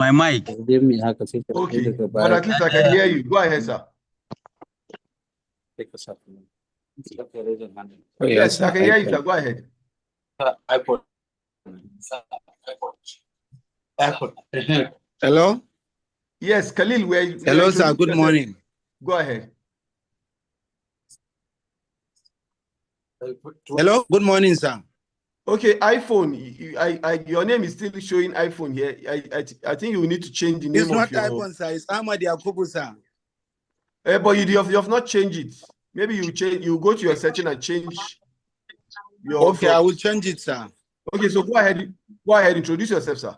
My mic. Okay, but at least I can hear you. Go ahead, sir. Yes, I can hear you, sir. Go ahead. Hello? Yes, Khalil, hello, sir. Good morning. Go ahead. Hello? Good morning, sir. Okay, iPhone. Your name is still showing iPhone here. I think you need to change the name it's of your... It's not iPhone, sir. It's Ahmad Yakubu, sir. But you have not changed it. Maybe you change. You go to your setting and change your... Okay, I will change it, sir. Okay, so go ahead. Go ahead, introduce yourself, sir.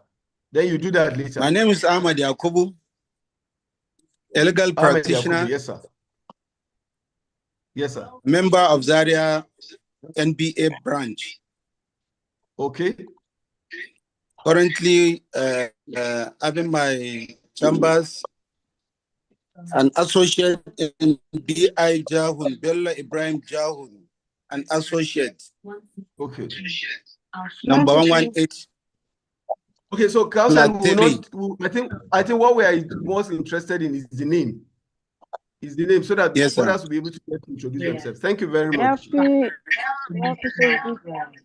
Then you do that later. My name is Ahmad Yakubu, a legal practitioner. Yakubu, yes, sir. Yes, sir. Member of Zaria NBA branch. Okay. Currently having my chambers an associate in BI Jahun, Bella Ibrahim Jahun, an associate. Okay. Number 118. Okay, so Council, I think what we are most interested in is the name. Is the name so that others will be able to introduce themselves. Thank you very much.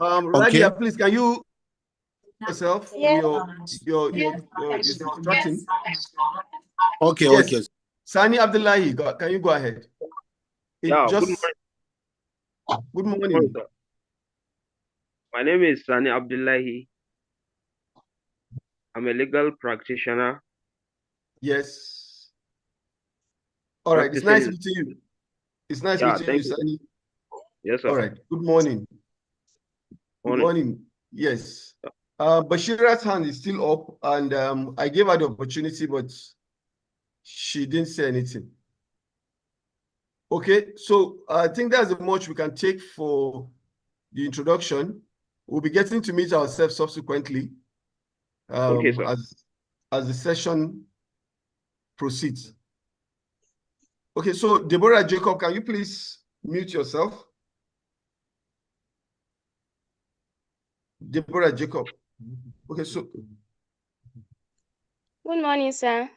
Radia, please, can you yourself? You're instructing. Okay, yes. Okay. Sani Abdullahi, can you go ahead? Yeah, good morning. My name is Sani Abdullahi. I'm a legal practitioner. Yes. All right. It's nice meeting you. It's nice meeting you, Sani. Yes, sir. All right. Good morning. Good morning. Yes. Bashira's hand is still up, and I gave her the opportunity, but she didn't say anything. Okay, so I think that's the much we can take for the introduction. We'll be getting to meet ourselves subsequently as the session proceeds. Okay, so Deborah Jacob, can you please mute yourself? Deborah Jacob. Okay, so. Good morning, sir.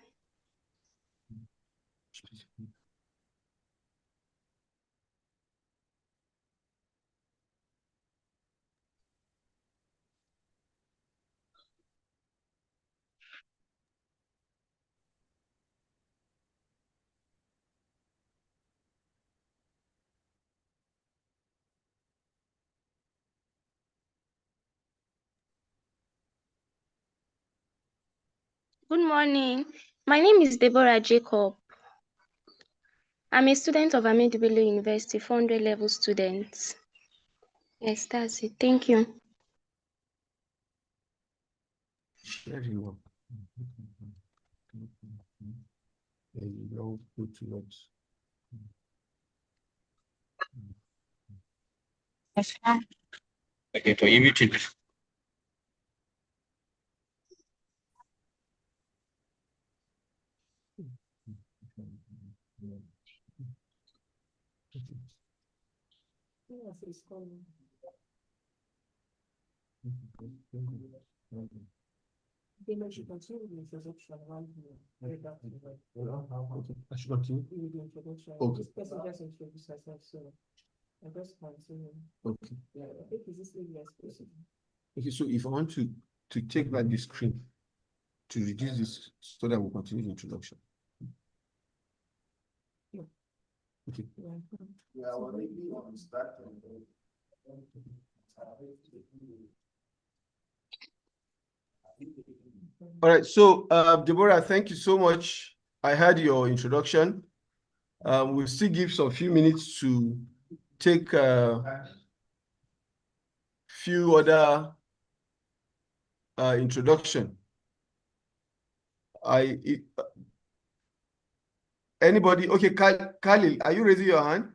Good morning. My name is Deborah Jacob. I'm a student of Ahmadu Bello University, 400 level student. Yes, that's it. Thank you. Okay, so you muted. I should continue with the introduction while I should continue with the introduction. Okay. This person just introduced herself, so I just continue. Okay. Yeah, I think it's this area possible. Okay, so if I want to take back the screen to reduce this so that we'll continue the introduction. Yeah. Okay. Yeah, already on start. All right, so Deborah, thank you so much. I heard your introduction. We'll still give some few minutes to take a few other introduction. Anybody? Okay, Khalil, are you raising your hand?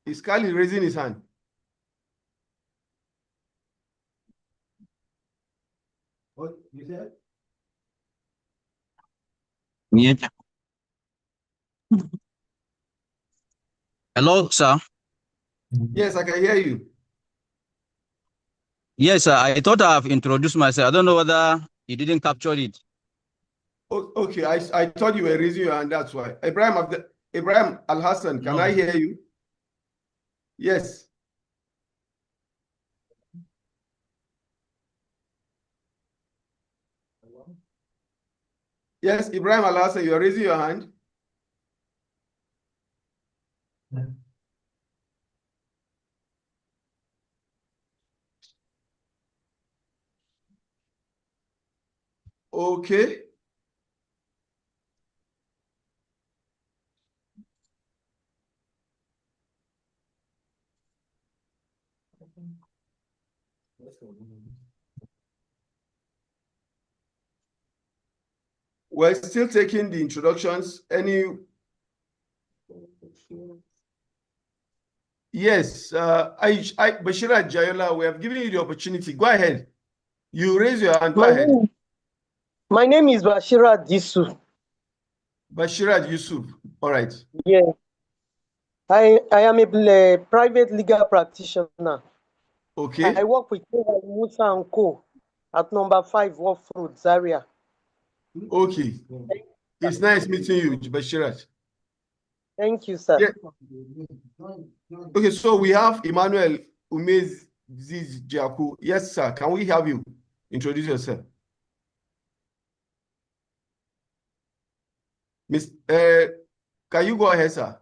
Is Khalil raising his hand? What you said? Yeah. Hello, sir. Yes, I can hear you. Yes, sir. I thought I've introduced myself. I don't know whether you didn't capture it. Okay, I thought you were raising your hand, that's why. Ibrahim Al-Hassan, can I hear you? Yes. Yes, Ibrahim Al-Hassan, you are raising your hand. Okay. We're still taking the introductions. Yes, Bashira Jayola, we have given you the opportunity. Go ahead. You raise your hand. Go ahead. My name is Bashira Yusuf. Bashira Yusuf. All right. Yeah. I am a private legal practitioner. Okay. I work with Musa and Co. at number 5 Wolf Road, Zaria. Okay. It's nice meeting you, Bashira. Thank you, sir. Yeah. Okay, so we have Emmanuel Umez Jaku. Yes, sir. Can we have you introduce yourself? Miss, can you go ahead, sir?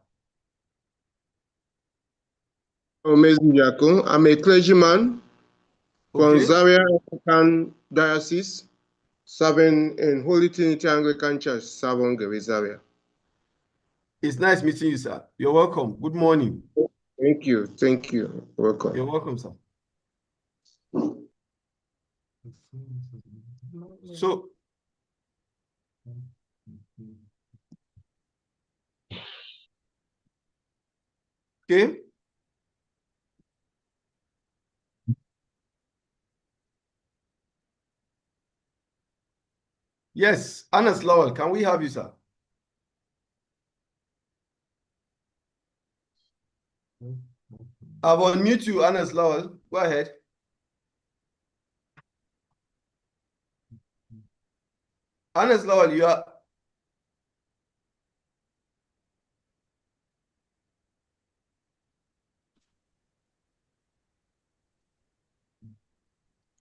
Umez Jaku. I'm a clergyman from Okay. Zaria African Diocese, serving in Holy Trinity Anglican Church, Savongeri, Zaria. It's nice meeting you, sir. You're welcome. Good morning. Thank you. Thank you. Welcome. You're welcome, sir. So, okay. Yes, Anas Lowell, can we have you, sir? I've unmute you, Anas Lowell. Go ahead. Anas Lowell, you are.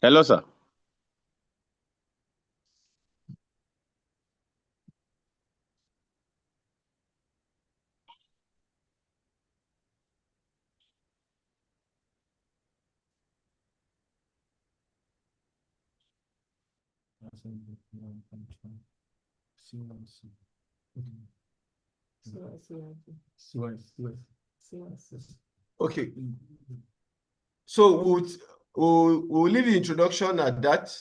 Hello, sir. Okay. So we'll leave the introduction at that.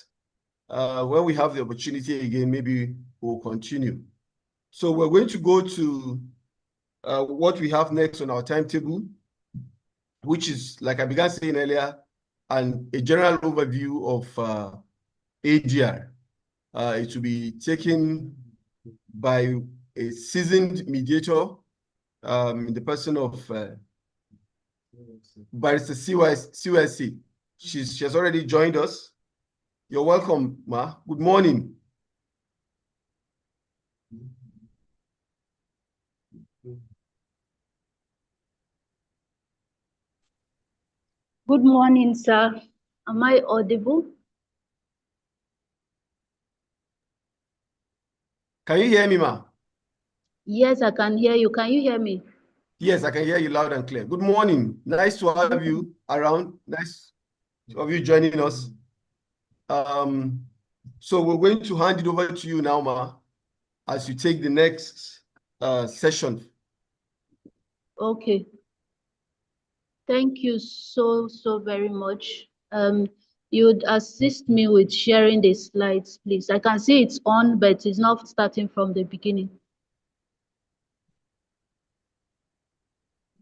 When we have the opportunity again, maybe we'll continue. So we're going to go to what we have next on our timetable, which is, like I began saying earlier, a general overview of ADR. It will be taken by a seasoned mediator in the person of Barrister CYC. She has already joined us. You're welcome, Ma. Good morning. Good morning, sir. Am I audible? Can you hear me, Ma? Yes, I can hear you. Can you hear me? Yes, I can hear you loud and clear. Good morning. Nice to have you around. Nice to have you joining us. So we're going to hand it over to you now, Ma, as you take the next session. Okay. Thank you so very much. You'd assist me with sharing the slides, please. I can see it's on, but it's not starting from the beginning.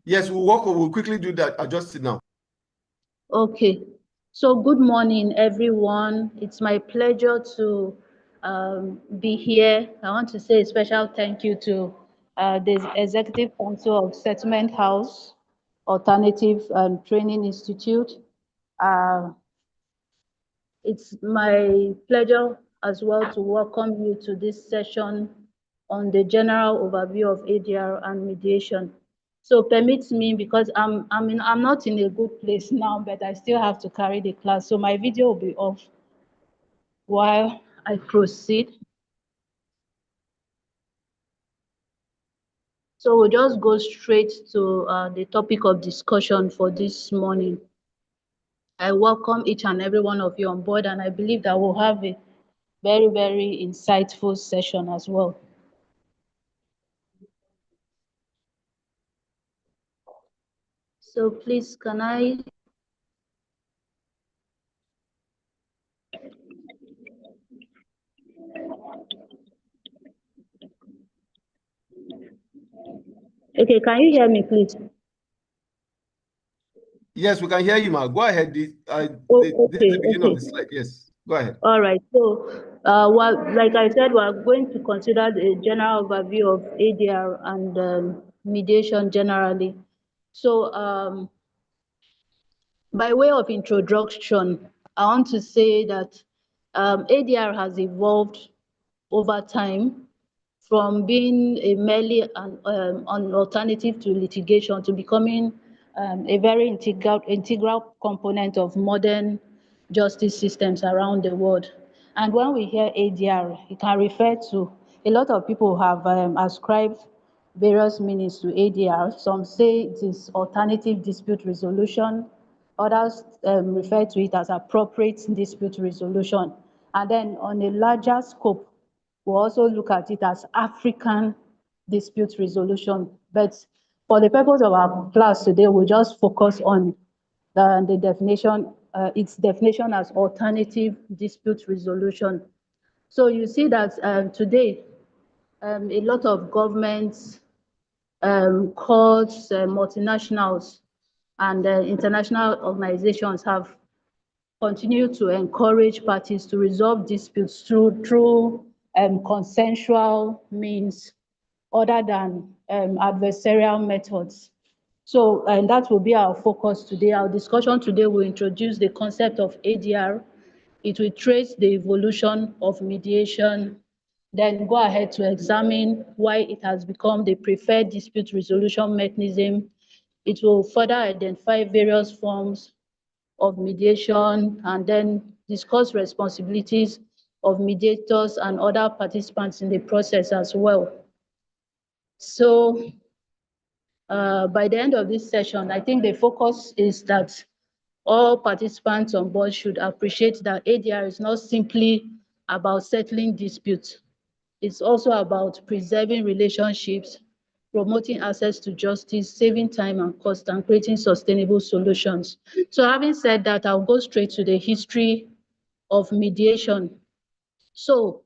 Yes, we'll quickly do that. Adjust it now. Okay. So good morning, everyone. It's my pleasure to be here. I want to say a special thank you to the Executive Council of Settlement House Alternative and Training Institute. It's my pleasure as well to welcome you to this session on the general overview of ADR and mediation. So permit me, because I'm not in a good place now, but I still have to carry the class. So my video will be off while I proceed. So we'll just go straight to the topic of discussion for this morning. I welcome each and every one of you on board, and I believe that we'll have a very, very insightful session as well. So please, can I? Okay, can you hear me, please? Yes, we can hear you, Ma. Go ahead. This is the beginning of the slide. Yes, go ahead. All right. So, well, like I said, we are going to consider the general overview of ADR and mediation generally. So, by way of introduction, I want to say that ADR has evolved over time from being a merely an alternative to litigation to becoming a very integral component of modern justice systems around the world. And when we hear ADR, it can refer to, a lot of people have ascribed various meanings to ADR. Some say it is alternative dispute resolution. Others refer to it as appropriate dispute resolution. And then on a larger scope, we'll also look at it as African dispute resolution. But for the purpose of our class today, we'll just focus on the definition, its definition as alternative dispute resolution. So you see that today, a lot of governments, courts, multinationals, and international organizations have continued to encourage parties to resolve disputes through consensual means other than adversarial methods. So, and that will be our focus today. Our discussion today will introduce the concept of ADR. It will trace the evolution of mediation, then go ahead to examine why it has become the preferred dispute resolution mechanism. It will further identify various forms of mediation and then discuss responsibilities of mediators and other participants in the process as well. So by the end of this session, I think the focus is that all participants on board should appreciate that ADR is not simply about settling disputes. It's also about preserving relationships, promoting access to justice, saving time and cost, and creating sustainable solutions. So having said that, I'll go straight to the history of mediation. So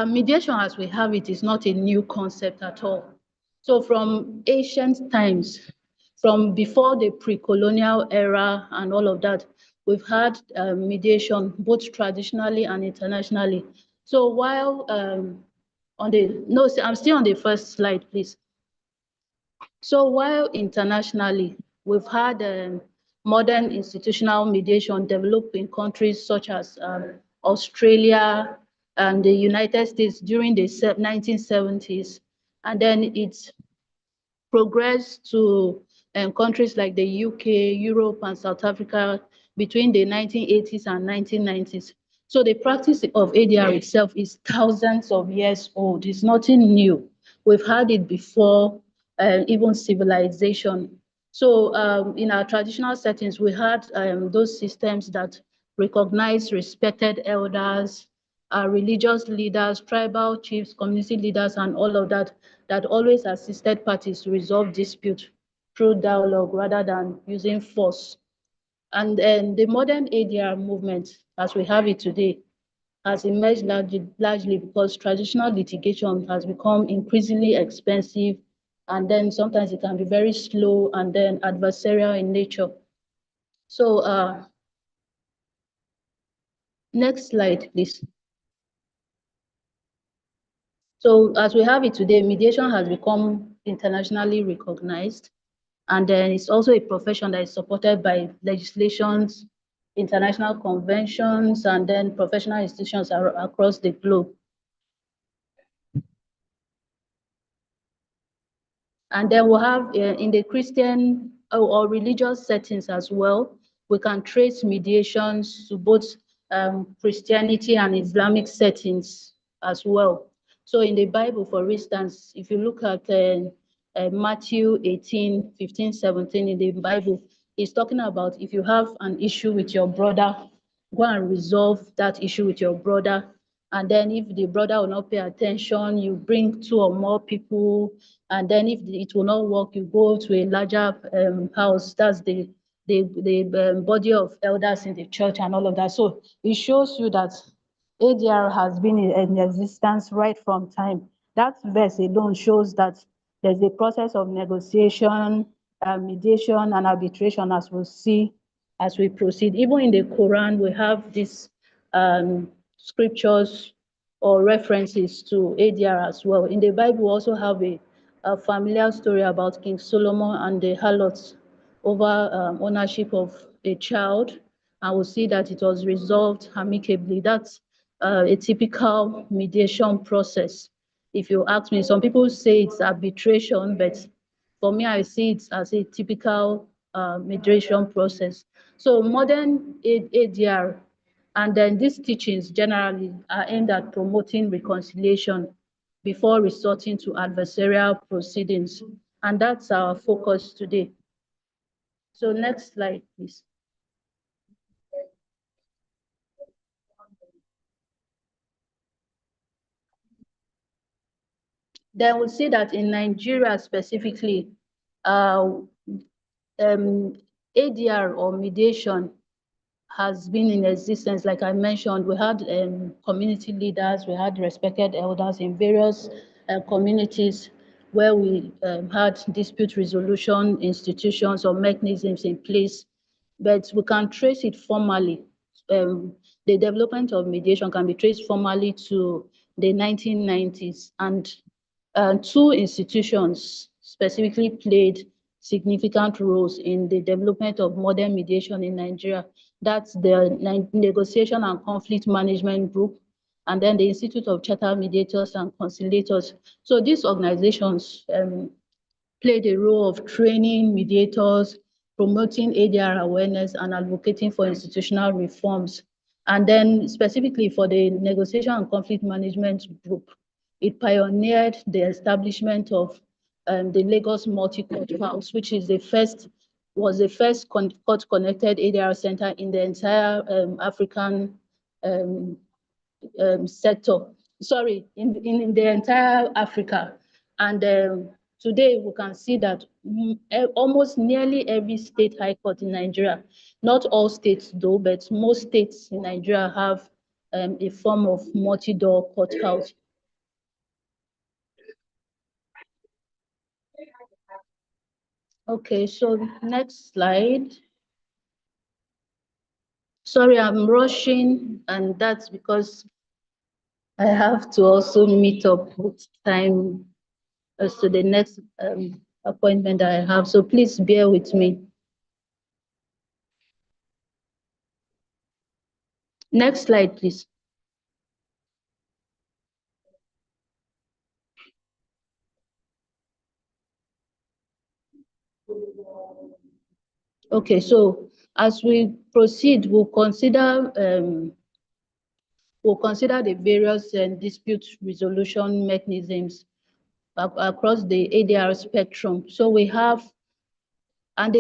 mediation as we have it is not a new concept at all. So from ancient times, from before the pre-colonial era and all of that, we've had mediation both traditionally and internationally. So while I'm still on the first slide, please. So while internationally, we've had modern institutional mediation developed in countries such as Australia and the United States during the 1970s, and then it's progressed to countries like the UK, Europe, and South Africa between the 1980s and 1990s. So the practice of ADR itself is thousands of years old. It's nothing new. We've had it before even civilization. So in our traditional settings, we had those systems that recognize respected elders, religious leaders, tribal chiefs, community leaders, and all of that, that always assisted parties to resolve disputes through dialogue rather than using force. And then the modern ADR movement, as we have it today, has emerged largely because traditional litigation has become increasingly expensive, and then sometimes it can be very slow and then adversarial in nature. So next slide, please. So as we have it today, mediation has become internationally recognized, and then it's also a profession that is supported by legislations international conventions, and then professional institutions across the globe. And then we'll have in the Christian or religious settings as well, we can trace mediations to both Christianity and Islamic settings as well. So in the Bible, for instance, if you look at Matthew 18, 15, 17 in the Bible, it's talking about if you have an issue with your brother, go and resolve that issue with your brother. And then if the brother will not pay attention, you bring 2 or more people. And then if it will not work, you go to a larger house. That's the body of elders in the church and all of that. So it shows you that ADR has been in existence right from time. That verse alone shows that there's a process of negotiation, mediation, and arbitration, as we'll see as we proceed. Even in the Quran, we have these scriptures or references to ADR as well. In the Bible, we also have a familiar story about King Solomon and the harlots over ownership of a child. And we'll see that it was resolved amicably. That's a typical mediation process. If you ask me, some people say it's arbitration, but for me, I see it as a typical mediation process. So modern ADR, and then these teachings generally are aimed at promoting reconciliation before resorting to adversarial proceedings. And that's our focus today. So next slide, please. Then we'll see that in Nigeria specifically, ADR or mediation has been in existence. Like I mentioned, we had community leaders, we had respected elders in various communities where we had dispute resolution institutions or mechanisms in place, but we can trace it formally. The development of mediation can be traced formally to the 1990s, and 2 institutions specifically played significant roles in the development of modern mediation in Nigeria. That's the Negotiation and Conflict Management Group, and then the Institute of Chartered Mediators and Conciliators. So these organizations played a role of training mediators, promoting ADR awareness, and advocating for institutional reforms. And then specifically for the Negotiation and Conflict Management Group, it pioneered the establishment of the Lagos Multi-Court House, which is was the first court-connected ADR center in the entire African sector. Sorry, in the entire Africa. And today we can see that almost nearly every state high court in Nigeria, not all states though, but most states in Nigeria have a form of multi-door courthouse. Okay, so next slide. Sorry, I'm rushing, and that's because I have to also meet up with time as to the next appointment that I have. So please bear with me. Next slide, please. Okay, so as we proceed, we'll consider the various dispute resolution mechanisms across the ADR spectrum. So we have, and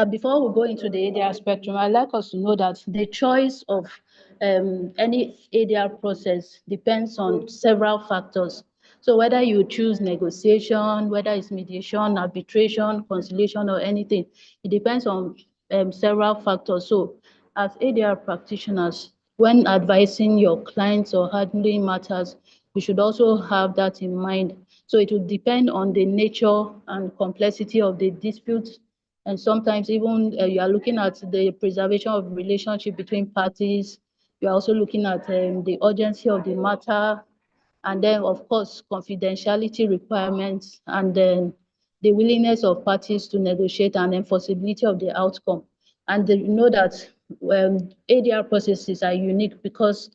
before we go into the ADR spectrum, I'd like us to know that the choice of any ADR process depends on several factors. So whether you choose negotiation, whether it's mediation, arbitration, conciliation, or anything, it depends on several factors. So as ADR practitioners, when advising your clients or handling matters, you should also have that in mind. So it will depend on the nature and complexity of the dispute. And sometimes even you are looking at the preservation of relationship between parties. You are also looking at the urgency of the matter, and then of course confidentiality requirements, and then the willingness of parties to negotiate and enforceability of the outcome. And you know that ADR processes are unique because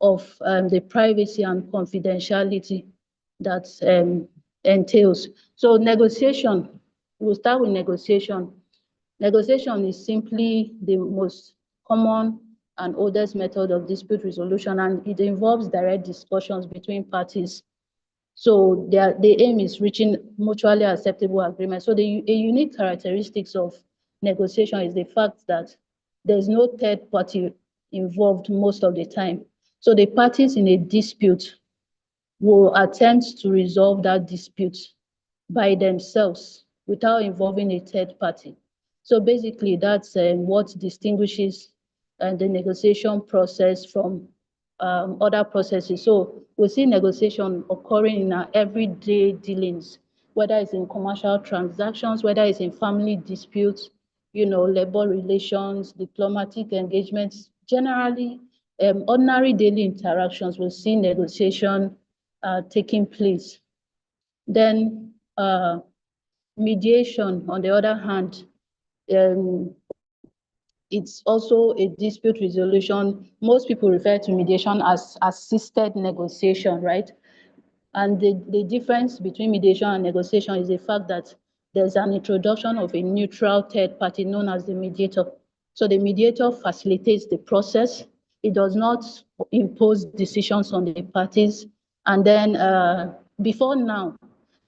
of the privacy and confidentiality that entails. So negotiation, we'll start with negotiation. Negotiation is simply the most common and oldest method of dispute resolution, and it involves direct discussions between parties. So the aim is reaching mutually acceptable agreement. So a unique characteristics of negotiation is the fact that there's no third party involved most of the time. So the parties in a dispute will attempt to resolve that dispute by themselves without involving a third party. So basically, that's what distinguishes the negotiation process from other processes. So we see negotiation occurring in our everyday dealings, whether it's in commercial transactions, whether it's in family disputes, labor relations, diplomatic engagements. Generally, ordinary daily interactions will see negotiation taking place. Then mediation, on the other hand, it's also a dispute resolution. Most people refer to mediation as assisted negotiation, right? And the difference between mediation and negotiation is the fact that there's an introduction of a neutral third party known as the mediator. So the mediator facilitates the process. It does not impose decisions on the parties. And then before now,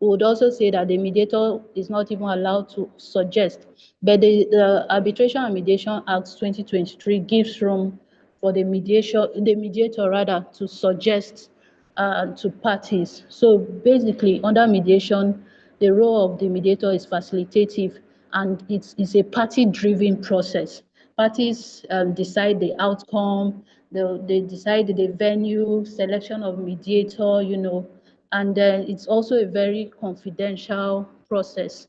we would also say that the mediator is not even allowed to suggest, but the Arbitration and Mediation Act 2023 gives room for the mediator rather to suggest to parties. So basically, under mediation, the role of the mediator is facilitative, and it's a party-driven process. Parties decide the outcome, they decide the venue, selection of mediator, and then it's also a very confidential process.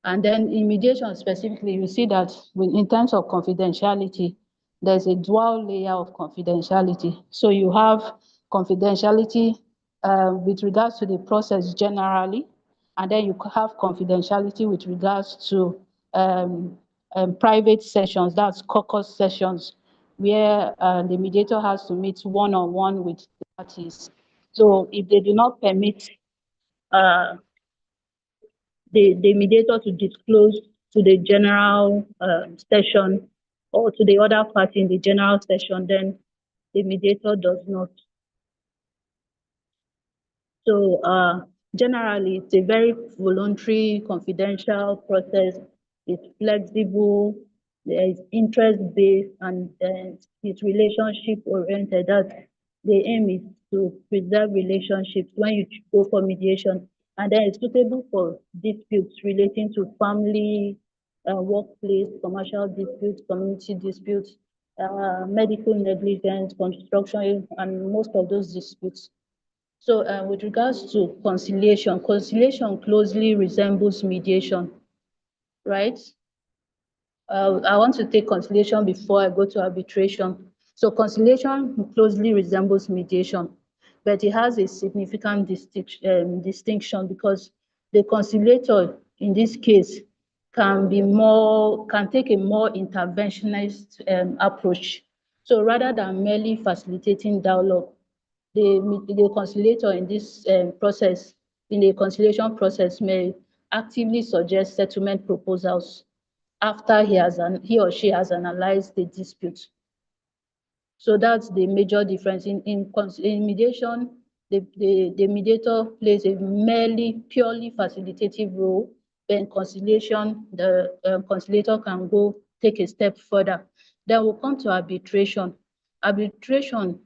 And then in mediation specifically, you see that in terms of confidentiality, there's a dual layer of confidentiality. So you have confidentiality with regards to the process generally, and then you have confidentiality with regards to private sessions, that's caucus sessions, where the mediator has to meet one-on-one with the parties. So if they do not permit the mediator to disclose to the general session or to the other party in the general session, then the mediator does not. So generally, it's a very voluntary, confidential process. It's flexible, there is interest-based, and it's relationship-oriented. That the aim is to preserve relationships when you go for mediation, and then it's suitable for disputes relating to family, workplace, commercial disputes, community disputes, medical negligence, construction, and most of those disputes. So with regards to conciliation, conciliation closely resembles mediation, right? I want to take conciliation before I go to arbitration. So conciliation closely resembles mediation, but it has a significant distinction because the conciliator in this case can take a more interventionist approach. So rather than merely facilitating dialogue, the conciliator in this process, in the conciliation process, may actively suggest settlement proposals after he or she has analyzed the dispute. So that's the major difference. In mediation, the mediator plays a merely purely facilitative role. Then conciliation, the conciliator can go take a step further. Then we'll come to arbitration. Arbitration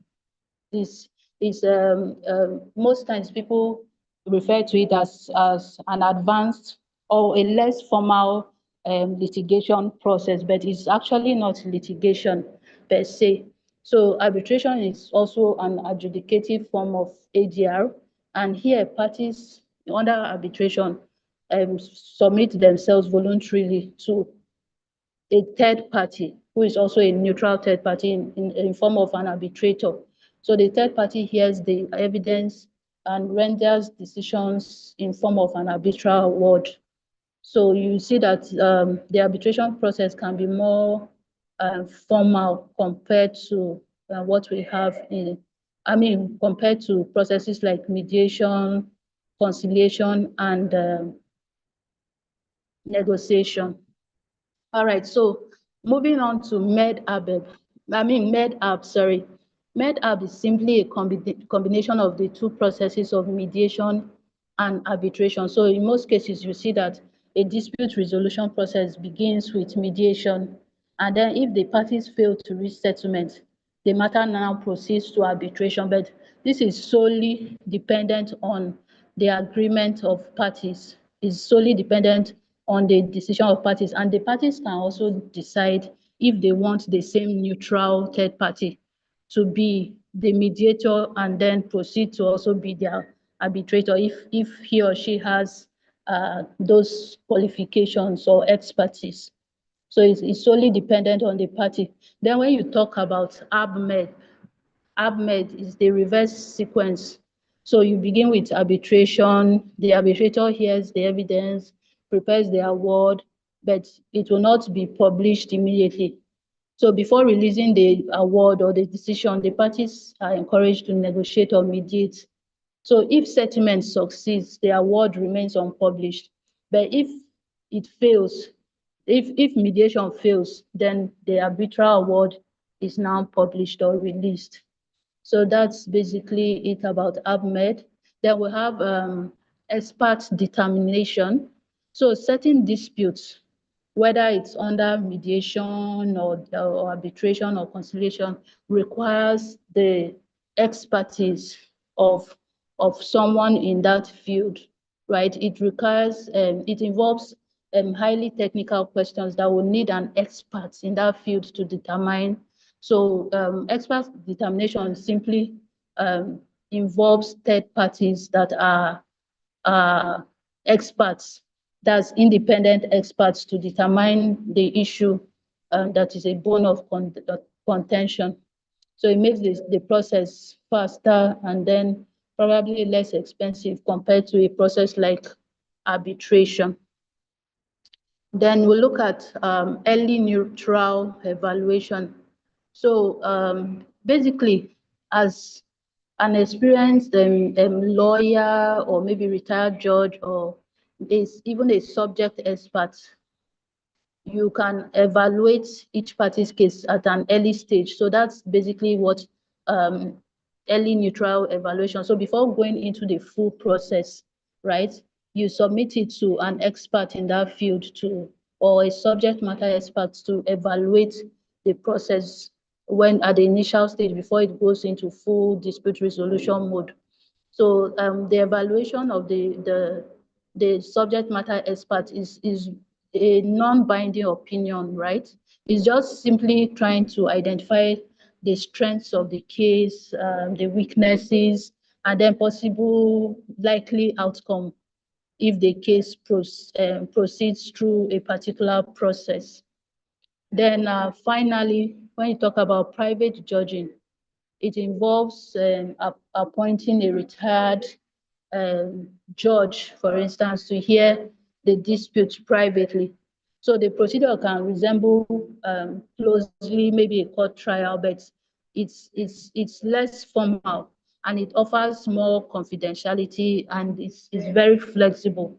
is most times people refer to it as an advanced or a less formal litigation process, but it's actually not litigation per se. So arbitration is also an adjudicative form of ADR, and here parties under arbitration submit themselves voluntarily to a third party who is also a neutral third party in form of an arbitrator. So the third party hears the evidence and renders decisions in form of an arbitral award. So you see that the arbitration process can be more formal compared to what we have compared to processes like mediation, conciliation, and negotiation. All right, so moving on to MEDAB, sorry. MEDAB is simply a combination of the two processes of mediation and arbitration. So in most cases, you see that a dispute resolution process begins with mediation, and then if the parties fail to reach settlement, the matter now proceeds to arbitration. But this is solely dependent on the agreement of parties, is solely dependent on the decision of parties, and the parties can also decide if they want the same neutral third party to be the mediator and then proceed to also be their arbitrator if he or she has those qualifications or expertise. So it's solely dependent on the party. Then when you talk about ABMED is the reverse sequence. So you begin with arbitration, the arbitrator hears the evidence, prepares the award, but it will not be published immediately. So before releasing the award or the decision, the parties are encouraged to negotiate or mediate. So if settlement succeeds, the award remains unpublished. But if it fails, if mediation fails, then the arbitral award is now published or released. So that's basically it about ABMED. Then we have expert determination. So certain disputes, whether it's under mediation or arbitration or conciliation, requires the expertise of someone in that field, right? It requires, it involves highly technical questions that will need an expert in that field to determine. So expert determination simply involves third parties that are experts, that's independent experts, to determine the issue that is a bone of contention. So it makes the process faster and then probably less expensive compared to a process like arbitration. Then we look at early neutral evaluation. So basically, as an experienced lawyer or maybe retired judge or even a subject expert, you can evaluate each party's case at an early stage. So that's basically what early neutral evaluation. So before going into the full process, right, you submit it to an expert in that field or a subject matter expert to evaluate the process when at the initial stage before it goes into full dispute resolution mode. So the evaluation of the subject matter expert is a non-binding opinion, right? It's just simply trying to identify the strengths of the case, the weaknesses, and then possible likely outcome if the case proceeds through a particular process. Then finally, when you talk about private judging, it involves appointing a retired judge, for instance, to hear the dispute privately. So the procedure can resemble closely maybe a court trial, but it's less formal and it offers more confidentiality and it's very flexible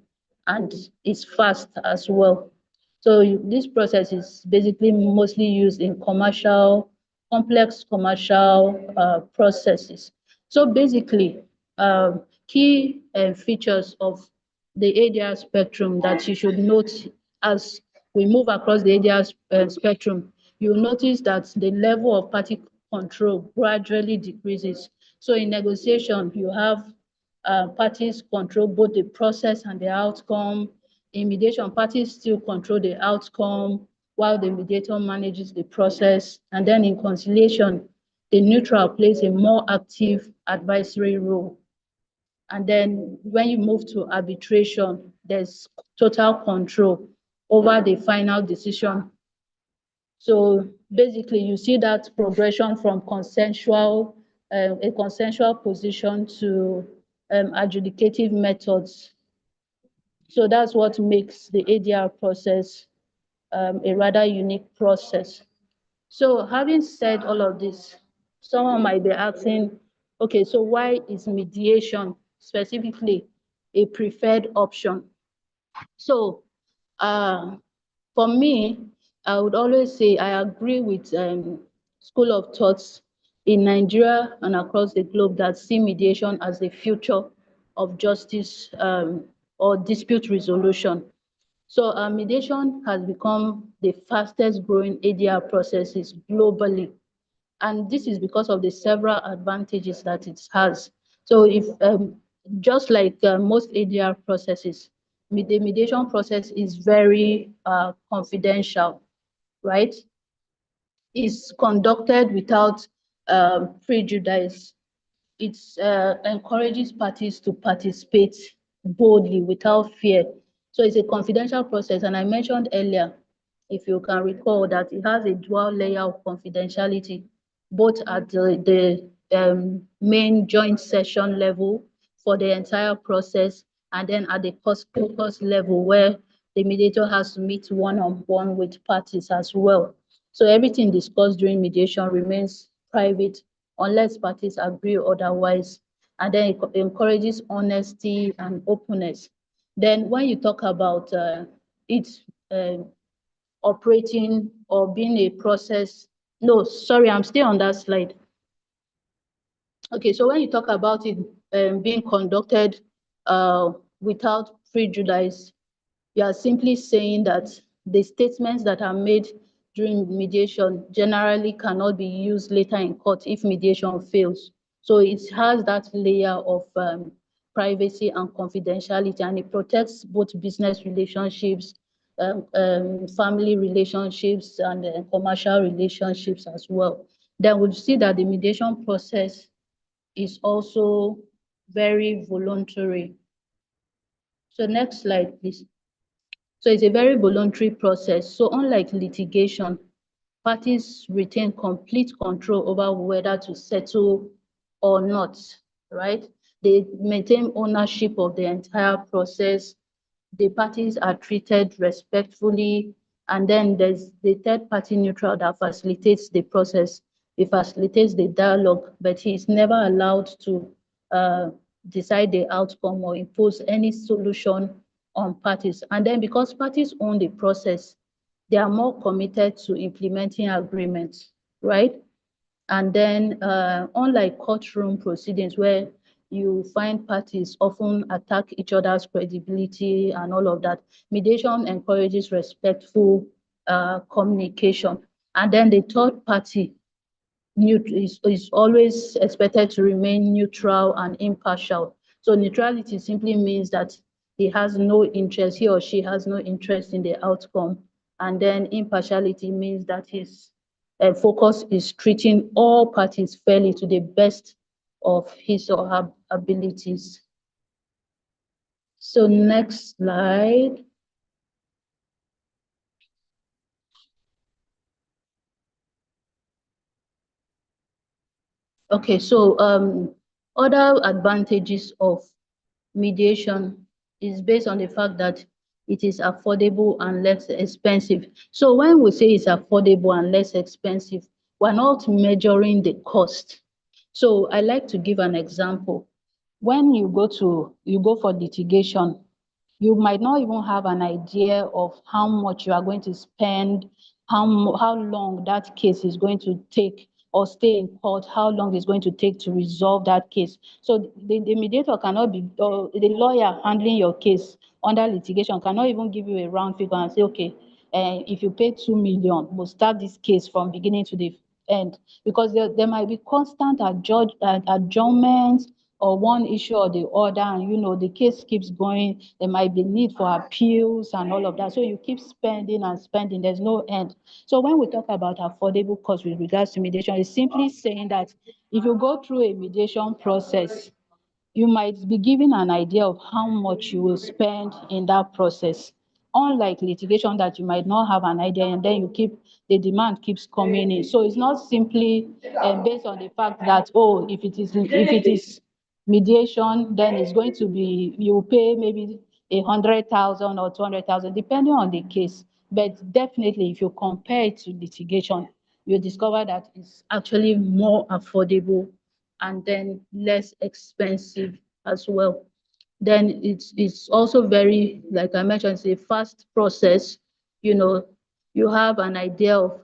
and it's fast as well. So this process is basically mostly used in complex commercial processes. So basically, key features of the ADR spectrum that you should note as we move across the ADR spectrum, you'll notice that the level of party control gradually decreases. So in negotiation, you have parties control both the process and the outcome. In mediation, parties still control the outcome while the mediator manages the process. And then in conciliation, the neutral plays a more active advisory role. And then when you move to arbitration, there's total control over the final decision. So basically, you see that progression from a consensual position to adjudicative methods. So that's what makes the ADR process a rather unique process. So having said all of this, someone might be asking, okay, so why is mediation specifically a preferred option? So for me, I would always say I agree with school of thoughts in Nigeria and across the globe that see mediation as the future of justice or dispute resolution. So mediation has become the fastest growing ADR processes globally. And this is because of the several advantages that it has. So if just like most ADR processes, the mediation process is very confidential, right? It's conducted without prejudice. It encourages parties to participate boldly without fear. So it's a confidential process. And I mentioned earlier, if you can recall, that it has a dual layer of confidentiality, both at the main joint session level for the entire process, and then at the caucus level where the mediator has to meet one-on-one with parties as well. So everything discussed during mediation remains private unless parties agree otherwise. And then it encourages honesty and openness. Then when you talk about it operating or being a process, no, sorry, I'm still on that slide. Okay, so when you talk about it being conducted without prejudice, you are simply saying that the statements that are made during mediation generally cannot be used later in court if mediation fails. So it has that layer of privacy and confidentiality, and it protects both business relationships, family relationships, and commercial relationships as well. Then we'll see that the mediation process is also very voluntary. So next slide, please. So it's a very voluntary process. So unlike litigation, parties retain complete control over whether to settle or not, right? They maintain ownership of the entire process. The parties are treated respectfully. And then there's the third party neutral that facilitates the process. It facilitates the dialogue, but he is never allowed to decide the outcome or impose any solution on parties. And then because parties own the process, they are more committed to implementing agreements, right? And then unlike courtroom proceedings where you find parties often attack each other's credibility and all of that, mediation encourages respectful communication. And then the third party is always expected to remain neutral and impartial. So neutrality simply means that he or she has no interest in the outcome. And then impartiality means that his focus is treating all parties fairly to the best of his or her abilities. So next slide. Okay, so other advantages of mediation is based on the fact that it is affordable and less expensive. So when we say it's affordable and less expensive, we're not measuring the cost. So I like to give an example. When you go for litigation, you might not even have an idea of how much you are going to spend, how long that case is going to take or stay in court, how long it's going to take to resolve that case. So the mediator cannot be, or the lawyer handling your case under litigation cannot even give you a round figure and say, okay, if you pay 2 million, we'll start this case from beginning to the end, because there might be constant adjournments or one issue or the other, and the case keeps going. There might be need for appeals and all of that. So you keep spending and spending, there's no end. So when we talk about affordable costs with regards to mediation, it's simply saying that if you go through a mediation process, you might be given an idea of how much you will spend in that process. Unlike litigation that you might not have an idea, and then the demand keeps coming in. So it's not simply based on the fact that, oh, if it is mediation, then it's going to be, you pay maybe 100,000 or 200,000, depending on the case. But definitely, if you compare it to litigation, you discover that it's actually more affordable and then less expensive as well. Then it's also very, like I mentioned, it's a fast process. You have an idea of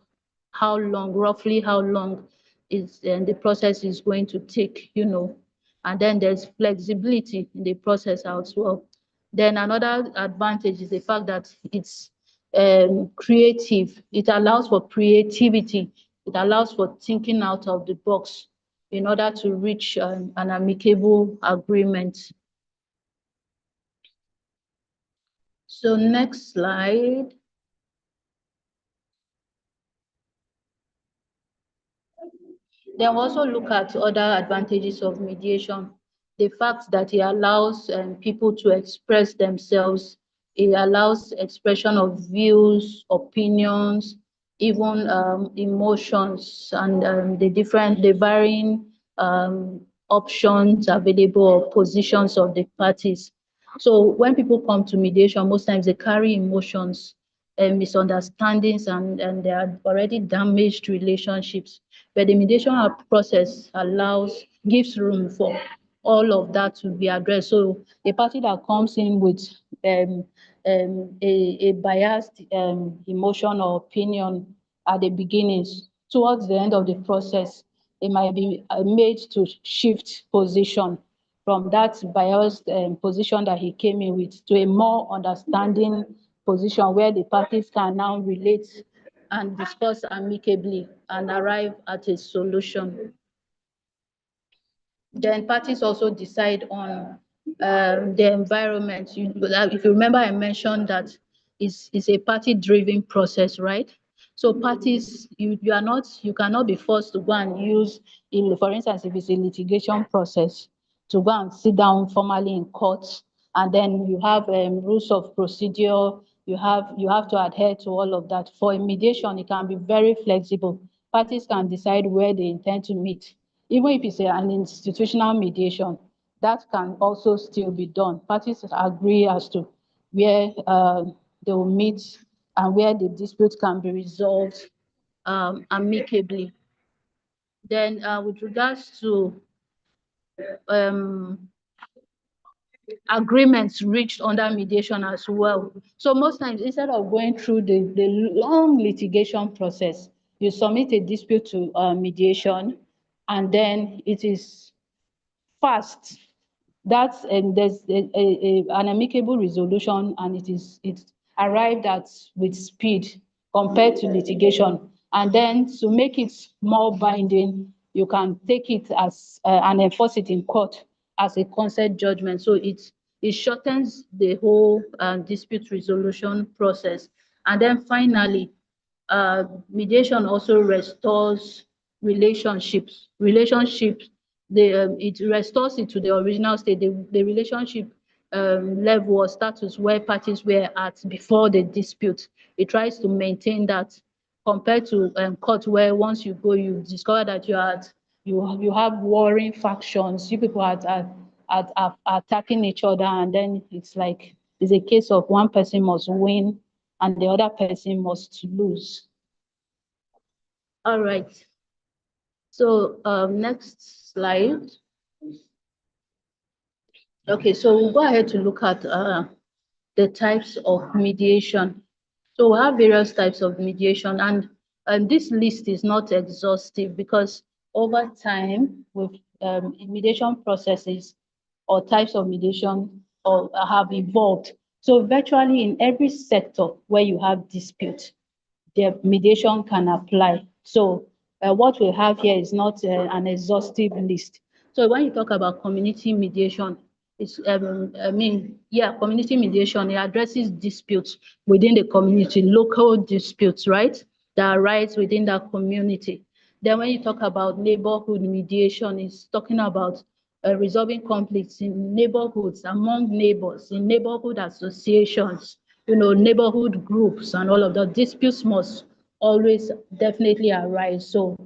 how long, roughly how long is the process is going to take, and then there's flexibility in the process as well. Then another advantage is the fact that it's creative. It allows for creativity. It allows for thinking out of the box in order to reach an amicable agreement. So next slide. Then we also look at other advantages of mediation. The fact that it allows people to express themselves. It allows expression of views, opinions, even emotions, and the varying options available or positions of the parties. So when people come to mediation, most times they carry emotions and misunderstandings, and they are already damaged relationships. But the mediation process gives room for all of that to be addressed. So a party that comes in with a biased emotion or opinion at the beginnings, towards the end of the process, it might be made to shift position from that biased position that he came in with to a more understanding position where the parties can now relate and discuss amicably and arrive at a solution. Then parties also decide on the environment. If you remember, I mentioned that it's a party-driven process, right? So parties, you cannot be forced to go and use, for instance, if it's a litigation process, to go and sit down formally in court, and then you have rules of procedure. You have to adhere to all of that. For a mediation, it can be very flexible. Parties can decide where they intend to meet. Even if it's an institutional mediation, that can also still be done. Parties agree as to where they will meet and where the dispute can be resolved amicably. Then with regards to agreements reached under mediation as well. So most times, instead of going through the long litigation process, you submit a dispute to mediation, and then it is fast. There's an amicable resolution, and it's arrived at with speed compared to litigation. And then to make it more binding, you can take it as and enforce it in court as a consent judgment. So it shortens the whole dispute resolution process. And then finally, mediation also restores relationships. It restores it to the original state, the relationship level or status where parties were at before the dispute. It tries to maintain that, compared to court, where once you go, you discover that you have warring factions. You people are attacking each other, and then it's a case of one person must win and the other person must lose. All right. So next slide. Okay, so we'll go ahead to look at the types of mediation. So we have various types of mediation, and this list is not exhaustive because over time, with mediation processes or types of mediation have evolved. So virtually in every sector where you have dispute, the mediation can apply. So what we have here is not an exhaustive list. So when you talk about community mediation, community mediation, it addresses disputes within the community, local disputes, right, that arise within that community. Then when you talk about neighborhood mediation, it's talking about resolving conflicts in neighborhoods, among neighbors, in neighborhood associations, neighborhood groups, and all of that. Disputes must always definitely arise. So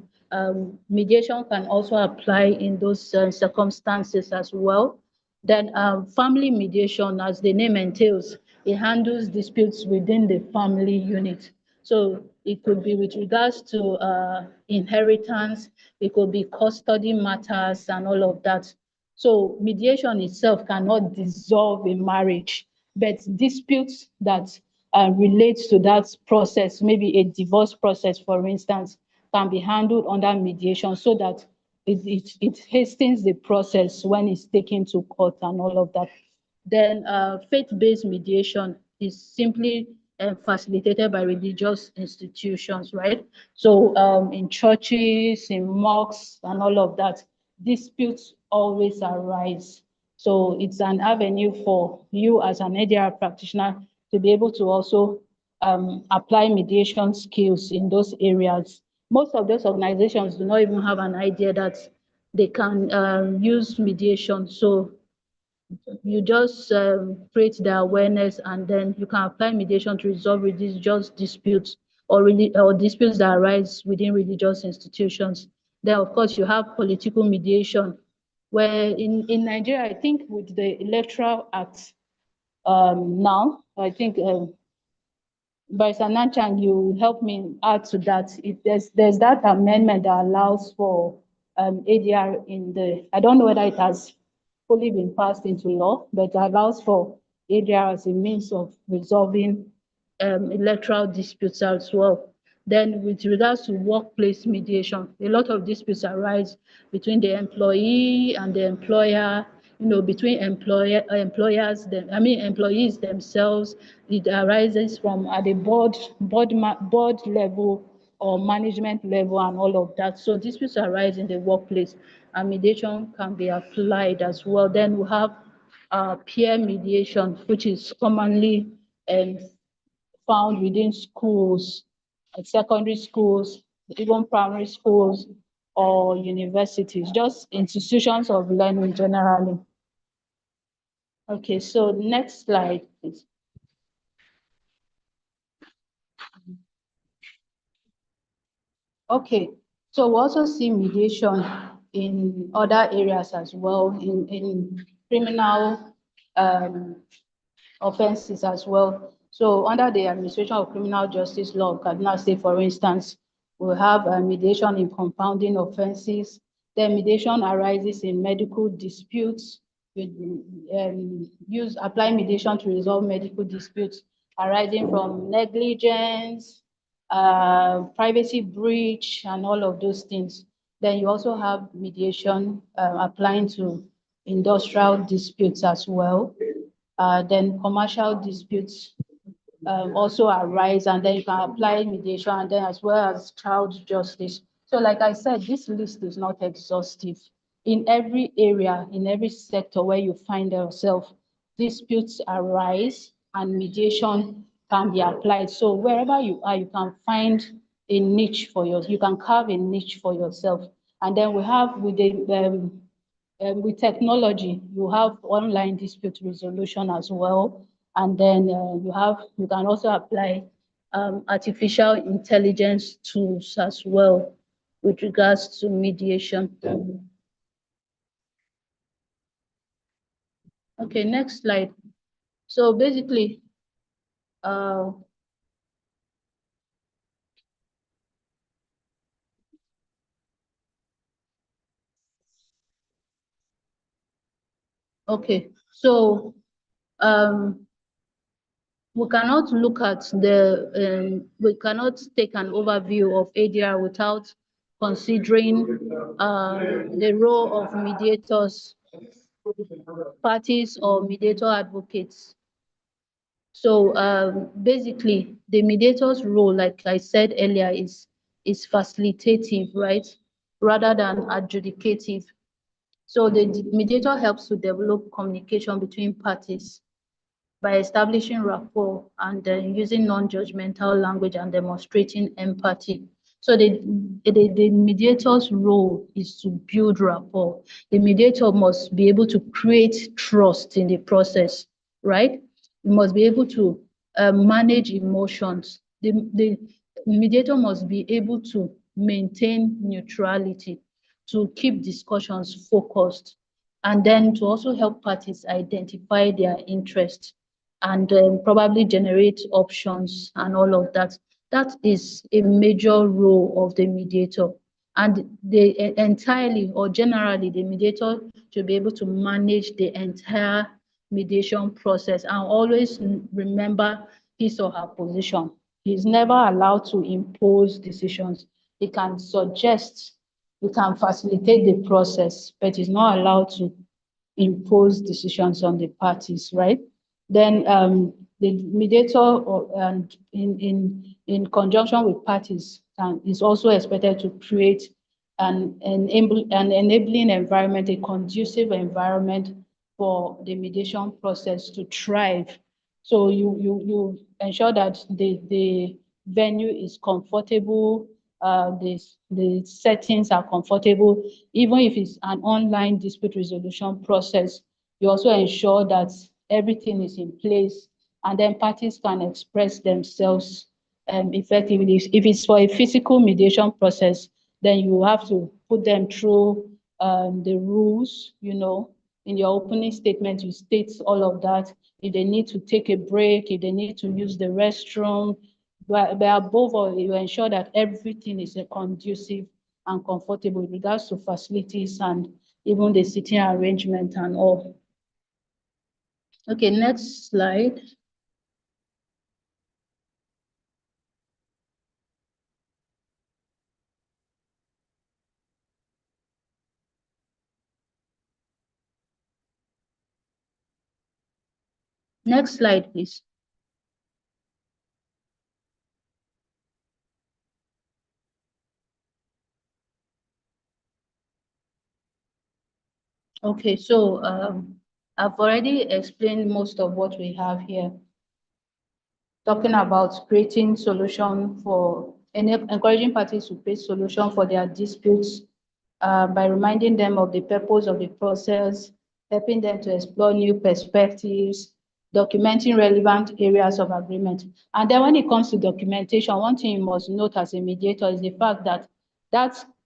mediation can also apply in those circumstances as well. Then family mediation, as the name entails, it handles disputes within the family unit. So It could be with regards to inheritance, it could be custody matters and all of that. So mediation itself cannot dissolve a marriage, but disputes that relate to that process, maybe a divorce process, for instance, can be handled under mediation so that it hastens the process when it's taken to court and all of that. Then faith-based mediation is simply facilitated by religious institutions, right? So in churches, in mosques, and all of that, disputes always arise. So it's an avenue for you as an ADR practitioner to be able to also apply mediation skills in those areas. Most of those organizations do not even have an idea that they can use mediation. So you just create the awareness, and then you can apply mediation to resolve religious disputes or disputes that arise within religious institutions. Then, of course, you have political mediation, where in Nigeria, I think with the Electoral Act now, I think Barrister Nanchang, you help me add to that. There's that amendment that allows for ADR in the, I don't know whether it has fully been passed into law, but allows for ADR as a means of resolving electoral disputes as well. Then with regards to workplace mediation, a lot of disputes arise between the employee and the employer, between employees themselves. It arises from at the board level or management level and all of that. So disputes arise in the workplace, and mediation can be applied as well. Then we have peer mediation, which is commonly found within schools, secondary schools, even primary schools or universities, just institutions of learning generally. Okay, so next slide, please. Okay, so we also see mediation in other areas as well, in criminal offenses as well. So under the Administration of Criminal Justice Law of Kaduna State, for instance, we have mediation in compounding offenses. Then mediation arises in medical disputes. We apply mediation to resolve medical disputes arising from negligence, privacy breach, and all of those things. Then you also have mediation applying to industrial disputes as well. Then commercial disputes also arise, and then you can apply mediation, and then as well as child justice. So like I said, this list is not exhaustive. In every area, in every sector where you find yourself, disputes arise and mediation can be applied. So wherever you are, you can find a niche for yourself. You can carve a niche for yourself. And then we have with technology, you have online dispute resolution as well. And then you can also apply artificial intelligence tools as well with regards to mediation. Okay, next slide. So basically, okay, so we cannot look at we cannot take an overview of ADR without considering the role of mediators, parties, or mediator advocates. So basically, the mediator's role, like I said earlier, is facilitative, right, rather than adjudicative. So the mediator helps to develop communication between parties by establishing rapport and using non-judgmental language and demonstrating empathy. So the mediator's role is to build rapport. The mediator must be able to create trust in the process, right? You must be able to manage emotions. The mediator must be able to maintain neutrality, to keep discussions focused, and then to also help parties identify their interests and probably generate options and all of that. That is a major role of the mediator. And they entirely or generally, the mediator should be able to manage the entire mediation process and always remember his or her position. He's never allowed to impose decisions. He can suggest, he can facilitate the process, but he's not allowed to impose decisions on the parties, right? Then the mediator and in conjunction with parties is also expected to create an enabling environment, a conducive environment for the mediation process to thrive. So you ensure that the venue is comfortable, the settings are comfortable, even if it's an online dispute resolution process. You also ensure that everything is in place, and then parties can express themselves effectively. If it's for a physical mediation process, then you have to put them through the rules, you know. In your opening statement, you state all of that. If they need to take a break, if they need to use the restroom, but above all, you ensure that everything is conducive and comfortable with regards to facilities and even the seating arrangement and all. Okay, next slide. Next slide, please. Okay, so I've already explained most of what we have here, talking about creating solution for encouraging parties to create solution for their disputes by reminding them of the purpose of the process, helping them to explore new perspectives, documenting relevant areas of agreement. And then when it comes to documentation, one thing you must note as a mediator is the fact that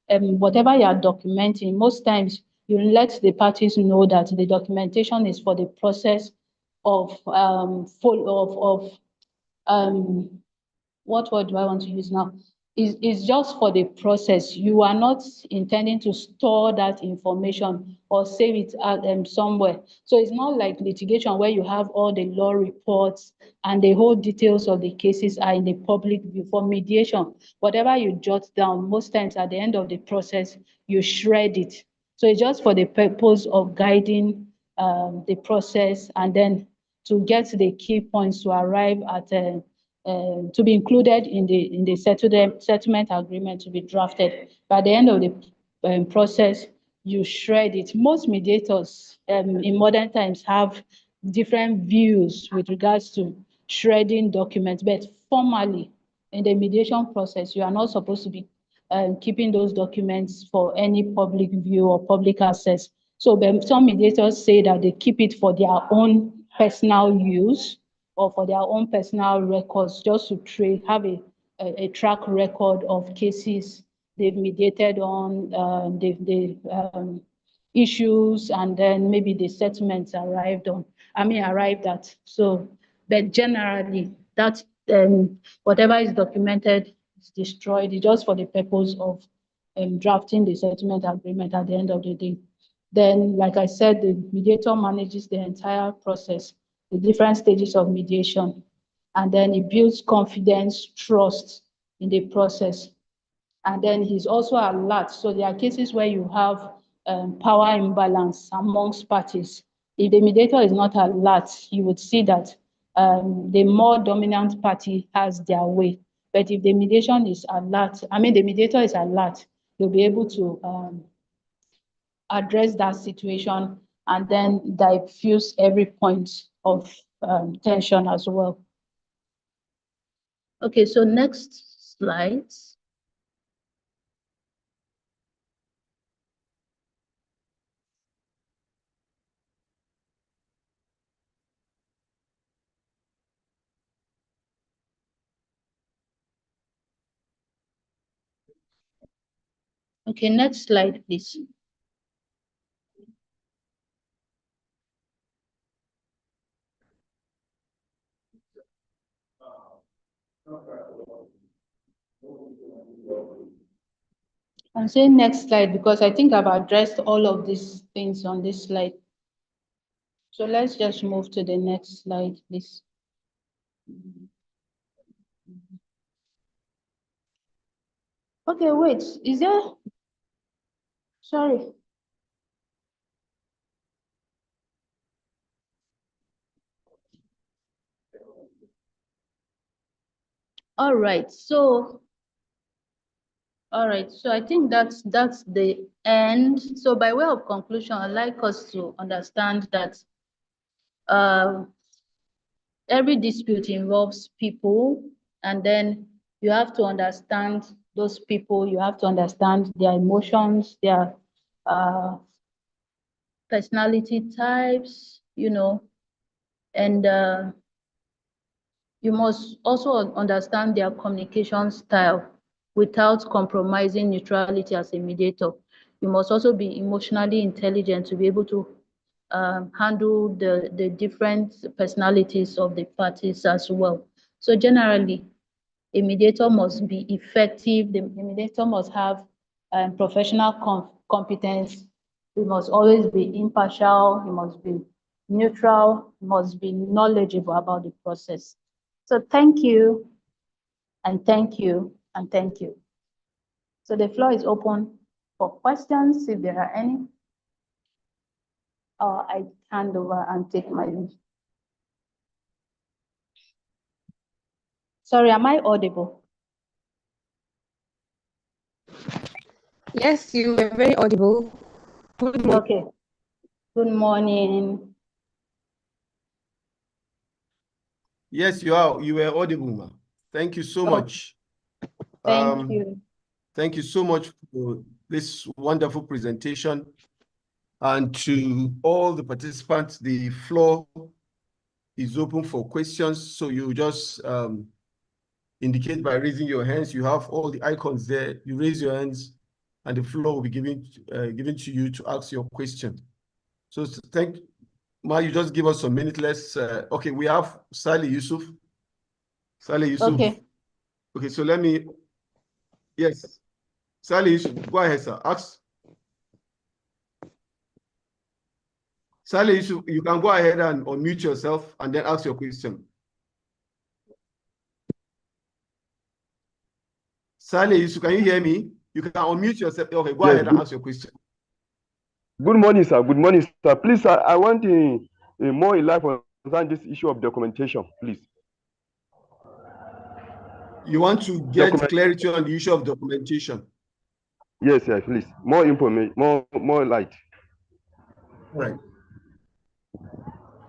whatever you are documenting, most times you let the parties know that the documentation is for the process of what word do I want to use now? Is just for the process. You are not intending to store that information or save it somewhere. So it's not like litigation where you have all the law reports and the whole details of the cases are in the public view. For mediation, whatever you jot down, most times at the end of the process, you shred it. So it's just for the purpose of guiding the process and then to get the key points to arrive at to be included in the settlement agreement to be drafted. By the end of the process, you shred it. Most mediators in modern times have different views with regards to shredding documents, but formally in the mediation process, you are not supposed to be keeping those documents for any public view or public access. So some mediators say that they keep it for their own personal use or for their own personal records, just to have a track record of cases they've mediated on, the issues, and then maybe the settlements arrived at. So, but generally, that whatever is documented is destroyed. It's just for the purpose of drafting the settlement agreement at the end of the day. Then, like I said, the mediator manages the entire process, the different stages of mediation, and then it builds confidence, trust in the process. And then he's also alert. So there are cases where you have power imbalance amongst parties. If the mediator is not alert, you would see that the more dominant party has their way. But if the mediation is alert, the mediator is alert, you'll be able to address that situation and then diffuse every point of tension as well. Okay, so next slide. Okay, next slide, please. I'm saying next slide because I think I've addressed all of these things on this slide. So let's just move to the next slide, please. Okay, wait, is there, sorry. All right, so I think that's the end. So by way of conclusion, I'd like us to understand that every dispute involves people, and then you have to understand those people, you have to understand their emotions, their personality types, you know, and you must also understand their communication style without compromising neutrality as a mediator. You must also be emotionally intelligent to be able to handle the different personalities of the parties as well. So generally, a mediator must be effective. The mediator must have professional competence. He must always be impartial. He must be neutral. He must be knowledgeable about the process. So thank you, and thank you, and thank you. So the floor is open for questions, if there are any. I hand over and take my leave. Sorry, am I audible? Yes, you were very audible. Good morning. Okay. Good morning. Yes, you are. You were audible, ma. Thank you so much. Thank you. Thank you so much for this wonderful presentation. And to all the participants, the floor is open for questions. So you just indicate by raising your hands. You have all the icons there. You raise your hands, and the floor will be given to you to ask your question. So thank Ma, you just give us some minutes. Let's okay, we have Salih Yusuf. Salih Yusuf. Okay. Okay, so let me, yes. Salih Yusuf, go ahead, sir. Ask. Salih Yusuf, you can go ahead and unmute yourself and then ask your question. Salih Yusuf, can you hear me? You can unmute yourself. Okay, go ahead and ask your question. Good morning, sir. Good morning, sir. Please, sir, I want more light on this issue of documentation, please. You want to get clarity on the issue of documentation? Yes, yes, please. More information, more light. Right.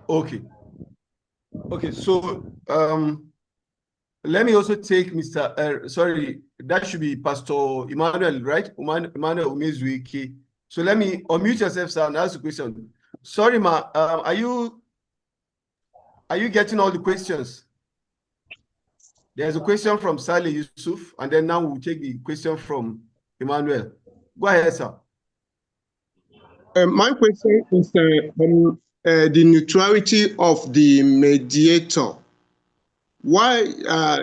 Okay. Okay, so let me also take Mr. Sorry, that should be Pastor Emmanuel, right? Emmanuel Umezuike. So let me unmute yourself, sir, and ask the question. Sorry, ma, are you getting all the questions? There's a question from Saleh Yusuf, and then now we'll take the question from Emmanuel. Go ahead, sir. My question is on the neutrality of the mediator. Why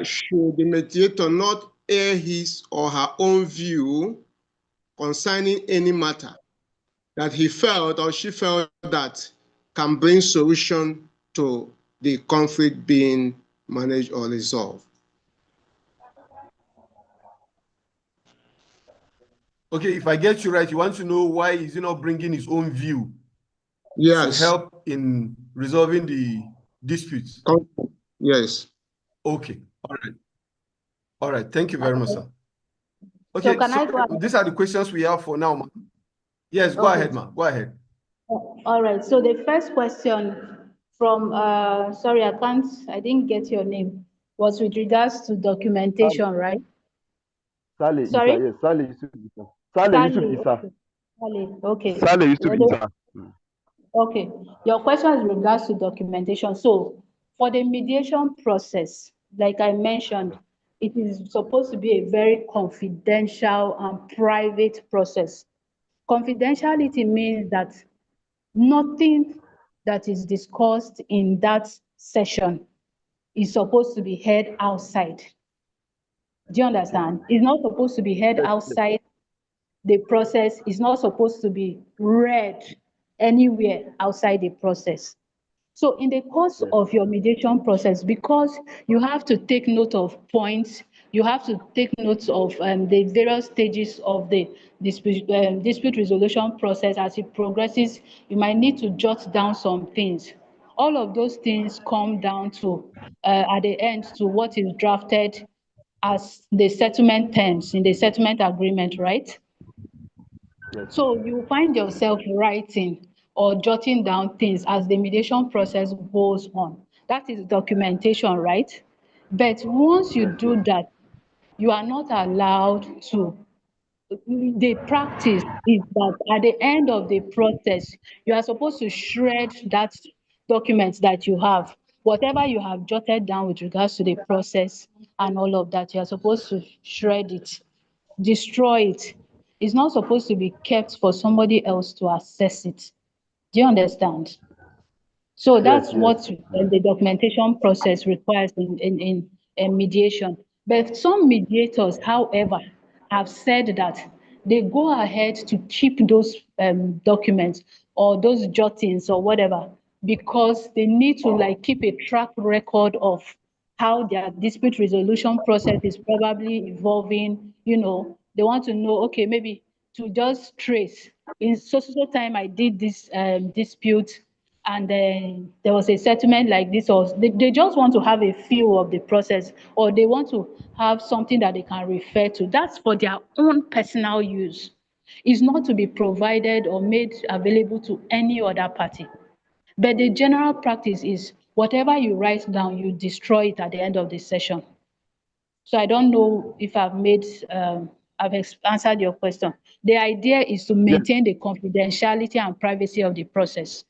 should the mediator not air his or her own view concerning any matter that he felt or she felt that can bring solution to the conflict being managed or resolved? Okay, if I get you right, you want to know why is he not bringing his own view to help in resolving the disputes? Yes. Okay, all right. All right, thank you very much, sir. Okay, So can I go ahead? These are the questions we have for now, ma. Yes, go ahead, ma. Go ahead. All right, so the first question from, sorry, I didn't get your name, was with regards to documentation, right? Saleh Sorry? Isa, yes, Saleh Yusuf Isa. Saleh Yusuf Isa. Okay. Saleh Yusuf Isa. Okay, your question is with regards to documentation. So for the mediation process, like I mentioned, it is supposed to be a very confidential and private process. Confidentiality means that nothing that is discussed in that session is supposed to be heard outside. Do you understand? It's not supposed to be heard outside the process. It's not supposed to be read anywhere outside the process. So in the course of your mediation process, because you have to take note of points, you have to take note of the various stages of the dispute resolution process as it progresses, you might need to jot down some things. All of those things come down to, at the end, to what is drafted as the settlement terms in the settlement agreement, right? So you find yourself writing or jotting down things as the mediation process goes on. That is documentation, right? But once you do that, you are not allowed to. The practice is that at the end of the process, you are supposed to shred that document that you have. Whatever you have jotted down with regards to the process and all of that, you are supposed to shred it, destroy it. It's not supposed to be kept for somebody else to access it. Do you understand? So that's what the documentation process requires in mediation. But some mediators, however, have said that they go ahead to keep those documents or those jottings or whatever because they need to like keep a track record of how their dispute resolution process is probably evolving. You know, they want to know, okay, maybe to just trace in so time I did this dispute and then there was a settlement like this, or they just want to have a feel of the process, or they want to have something that they can refer to. That's for their own personal use. It's not to be provided or made available to any other party. But the general practice is whatever you write down, you destroy it at the end of the session. So I don't know if I've answered your question. The idea is to maintain the confidentiality and privacy of the process.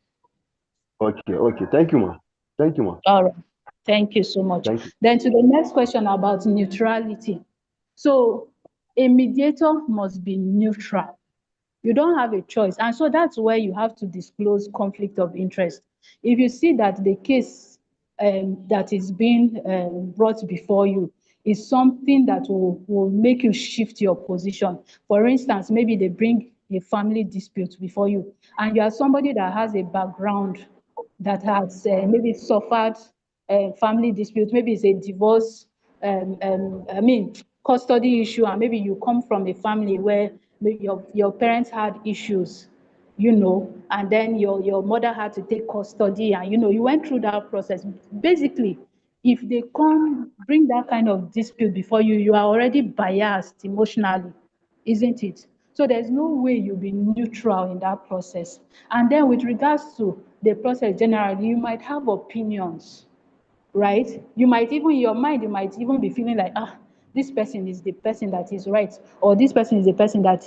Okay. Thank you, ma. Thank you, ma. All right. Thank you so much. Thank you. Then to the next question about neutrality. So a mediator must be neutral. You don't have a choice. And so that's where you have to disclose conflict of interest. If you see that the case that is being brought before you is something that will make you shift your position. For instance, maybe they bring a family dispute before you, and you are somebody that has a background that has maybe suffered a family dispute, maybe it's a divorce, custody issue, and maybe you come from a family where maybe your parents had issues, you know, and then your mother had to take custody, and you know, you went through that process. Basically, if they bring that kind of dispute before you, you are already biased emotionally, isn't it? So there's no way you'll be neutral in that process. And then with regards to the process generally, you might have opinions, right? You might even, in your mind, you might even be feeling like, this person is the person that is right, or this person is the person that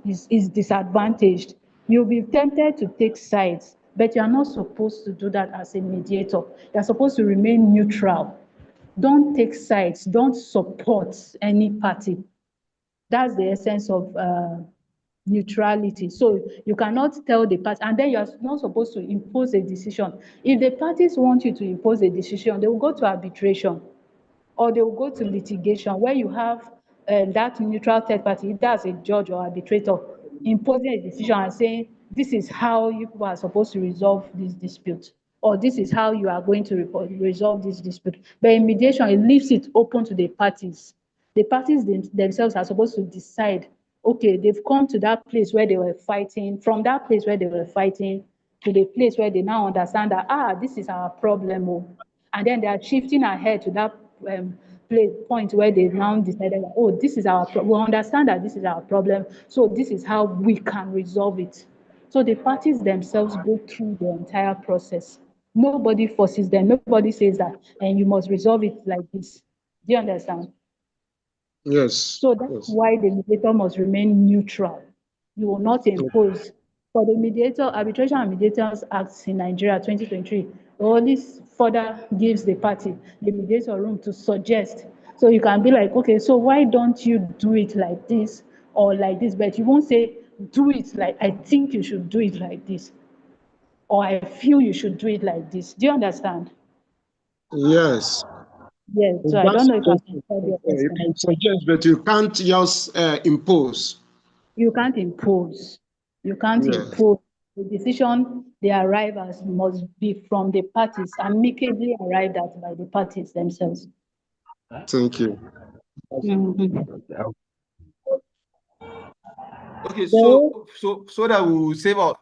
is disadvantaged. You'll be tempted to take sides, but you're not supposed to do that as a mediator. You're supposed to remain neutral. Don't take sides, don't support any party. That's the essence of neutrality. So you cannot tell the party, and then you're not supposed to impose a decision. If the parties want you to impose a decision, they will go to arbitration or they will go to litigation where you have that neutral third party, either as a judge or arbitrator, imposing a decision and saying, this is how you people are supposed to resolve this dispute, or this is how you are going to resolve this dispute. But in mediation, it leaves it open to the parties. The parties themselves are supposed to decide, okay, they've come to that place where they were fighting, from that place where they were fighting to the place where they now understand that, this is our problem. And then they are shifting ahead to that point where they've now decided, this is our problem. We understand that this is our problem, so this is how we can resolve it. So the parties themselves go through the entire process. Nobody forces them. Nobody says that, and you must resolve it like this. Do you understand? Yes. So that's why the mediator must remain neutral. You will not impose. For the Mediator, Arbitration and Mediators Act in Nigeria 2023, all this further gives the party, the mediator, room to suggest. So you can be like, okay, so why don't you do it like this or like this? But you won't say, do it like, I think you should do it like this, or I feel you should do it like this. Do you understand? Yes. Yes, so I don't know if I can tell your You question. can suggest, but you can't just impose. You can't impose. You can't Yeah. impose. The decision they arrive at must be from the parties, amicably arrived at by the parties themselves. Thank you. Okay, so that we will save out,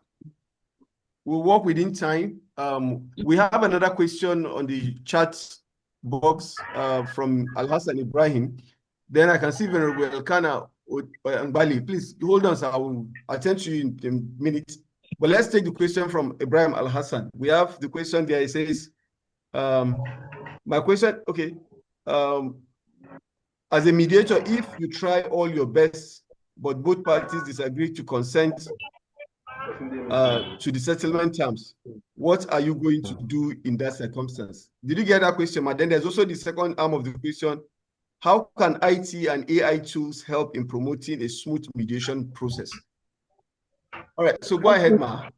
we'll work within time. We have another question on the chat box from Al-Hassan Ibrahim. Then I can see Venerable Elkanah Ngbali. Please hold on, sir. I will attend to you in a minute. But let's take the question from Ibrahim Al-Hassan. We have the question there. It says, my question, okay. As a mediator, if you try all your best, but both parties disagree to consent to the settlement terms, what are you going to do in that circumstance? Did you get that question? And then there's also the second arm of the question. How can IT and AI tools help in promoting a smooth mediation process? All right, so go ahead, Ma.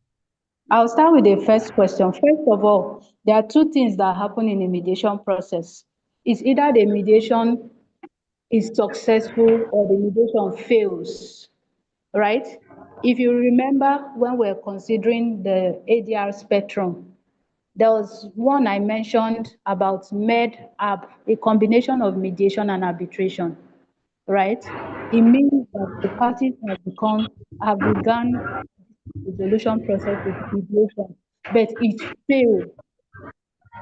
I'll start with the first question. First of all, there are two things that happen in a mediation process. It's either the mediation is successful or the mediation fails, right? If you remember when we're considering the ADR spectrum, there was one I mentioned about med-ab, a combination of mediation and arbitration, right? It means that the parties have begun the resolution process with mediation, but it failed.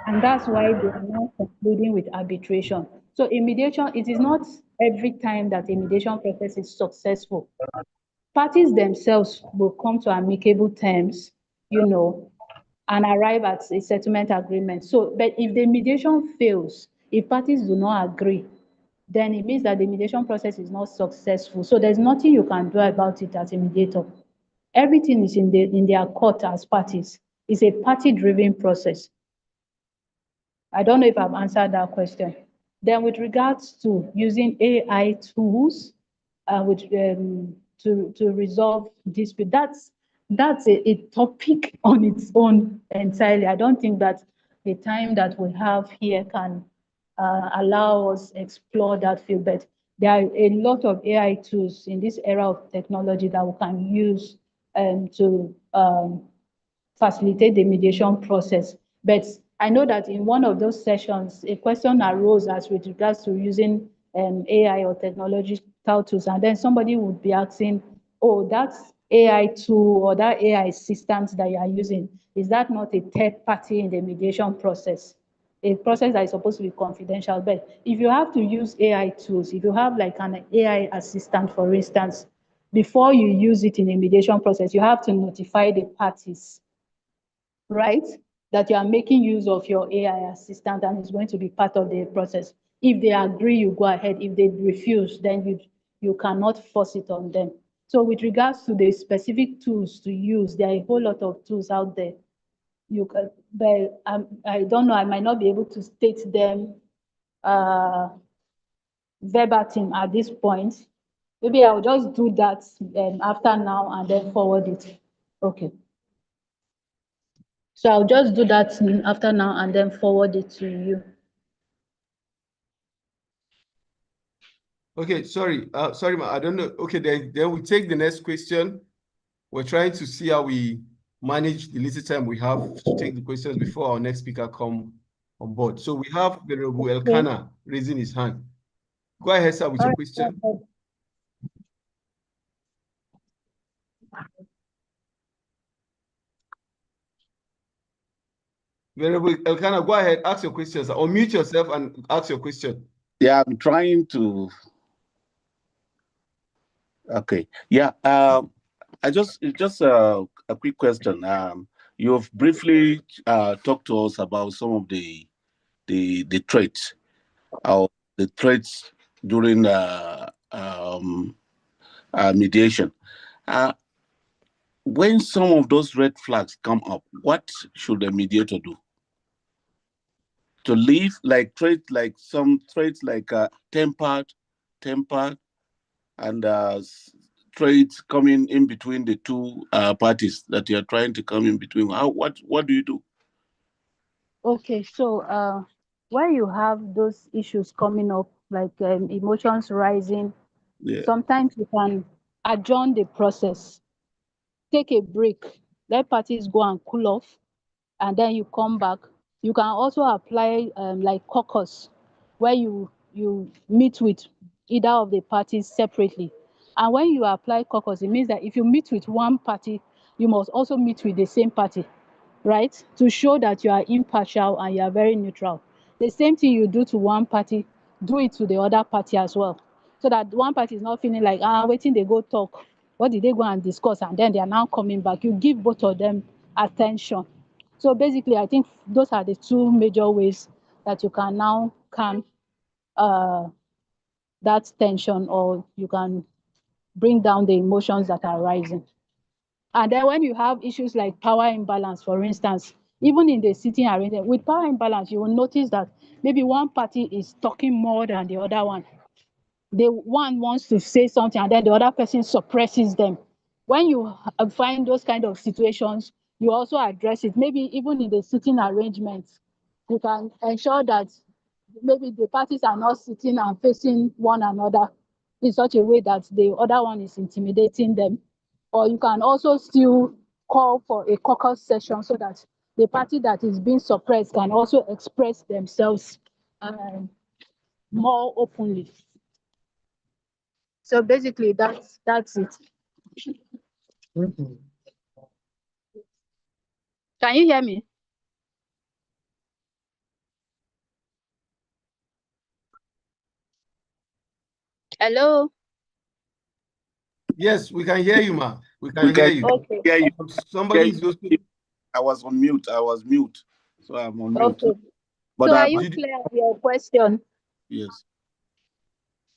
And that's why they are now concluding with arbitration. So in mediation, it is not every time that a mediation process is successful. Parties themselves will come to amicable terms, and arrive at a settlement agreement. So, but if the mediation fails, if parties do not agree, then it means that the mediation process is not successful. So there's nothing you can do about it as a mediator. Everything is in their court as parties. It's a party-driven process. I don't know if I've answered that question. Then with regards to using AI tools to resolve dispute, that's a topic on its own entirely. I don't think that the time that we have here can allow us explore that field, but there are a lot of AI tools in this era of technology that we can use to facilitate the mediation process. But I know that in one of those sessions, a question arose as with regards to using AI or technological tools, and then somebody would be asking, oh, that's AI tool or that AI assistant that you are using, is that not a third party in the mediation process? A process that is supposed to be confidential. But if you have to use AI tools, if you have like an AI assistant, for instance, before you use it in a mediation process, you have to notify the parties, right, that you are making use of your AI assistant and it's going to be part of the process. If they agree, you go ahead. If they refuse, then you cannot force it on them. So with regards to the specific tools to use, there are a whole lot of tools out there. But I don't know, I might not be able to state them verbatim at this point. Maybe I'll just do that after now and then forward it. Okay. So I'll just do that after now and then forward it to you. Okay, sorry, I don't know. Okay, then we take the next question. We're trying to see how we manage the little time we have to take the questions before our next speaker come on board. So we have Venerable Elkanah raising his hand. Go ahead, sir, with your question. Venerable Elkanah, go ahead, ask your questions. Unmute yourself and ask your question. Yeah, I'm trying to. Okay. Yeah. I just a quick question. You've briefly talked to us about some of the traits, or the traits during mediation. When some of those red flags come up, what should a mediator do? To leave like some traits like tempered, and traits coming in between the two parties that you're trying to come in between. What do you do? Okay, so when you have those issues coming up, like emotions rising, sometimes you can adjourn the process, take a break, let parties go and cool off, and then you come back. You can also apply like caucus, where you meet with either of the parties separately. And when you apply caucus, it means that if you meet with one party, you must also meet with the same party, right? To show that you are impartial and you are very neutral. The same thing you do to one party, do it to the other party as well. So that one party is not feeling like, waiting, they go talk. What did they go and discuss? And then they are now coming back. You give both of them attention. So basically, I think those are the two major ways that you can now calm that tension, or you can bring down the emotions that are rising. And then when you have issues like power imbalance, for instance, even in the sitting arrangement, with power imbalance, you will notice that maybe one party is talking more than the other one. The one wants to say something and then the other person suppresses them. When you find those kind of situations, you also address it. Maybe even in the sitting arrangements, you can ensure that maybe the parties are not sitting and facing one another in such a way that the other one is intimidating them. Or you can also still call for a caucus session so that the party that is being suppressed can also express themselves more openly. So basically, that's it. Can you hear me? Hello? Yes, we can hear you, ma. We can hear you. Okay. Hear you. Somebody is also... I was on mute. So I'm on mute. Okay. But so are you clear of your question? Yes.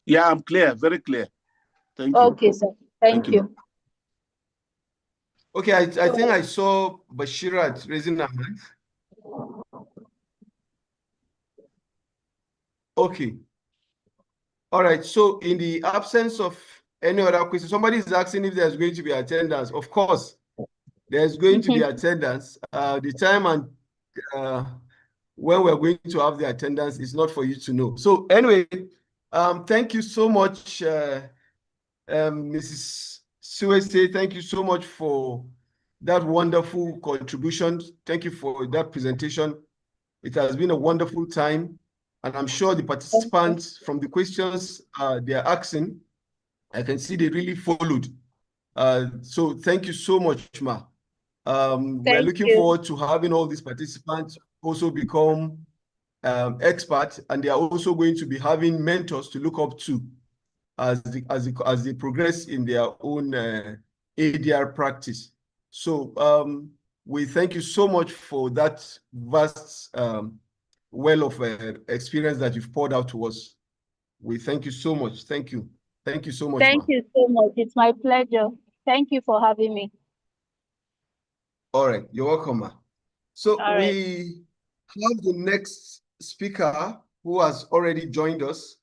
Yeah, I'm clear. Very clear. Thank you. Okay, sir. Thank you. Okay, I think I saw Bashirat raising her hand. Okay. All right. So in the absence of any other question, somebody is asking if there's going to be attendance. Of course, there's going to be attendance. The time and when we're going to have the attendance is not for you to know. So anyway, thank you so much, Mrs. Suese. Thank you so much for that wonderful contribution. Thank you for that presentation. It has been a wonderful time. And I'm sure the participants, from the questions they're asking, I can see they really followed. So thank you so much, Ma. We're looking forward to having all these participants also become experts, and they are also going to be having mentors to look up to as they progress in their own ADR practice. So we thank you so much for that vast well of experience that you've poured out to us. We thank you so much. Thank you. Thank you so much. Thank you so much. It's my pleasure. Thank you for having me. All right. You're welcome, ma. So we have the next speaker who has already joined us.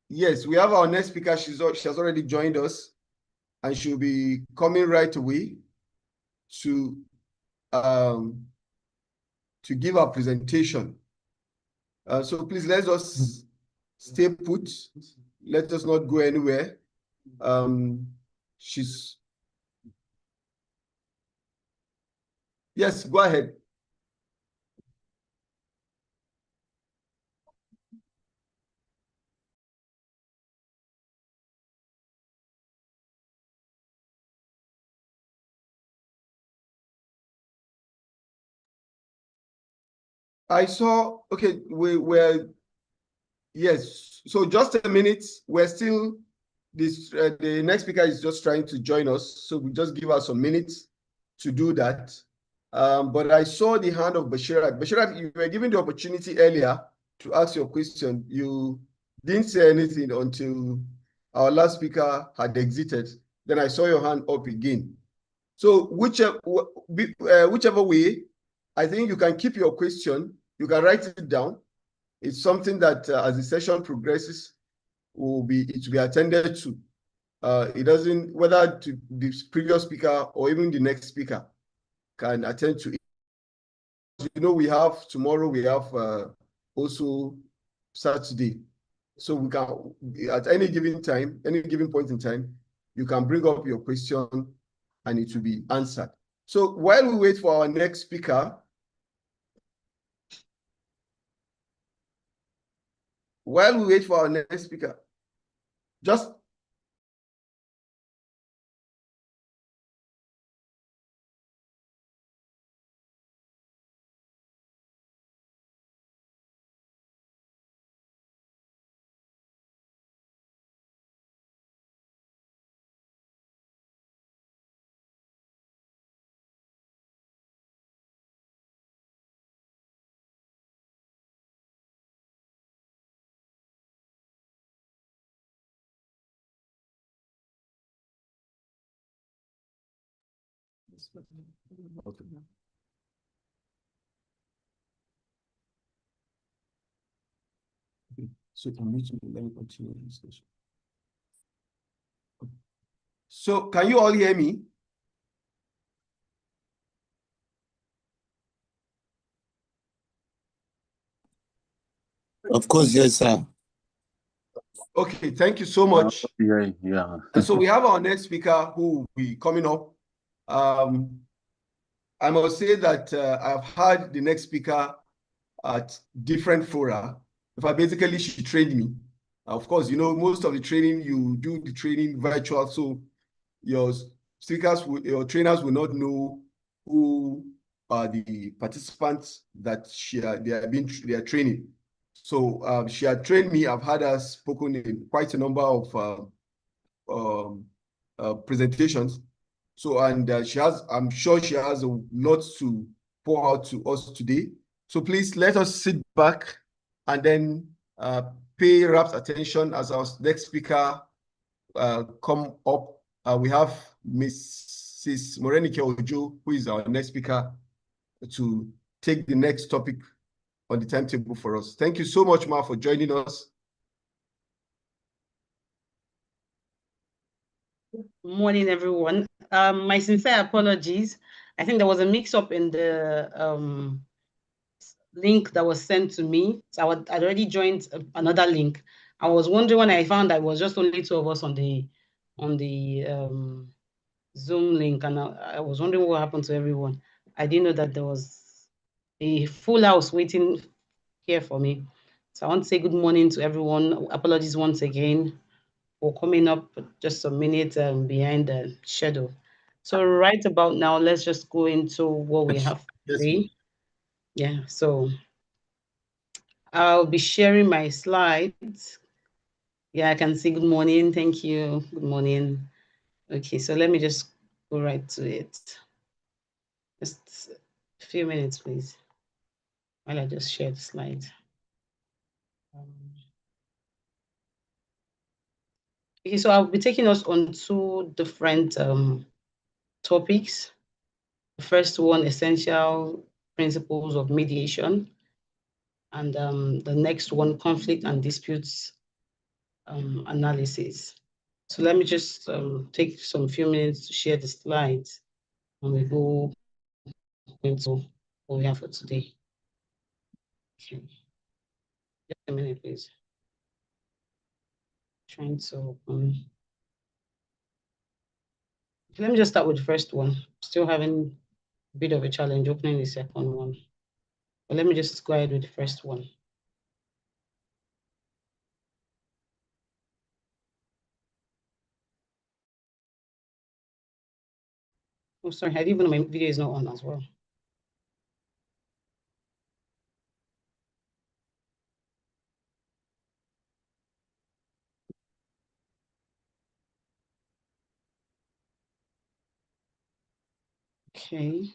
Yes, we have our next speaker. She has already joined us, and she'll be coming right away to give our presentation. So please let us stay put. Let us not go anywhere. Yes, go ahead. I saw, okay, yes. So just a minute. We're still, the next speaker is just trying to join us. So we just give us some minutes to do that. But I saw the hand of Bashirat. Bashirat, you were given the opportunity earlier to ask your question. You didn't say anything until our last speaker had exited. Then I saw your hand up again. So whichever way, I think you can keep your question. You can write it down. It's something that as the session progresses, it will be attended to. it doesn't, whether to the previous speaker or even the next speaker can attend to it. You know, we have tomorrow, we have also Saturday. So we can, at any given time, any given point in time, you can bring up your question and it will be answered. So while we wait for our next speaker, just okay. So let me continue the discussion. So can you all hear me? Of course, yes, sir. Okay, thank you so much. Yeah. So we have our next speaker who will be coming up. I must say that I've had the next speaker at different fora. In fact, basically, she trained me. Of course, you know, most of the training, you do the training virtual, so your speakers, your trainers will not know who are the participants that they are training. So she had trained me. I've had her spoken in quite a number of presentations. So, and I'm sure she has a lot to pour out to us today. So please let us sit back and then pay rapt attention as our next speaker come up. We have Mrs. Morenike Ojo, who is our next speaker, to take the next topic on the timetable for us. Thank you so much, Ma, for joining us. Good morning, everyone. My sincere apologies. I think there was a mix-up in the link that was sent to me. So I'd already joined another link. I was wondering when I found that it was just only two of us on the Zoom link, and I was wondering what happened to everyone. I didn't know that there was a full house waiting here for me. So I want to say good morning to everyone. Apologies once again for coming up just a minute behind the schedule. So right about now, let's just go into what we have today. Yeah, so I'll be sharing my slides. Yeah, I can see good morning. Thank you. Good morning. Okay, so let me just go right to it. Just a few minutes, please, while I just share the slides. Okay, so I'll be taking us on two different topics. The first one, essential principles of mediation, and the next one, conflict and disputes analysis. So let me just take some few minutes to share the slides, and we go into what we have for today. Okay. Just a minute, please. Trying to let me just start with the first one. Still having a bit of a challenge opening the second one. But let me just go ahead with the first one. Oh, sorry, I didn't even know my video is not on as well. Okay,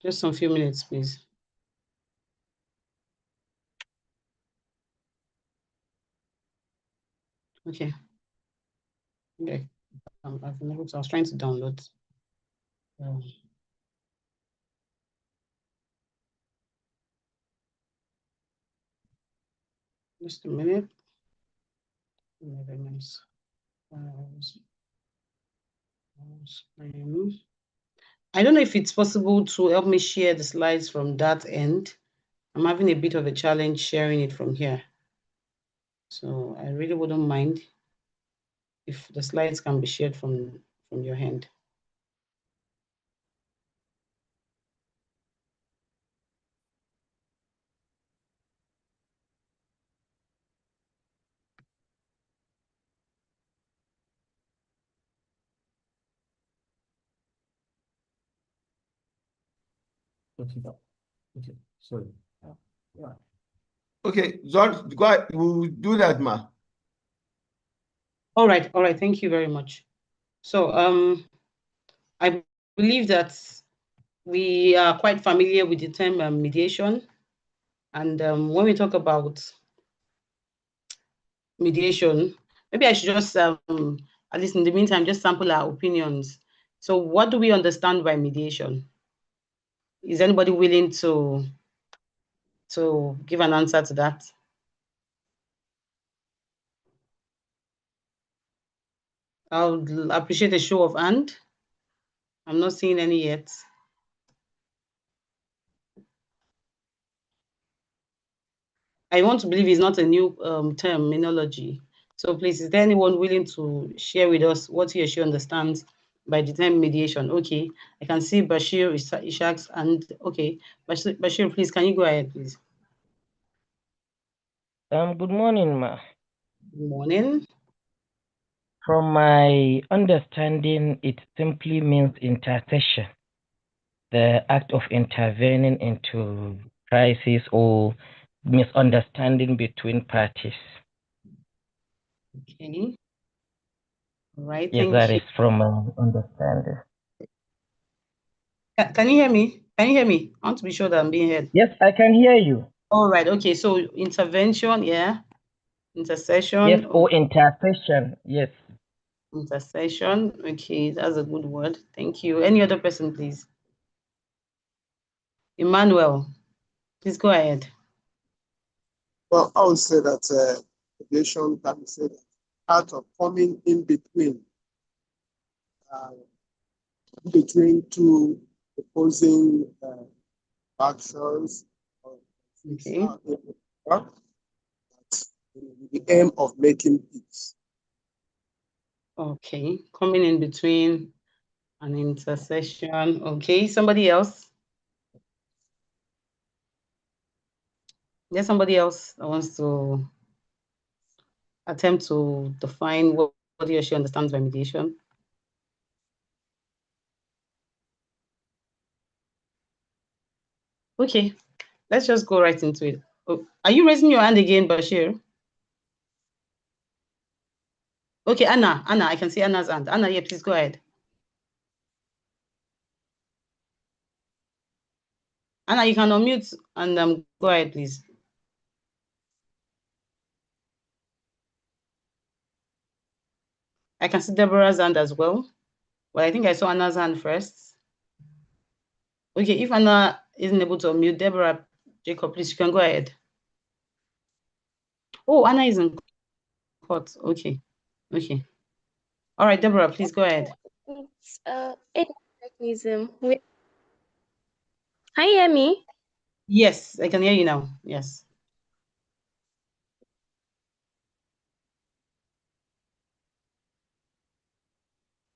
just some few minutes, please. Okay. Okay. I've been able to, I was trying to download. Just a minute. Very nice. I don't know if it's possible to help me share the slides from that end. I'm having a bit of a challenge sharing it from here. So I really wouldn't mind if the slides can be shared from your hand. Okay, sorry. Yeah. Okay, Zor, go ahead. We'll do that, ma. All right, thank you very much. So I believe that we are quite familiar with the term mediation. And when we talk about mediation, maybe I should just, at least in the meantime, just sample our opinions. So what do we understand by mediation? Is anybody willing to give an answer to that? I would appreciate a show of hand. I'm not seeing any yet. I want to believe it's not a new terminology. So please, is there anyone willing to share with us what he or she understands by the term mediation? Okay, I can see Bashir, Ishaq's, and okay, Bashir, please, can you go ahead, please? Good morning, ma. Good morning. From my understanding, it simply means intercession, the act of intervening into crisis or misunderstanding between parties. Okay. All right. Yes, thank that you. is from my understanding. Can you hear me? Can you hear me? I want to be sure that I'm being heard. Yes, I can hear you. All right. Okay. So intervention, yeah. Intercession. Yes, or intercession. Yes. Intercession. Okay, that's a good word. Thank you. Any other person, please? Emmanuel, please go ahead. Well, I would say that mediation can be said out of coming in between two opposing factions. Okay. With the aim of making peace. Okay, coming in between an intercession. Okay, somebody else? There's somebody else that wants to attempt to define what he or she understands by mediation? Okay, let's just go right into it. Oh, are you raising your hand again, Bashir? Okay, Anna, I can see Anna's hand. Anna, yeah, please go ahead. Anna, you can unmute and go ahead, please. I can see Deborah's hand as well. Well, I think I saw Anna's hand first. Okay, if Anna isn't able to unmute, Deborah, Jacob, please, you can go ahead. Oh, Anna is in court. Okay. All right, Deborah, please go ahead. It's a mechanism. Can you hear me? Yes, I can hear you now. Yes.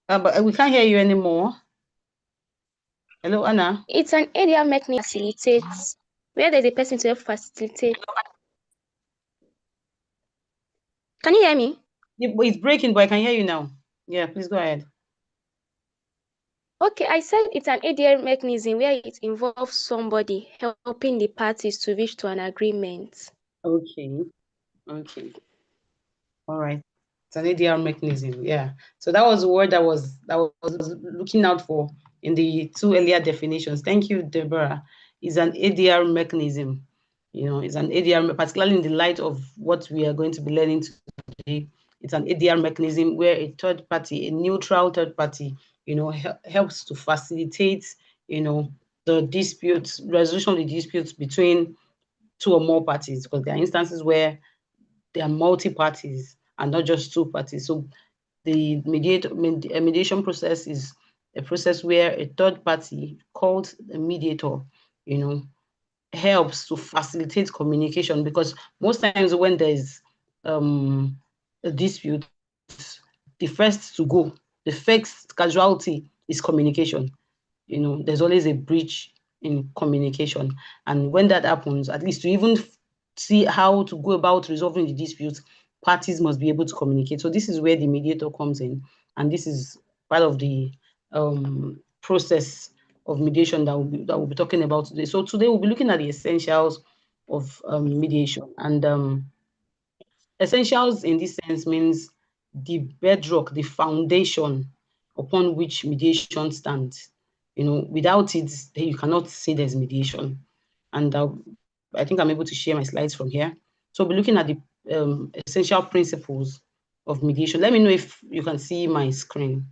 But we can't hear you anymore. Hello, Anna. It's an ADR mechanism facilitates where there's a person to help facilitate. Can you hear me? It's breaking, but I can hear you now. Yeah, please go ahead. Okay, I said it's an ADR mechanism where it involves somebody helping the parties to reach to an agreement. Okay. All right. It's an ADR mechanism. Yeah. So that was the word that was looking out for in the two earlier definitions. Thank you, Deborah. It's an ADR mechanism. It's an ADR, particularly in the light of what we are going to be learning today. It's an ADR mechanism where a third party, a neutral third party, helps to facilitate, the disputes, resolution of the disputes between two or more parties, because there are instances where there are multi-parties and not just two parties. So the mediation process is a process where a third party called a mediator, helps to facilitate communication, because most times when there is a dispute, the first to go, the first casualty is communication. There's always a breach in communication. And when that happens, at least to even see how to go about resolving the dispute, parties must be able to communicate. So this is where the mediator comes in. And this is part of the process of mediation that we'll be talking about today. So today we'll be looking at the essentials of mediation. And essentials in this sense means the bedrock, the foundation upon which mediation stands. Without it, you cannot say there's mediation. And I think I'm able to share my slides from here. So we'll be looking at the essential principles of mediation. Let me know if you can see my screen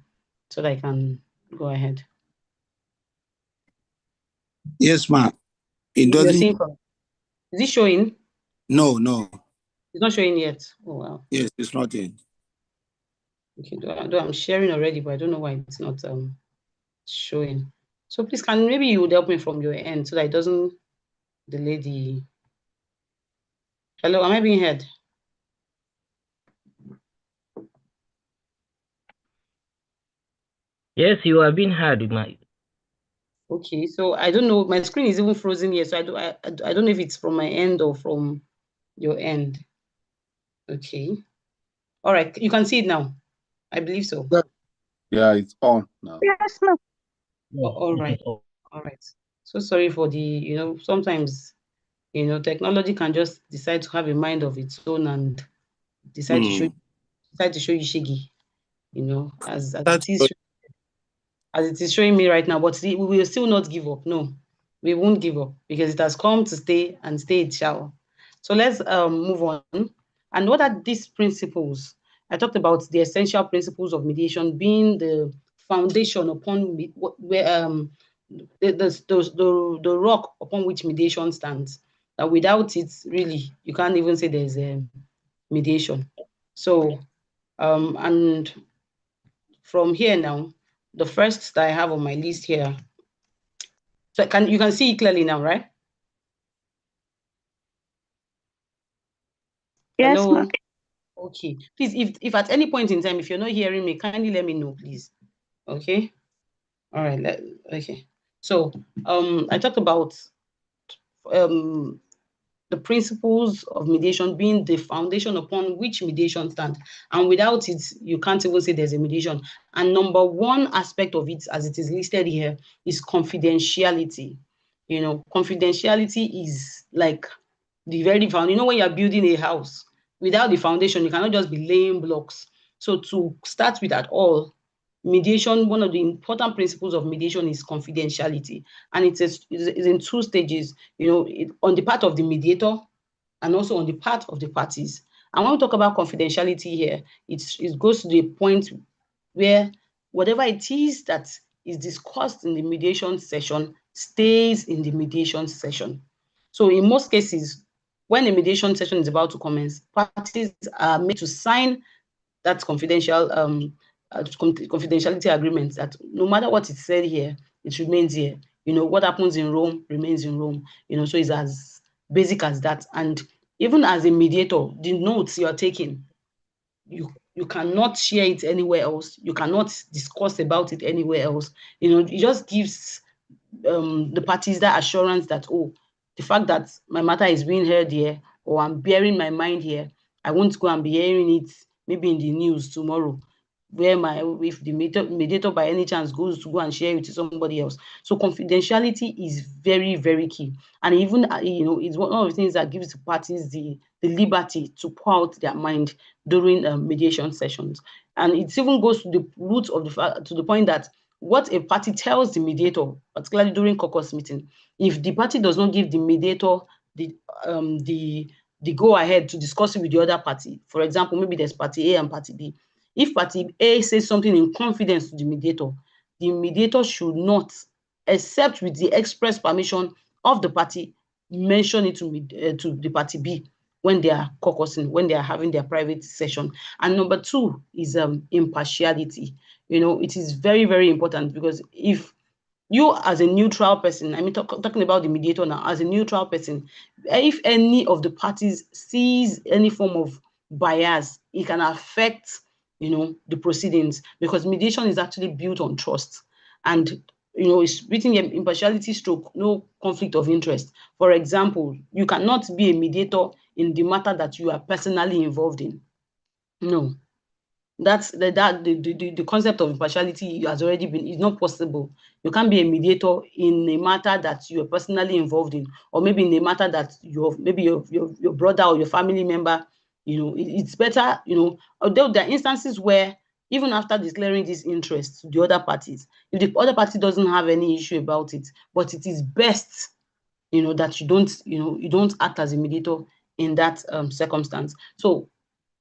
so that I can go ahead. Yes, ma'am. It You're doesn't. seeing is it showing? No. It's not showing yet. Oh, wow. Yes, it's not in. Okay, I'm sharing already, but I don't know why it's not showing. So please, maybe you would help me from your end so that it doesn't delay the... Hello, am I being heard? Yes, you are being heard, Mike. Okay, so I don't know. My screen is even frozen here, so I don't know if it's from my end or from your end. Okay. All right, you can see it now. I believe so. Yeah, it's on now. Yes, ma'am. All right. So sorry for the, sometimes, technology can just decide to have a mind of its own and decide to show you shaggy, as it is showing me right now. But we will still not give up. No, we won't give up because it has come to stay and stay it shall. So let's move on. And what are these principles? I talked about the essential principles of mediation being the foundation upon where the rock upon which mediation stands. That without it, really, you can't even say there's a mediation. So, and from here now, the first that I have on my list here. So you can see it clearly now, right? Yes, Hello. ma'am. Okay. Please, if at any point in time, if you're not hearing me, kindly let me know, please. Okay. All right. Okay. So, I talked about the principles of mediation being the foundation upon which mediation stands. And without it, you can't even say there's a mediation. And number one aspect of it, as it is listed here, is confidentiality. Confidentiality is like the very foundation. When you're building a house, without the foundation, you cannot just be laying blocks. So to start with at all, mediation, one of the important principles of mediation is confidentiality. And it's in two stages, on the part of the mediator and also on the part of the parties. And when we talk about confidentiality here, it goes to the point where whatever it is that is discussed in the mediation session stays in the mediation session. So in most cases, when a mediation session is about to commence, parties are made to sign that confidentiality agreement that no matter what is said here, it remains here. What happens in Rome remains in Rome. So it's as basic as that. And even as a mediator, the notes you're taking, you cannot share it anywhere else. You cannot discuss about it anywhere else. It just gives the parties that assurance that, oh, the fact that my matter is being heard here, or I'm bearing my mind here, I won't go and be hearing it maybe in the news tomorrow, where if the mediator by any chance goes to go and share it to somebody else. So confidentiality is very, very key. And even, it's one of the things that gives the parties the liberty to pour out their mind during mediation sessions. And it even goes to the root of to the point that what a party tells the mediator, particularly during caucus meeting, if the party does not give the mediator the go ahead to discuss it with the other party, for example, maybe there's party A and party B. If party A says something in confidence to the mediator should not, except with the express permission of the party, mention it to the party B. when they are caucusing, when they are having their private session. And number 2 is impartiality. It is very, very important, because if you as a neutral person, I mean, talking about the mediator now, as a neutral person, if any of the parties sees any form of bias, it can affect, the proceedings, because mediation is actually built on trust. And, it's written impartiality stroke, no conflict of interest. For example, you cannot be a mediator in the matter that you are personally involved in. No. That's the concept of impartiality has already been, it's not possible. You can't be a mediator in a matter that you are personally involved in, or maybe in a matter that your brother or your family member, it's better, although there are instances where even after declaring this interest to the other parties, if the other party doesn't have any issue about it, but it is best, that you don't act as a mediator in that circumstance. So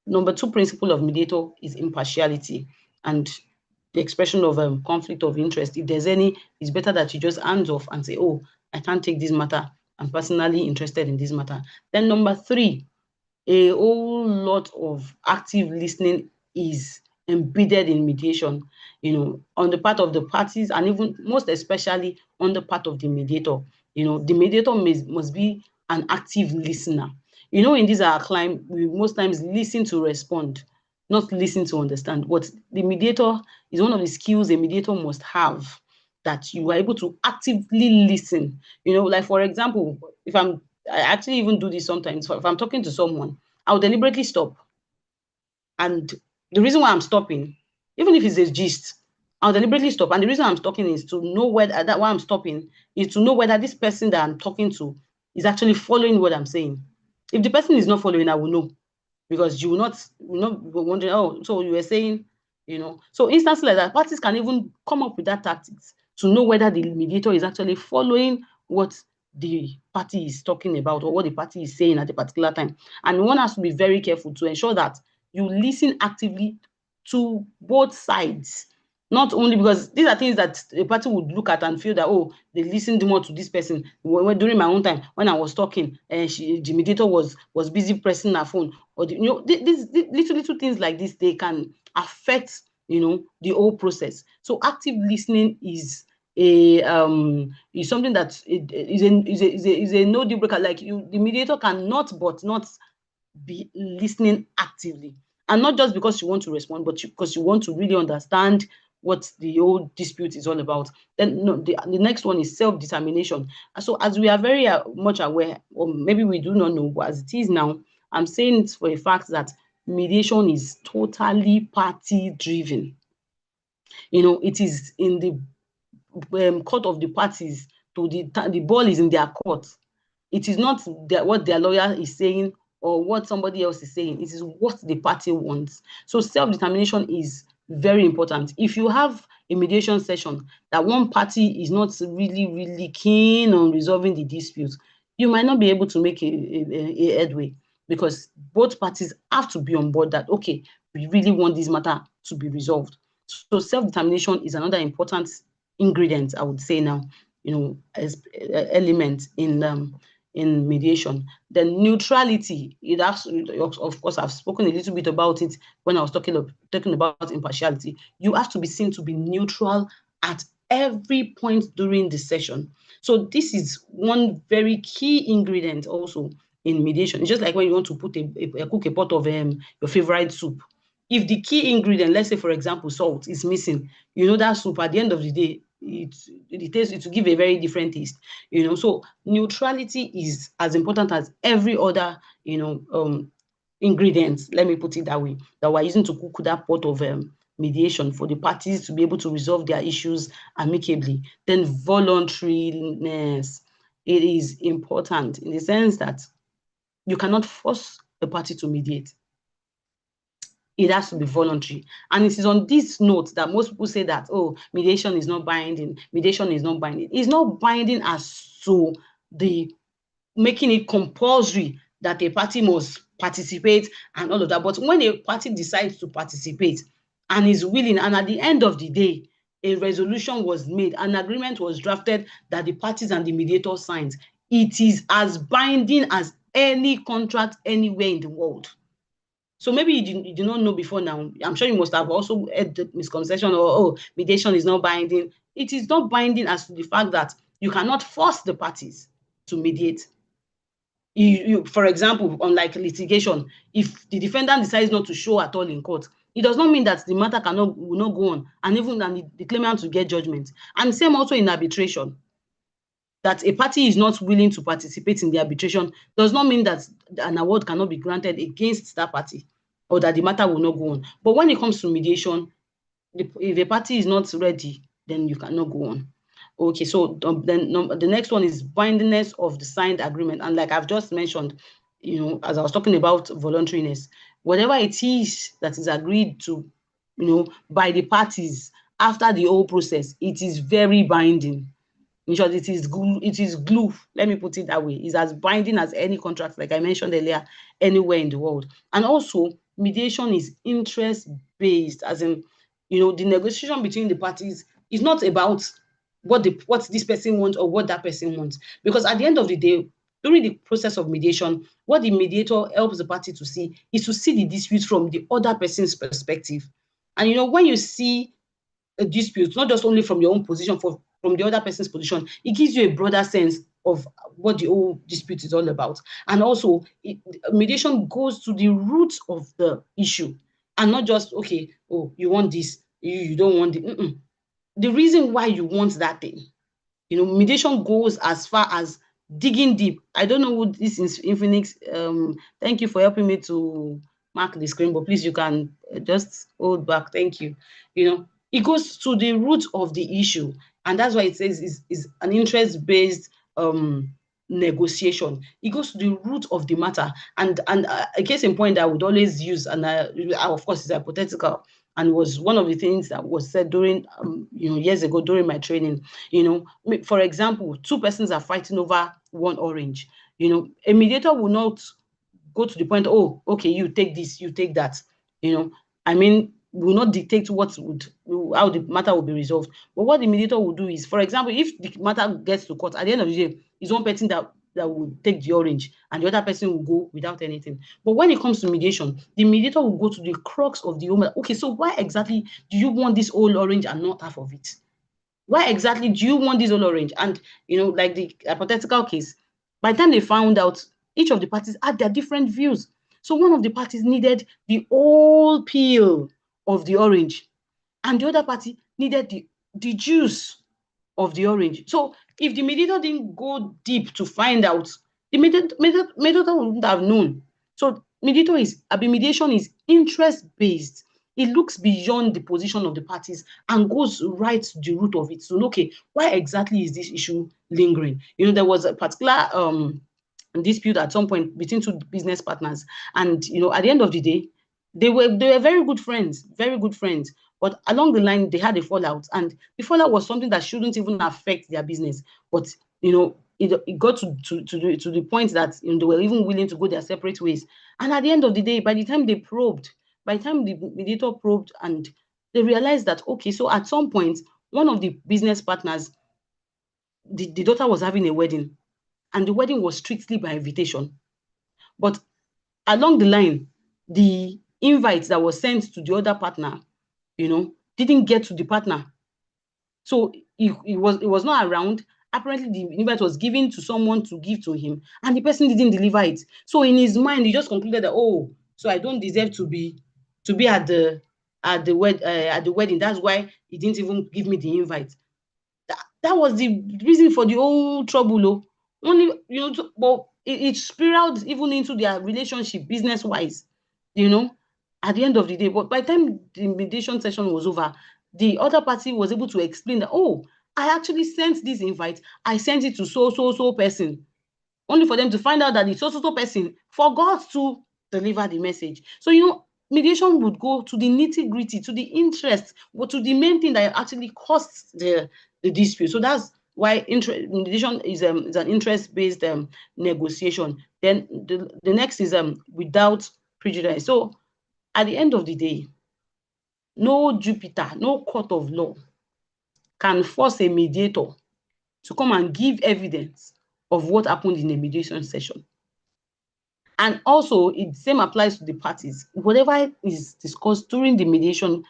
number 2 principle of mediator is impartiality, and the expression of conflict of interest. If there's any, it's better that you just hands off and say, oh, I can't take this matter. I'm personally interested in this matter. Then number 3, a whole lot of active listening is embedded in mediation, on the part of the parties, and even most especially on the part of the mediator. The mediator must be an active listener. In this our climb, we most times listen to respond, not listen to understand. But the mediator is one of the skills a mediator must have, that you are able to actively listen. Like for example, I actually even do this sometimes. If I'm talking to someone, I'll deliberately stop. And the reason why I'm stopping, even if it's a gist, I'll deliberately stop. And the reason I'm stopping is to know whether why I'm stopping is to know whether this person that I'm talking to is actually following what I'm saying. If the person is not following, I will know, because you will not be wondering, oh, so you were saying, So instances like that, parties can even come up with that tactics to know whether the mediator is actually following what the party is talking about or what the party is saying at a particular time. And one has to be very careful to ensure that you listen actively to both sides. Not only because these are things that a party would look at and feel that, oh, they listened more to this person. During my own time, when I was talking, the mediator was busy pressing her phone. Or these little things like this, they can affect, the whole process. So active listening is is something that is a no deal breaker. Like the mediator cannot but not be listening actively, and not just because you want to respond, but because you want to really understand what the whole dispute is all about. Then the next one is self-determination. So as we are very much aware, or maybe we do not know, but as it is now, I'm saying it for a fact that mediation is totally party driven. It is in the court of the parties. The ball is in their court. It is not what their lawyer is saying or what somebody else is saying. It is what the party wants. So self-determination is very important. If you have a mediation session that one party is not really, really keen on resolving the dispute, you might not be able to make a headway, because both parties have to be on board that, okay, we really want this matter to be resolved. So self-determination is another important ingredient, I would say now, as element in mediation. Then neutrality, it has, of course, I've spoken a little bit about it when I was talking about impartiality. You have to be seen to be neutral at every point during the session. So this is one very key ingredient also in mediation. It's just like when you want to cook a pot of your favorite soup. If the key ingredient, let's say for example, salt, is missing, that soup at the end of the day, it will give a very different taste. So neutrality is as important as every other ingredients, let me put it that way, that we're using to cook that pot of mediation for the parties to be able to resolve their issues amicably. Then voluntariness, it is important in the sense that you cannot force a party to mediate. It has to be voluntary. And it is on this note that most people say that, oh, mediation is not binding. Mediation is not binding. It's not binding as to the making it compulsory that a party must participate and all of that. But when a party decides to participate and is willing, and at the end of the day, a resolution was made, an agreement was drafted that the parties and the mediator signed, it is as binding as any contract anywhere in the world. So maybe you do not know before now. I'm sure you must have also heard the misconception or, oh, mediation is not binding. It is not binding as to the fact that you cannot force the parties to mediate. For example, unlike litigation, if the defendant decides not to show at all in court, it does not mean that the matter will not go on, and even the claimant will get judgment. And same also in arbitration, that a party is not willing to participate in the arbitration does not mean that an award cannot be granted against that party or that the matter will not go on. But when it comes to mediation, if a party is not ready, then you cannot go on. Okay, so then the next one is bindingness of the signed agreement. And like I've just mentioned, as I was talking about voluntariness, whatever it is that is agreed to, by the parties after the whole process, it is very binding. In short, it is glue. Let me put it that way. It's as binding as any contract, like I mentioned earlier, anywhere in the world. And also, mediation is interest-based, as in, the negotiation between the parties is not about what this person wants or what that person wants. Because at the end of the day, during the process of mediation, what the mediator helps the party to see is to see the dispute from the other person's perspective. And when you see a dispute, not just only from your own position, from the other person's position, it gives you a broader sense of what the whole dispute is all about. And also, mediation goes to the root of the issue, and not just, okay, oh, you want this, you don't want it. The reason why you want that thing. Mediation goes as far as digging deep. I don't know who this is in Phoenix. Thank you for helping me to mark the screen, but please, you can just hold back. Thank you. It goes to the root of the issue, and that's why it says is an interest-based negotiation. It goes to the root of the matter, and a case in point that I would always use, and of course it's hypothetical, and was one of the things that was said during years ago during my training. For example, two persons are fighting over one orange. A mediator will not go to the point, oh, okay, you take this, you take that. Will not dictate how the matter will be resolved. But what the mediator will do is, for example, if the matter gets to court, at the end of the day, it's one person that will take the orange and the other person will go without anything. But when it comes to mediation, the mediator will go to the crux of the whole matter. Okay, so why exactly do you want this whole orange and not half of it? Why exactly do you want this whole orange? And, like the hypothetical case, by the time they found out, each of the parties had their different views. So one of the parties needed the whole peel of the orange, and the other party needed the juice of the orange. So if the mediator didn't go deep to find out, the mediator wouldn't have known. So mediation is interest-based. It looks beyond the position of the parties and goes right to the root of it. So, okay, why exactly is this issue lingering? There was a particular dispute at some point between two business partners, and at the end of the day, they were very good friends, but along the line they had a fallout, and the fallout was something that shouldn't even affect their business. But it got to the point that they were even willing to go their separate ways. And at the end of the day, by the time the mediator probed, and they realized that, okay, so at some point, one of the business partners, the daughter was having a wedding, and the wedding was strictly by invitation. But along the line, the invite that was sent to the other partner, didn't get to the partner. So it was not around. Apparently, the invite was given to someone to give to him, and the person didn't deliver it. So in his mind, he just concluded that, oh, so I don't deserve to be at the wedding. That's why he didn't even give me the invite. That was the reason for the whole trouble. Only, but it spiraled even into their relationship, business-wise, at the end of the day. But by the time the mediation session was over, the other party was able to explain that, oh, I actually sent this invite. I sent it to so person, only for them to find out that the so person forgot to deliver the message. So, mediation would go to the nitty-gritty, to the interest, but to the main thing that actually caused the dispute. So that's why mediation is an interest-based negotiation. Then the next is without prejudice. So at the end of the day, no Jupiter, no court of law can force a mediator to come and give evidence of what happened in a mediation session. And also, it same applies to the parties. Whatever is discussed during the mediation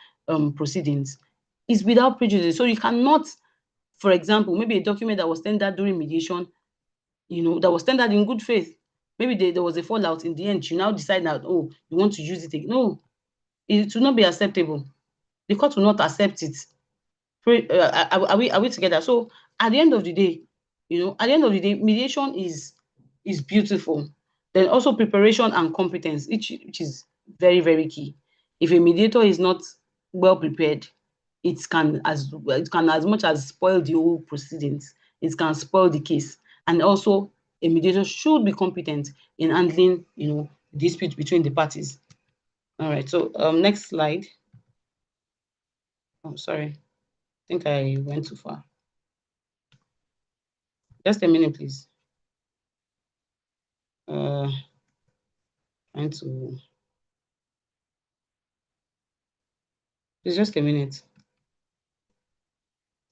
proceedings is without prejudice. So you cannot, for example, maybe a document that was tendered during mediation, that was tendered in good faith. Maybe there was a fallout in the end. You now decide that, oh, you want to use it again. No, it will not be acceptable. The court will not accept it. Are we together? So at the end of the day, mediation is beautiful. Then also preparation and competence, which is very, very key. If a mediator is not well prepared, it can as much as spoil the whole proceedings. It can spoil the case. And also, a mediator should be competent in handling, dispute between the parties. All right. So next slide. Oh, sorry. I think I went too far. Just a minute, please. It's just a minute.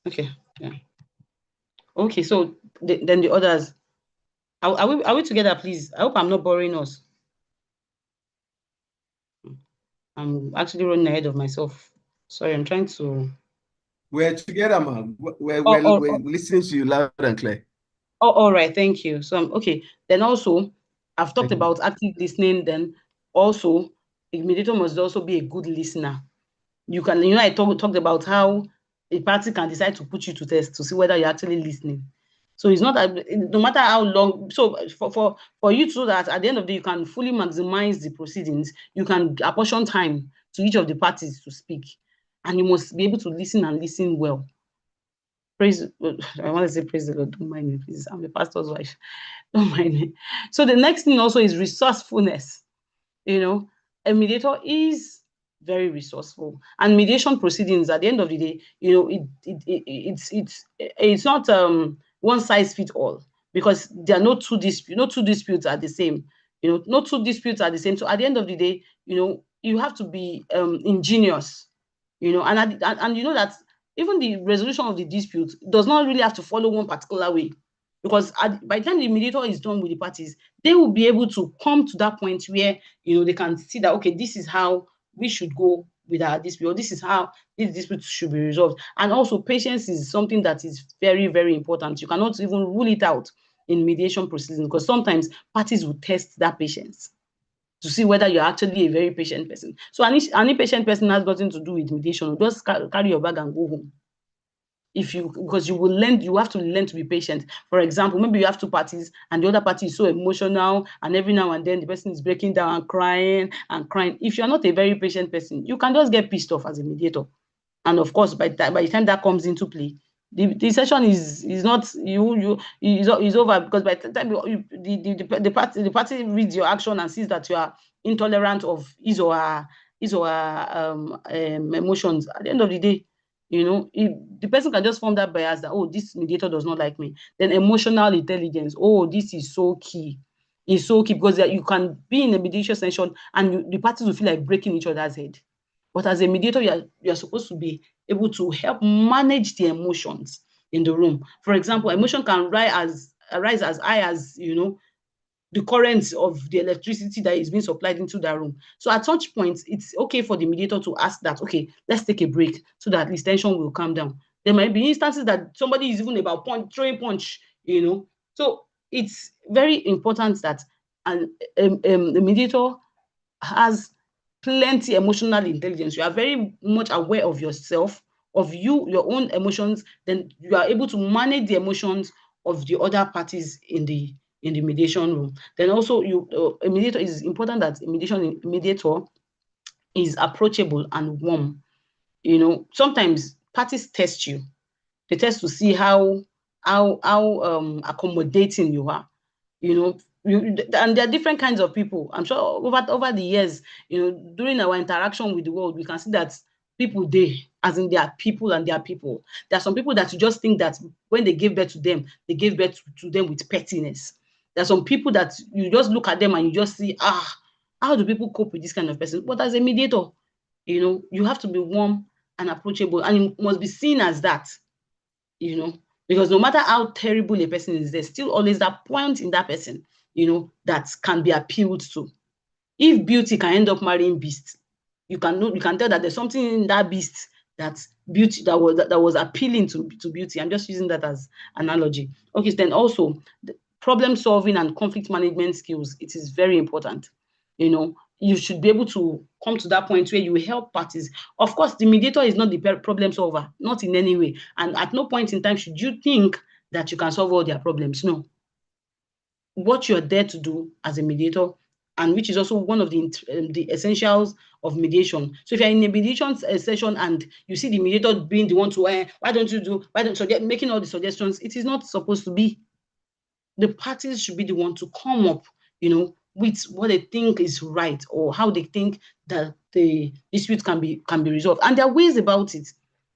Okay, yeah. Okay, so then the others. Are we together, please? I hope I'm not boring us. I'm actually running ahead of myself. Sorry, I'm trying to. We're together, man. We're listening to you loud and clear. Oh, all right, thank you. So okay. Then also, I've talked about active listening. Then also, a mediator must also be a good listener. You can, I talked about how a party can decide to put you to test to see whether you're actually listening. So it's not that, no matter how long. So for you to do that, at the end of the day, you can fully maximize the proceedings. You can apportion time to each of the parties to speak, and you must be able to listen and listen well. Praise. I want to say praise the Lord. Don't mind me, please. I'm the pastor's wife. Don't mind me. So the next thing also is resourcefulness. A mediator is very resourceful, and mediation proceedings at the end of the day, it's not one size fits all, because there are no two disputes are the same. No two disputes are the same. So at the end of the day, you have to be ingenious, and you know that even the resolution of the dispute does not really have to follow one particular way, because by the time the mediator is done with the parties, they will be able to come to that point where they can see that, okay, this is how we should go with our dispute, or this is how this dispute should be resolved. And also, patience is something that is very, very important. You cannot even rule it out in mediation proceedings, because sometimes parties will test that patience to see whether you're actually a very patient person. So any patient person has nothing to do with mediation. Just carry your bag and go home. Because you have to learn to be patient. For example, maybe you have two parties and the other party is so emotional, and every now and then the person is breaking down and crying and crying. If you're not a very patient person, you can just get pissed off as a mediator. And of course, by the time that comes into play, the session is not is over, because by the time the party reads your action and sees that you are intolerant of his or her emotions. At the end of the day, if the person can just form that bias that, oh, this mediator does not like me. Then emotional intelligence, oh, this is so key. It's so key, because you can be in a mediation session and the parties will feel like breaking each other's head. But as a mediator, you're supposed to be able to help manage the emotions in the room. For example, emotion can rise as high as the current of the electricity that is being supplied into that room. So at such point, it's okay for the mediator to ask that, okay, let's take a break so that at least tension will calm down. There might be instances that somebody is even about throwing punch, So it's very important that the mediator has plenty emotional intelligence. You are very much aware of yourself, of your own emotions. Then you are able to manage the emotions of the other parties in the mediation room. Then also, a mediator is important that a mediator is approachable and warm. Sometimes parties test you. They test to see how accommodating you are. And there are different kinds of people. I'm sure over the years, during our interaction with the world, we can see that people, as in, they are people and they are people. There are some people that you just think that when they gave birth to them, they gave birth to them with pettiness. There are some people that you just look at them and you just see, how do people cope with this kind of person? But as a mediator, you have to be warm and approachable, and you must be seen as that, because no matter how terrible a person is, there's still always that point in that person, that can be appealed to. If beauty can end up marrying beast, you can tell that there's something in that beast that was appealing to beauty. I'm just using that as analogy. Okay, then also the problem solving and conflict management skills, it is very important. You should be able to come to that point where you help parties. Of course, the mediator is not the problem solver, not in any way. And at no point in time should you think that you can solve all their problems. No. What you're there to do as a mediator, and which is also one of the essentials of mediation. So if you're in a mediation session and you see the mediator being the one to, making all the suggestions, it is not supposed to be. The parties should be the one to come up, with what they think is right, or how they think that the dispute can be resolved. And there are ways about it.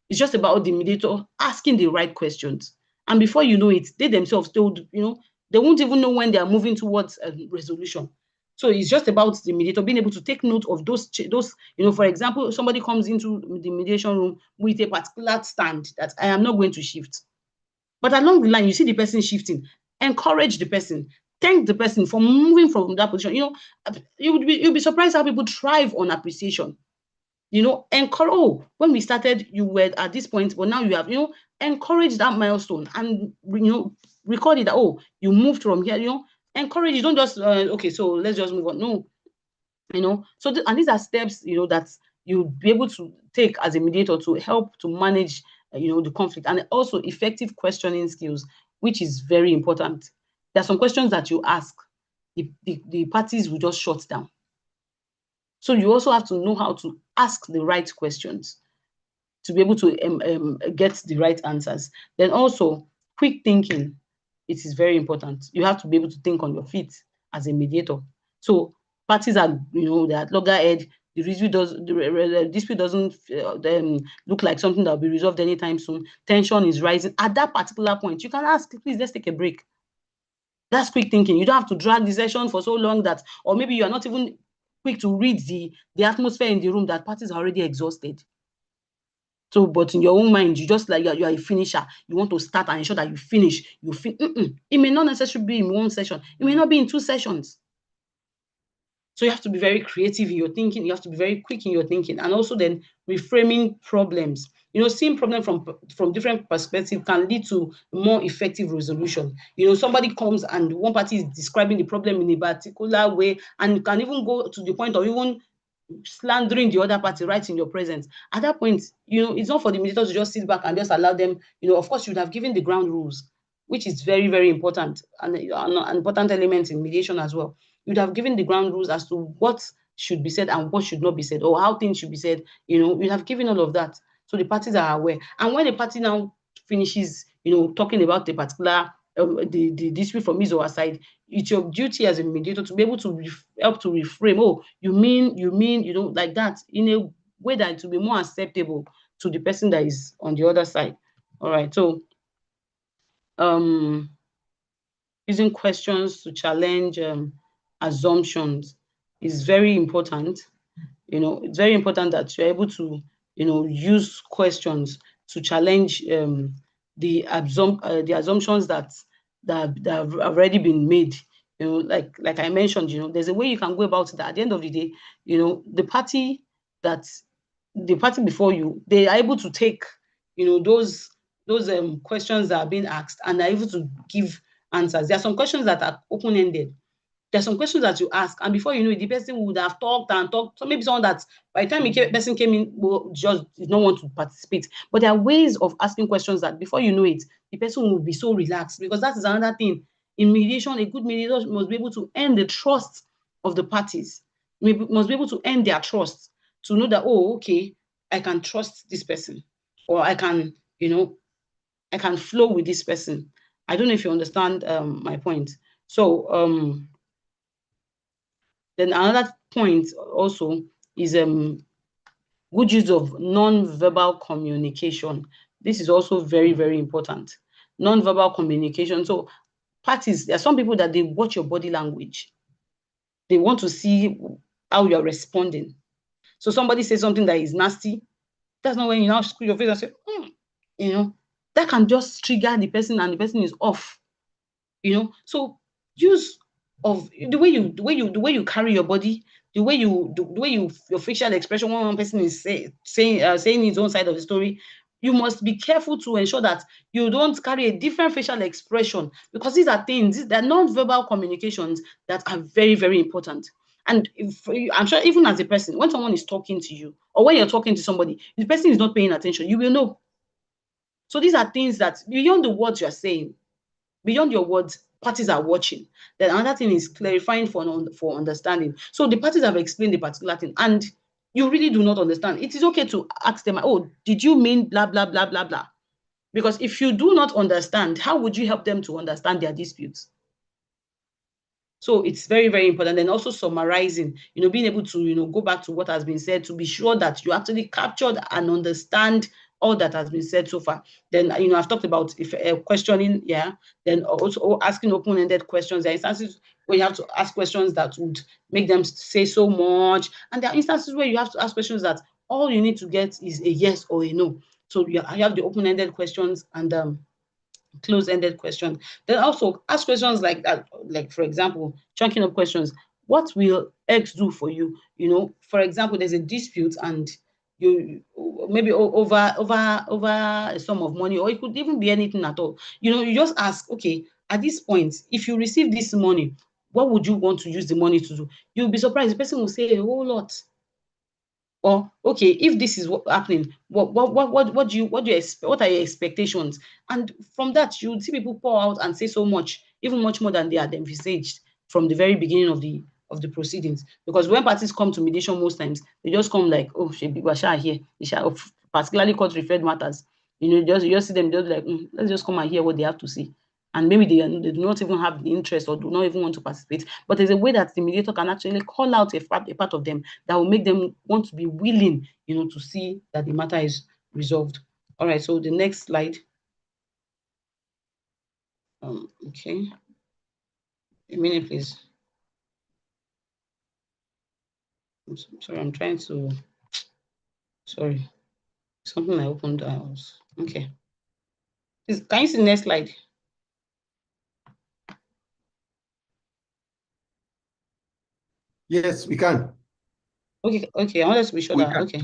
It's just about the mediator asking the right questions. And before you know it, they themselves told, they won't even know when they are moving towards a resolution. So it's just about the mediator being able to take note of those, for example, somebody comes into the mediation room with a particular stand that I am not going to shift. But along the line, you see the person shifting, encourage the person, thank the person for moving from that position. You'll be surprised how people thrive on appreciation. Encourage, when we started, you were at this point, but now you have, encourage that milestone and, record it that, you moved from here, encourage, you don't just, okay, so let's just move on. No, so, and these are steps, that you'll be able to take as a mediator to help to manage, the conflict, and also effective questioning skills, which is very important. There are some questions that you ask, the parties will just shut down. So you also have to know how to ask the right questions to be able to get the right answers. Then also, quick thinking, it is very important. You have to be able to think on your feet as a mediator. So parties are, they are loggerhead. The dispute doesn't look like something that will be resolved anytime soon. Tension is rising. At that particular point, you can ask, please, let's take a break. That's quick thinking. You don't have to drag the session for so long that, or maybe you are not even quick to read the atmosphere in the room, that parties are already exhausted. So, but in your own mind, you just like you are a finisher. You want to start and ensure that you finish. It may not necessarily be in one session. It may not be in 2 sessions. So you have to be very creative in your thinking. You have to be very quick in your thinking, and also then reframing problems. Seeing problems from different perspectives can lead to more effective resolution. Somebody comes and one party is describing the problem in a particular way, and you can even go to the point of even slandering the other party right in your presence. At that point, it's not for the mediator to just sit back and just allow them. Of course, you would have given the ground rules, which is very, very important, and an important element in mediation as well. You'd have given the ground rules as to what should be said and what should not be said, or how things should be said. You'd have given all of that, so the parties are aware. And when the party now finishes, talking about the particular the dispute from his or her side, it's your duty as a mediator to be able to help to reframe. You mean, like that, in a way that it will be more acceptable to the person that is on the other side. All right. So, using questions to challenge assumptions is very important. It's very important that you're able to, use questions to challenge the assumptions that have already been made. Like I mentioned, there's a way you can go about it. At the end of the day, the party before you, they are able to take, those questions that are being asked, and are able to give answers. There are some questions that are open-ended. There are some questions that you ask, and before you know it, the person would have talked and talked. So maybe someone that by the time the person came in, just did not want to participate. But there are ways of asking questions that before you know it, the person will be so relaxed, because that is another thing. In mediation, a good mediator must be able to earn the trust of the parties. Must be able to earn their trust to know that, okay, I can trust this person, or I can, I can flow with this person. I don't know if you understand my point. So, then another point also is good use of non-verbal communication. This is also very, very important. Non-verbal communication. So parties, there are some people that they watch your body language. They want to see how you're responding. So somebody says something that is nasty. That's not when you now screw your face and say, that can just trigger the person, and the person is off. So use of the way you carry your body, the way your facial expression when one person is saying his own side of the story. You must be careful to ensure that you don't carry a different facial expression, because these are things, they're non-verbal communications that are very, very important. And I'm sure even as a person, when someone is talking to you or when you're talking to somebody, the person is not paying attention, you will know. So these are things that beyond the words you're saying, beyond your words, parties are watching. Then another thing is clarifying for understanding. So the parties have explained the particular thing and you really do not understand. It is okay to ask them, oh, did you mean blah, blah, blah, blah, blah? Because if you do not understand, how would you help them to understand their disputes? So it's very, very important. And also summarizing, being able to, go back to what has been said to be sure that you actually captured and understand all that has been said so far. Then, I've talked about if questioning, yeah, then also asking open-ended questions. There are instances where you have to ask questions that would make them say so much. And there are instances where you have to ask questions that all you need to get is a yes or a no. So you have the open-ended questions and close-ended questions. Then also ask questions like that, like for example, chunking up questions. What will X do for you? For example, there's a dispute and you maybe over a sum of money, or it could even be anything at all. You just ask, okay, at this point, if you receive this money, what would you want to use the money to do? You'll be surprised. The person will say a whole lot. Or okay, if this is what happening, what do you expect? What are your expectations? And from that, you see people pour out and say so much, even much more than they had envisaged from the very beginning of the proceedings. Because when parties come to mediation, most times they just come like, oh, Basha here, particularly court referred matters. You just see them just like, let's just come and hear what they have to say. And maybe they do not even have the interest or do not even want to participate. But there's a way that the mediator can actually call out a part of them that will make them want to be willing, to see that the matter is resolved. All right, so the next slide. Okay. A minute, please. Sorry, I'm trying to. Sorry, something I opened. Okay. Please, can you see the next slide? Yes, we can. Okay. I want us to be sure that. Okay.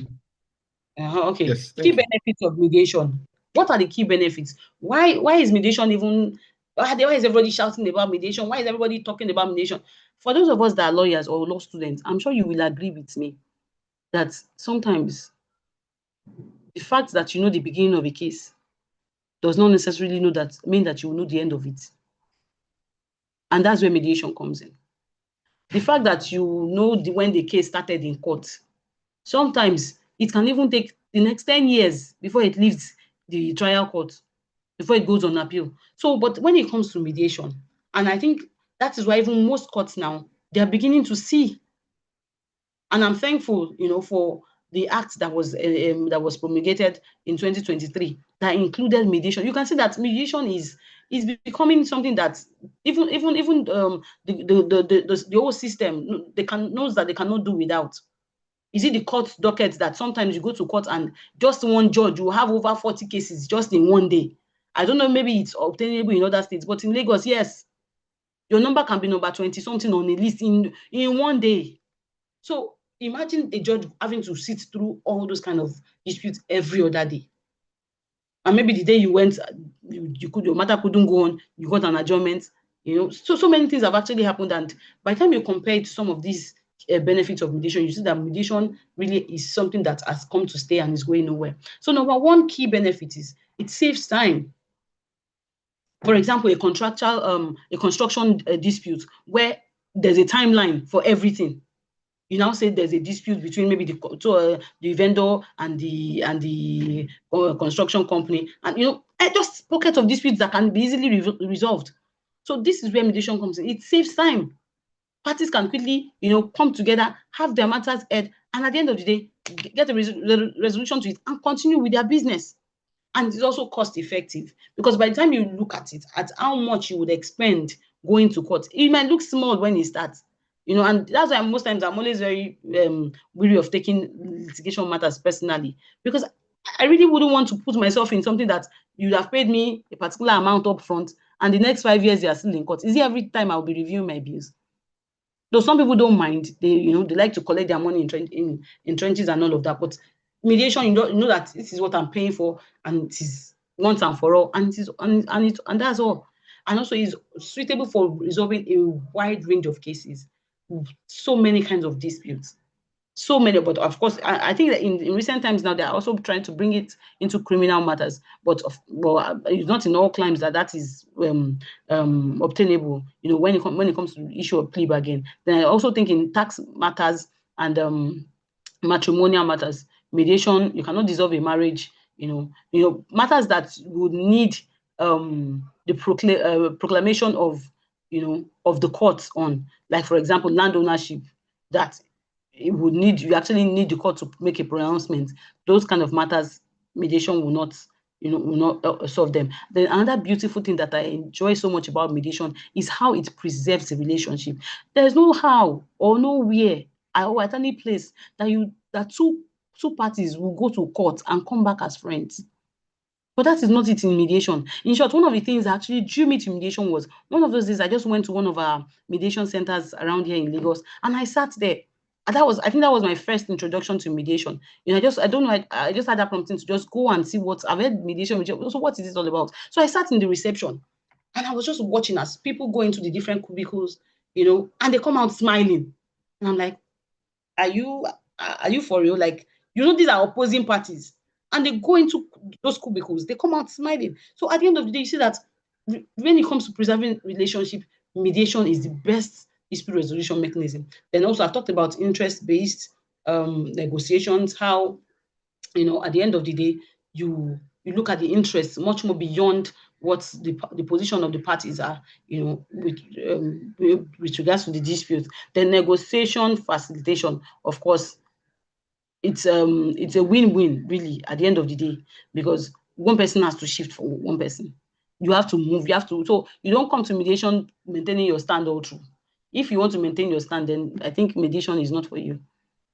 Okay. Yes, key benefits of mediation. What are the key benefits? Why is mediation even? Why is everybody shouting about mediation? Why is everybody talking about mediation? For those of us that are lawyers or law students, I'm sure you will agree with me that sometimes the fact that you know the beginning of a case does not necessarily mean that you will know the end of it. And that's where mediation comes in. The fact that you know when the case started in court, sometimes it can even take the next 10 years before it leaves the trial court, before it goes on appeal. So, but when it comes to mediation, and I think that is why even most courts now, they are beginning to see. And I'm thankful, for the act that was promulgated in 2023 that included mediation. You can see that mediation is becoming something that even the whole system knows that they cannot do without. Is it the court docket that sometimes you go to court and just one judge will have over 40 cases just in one day? I don't know, maybe it's obtainable in other states, but in Lagos, yes, your number can be number 20 something on a list in one day. So imagine a judge having to sit through all those kind of disputes every other day. And maybe the day you went, your matter couldn't go on, you got an adjournment, So many things have actually happened. And by the time you compare it to some of these benefits of mediation, you see that mediation really is something that has come to stay and is going nowhere. So number one key benefit is it saves time. For example, a construction dispute where there's a timeline for everything. You now say there's a dispute between maybe the vendor and the construction company, and just pockets of disputes that can be easily resolved. So this is where mediation comes in. It saves time. Parties can quickly, come together, have their matters heard, and at the end of the day, get a resolution to it and continue with their business. And it's also cost effective because by the time you look at it, at how much you would expend going to court, it might look small when it starts. And that's why most times I'm always very weary of taking litigation matters personally, because I really wouldn't want to put myself in something that you'd have paid me a particular amount up front and the next 5 years they are still in court. Is it every time I'll be reviewing my bills? Though some people don't mind, they like to collect their money in trenches and all of that. But mediation, you know that this is what I'm paying for, and it is once and for all, and that's all. And also is suitable for resolving a wide range of cases, so many kinds of disputes. So many, but of course, I think that in recent times now, they're also trying to bring it into criminal matters. But it's not in all crimes that is obtainable. When it comes to the issue of plea bargain, then I also think in tax matters and matrimonial matters, mediation, you cannot dissolve a marriage. Matters that would need the proclamation of the courts on, like for example, land ownership, that you actually need the court to make a pronouncement. Those kind of matters, mediation will not solve them. Then another beautiful thing that I enjoy so much about mediation is how it preserves the relationship. There's no how or nowhere or at any place that two parties will go to court and come back as friends. But that is not it in mediation. In short, one of the things that actually drew me to mediation was one of those days I just went to one of our mediation centers around here in Lagos, and I sat there. And I think that was my first introduction to mediation. I just had that prompting to just go and see what I've heard mediation. So what is this all about? So I sat in the reception and I was just watching as people go into the different cubicles, and they come out smiling. And I'm like, are you for real? Like, these are opposing parties. And they go into those cubicles, they come out smiling. So at the end of the day, you see that when it comes to preserving relationship, mediation is the best dispute resolution mechanism. Then also I've talked about interest-based negotiations, how at the end of the day, you look at the interests much more beyond what the position of the parties are, with regards to the dispute. Then negotiation facilitation, of course, it's a win-win really at the end of the day, because one person has to shift for one person. You have to move, so you don't come to mediation maintaining your stand all through. If you want to maintain your stand, then I think mediation is not for you.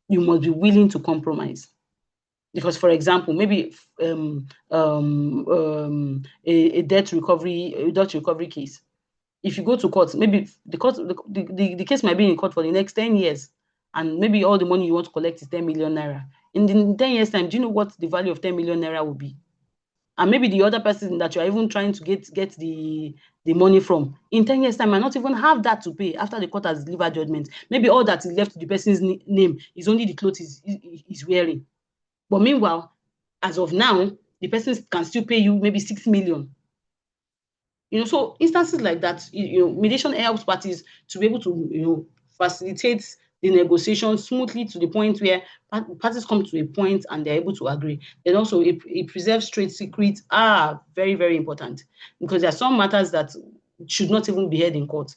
You must be willing to compromise. Because, for example, maybe a debt recovery case. If you go to court, maybe the case might be in court for the next 10 years, and maybe all the money you want to collect is 10 million naira. In 10 years' time, do you know what the value of 10 million naira will be? And maybe the other person that you're even trying to get the money from, in 10 years' time, might not even have that to pay after the court has delivered judgment. Maybe all that is left to the person's name is only the clothes he's wearing. But meanwhile, as of now, the person can still pay you maybe 6 million. So instances like that, mediation helps parties to be able to, facilitate the negotiation smoothly to the point where parties come to a point and they're able to agree. Then also it preserves trade secrets very, very important, because there are some matters that should not even be heard in court,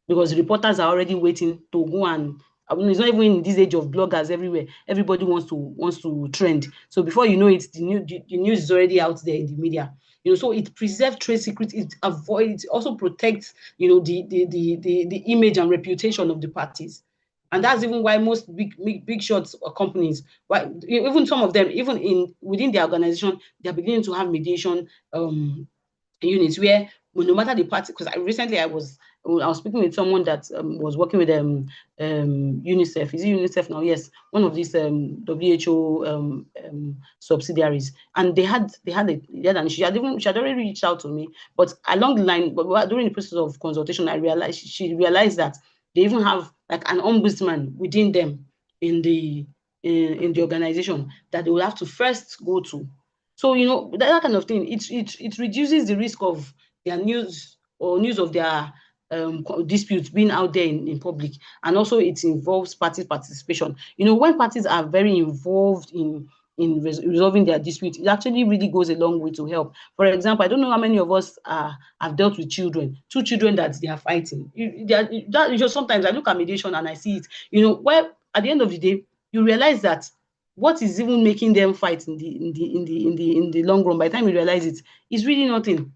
because reporters are already waiting to go and it's not even in this age of bloggers everywhere. Everybody wants to trend. So before you know it, the news is already out there in the media. So it preserves trade secrets. It also protects, the image and reputation of the parties. And that's even why most big shots companies, why even some of them, even within their organization, they're beginning to have mediation units where, no matter the party, because recently I was speaking with someone that was working with UNICEF. Is it UNICEF now? Yes, one of these WHO subsidiaries, and they had and she had already reached out to me, but along the line, but during the process of consultation, she realized that they even have like an ombudsman within them in the organization that they will have to first go to. So that kind of thing, it reduces the risk of their news of their disputes being out there in public, and also it involves party participation. When parties are very involved in resolving their disputes, it actually really goes a long way to help. For example, I don't know how many of us have dealt with two children that they are fighting. Sometimes I look at mediation and I see it. Where at the end of the day, you realize that what is even making them fight in the long run, by the time you realize it, is really nothing.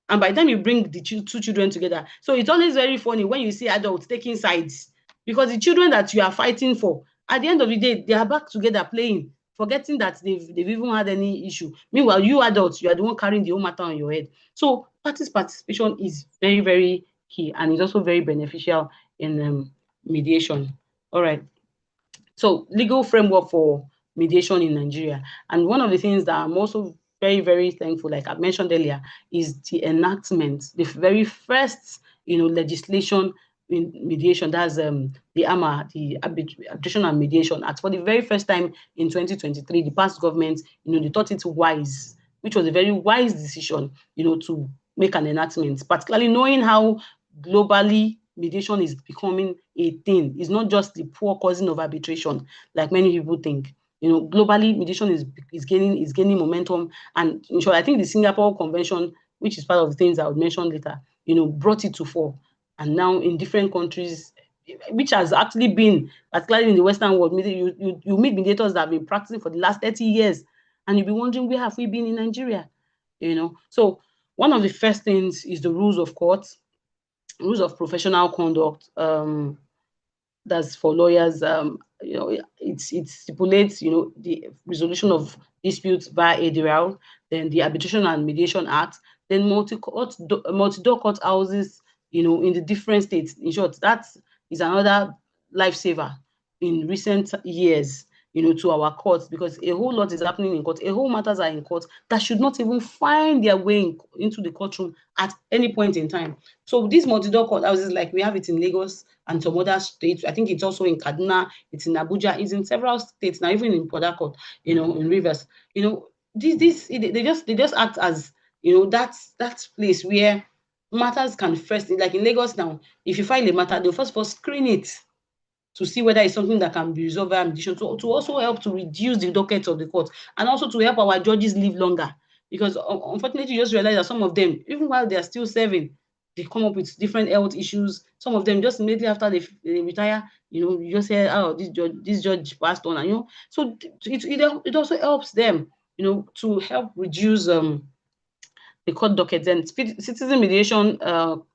And by the time you bring the two children together, so it's always very funny when you see adults taking sides, because the children that you are fighting for, at the end of the day, they are back together playing, forgetting that they've even had any issue. Meanwhile, you adults, you are the one carrying the whole matter on your head. So participation is very, very key, and it's also very beneficial in mediation. All right. So legal framework for mediation in Nigeria. And one of the things that I'm also very, very thankful, like I mentioned earlier, is the enactment, the very first, legislation in mediation. That's the AMA, the Arbitration and Mediation Act. For the very first time in 2023, the past government, they thought it wise, which was a very wise decision, to make an enactment, particularly knowing how globally mediation is becoming a thing. It's not just the poor cousin of arbitration, like many people think. Globally, mediation is gaining momentum. And in short, I think the Singapore Convention, which is part of the things I would mention later, brought it to fore. And now in different countries, which has actually been, particularly in the Western world, you meet mediators that have been practicing for the last 30 years, and you'll be wondering, where have we been in Nigeria? So one of the first things is the rules of court, rules of professional conduct. That's for lawyers. It stipulates, the resolution of disputes via ADRL, then the Arbitration and Mediation Act, then multi-door court houses, in the different states. In short, that is another lifesaver in recent years, to our courts, because a whole lot is happening in court. A whole matters are in court that should not even find their way into the courtroom at any point in time. So these multi-door court houses, like we have it in Lagos and some other states, I think it's also in Kaduna, it's in Abuja, it's in several states now, even in Port Harcourt, in Rivers. They just act as, that place where matters can first, like in Lagos now, if you file a matter, they'll first of all screen it to see whether it's something that can be resolved via mediation, to also help to reduce the docket of the court, and also to help our judges live longer. Because unfortunately, you just realize that some of them, even while they are still serving, they come up with different health issues. Some of them just immediately after they retire, you just say, oh, this judge passed on, and so it also helps them, to help reduce the court dockets. And citizen mediation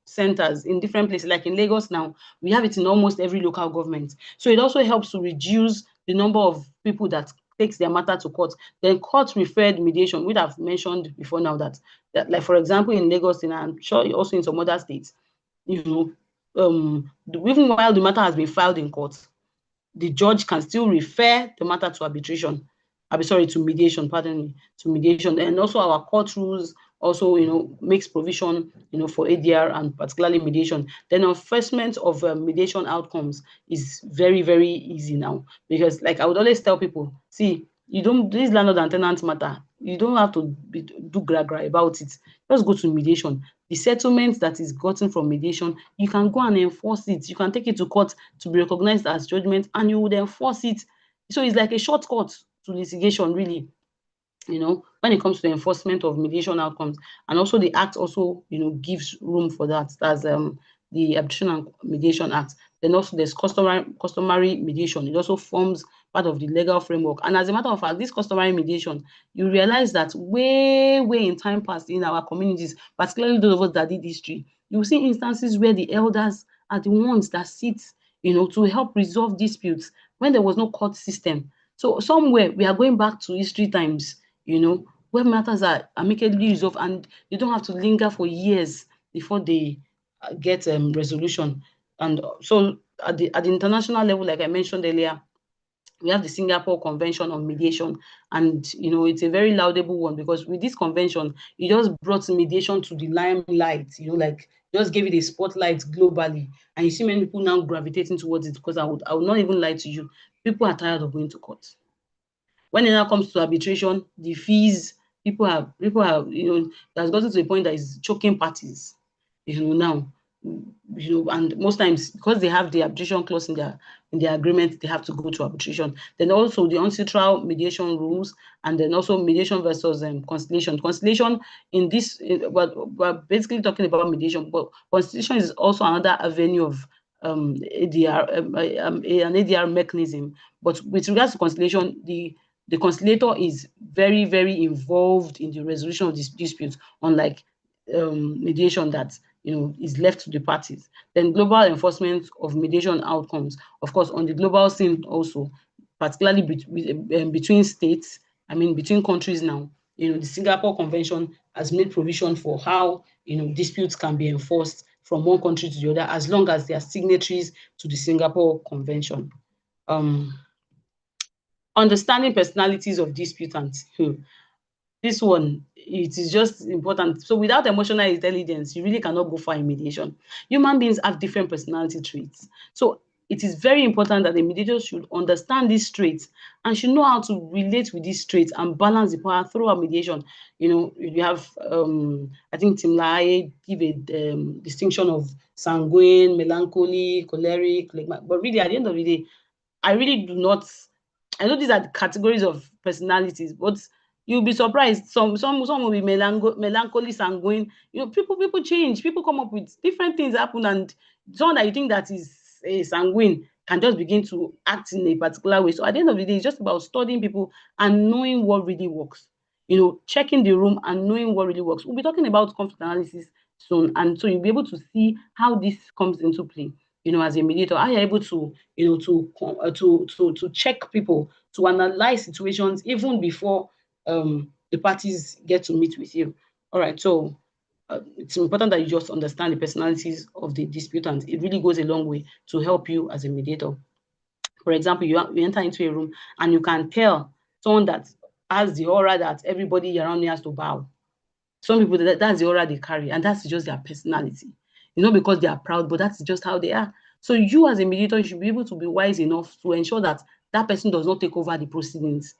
centers in different places, like in Lagos now, we have it in almost every local government. So it also helps to reduce the number of people that takes their matter to court. Then court-referred mediation, which I've mentioned before now, that like, for example, in Lagos, and I'm sure also in some other states, even while the matter has been filed in court, the judge can still refer the matter to arbitration. To mediation, pardon me, to mediation. And also our court rules also, makes provision, for ADR and particularly mediation. Then enforcement of mediation outcomes is very, very easy now, because like I would always tell people, see, this landlord and tenant matter, you don't have to do gra-gra about it. Just go to mediation. The settlement that is gotten from mediation, you can go and enforce it. You can take it to court to be recognized as judgment, and you would enforce it. So it's like a shortcut to litigation, really, when it comes to the enforcement of mediation outcomes. And also the act also, gives room for that. That's the Arbitration and Mediation Act. Then also there's customary mediation. It also forms part of the legal framework. And as a matter of fact, this customary mediation, you realize that way in time past in our communities, particularly those of us that did history, you will see instances where the elders are the ones that sit, to help resolve disputes when there was no court system. So somewhere we are going back to history times, where matters are amicably resolved, and you don't have to linger for years before they get resolution. And so at the international level, like I mentioned earlier, we have the Singapore Convention on Mediation, and it's a very laudable one, because with this convention, it just brought mediation to the limelight, like just gave it a spotlight globally, and you see many people now gravitating towards it, because I would not even lie to you, people are tired of going to court. When it now comes to arbitration, the fees, people have, that's gotten to a point that is choking parties, now, and most times because they have the arbitration clause in their agreement, they have to go to arbitration. Then also the ancestral mediation rules, and then also mediation versus conciliation. Conciliation in this, we're basically talking about mediation, but conciliation is also another avenue of ADR, an ADR mechanism. But with regards to conciliation, the conciliator is very, very involved in the resolution of disputes, unlike mediation that is left to the parties. Then global enforcement of mediation outcomes, of course, on the global scene also, particularly between states, between countries now. The Singapore Convention has made provision for how disputes can be enforced from one country to the other, as long as they are signatories to the Singapore Convention. Understanding personalities of disputants. This one, it is just important. So without emotional intelligence, you really cannot go far in mediation. Human beings have different personality traits. So it is very important that the mediator should understand these traits and should know how to relate with these traits and balance the power throughout mediation. You know, you have, I think Tim Lai give a distinction of sanguine, melancholy, choleric, but really at the end of the day, I really do not, I know these are the categories of personalities, but you'll be surprised. Some will be melancholy, sanguine. You know, people change. People come up with different things happen, and someone that you think that is a sanguine can just begin to act in a particular way. So at the end of the day, it's just about studying people and knowing what really works. You know, checking the room and knowing what really works. We'll be talking about conflict analysis soon, and so you'll be able to see how this comes into play. You know, as a mediator, are you able to, you know, to check people, to analyze situations even before the parties get to meet with you. All right, so it's important that you just understand the personalities of the disputants. It really goes a long way to help you as a mediator. For example, you enter into a room and you can tell someone that has the aura that everybody around me has to bow. Some people, that's the aura they carry, and that's just their personality. It's not because they are proud, but that's just how they are. So you as a mediator, you should be able to be wise enough to ensure that that person does not take over the proceedings.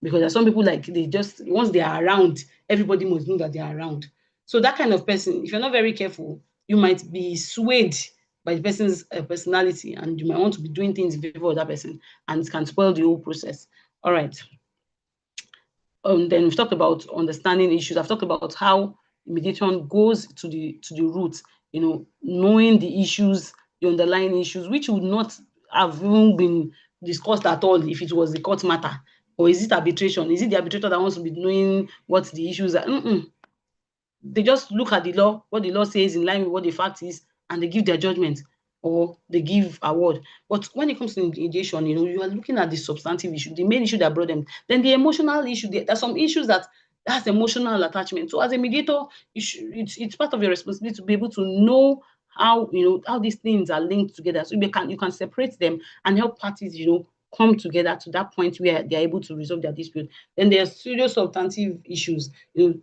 Because there are some people, like, they just, once they are around, everybody must know that they are around. So that kind of person, if you're not very careful, you might be swayed by the person's personality, and you might want to be doing things in favor of that person, and it can spoil the whole process. All right. Then we've talked about understanding issues. I've talked about how mediation goes to the roots, you know, knowing the issues, the underlying issues, which would not have even been discussed at all if it was the court matter. Or is it arbitration? Is it the arbitrator that wants to be knowing what the issues are? They just look at the law, what the law says in line with what the fact is, and they give their judgment or they give award. But when it comes to mediation, you know, you are looking at the substantive issue, the main issue that brought them. Then the emotional issue, there's some issues that has emotional attachment. So as a mediator, it's part of your responsibility to be able to know how, you know, how these things are linked together. So you can separate them and help parties, you know, come together to that point where they're able to resolve their dispute. Then there's serious substantive issues, you know,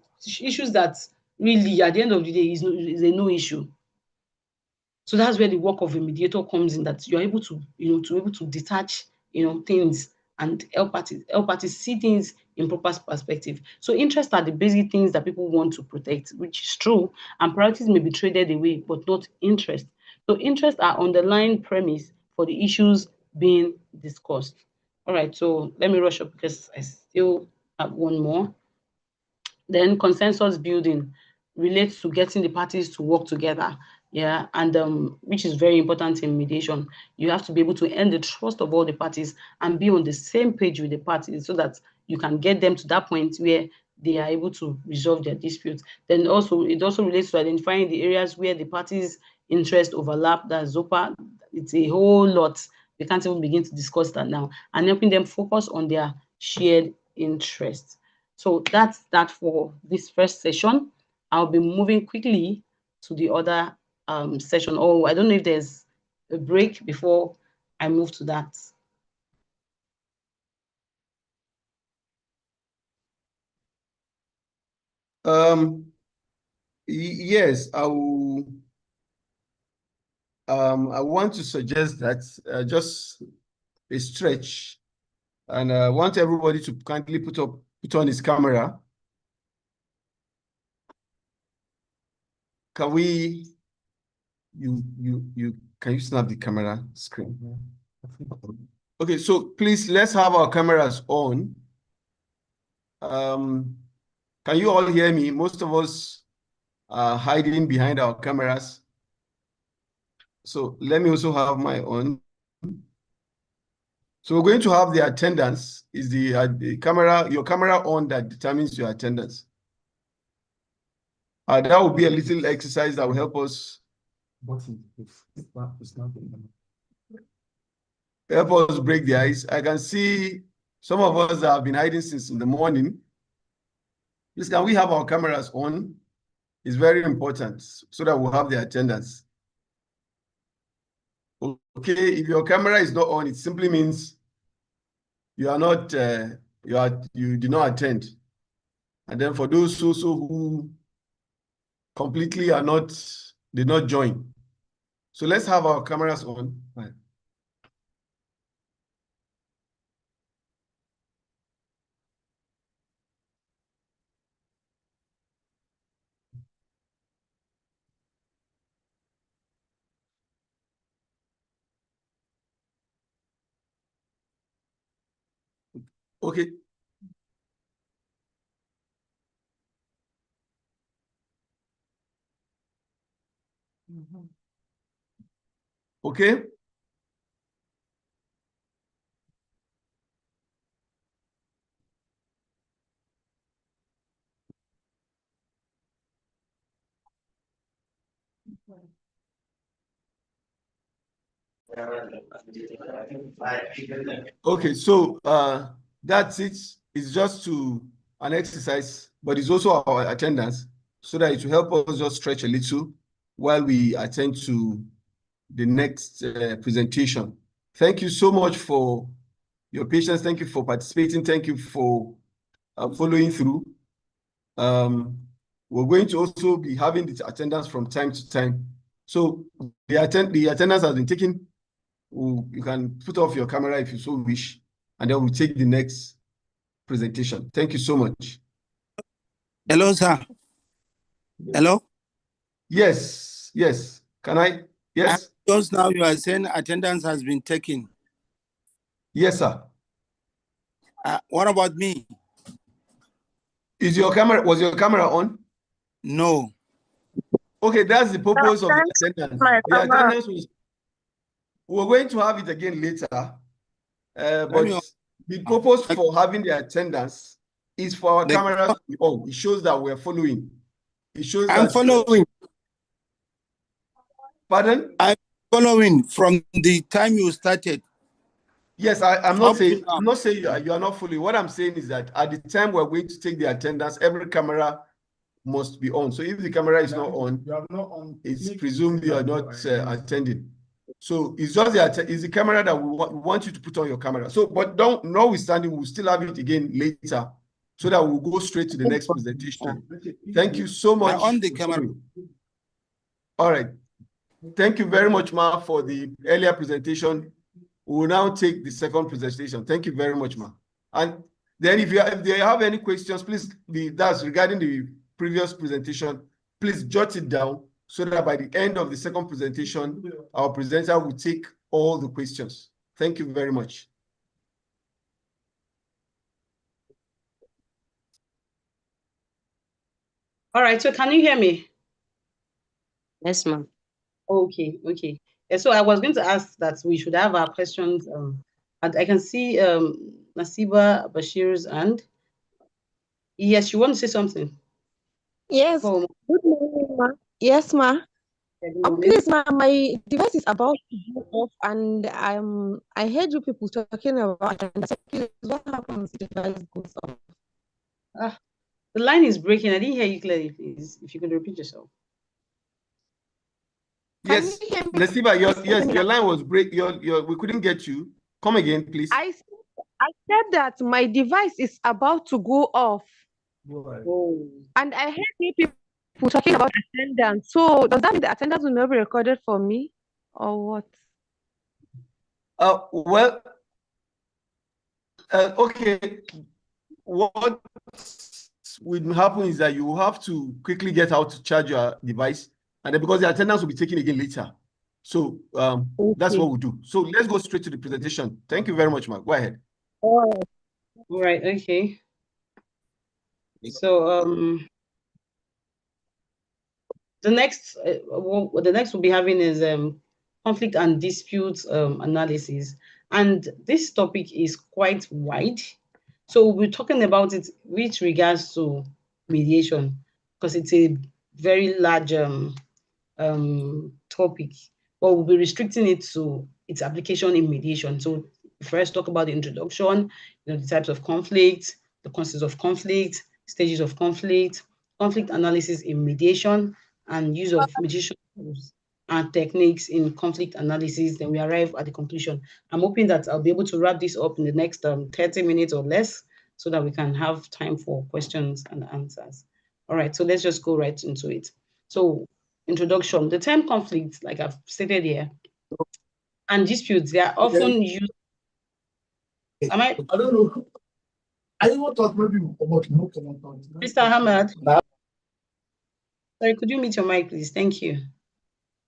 issues that really at the end of the day is a no issue. So that's where the work of a mediator comes in, that you're able to, you know, to be able to detach, you know, things and help parties see things in proper perspective. So interests are the basic things that people want to protect, which is true, and priorities may be traded away, but not interest. So interests are underlying premise for the issues being discussed. All right, so let me rush up because I still have one more. Then consensus building relates to getting the parties to work together. Yeah, and which is very important in mediation. You have to be able to earn the trust of all the parties and be on the same page with the parties so that you can get them to that point where they are able to resolve their disputes. Then also, it also relates to identifying the areas where the parties' interest overlap. That's ZOPA. It's a whole lot. We can't even begin to discuss that now. And helping them focus on their shared interests. So that's that for this first session. I'll be moving quickly to the other session. Oh, I don't know if there's a break before I move to that. Yes, I will. I want to suggest that just a stretch, and I want everybody to kindly put on his camera. Can we? Can you snap the camera screen? Okay, so please let's have our cameras on. Can you all hear me? Most of us are hiding behind our cameras. So let me also have my own. So we're going to have the attendance. Is the camera, your camera on that determines your attendance. That will be a little exercise that will help us. Help us break the ice. I can see some of us that have been hiding since in the morning. Please, can we have our cameras on? It's very important so that we'll have the attendance. Okay, if your camera is not on, it simply means you are not you did not attend. And then for those also who completely did not join. So let's have our cameras on. Okay. Okay. Okay, so that's it. It's just an exercise, but it's also our attendance so that it will help us just stretch a little while we attend to the next presentation. Thank you so much for your patience. Thank you for participating. Thank you for following through. We're going to also be having the attendance from time to time. So the attendance has been taken. You can put off your camera if you so wish, and then we'll take the next presentation. Thank you so much. Hello, sir. Hello? Yes, yes. Can I? Yes. Just now you are saying attendance has been taken. Yes, sir. What about me? Was your camera on? No. Okay, that's the purpose of the attendance. The attendance was, we're going to have it again later, but the purpose for having the attendance is for our cameras to be on. It shows that we're following. It shows I'm that following. Pardon? I'm following from the time you started. Yes, I'm not saying you are not following. What I'm saying is that at the time we're going to take the attendance, every camera must be on. So if the camera is not on, it's presumed you are not attending. So it's just the camera that we want you to put on your camera. So, but notwithstanding, we'll still have it again later, so that we'll go straight to the next presentation. Thank you so much. On the camera. All right. Thank you very much, Ma, for the earlier presentation. We will now take the second presentation. Thank you very much, Ma. And then if they have any questions, please, that's regarding the previous presentation, please jot it down so that by the end of the second presentation, our presenter will take all the questions. Thank you very much. All right, so can you hear me? Yes, ma'am. Okay. So I was going to ask that we should have our questions, and I can see Nasiba Bashir's and yes, you want to say something? Yes. Oh. Good morning, ma. Yes, ma. Please, ma, my device is about to go off, and I heard you people talking about it. What happens if the device goes off? The line is breaking. I didn't hear you clearly, please. If you could repeat yourself. Yes, Nasiba, your line was break. We couldn't get you. Come again, please. I said that my device is about to go off. Oh. And I heard you people talking about attendance. So does that mean the attendance will not be recorded for me, or what? Well, okay. What will happen is that you will have to quickly get out to charge your device, and then because the attendance will be taken again later. So that's what we'll do. So let's go straight to the presentation. Thank you very much, Mark. Go ahead. All right. Okay. So the next we'll be having is conflict and dispute analysis, and this topic is quite wide. So we'll be talking about it with regards to mediation, because it's a very large topic, but we'll be restricting it to its application in mediation. So first talk about the introduction, the types of conflict, the causes of conflict, stages of conflict, conflict analysis in mediation, and use of mediation tools and techniques in conflict analysis. Then we arrive at the conclusion. I'm hoping that I'll be able to wrap this up in the next 30 minutes or less, so that we can have time for questions and answers. All right, so let's just go right into it. So, introduction. The term conflict, like I've stated here, and disputes, they are often used. Am I don't know. I even thought maybe Mr. Hamad? Sorry, could you mute your mic, please? Thank you.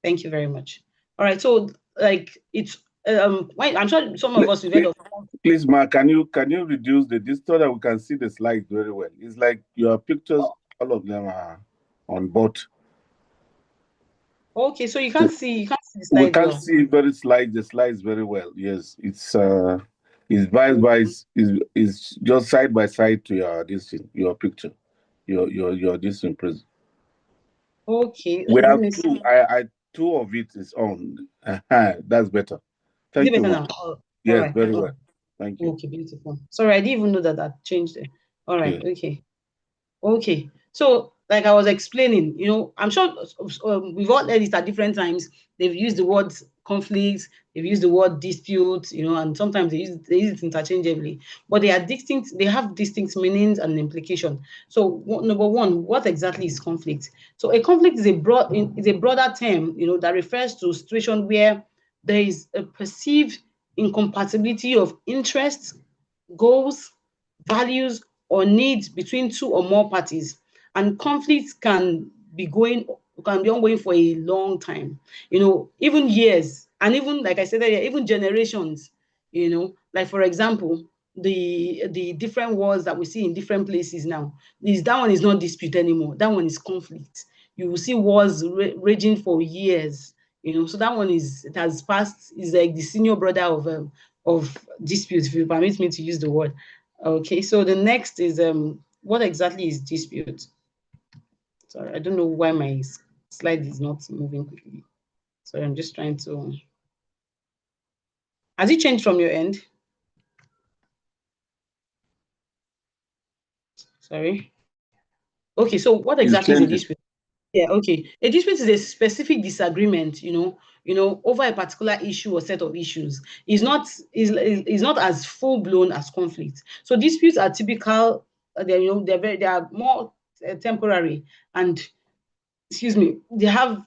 Thank you very much. All right, so like it's I'm sure some of us have heard of. Please, Mark, can you reduce the distance so that we can see the slides very well? It's like your pictures, all of them are on both. Okay, so you can't see the slides. We can't see the slides very well. Yes, it's is just side by side to your picture, your this thing, please. Okay. We have two. Two of it is on. That's better. Thank you, now? Yes, right. very well. Thank you. Okay, beautiful. Sorry, I didn't even know that changed it. All right. Yeah. Okay. So, like I was explaining, I'm sure we've all heard it at different times. They've used the word conflict, they've used the word dispute, and sometimes they use it interchangeably. But they are distinct. They have distinct meanings and implication. So, number one, what exactly is conflict? So, a conflict is a broader term, that refers to a situation where there is a perceived incompatibility of interests, goals, values, or needs between two or more parties, and conflicts can be ongoing for a long time, even years, and even, like I said earlier, even generations. Like, for example, the different wars that we see in different places now, that one is not dispute anymore. That one is conflict. You will see wars raging for years. So that one it has passed. Is like the senior brother of dispute, if you permit me to use the word. Okay, so the next is what exactly is dispute? Sorry, I don't know why my slide is not moving quickly. Sorry, I'm just trying to. Has it changed from your end? Sorry. Okay, so what exactly is a dispute? Yeah, okay. A dispute is a specific disagreement, over a particular issue or set of issues. Is not as full blown as conflict. So disputes are typical. They are more temporary, and they have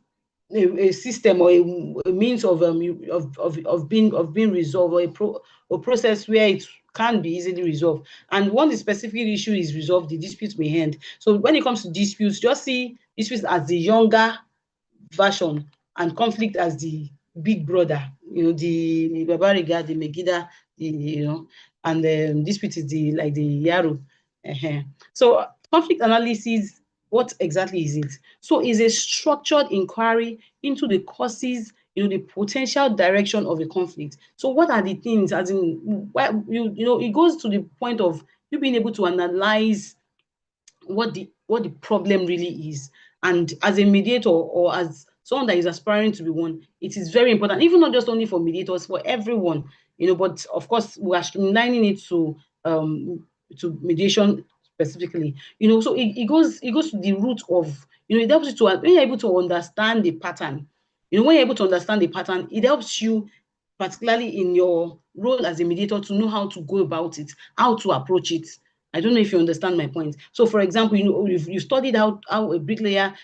a system or a means of being resolved, or a process where it can be easily resolved. And once the specific issue is resolved, the dispute may end. So when it comes to disputes, just see disputes as the younger version, and conflict as the big brother. The Babariga, the Megida, and dispute is the Yaru. So conflict analysis, what exactly is it? So it's a structured inquiry into the causes, the potential direction of a conflict. So what are the things, as in, it goes to the point of you being able to analyze what the problem really is. And as a mediator, or as someone that is aspiring to be one, it is very important, even not just only for mediators, for everyone, but of course we are streamlining it to mediation specifically. So it goes to the root of, it helps you to, when you're able to understand the pattern, when you're able to understand the pattern, it helps you, particularly in your role as a mediator, to know how to go about it, how to approach it. I don't know if you understand my point. So, for example, you studied how a bricklayer,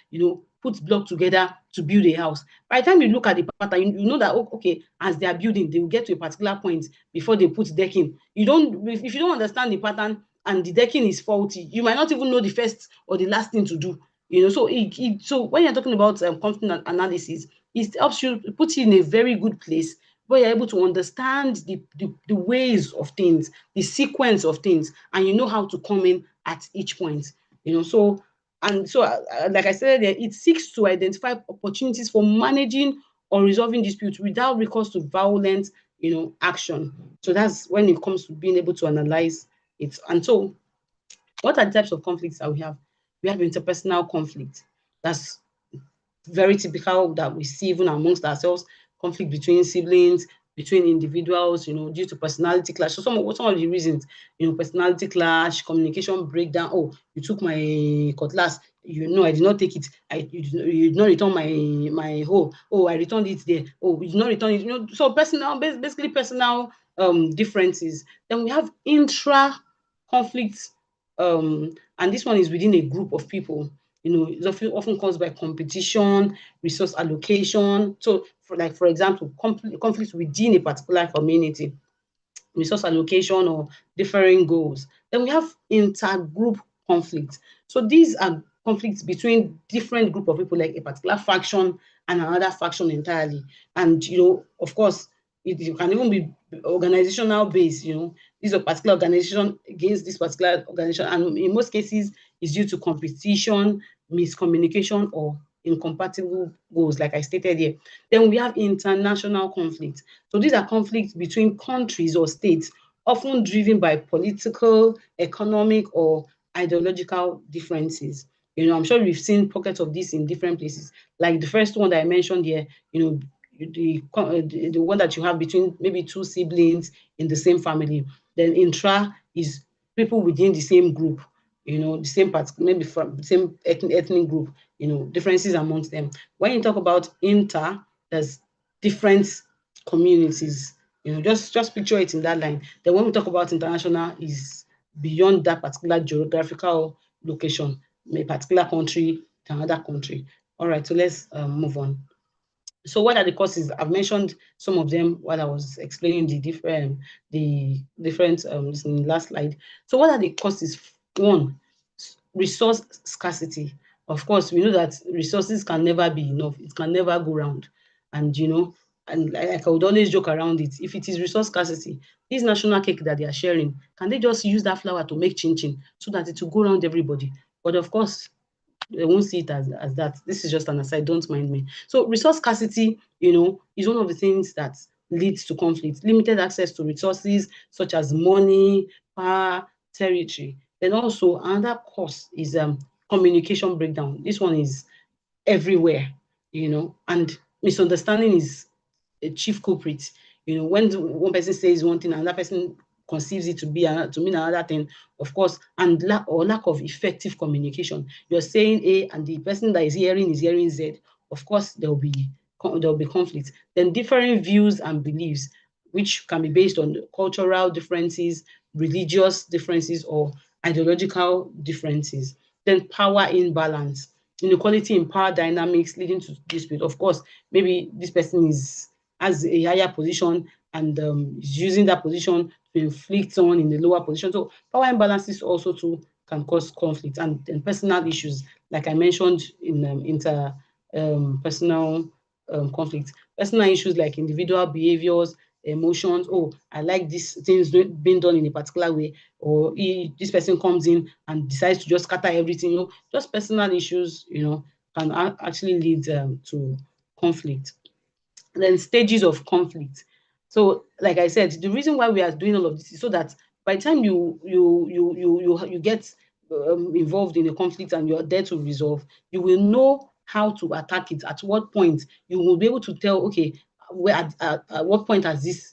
puts block together to build a house. By the time you look at the pattern, you know that, okay, as they are building, they will get to a particular point before they put decking. If you don't understand the pattern and the decking is faulty, you might not even know the first or the last thing to do. So when you're talking about conflict analysis, it helps you, put you in a very good place where you're able to understand the ways of things, the sequence of things, and you know how to come in at each point. So like I said earlier, it seeks to identify opportunities for managing or resolving disputes without recourse to violent, action. So that's when it comes to being able to analyze it. And so, what are the types of conflicts that we have? We have interpersonal conflict. That's very typical, that we see even amongst ourselves. Conflict between siblings, between individuals, due to personality clash. So some of the reasons, personality clash, communication breakdown. Oh, you took my cutlass. I did not take it. You did not return my hoe. Oh, I returned it there. Oh, you did not return it. So basically personal differences. Then we have intra conflicts, and this one is within a group of people. It's often caused by competition, resource allocation. So, for example, conflicts within a particular community, resource allocation or differing goals. Then we have intergroup conflicts. So these are conflicts between different group of people, like a particular faction and another faction entirely. And of course, it can even be organizational based. This is a particular organization against this particular organization, and in most cases, it's due to competition, miscommunication, or incompatible goals, like I stated here. Then we have international conflicts. So these are conflicts between countries or states, often driven by political, economic, or ideological differences. I'm sure we've seen pockets of this in different places. Like the first one that I mentioned here, the one that you have between maybe two siblings in the same family. Then intra is people within the same group, the same part, maybe from the same ethnic group, differences amongst them. When you talk about inter, there's different communities. Just picture it in that line. Then when we talk about international, is beyond that particular geographical location, a particular country to another country. All right, so let's move on. So what are the causes? I've mentioned some of them while I was explaining the different in the last slide. So what are the causes? One, resource scarcity. Of course, we know that resources can never be enough. It can never go round. And and like I would always joke around it. If it is resource scarcity, this national cake that they are sharing, can they just use that flour to make chin so that it will go around everybody? But of course, they won't see it as that. This is just an aside, don't mind me. So resource scarcity, is one of the things that leads to conflict. Limited access to resources such as money, power, territory. Then also another cause is communication breakdown. This one is everywhere, and misunderstanding is a chief culprit. When one person says one thing and another person conceives it to mean another thing, of course, and lack of effective communication. You're saying A and the person that is hearing Z. Of course, there will be conflict. Then differing views and beliefs, which can be based on cultural differences, religious differences, or ideological differences. Then power imbalance, inequality in power dynamics leading to dispute. Of course, maybe this person has a higher position and is using that position to inflict someone in the lower position. So power imbalances also too can cause conflict, and personal issues, like I mentioned in personal conflict. Personal issues like individual behaviors, emotions. Oh, I like these things being done in a particular way, or this person comes in and decides to just scatter everything. Just personal issues, can actually lead to conflict. Then stages of conflict. So, like I said, the reason why we are doing all of this is so that by the time you get involved in a conflict and you're there to resolve, you will know how to attack it. At what point you will be able to tell, okay, where at what point has this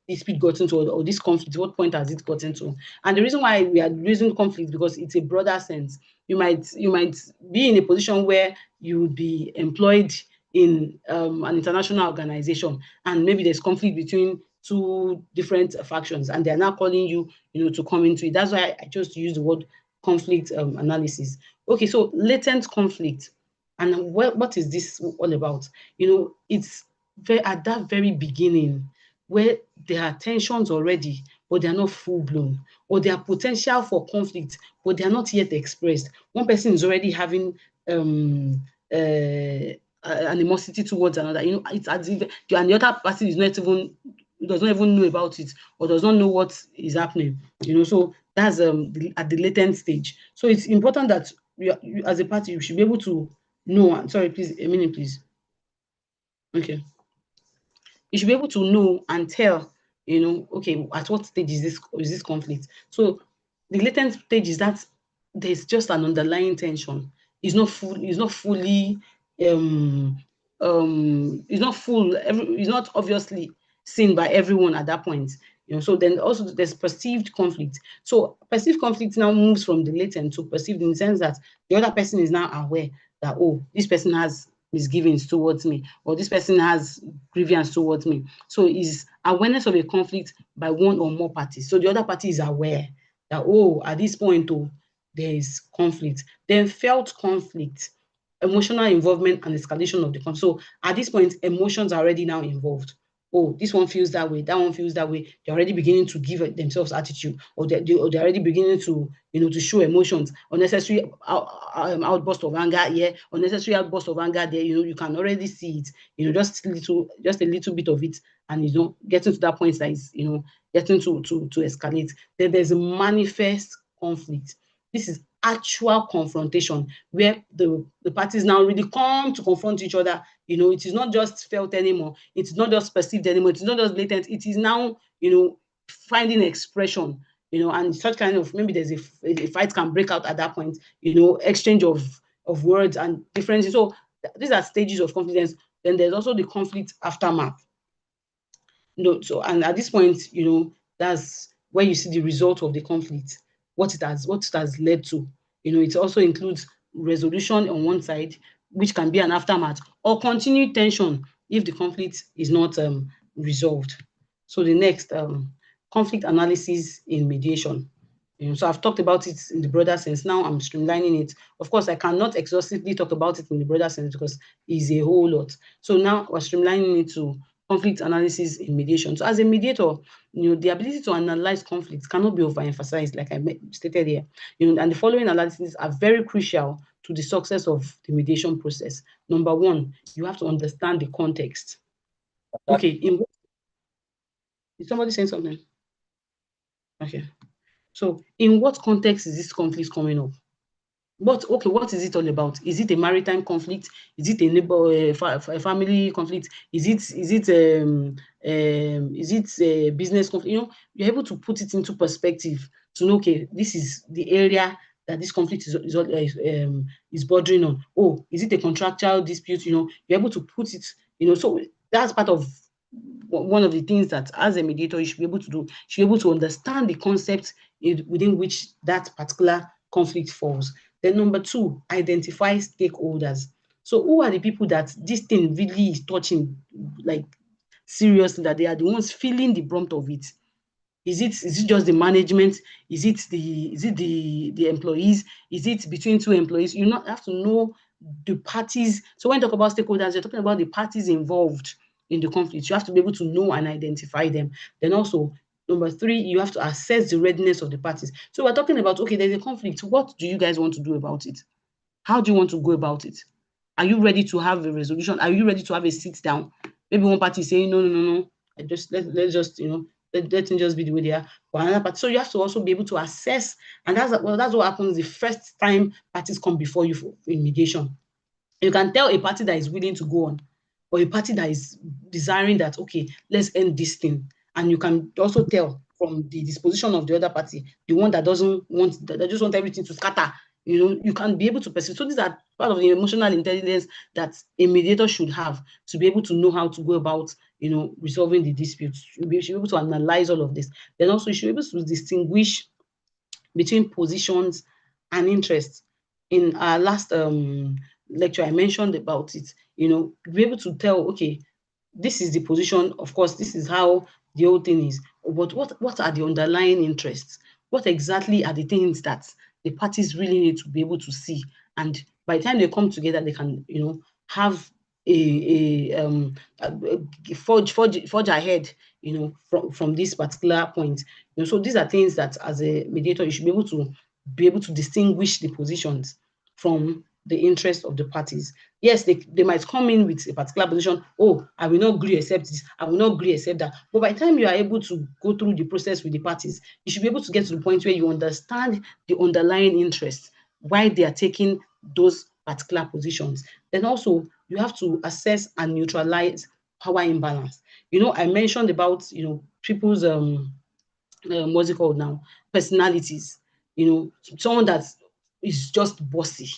dispute gotten to, or this conflict, what point has it gotten to? And the reason why we are raising conflict, because it's a broader sense. You might be in a position where you would be employed in an international organization, and maybe there's conflict between two different factions, and they're now calling you, to come into it. That's why I chose to use the word conflict analysis. Okay, so latent conflict, and what is this all about? It's at that very beginning where there are tensions already, but they are not full blown, or there are potential for conflict, but they are not yet expressed. One person is already having animosity towards another. It's as if and the other person does not even know about it, or does not know what is happening. So that's at the latent stage. So it's important that you as a party, you should be able to know. Sorry, please, a minute, please. Okay. You should be able to know and tell, okay, at what stage is this conflict. So the latent stage is that there's just an underlying tension. It's not fully it's not obviously seen by everyone at that point. So then also there's perceived conflict. So perceived conflict now moves from the latent to perceived, in the sense that the other person is now aware that, oh, this person has misgivings towards me, or this person has grievance towards me. So is awareness of a conflict by one or more parties. So the other party is aware that, oh, at this point, oh, there is conflict. Then felt conflict, emotional involvement and escalation of the conflict. So at this point, emotions are already now involved. Oh, this one feels that way, that one feels that way. They're already beginning to give themselves attitude, or they're already beginning to, to show emotions, unnecessary outburst of anger here, unnecessary outburst of anger there. You can already see it, just a little bit of it, and getting to that point that is, getting to escalate. Then there's a manifest conflict. This is actual confrontation, where the parties now really come to confront each other. It is not just felt anymore. It is not just perceived anymore. It is not just latent. It is now, finding expression, and such kind of, maybe there's a fight can break out at that point, exchange of words and differences. So these are stages of conflict. Then there's also the conflict aftermath. So, and at this point, that's where you see the result of the conflict, what it has led to. It also includes resolution on one side, which can be an aftermath, or continued tension if the conflict is not resolved. So the next, conflict analysis in mediation. So I've talked about it in the broader sense. Now I'm streamlining it. Of course, I cannot exhaustively talk about it in the broader sense because it's a whole lot. So now we're streamlining it to conflict analysis in mediation. So as a mediator, the ability to analyze conflicts cannot be overemphasized, like I stated here. And the following analyses are very crucial to the success of the mediation process. Number one, you have to understand the context. Okay, is somebody saying something? Okay. So in what context is this conflict coming up? What is it all about? Is it a maritime conflict? Is it a neighbor, a family conflict? Is it a business conflict? You're able to put it into perspective to know, okay, this is the area that this conflict is bordering on. Oh, is it a contractual dispute? You're able to put it, so that's part of one of the things that as a mediator you should be able to do. You should be able to understand the concept within which that particular conflict falls. Then number two, identify stakeholders. So who are the people that this thing really is touching, like seriously, that they are the ones feeling the brunt of it? Is it just the management? Is it the employees? Is it between two employees? You have to know the parties. So when you talk about stakeholders, you're talking about the parties involved in the conflict. You have to be able to know and identify them. Then also, number three, you have to assess the readiness of the parties. So we're talking about, okay, there's a conflict. What do you guys want to do about it? How do you want to go about it? Are you ready to have a resolution? Are you ready to have a sit down? Maybe one party is saying, no. Let's just, let them just be the way they are. For another party. So you have to also be able to assess, and that's what happens the first time parties come before you in mediation. You can tell a party that is willing to go on, or a party that is desiring that, okay, let's end this thing. And you can also tell from the disposition of the other party, the one that doesn't want, that just want everything to scatter. You can be able to perceive. So these are part of the emotional intelligence that a mediator should have to be able to know how to go about, resolving the disputes. You should be able to analyze all of this. Then also you should be able to distinguish between positions and interests. In our last lecture, I mentioned about it. Be able to tell, okay, this is the position. Of course, this is how the whole thing is. But what are the underlying interests? What exactly are the things that the parties really need to be able to see? And by the time they come together, they can, have forge ahead, from this particular point. So these are things that as a mediator, you should be able to distinguish the positions from the interest of the parties. Yes, they might come in with a particular position. Oh, I will not agree accept this. I will not agree accept that. But by the time you are able to go through the process with the parties, you should be able to get to the point where you understand the underlying interests, why they are taking those particular positions. Then also you have to assess and neutralize power imbalance. I mentioned about people's what's it called now? Personalities. Someone that is just bossy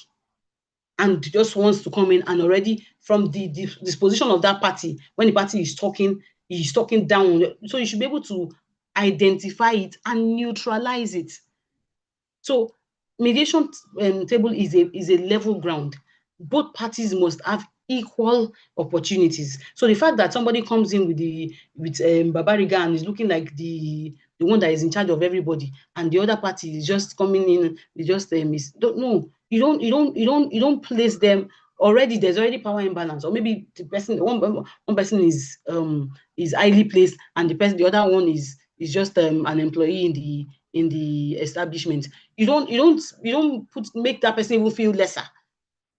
and just wants to come in and already from the disposition of that party, when the party is talking, he's talking down. So you should be able to identify it and neutralize it. So mediation table is a level ground. Both parties must have equal opportunities. So the fact that somebody comes in with Babariga and is looking like the one that is in charge of everybody, and the other party is just coming in, you don't place them. Already there's already power imbalance, or maybe the person one person is highly placed, and the other one is just an employee in the establishment. You don't make that person even feel lesser.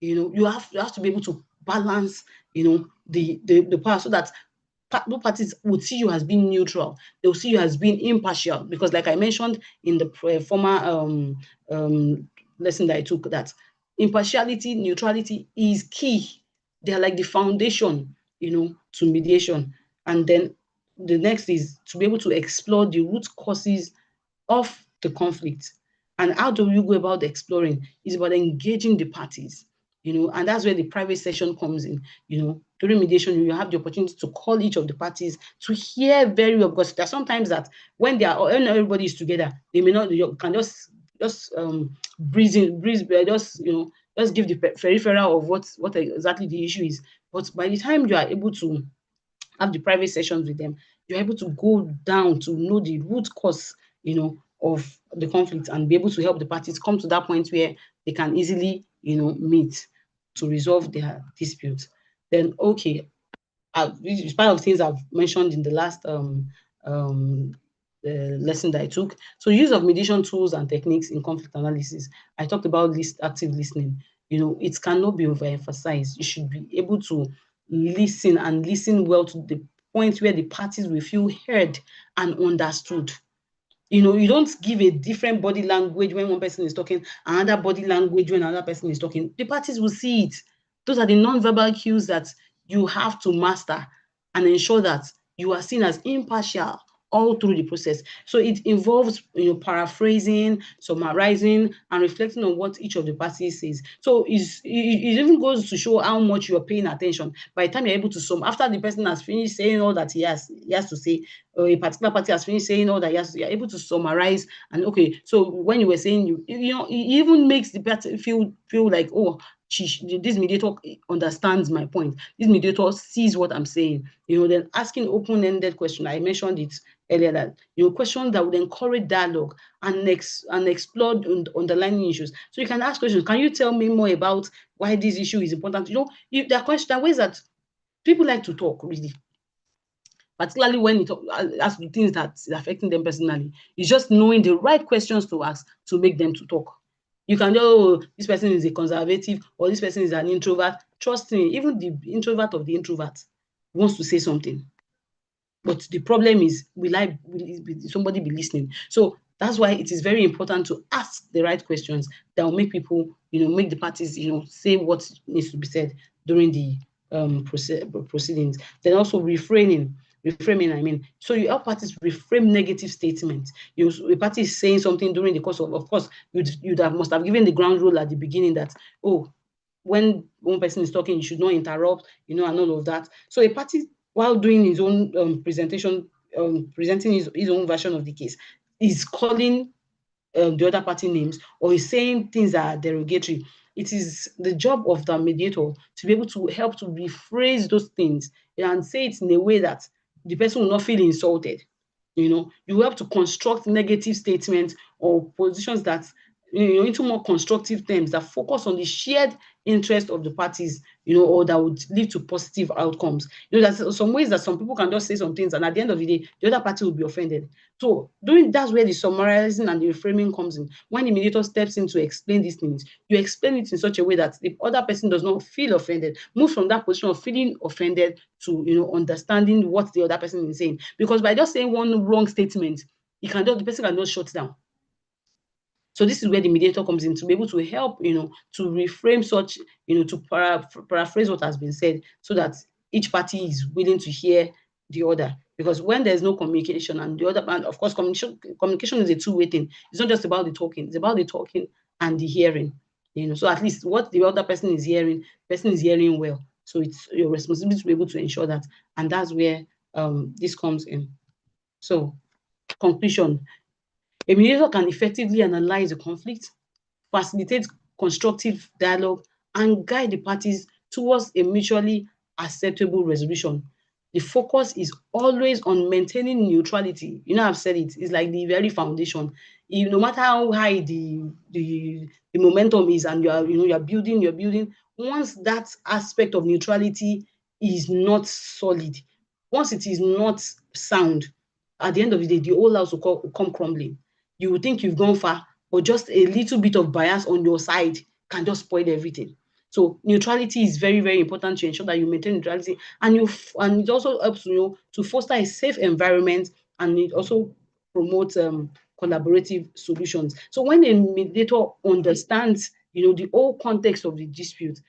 You have to be able to balance, the power, so that both parties would see you as being neutral. They'll see you as being impartial, because like I mentioned in the former lesson that I took, that impartiality, neutrality is key. They are like the foundation, to mediation. And then the next is to be able to explore the root causes of the conflict. And how do you go about exploring? It's about engaging the parties, and that's where the private session comes in. During mediation, you have the opportunity to call each of the parties to hear very well, because there are sometimes that when everybody is together, they may not, you can just breeze, just give the peripheral of what exactly the issue is. But by the time you are able to have the private sessions with them, you're able to go down to know the root cause, of the conflict, and be able to help the parties come to that point where they can easily, meet to resolve their disputes. Then, okay, it's part of things I've mentioned in the last lesson that I took. So use of mediation tools and techniques in conflict analysis. I talked about active listening. It cannot be overemphasized. You should be able to listen, and listen well, to the point where the parties will feel heard and understood. You don't give a different body language when one person is talking, another body language when another person is talking. The parties will see it. Those are the non-verbal cues that you have to master and ensure that you are seen as impartial all through the process. So it involves, paraphrasing, summarizing, and reflecting on what each of the parties says. So it even goes to show how much you're paying attention. By the time you're able to sum, after the person has finished saying all that he has to say, or a particular party has finished saying all that he has to say, you're able to summarize. And okay, so when you were saying, it even makes the party feel like, oh, this mediator understands my point. This mediator sees what I'm saying. Then asking open-ended question. I mentioned it earlier, that questions that would encourage dialogue and explore underlying issues. So you can ask questions. Can you tell me more about why this issue is important? There are ways that people like to talk, really, particularly when it asks the things that is affecting them personally. It's just knowing the right questions to ask to make them to talk. You can know, this person is a conservative, or this person is an introvert. Trust me, even the introvert of the introvert wants to say something. But the problem is, will somebody be listening? So that's why it is very important to ask the right questions that will make people, make the parties, say what needs to be said during the proceedings. Then also reframing, I mean. So you help parties reframe negative statements. A party is saying something during the course of course, must have given the ground rule at the beginning that, oh, when one person is talking, you should not interrupt, and all of that. So a party, while doing his own presentation, presenting his own version of the case, is calling the other party names, or is saying things that are derogatory. It is the job of the mediator to be able to help to rephrase those things and say it in a way that the person will not feel insulted. You help to construct negative statements or positions that, into more constructive terms that focus on the shared interest of the parties, or that would lead to positive outcomes. There's some ways that some people can just say some things, and at the end of the day, the other party will be offended. So that's where the summarizing and the reframing comes in. When the mediator steps in to explain these things, you explain it in such a way that the other person does not feel offended, move from that position of feeling offended to, understanding what the other person is saying. Because by just saying one wrong statement, the person can just shut down. So this is where the mediator comes in, to be able to help, to reframe such, to paraphrase what has been said, so that each party is willing to hear the other. Because when there's no communication, and the other, and of course, communication is a two-way thing. It's not just about the talking; it's about the talking and the hearing. So at least what the other person is hearing well. So it's your responsibility to be able to ensure that, and that's where this comes in. So, conclusion. A mediator can effectively analyze the conflict, facilitate constructive dialogue, and guide the parties towards a mutually acceptable resolution. The focus is always on maintaining neutrality. You know, I've said it, it's like the very foundation. No matter how high the momentum is, and you're building, once that aspect of neutrality is not solid, once it is not sound, at the end of the day, the whole house will come crumbling. You would think you've gone far, but just a little bit of bias on your side can just spoil everything. So neutrality is very, very important to ensure that you maintain neutrality, and it also helps to foster a safe environment, and it also promotes collaborative solutions. So when a mediator understands the whole context of the dispute,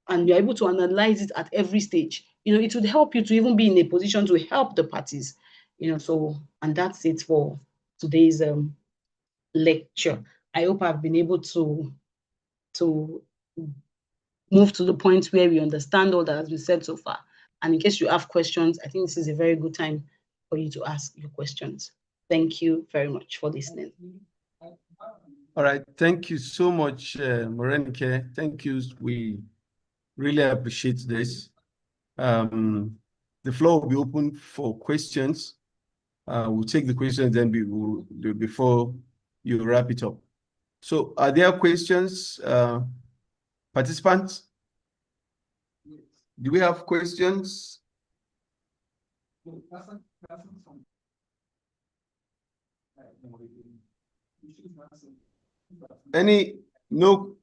and you're able to analyze it at every stage, it would help you to even be in a position to help the parties. So, and that's it for today's lecture. I hope I've been able to move to the point where we understand all that has been said so far. And in case you have questions, I think this is a very good time for you to ask your questions. Thank you very much for listening. All right. Thank you so much, Morenike. Thank you. We really appreciate this. The floor will be open for questions. We'll take the questions then before you wrap it up. So are there questions, participants? Do we have questions? No,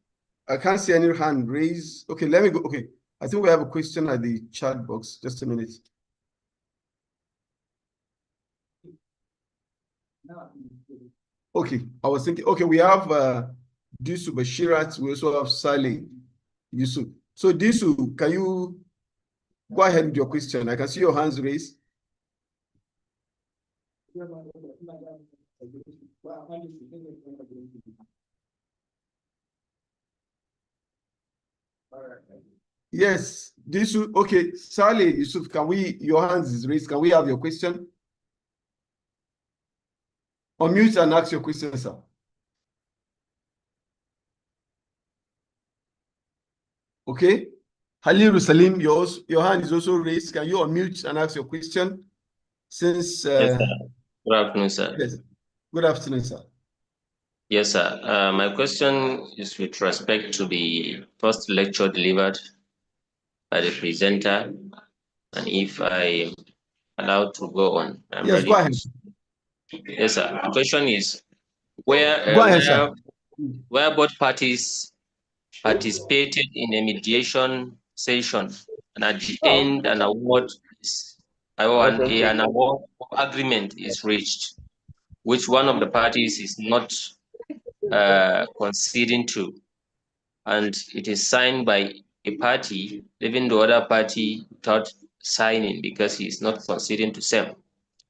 I can't see any hand raised. Okay, let me go. Okay, I think we have a question at the chat box. Just a minute. Okay, I was thinking, okay, we have Disu Bashirat, we also have Saleh Yusuf. So Disu, can you go ahead with your question? I can see your hands raised. Yes, Disu, okay, Saleh Yusuf, your hands is raised. Can we have your question? Unmute and ask your question, sir. Okay. Halil Salim, your hand is also raised. Can you unmute and ask your question? Since yes, sir. Good afternoon, sir. Yes. Good afternoon, sir. Yes, sir. My question is with respect to the first lecture delivered by the presenter, and if I am allowed to go on, I'm yes, ready. Go ahead. Yes, sir. The question is where both parties participated in a mediation session, and at the end an award agreement is reached, which one of the parties is not conceding to, and it is signed by a party, leaving the other party without signing because he is not conceding to same.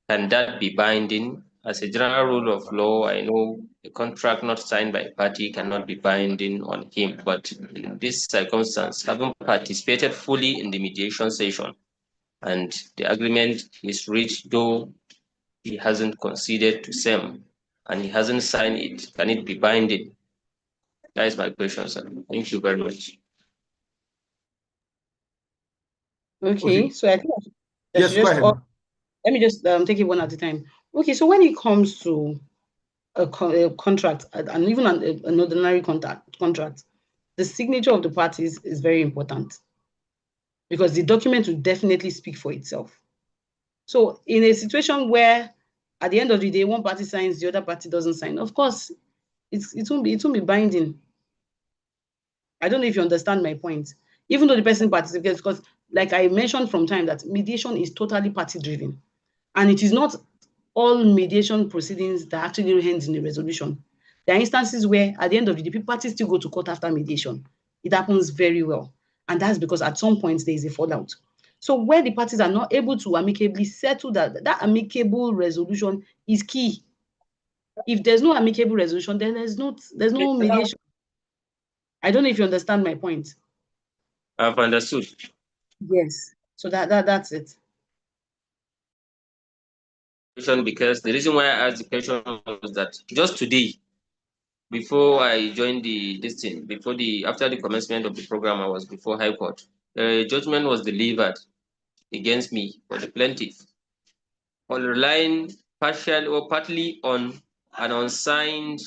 Can that be binding? As a general rule of law, I know a contract not signed by a party cannot be binding on him, but in this circumstance, having participated fully in the mediation session and the agreement is reached, though he hasn't conceded to same and he hasn't signed it, can it be binding? That is my question, sir. Thank you very much. Okay, so I think yes, go ahead. Let me just take it one at a time. Okay, so when it comes to a contract, and even an ordinary contract, the signature of the parties is very important because the document will definitely speak for itself. So in a situation where at the end of the day, one party signs, the other party doesn't sign, of course, it won't be binding. I don't know if you understand my point. Even though the person participates, because like I mentioned from time, that mediation is totally party driven. And it is not all mediation proceedings that actually ends in a resolution. There are instances where at the end of the day, parties still go to court after mediation. It happens very well. And that's because at some point there is a fallout. So where the parties are not able to amicably settle that amicable resolution is key. If there's no amicable resolution, then there's no mediation. I don't know if you understand my point. I've understood. Yes. So that's it. question because the reason why I asked the question was that just today, before I joined after the commencement of the program, I was before High Court. A judgment was delivered against me for the plaintiff on relying partially or partly on an unsigned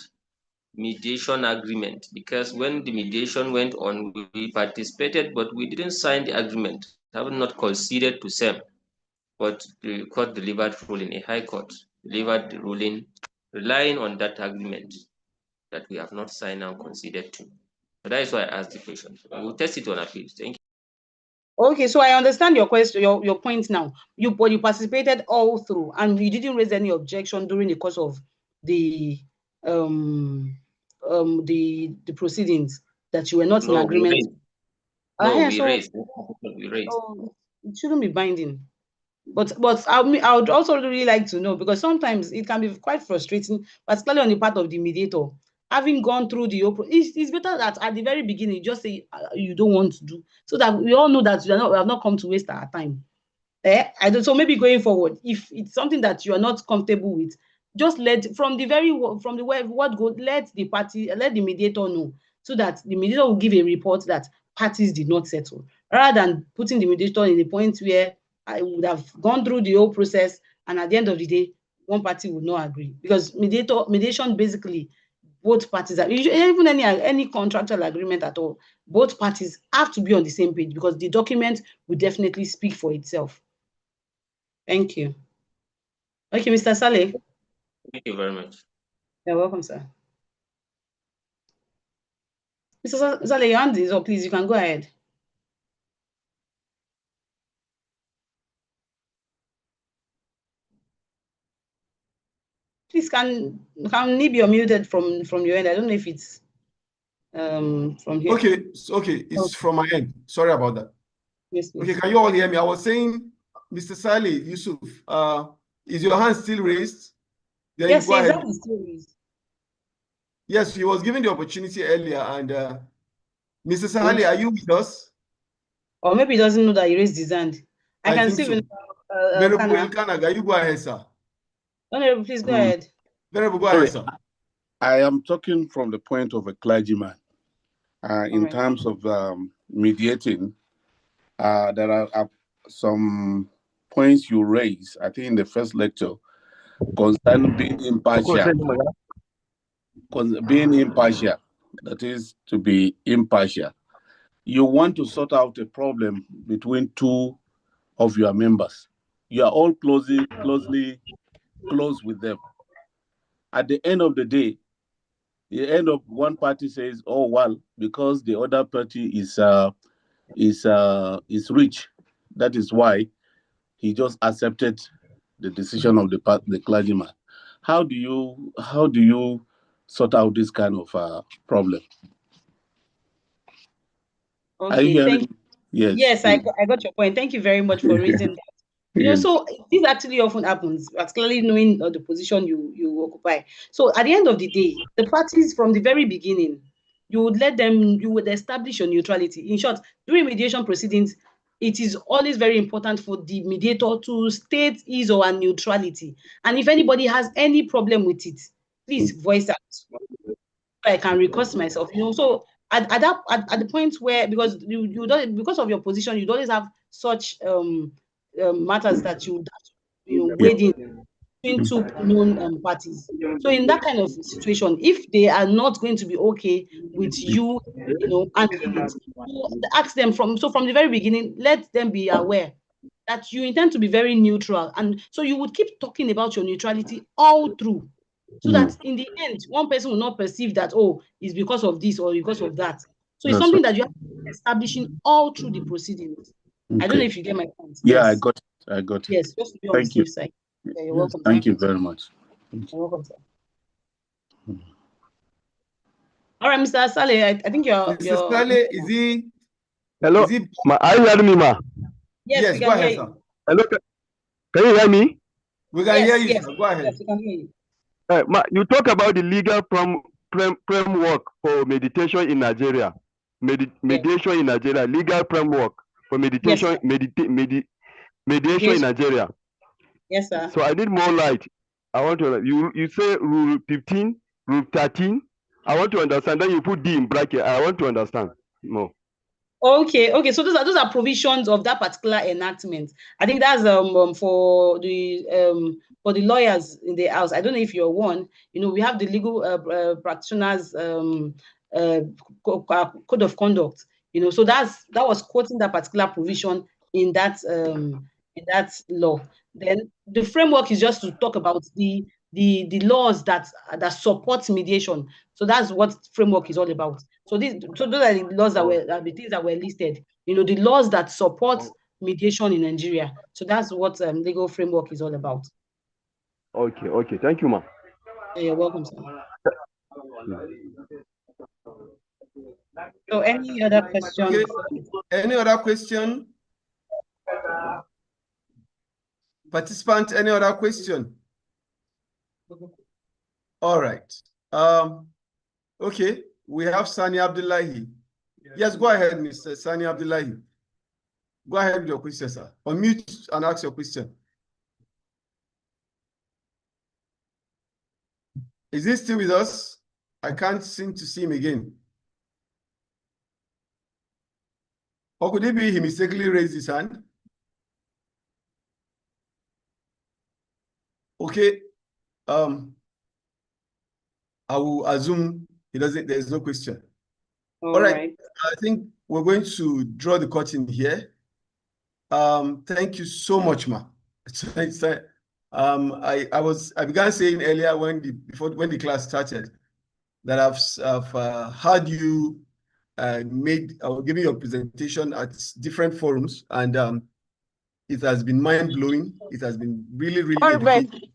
mediation agreement, because when the mediation went on, we participated, but we didn't sign the agreement, have not conceded to same. But the court delivered ruling, a high court delivered the ruling relying on that agreement that we have not signed and conceded to. So that is why I asked the question. We'll test it on appeal. Thank you. Okay, so I understand your question, your point now. You participated all through, and you didn't raise any objection during the course of the proceedings that you were not in agreement. We raised. It shouldn't be binding. But I would also really like to know, because sometimes it can be quite frustrating, particularly on the part of the mediator. Having gone through the open, it's better that at the very beginning you just say you don't want to do, so that we all know that we have not come to waste our time. So maybe going forward, if it's something that you are not comfortable with, just let the mediator know, so that the mediator will give a report that parties did not settle, rather than putting the mediator in a point where I would have gone through the whole process, and at the end of the day, one party would not agree. Because mediation basically, both parties are, even any contractual agreement at all, both parties have to be on the same page, because the document will definitely speak for itself. Thank you. Okay, Mr. Saleh. Thank you very much. You're welcome, sir. Mr. Saleh, your hand is up, please. You can go ahead. Please, can he be unmuted from your end? I don't know if it's from here. Okay, it's from my end. Sorry about that. Yes, please. Okay, can you all hear me? I was saying, Mr. Saleh, Yusuf, is your hand still raised? Then yes, you go ahead. Hand is still raised. Yes, he was given the opportunity earlier, and Mr. Saleh, are you with us? Or maybe he doesn't know that he raised his hand. I can see. So. Venerable Elkanaga, you go ahead, sir. Honorable, please go ahead. Venerable, go ahead, sir. I am talking from the point of a clergyman. In terms of mediating, there are some points you raise, I think in the first lecture, concerning being impartial. That is, to be impartial. You want to sort out a problem between two of your members. You are all close with them. At the end of the day, one party says, "Oh well, because the other party is rich, that is why he just accepted the decision of the clergyman." How do you sort out this kind of problem? Okay, thank you. Yes, I got your point. Thank you very much for raising that. So this actually often happens, particularly knowing the position you occupy. So at the end of the day, the parties from the very beginning, you would establish your neutrality. In short, during mediation proceedings, it is always very important for the mediator to state his or her neutrality. And if anybody has any problem with it, please voice out. I can recourse myself. So at the point where, because you don't, because of your position, you always have such matters that you wade in between two known parties. So in that kind of situation, if they are not going to be okay with you, handling it, ask them from the very beginning. Let them be aware that you intend to be very neutral, and so you would keep talking about your neutrality all through, so that in the end, one person will not perceive that, oh, it's because of this or because of that. So it's something that you have to be establishing all through the proceedings. Okay. I don't know if you get my point. Yeah, yes. I got it. Yes, just to be on the safe side. Yeah, you're welcome. Thank you very much. You're welcome, sir. All right, Mr. Saleh, I think you're... Mr. Saleh, is he... Hello, are you hearing me, ma? Yes, we can hear you. Hello, can you hear me? We can hear you, sir. Go ahead. Yes, we can hear you. Ma, you talk about the legal framework for meditation in Nigeria. Mediation in Nigeria, legal framework for meditation, mediation in Nigeria. Yes, sir. So I need more light. I want to, you say rule 15, rule 13. I want to understand. Then you put D in bracket. I want to understand more. Okay. So those are provisions of that particular enactment. I think that's for the lawyers in the house. I don't know if you're one. We have the legal practitioners code of conduct. So that was quoting that particular provision in that law. Then the framework is just to talk about the laws that support mediation. So that's what framework is all about. So those are the laws the things that were listed. The laws that support mediation in Nigeria. So that's what legal framework is all about. Okay. Thank you, ma'am. You're welcome, sir. So any other question? Okay. Any other question? Participant, any other question? All right. Okay, we have Sani Abdullahi. Yes, go ahead, Mr. Sani Abdullahi. Go ahead with your question, sir. Unmute and ask your question. Is he still with us? I can't seem to see him again. Or could it be he mistakenly raised his hand? Okay. I will assume there's no question. All right. I think we're going to draw the curtain here. Thank you so much, ma. I began saying earlier when the class started that I've heard you giving your presentation at different forums, and it has been mind-blowing. It has been really, really educating.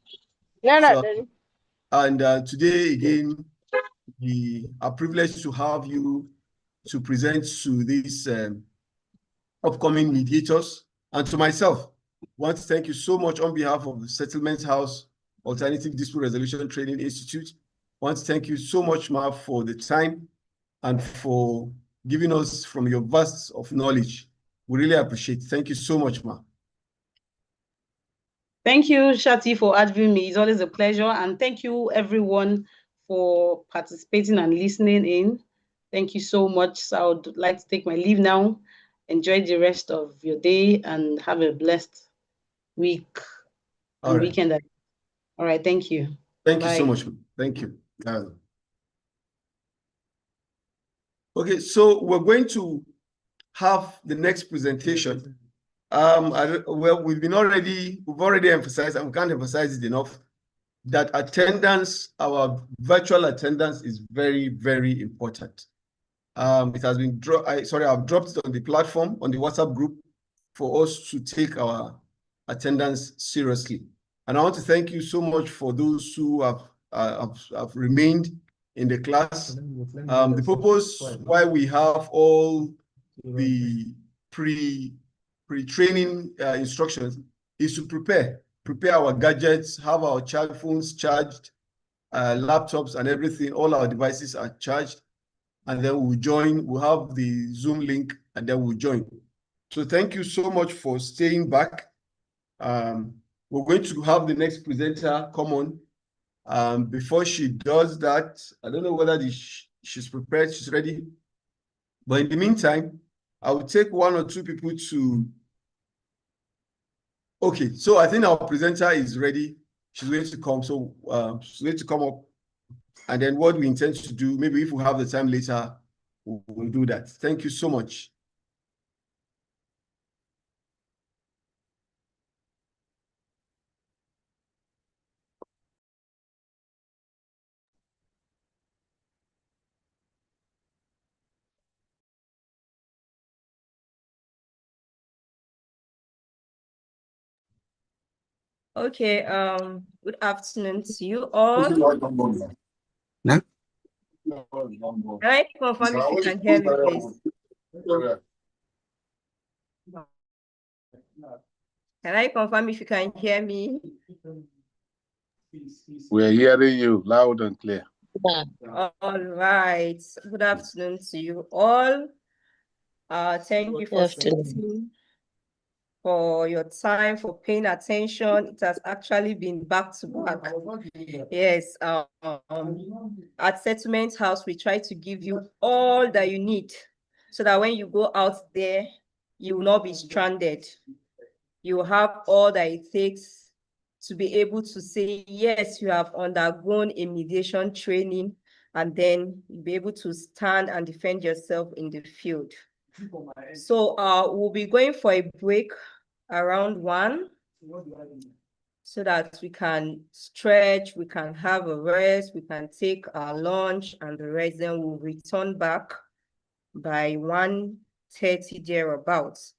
Today again, we are privileged to have you to present to these upcoming mediators, and to myself. I want to thank you so much on behalf of the Settlement House Alternative Dispute Resolution Training Institute. I want to thank you so much, Ma, for the time and for giving us from your vast of knowledge. We really appreciate it. Thank you so much, Ma. Thank you, Shati, for having me. It's always a pleasure. And thank you, everyone, for participating and listening in. Thank you so much. So I would like to take my leave now. Enjoy the rest of your day and have a blessed week and weekend. All right. Thank you. Thank you so much. Thank you. Okay, so we're going to have the next presentation. Well, we've already emphasized, and we can't emphasize it enough, that attendance, our virtual attendance, is very, very important. It has been I've dropped it on the platform, on the WhatsApp group, for us to take our attendance seriously. And I want to thank you so much for those who have remained in the class. The purpose why we have all the pre-training instructions is to prepare our gadgets, have our child phones charged, laptops and everything, all our devices are charged, and then we'll have the Zoom link, and then we'll join. So thank you so much for staying back. We're going to have the next presenter come on. Before she does that, I don't know whether she's prepared, she's ready. But in the meantime, I will take one or two people to... Okay, so I think our presenter is ready. She's going to come, so she's going to come up. And then what we intend to do, maybe if we have the time later, we'll do that. Thank you so much. Okay, good afternoon to you all. Yeah? Can I confirm if you can hear me, please? Can I confirm if you can hear me? We're hearing you loud and clear. All right. Good afternoon to you all. Thank you for sitting. for your time, for paying attention. It has actually been back to back. Yes, at Settlement House, we try to give you all that you need so that when you go out there, you will not be stranded. You have all that it takes to be able to say, yes, you have undergone a mediation training, and then you'll be able to stand and defend yourself in the field. So we'll be going for a break around 1 so that we can stretch, we can have a rest, we can take our lunch and the rest, then we'll return back by 1:30 thereabouts.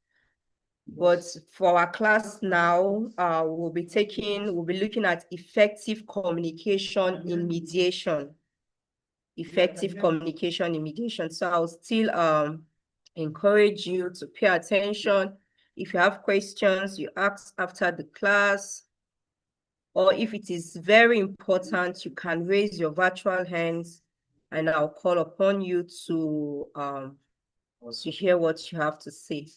But for our class now, we'll be looking at effective communication in mediation. Effective communication in mediation. So I'll still encourage you to pay attention. If you have questions, you ask after the class. Or if it is very important, you can raise your virtual hands and I'll call upon you to hear what you have to say.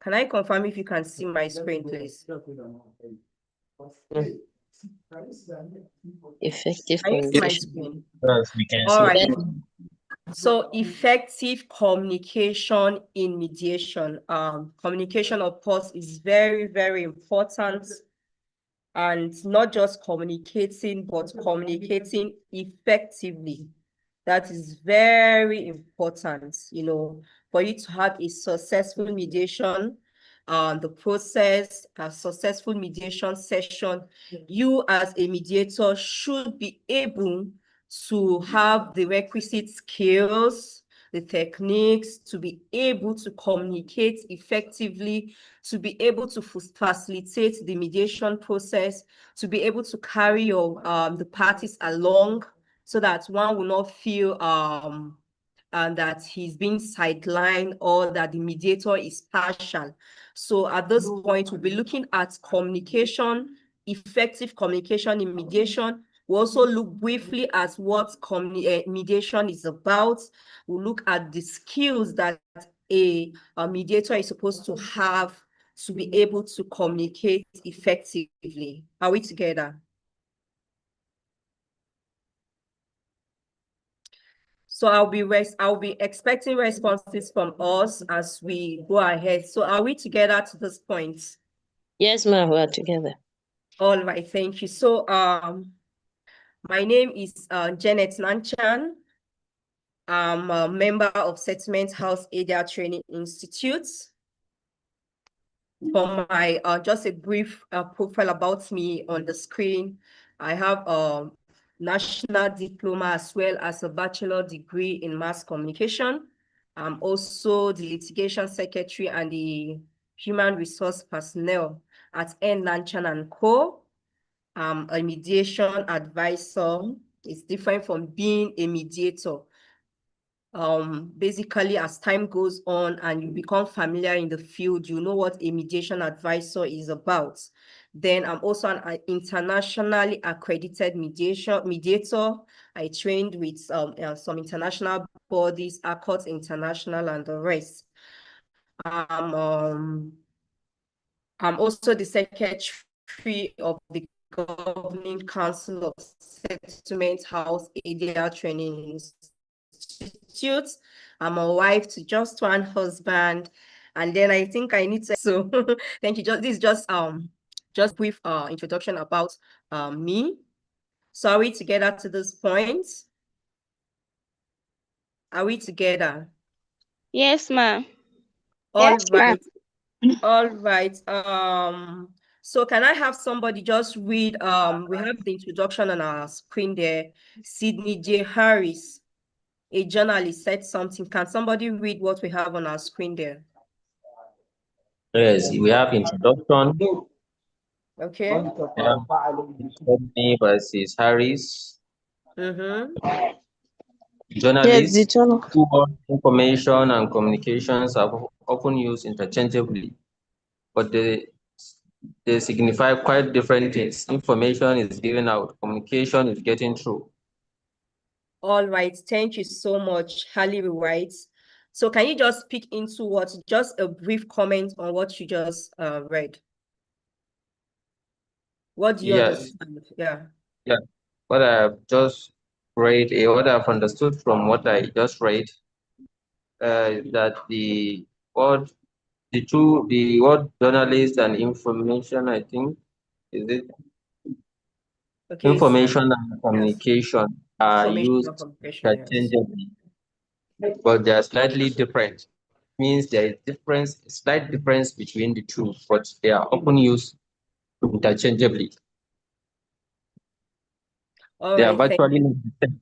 Can I confirm if you can see my screen, please? Effective Can you see my communication. screen? Yes, we can All see. right. So effective communication in mediation. Communication, of course, is very, very important. And not just communicating, but communicating effectively. That is very important, for you to have a successful mediation, the process, a successful mediation session. You as a mediator should be able to have the requisite skills, the techniques to be able to communicate effectively, to be able to facilitate the mediation process, to be able to carry your the parties along so that one will not feel and that he's being sidelined or that the mediator is partial. So at this point, we'll be looking at communication, effective communication in mediation. We'll also look briefly at what mediation is about. We'll look at the skills that a mediator is supposed to have to be able to communicate effectively. Are we together? So I'll be expecting responses from us as we go ahead. So are we together to this point? Yes, ma'am, we are together. All right, thank you. So my name is Janet Nanchan. I'm a member of Settlement House ADR Training Institute. For my just a brief profile about me on the screen, I have a national diploma as well as a bachelor degree in mass communication. I'm also the litigation secretary and the human resource personnel at N. Nanchan & Co. I'm a mediation advisor. It's different from being a mediator. Basically, as time goes on and you become familiar in the field, you know what a mediation advisor is about. Then I'm also an internationally accredited mediator. I trained with some international bodies, ACOT International and the rest. I'm also the secretary of the Governing Council of Settlement House ADR Training Institute. I'm a wife to just one husband, and then I think I need to. So thank you. This is just brief introduction about me. So are we together to this point? Are we together? Yes, ma'am. All right. All right. So can I have somebody just read, we have the introduction on our screen there. Sydney J. Harris, a journalist, said something. Can somebody read what we have on our screen there? Yes, we have introduction. Okay. Sydney versus Harris. Yes, Journalists, information and communications are often used interchangeably, but they signify quite different things. Information is given out, communication is getting through. All right, thank you so much, Hallie writes. So can you just speak into just a brief comment on what you just read? What do you understand? Yeah. Yeah. What I've just read, what I've understood from what I just read, that the word journalist and information, I think, is it? Okay. Information and communication are used interchangeably, but they are slightly different. Means there is slight difference between the two, but they are often used interchangeably. All They are right, virtually not the same.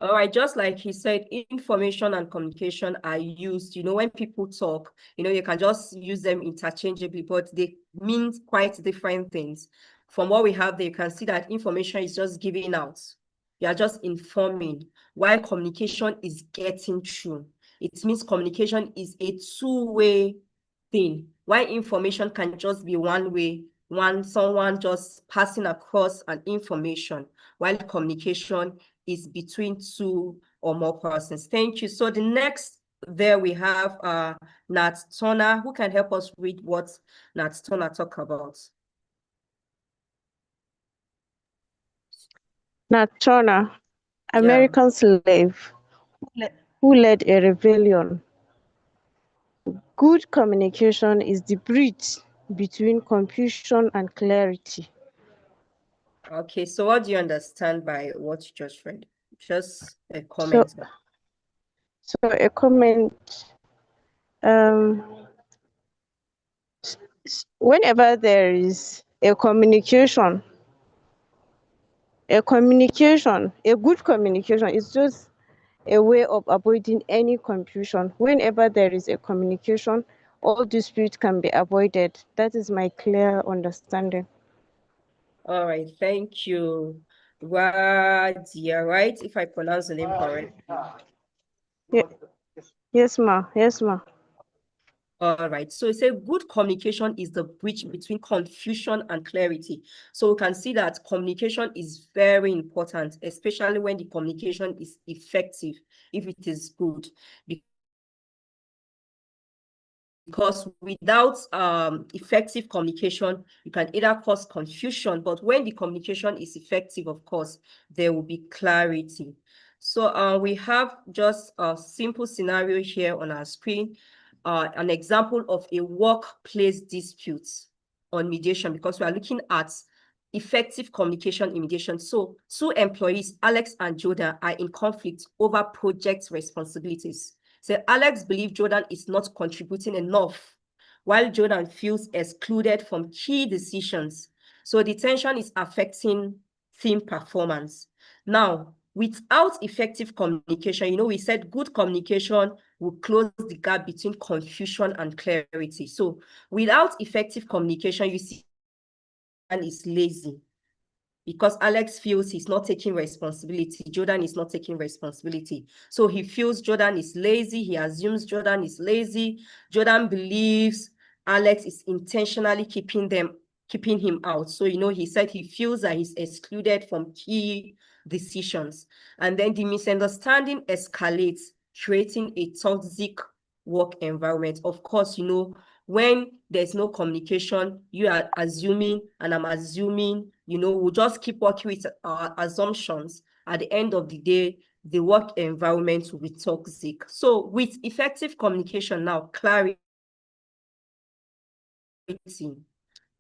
All right, just like he said, information and communication are used, when people talk, you can just use them interchangeably, but they mean quite different things. From what we have there, you can see that information is just giving out. You are just informing, while communication is getting through. It means communication is a two-way thing, while information can just be one way, someone just passing across an information, while communication is between two or more persons. Thank you. So the next there we have Nat Turner, who can help us read what Nat Turner talk about. Nat Turner, American slave who led a rebellion. Good communication is the bridge between confusion and clarity. Okay, so what do you understand by what you just read? Just a comment. So a comment, whenever there is a communication, a good communication is just a way of avoiding any confusion. Whenever there is a communication, all dispute can be avoided. That is my clear understanding. All right, thank you. Zaria, right? If I pronounce the name correctly. Yes, ma. Yes, ma. All right, so it's a good communication is the bridge between confusion and clarity. So we can see that communication is very important, especially when the communication is effective, if it is good. Because without effective communication, you can either cause confusion, but when the communication is effective, of course, there will be clarity. So we have just a simple scenario here on our screen, an example of a workplace dispute on mediation, because we are looking at effective communication in mediation. So two employees, Alex and Jordan, are in conflict over project responsibilities. So Alex believes Jordan is not contributing enough, while Jordan feels excluded from key decisions. So the tension is affecting team performance. Now, without effective communication, we said good communication will close the gap between confusion and clarity. So without effective communication, you see Jordan is lazy, because Alex feels he's not taking responsibility. Jordan is not taking responsibility. So he feels Jordan is lazy. He assumes Jordan is lazy. Jordan believes Alex is intentionally keeping him out. So, he said he feels that he's excluded from key decisions. And then the misunderstanding escalates, creating a toxic work environment. Of course, when there's no communication, you are assuming and I'm assuming, we'll just keep working with our assumptions. At the end of the day, the work environment will be toxic. So with effective communication now, clarity.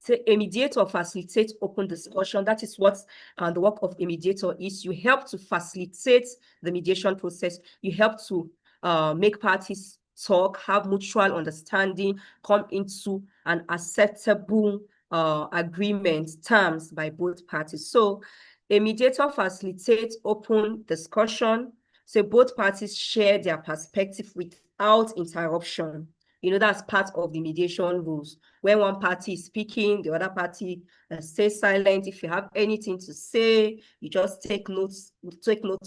So a mediator facilitates open discussion. That is what the work of a mediator is. You help to facilitate the mediation process. You help to make parties talk, have mutual understanding, come into an acceptable agreement, terms by both parties. So a mediator facilitates open discussion. So both parties share their perspective without interruption. That's part of the mediation rules. When one party is speaking, the other party stays silent. If you have anything to say, you just take notes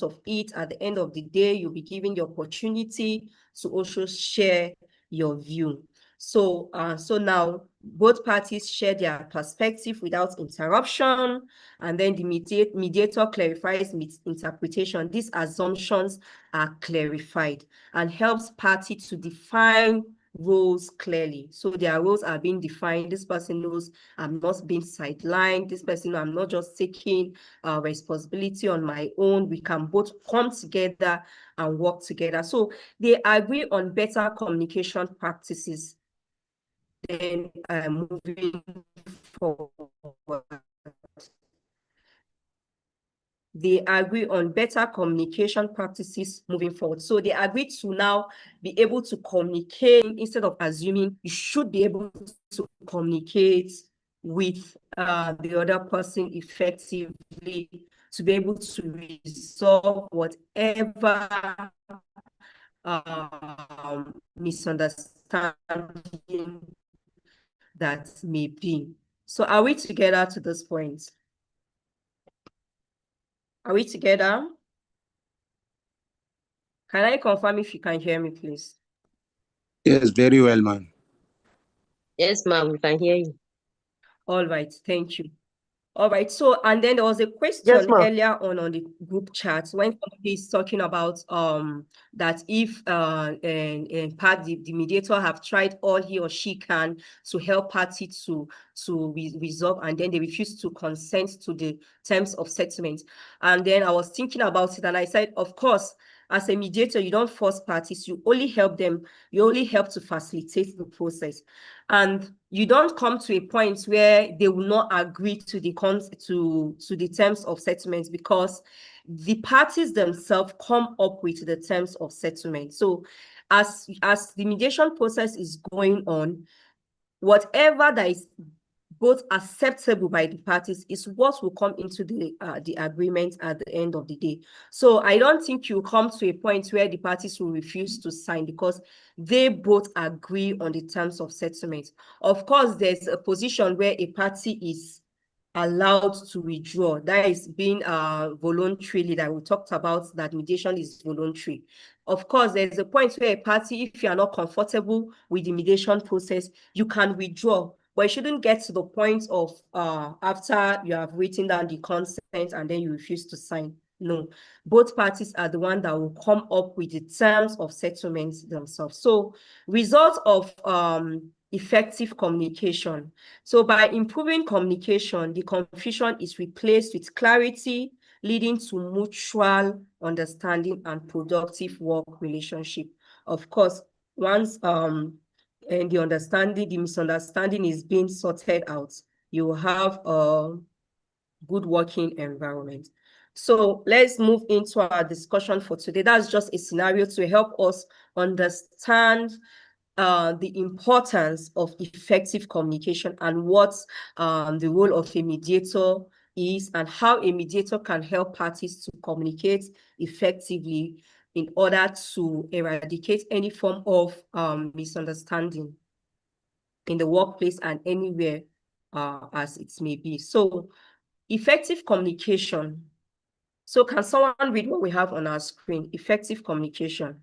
of it. At the end of the day, you'll be given the opportunity to also share your view. So, so now both parties share their perspective without interruption, and then the mediator clarifies interpretation. These assumptions are clarified and helps party to define roles clearly. So their roles are being defined. This person knows I'm not being sidelined. This person, I'm not just taking responsibility on my own. We can both come together and work together. So they agree on better communication practices. Then moving forward, they agree on better communication practices moving forward. So they agree to now be able to communicate instead of assuming. You should be able to communicate with the other person effectively to be able to resolve whatever misunderstanding that may be. So are we together to this point? Are we together? Can I confirm if you can hear me, please? Yes, very well, ma'am. Yes, ma'am, we can hear you. All right, thank you. All right, so, and then there was a question earlier on the group chat when somebody is talking about that if and part the mediator have tried all he or she can to help party to resolve, and then they refuse to consent to the terms of settlement. And then I was thinking about it, and I said, of course, as a mediator, you don't force parties, you only help them, you only help to facilitate the process. And you don't come to a point where they will not agree to the terms of settlement, because the parties themselves come up with the terms of settlement. So as the mediation process is going on, whatever that is both acceptable by the parties is what will come into the agreement at the end of the day. So I don't think you come to a point where the parties will refuse to sign because they both agree on the terms of settlement. Of course, there's a position where a party is allowed to withdraw. That is being voluntarily, that we talked about, that mediation is voluntary. Of course, there's a point where a party, if you are not comfortable with the mediation process, you can withdraw. But it shouldn't get to the point of after you have written down the consent and then you refuse to sign. No, both parties are the one that will come up with the terms of settlement themselves. So, result of effective communication. So by improving communication, the confusion is replaced with clarity, leading to mutual understanding and productive work relationship. Of course, once and the misunderstanding is being sorted out, you will have a good working environment. So let's move into our discussion for today. That's just a scenario to help us understand the importance of effective communication and what the role of a mediator is, and how a mediator can help parties to communicate effectively in order to eradicate any form of misunderstanding in the workplace and anywhere as it may be. So effective communication. So can someone read what we have on our screen? Effective communication.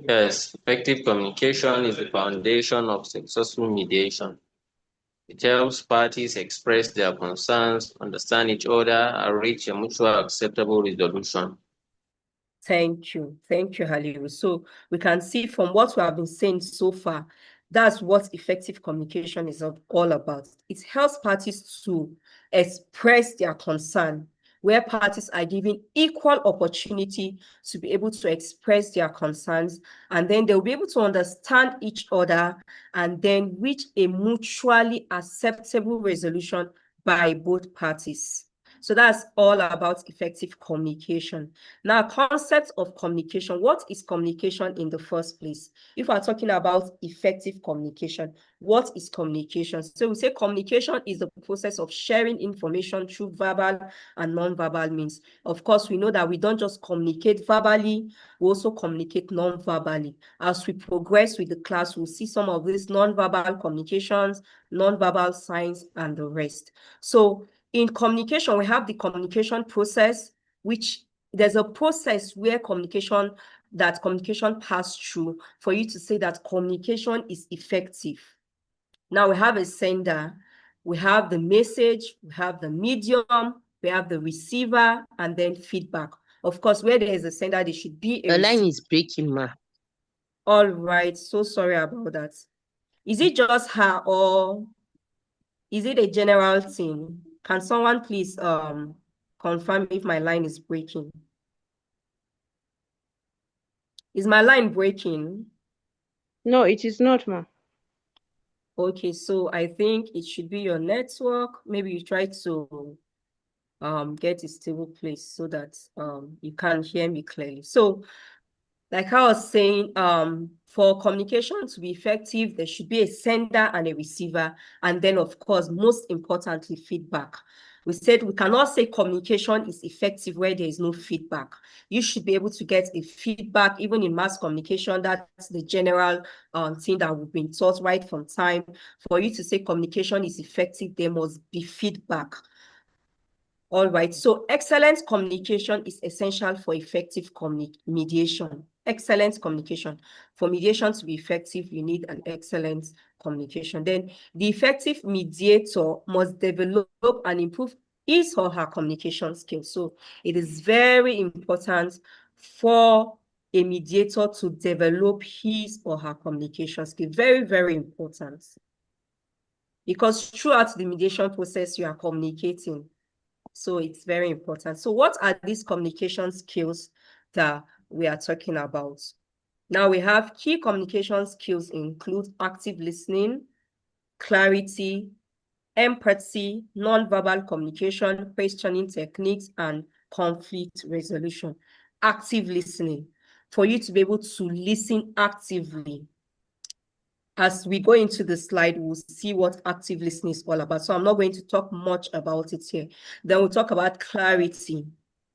Yes, effective communication is the foundation of successful mediation. It helps parties express their concerns, understand each other, and reach a mutually acceptable resolution. Thank you, Haliru. So we can see from what we have been saying so far, that's what effective communication is all about. It helps parties to express their concern, where parties are given equal opportunity to be able to express their concerns, and then they'll be able to understand each other and then reach a mutually acceptable resolution by both parties. So that's all about effective communication. Now, concept of communication. What is communication in the first place? If we're talking about effective communication, what is communication? So we say communication is the process of sharing information through verbal and non-verbal means. Of course, we know that we don't just communicate verbally, we also communicate non-verbally. As we progress with the class, we'll see some of these non-verbal communications, non-verbal signs, and the rest. So in communication, we have the communication process, which there's a process where communication passed through for you to say that communication is effective. Now we have a sender, we have the message, we have the medium, we have the receiver, and then feedback. Of course, where there is a sender, there should be a The line is breaking, ma. All right, so sorry about that. Is it just her or is it a general thing? Can someone please confirm if my line is breaking? Is my line breaking? No, it is not, ma. Okay, so I think it should be your network. Maybe you try to get a stable place so that you can hear me clearly. So like I was saying, for communication to be effective, there should be a sender and a receiver, and then of course, most importantly, feedback. We said we cannot say communication is effective where there is no feedback. You should be able to get a feedback, even in mass communication. That's the general thing that we've been taught right from time. For you to say communication is effective, there must be feedback. All right, so excellent communication is essential for effective mediation. Excellent communication. For mediation to be effective, you need an excellent communication. Then the effective mediator must develop and improve his or her communication skills. So it is very important for a mediator to develop his or her communication skills. Very, very important. Because throughout the mediation process, you are communicating. So it's very important. So what are these communication skills that we are talking about? Now we have key communication skills include active listening, clarity, empathy, nonverbal communication, questioning techniques, and conflict resolution. Active listening. For you to be able to listen actively. As we go into the slide, we'll see what active listening is all about. So I'm not going to talk much about it here. Then we'll talk about clarity.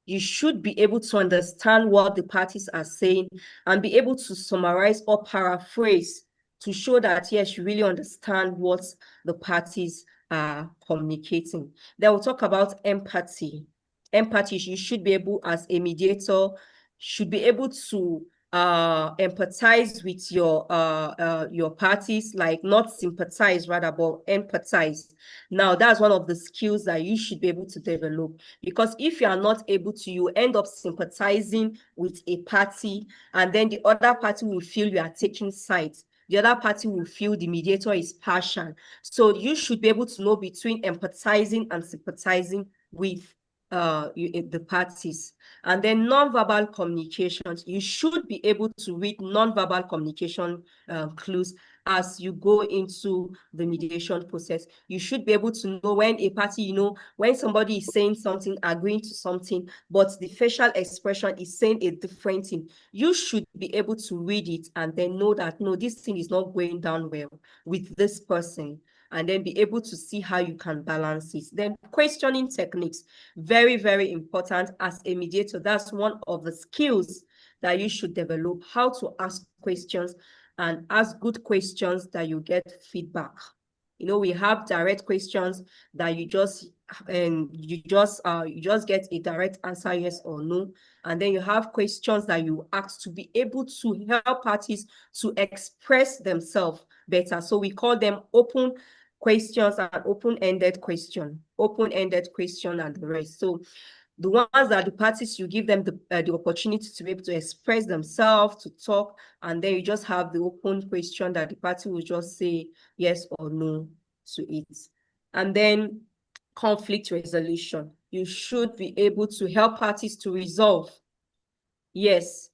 You should be able to understand what the parties are saying and be able to summarize or paraphrase to show that, yes, you really understand what the parties are communicating. Then we'll talk about empathy. Empathy, you should be able, as a mediator, should be able to empathize with your parties, like not sympathize, rather, but empathize. Now, that's one of the skills that you should be able to develop, because if you are not able to, you end up sympathizing with a party, and then the other party will feel you are taking sides. The other party will feel the mediator is partial. So you should be able to know between empathizing and sympathizing with the parties. And then nonverbal communications, you should be able to read nonverbal communication clues as you go into the mediation process. You should be able to know when a party, when somebody is saying something, agreeing to something, but the facial expression is saying a different thing. You should be able to read it and then know that, no, this thing is not going down well with this person, and then be able to see how you can balance it. Then questioning techniques, very, very important as a mediator. That's one of the skills that you should develop, how to ask questions and ask good questions that you get feedback. We have direct questions that you just get a direct answer, yes or no. And then you have questions that you ask to be able to help parties to express themselves better. So we call them open questions and open-ended question and the rest. So the ones that the parties, you give them the opportunity to be able to express themselves, to talk, and then you just have the open question that the party will just say yes or no to it. And then conflict resolution. You should be able to help parties to resolve. Yes,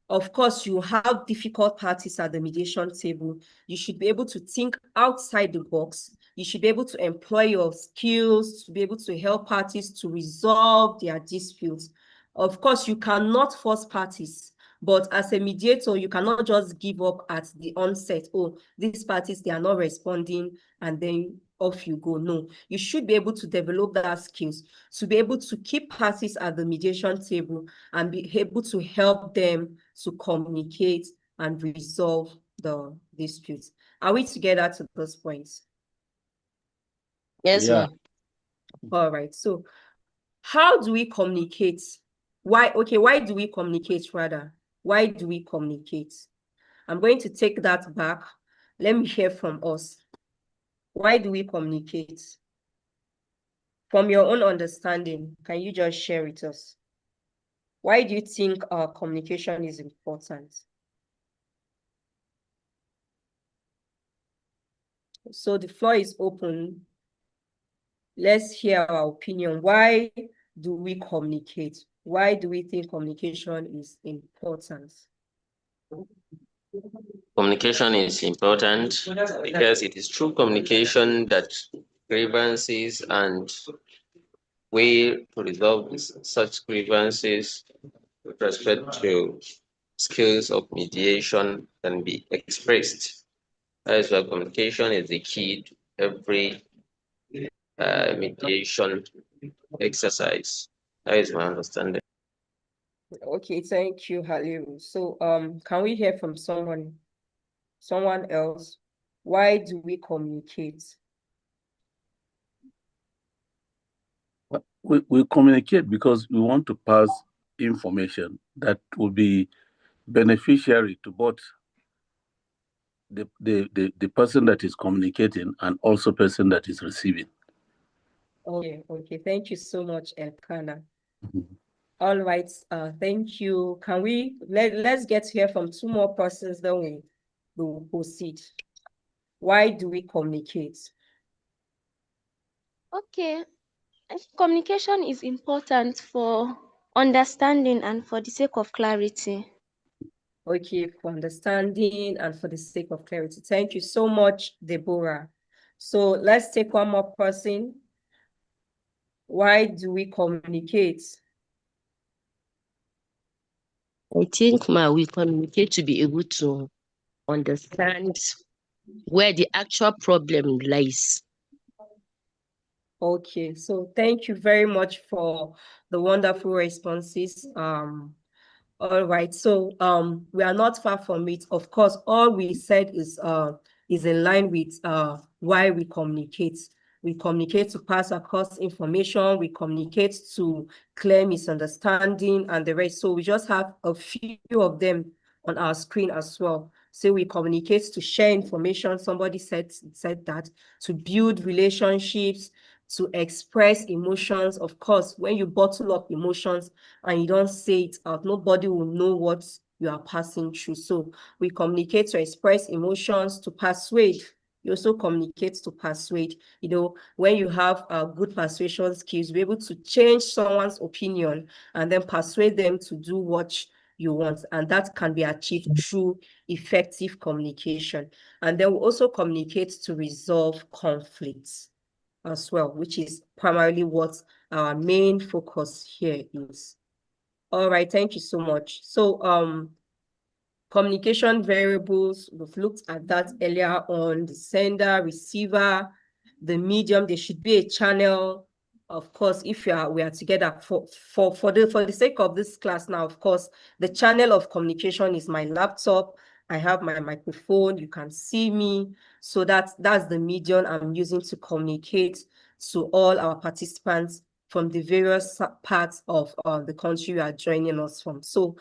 of course, you have difficult parties at the mediation table. You should be able to think outside the box. You should be able to employ your skills to be able to help parties to resolve their disputes. Of course, you cannot force parties, but as a mediator, you cannot just give up at the onset. Oh, these parties, they are not responding, and then off you go. No, you should be able to develop that skills to be able to keep parties at the mediation table and be able to help them to communicate and resolve the disputes. Are we together to those points? Yes, ma'am. All right. So how do we communicate why do we communicate rather? Why do we communicate? I'm going to take that back. Let me hear from us. Why do we communicate? From your own understanding, can you just share with us? Why do you think our communication is important? So the floor is open. Let's hear our opinion. Why do we communicate? Why do we think communication is important? Communication is important because it is through communication that grievances and way to resolve such grievances with respect to skills of mediation can be expressed. That is why communication is the key to every mediation exercise. That is my understanding. Okay, thank you, Haliru. So can we hear from someone else? Why do we communicate? We communicate because we want to pass information that will be beneficiary to both the person that is communicating and also person that is receiving. Okay, thank you so much, Elkana. All right, thank you. Can we let's get to hear from two more persons, then we will proceed. Why do we communicate? Okay, communication is important for understanding and for the sake of clarity. Okay, for understanding and for the sake of clarity. Thank you so much, Deborah. So let's take one more person. Why do we communicate? I think we communicate to be able to understand where the actual problem lies. Okay, so thank you very much for the wonderful responses. All right, so we are not far from it. Of course, all we said is in line with why we communicate. We communicate to pass across information, we communicate to clear misunderstanding and the rest. So we just have a few of them on our screen as well. So we communicate to share information, somebody said that, to build relationships, to express emotions. Of course, when you bottle up emotions and you don't say it out, nobody will know what you are passing through. So we communicate to express emotions, to persuade. You also communicate to persuade. You know, when you have good persuasion skills, you're able to change someone's opinion and then persuade them to do what you want. And that can be achieved through effective communication. And then we also communicate to resolve conflicts as well, which is primarily what our main focus here is. All right, thank you so much. So communication variables, we've looked at that earlier on, the sender, receiver, the medium, there should be a channel. Of course, if we are together for the sake of this class now, of course, the channel of communication is my laptop. I have my microphone, you can see me. So that's the medium I'm using to communicate to all our participants from the various parts of the country you are joining us from. So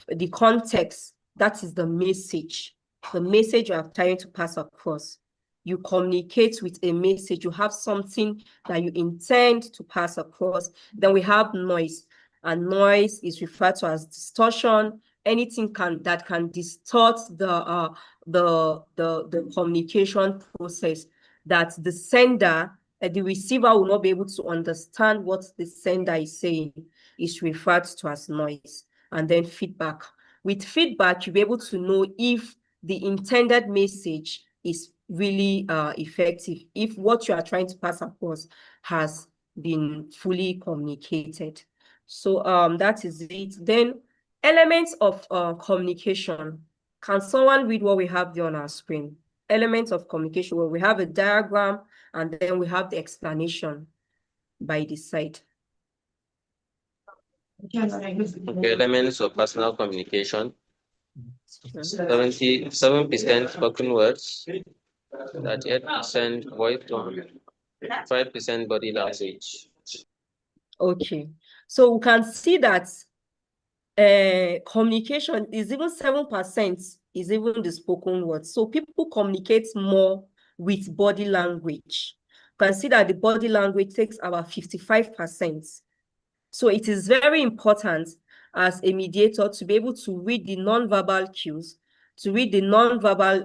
the context, that is the message you are trying to pass across. You communicate with a message, you have something that you intend to pass across. Then we have noise, and noise is referred to as distortion. Anything that can distort the communication process, that the sender, the receiver will not be able to understand what the sender is saying, is referred to as noise. And then feedback. With feedback, you'll be able to know if the intended message is really effective, if what you are trying to pass across has been fully communicated. So that is it. Then elements of communication. Can someone read what we have there on our screen? Elements of communication, where we have a diagram and then we have the explanation by the side. Okay, elements of personal communication. 77% spoken words, 38% voice tone, 5% body language. Okay, so we can see that communication is even 7% is even the spoken word. So people communicate more with body language. Consider the body language takes about 55%. So it is very important as a mediator to be able to read the non-verbal cues, to read the non-verbal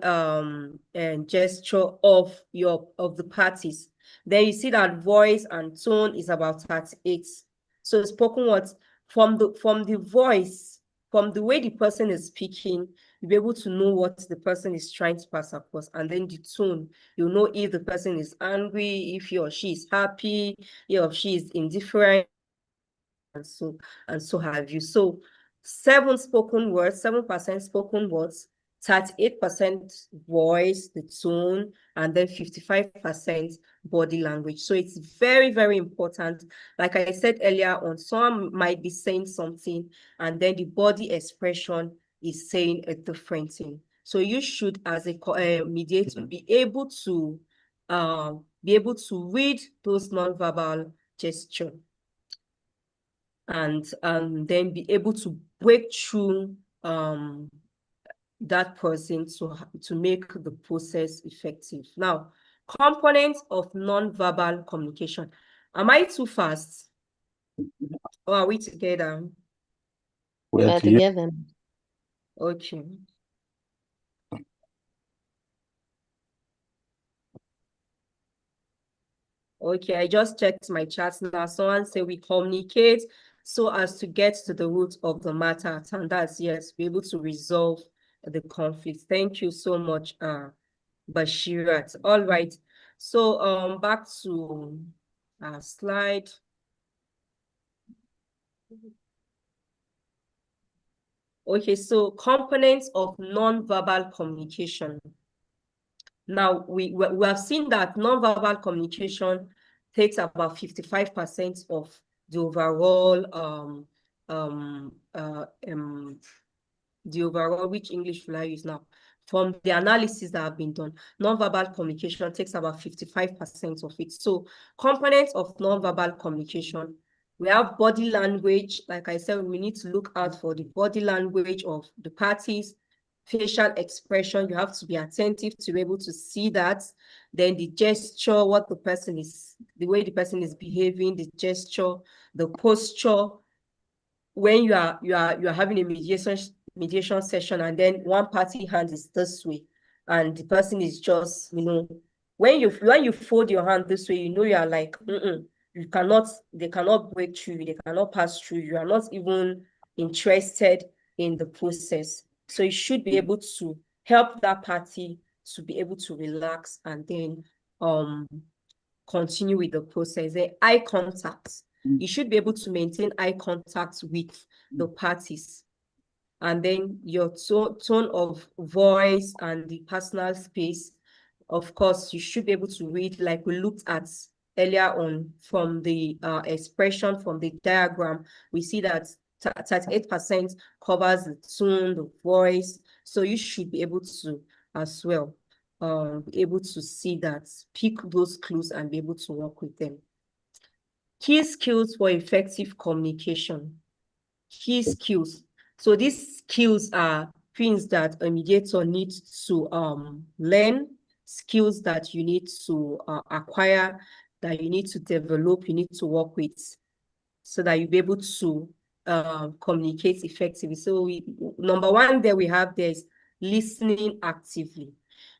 gesture of the parties. Then you see that voice and tone is about 38. So spoken words from the voice, from the way the person is speaking, you'll be able to know what the person is trying to pass across. And then the tone, you'll know if the person is angry, if he or she is happy, he or she is indifferent, and so have you. So 7% spoken words, 38% voice, the tone, and then 55% body language. So it's very, very important. Like I said earlier on, someone might be saying something and then the body expression is saying a different thing. So you should, as a mediator, be able to read those nonverbal gestures and then be able to break through that person to make the process effective. Now, components of non-verbal communication. Am I too fast? Or are we together? We're together. Okay. Okay, I just checked my chat now. Someone said we communicate so as to get to the root of the matter. And that's yes, be able to resolve the conflict. Thank you so much, Bashirat. All right. So back to our slide. Okay, so components of non-verbal communication. Now, we have seen that non-verbal communication takes about 55% of the overall which English will I use now? From the analysis that have been done, non-verbal communication takes about 55% of it. So components of non-verbal communication, we have body language. Like I said, we need to look out for the body language of the parties, facial expression. You have to be attentive to be able to see that. Then the gesture, what the person is, the way the person is behaving, the gesture, the posture. When you are having a mediation session and then one party hand is this way and the person is just, when you fold your hand this way, you are like, they cannot break through, they cannot pass through, you are not even interested in the process. So you should be able to help that party to be able to relax and then continue with the process. The eye contact. You should be able to maintain eye contact with the parties. And then your tone of voice and the personal space. Of course, you should be able to read, like we looked at earlier on from the expression from the diagram. We see that 38% covers the tone, the voice. So you should be able to as well be able to see that, pick those clues and be able to work with them. Key skills for effective communication. Key skills. So these skills are things that a mediator needs to learn, skills that you need to acquire, that you need to develop, you need to work with, so that you'll be able to communicate effectively. So number one there we have there is listening actively.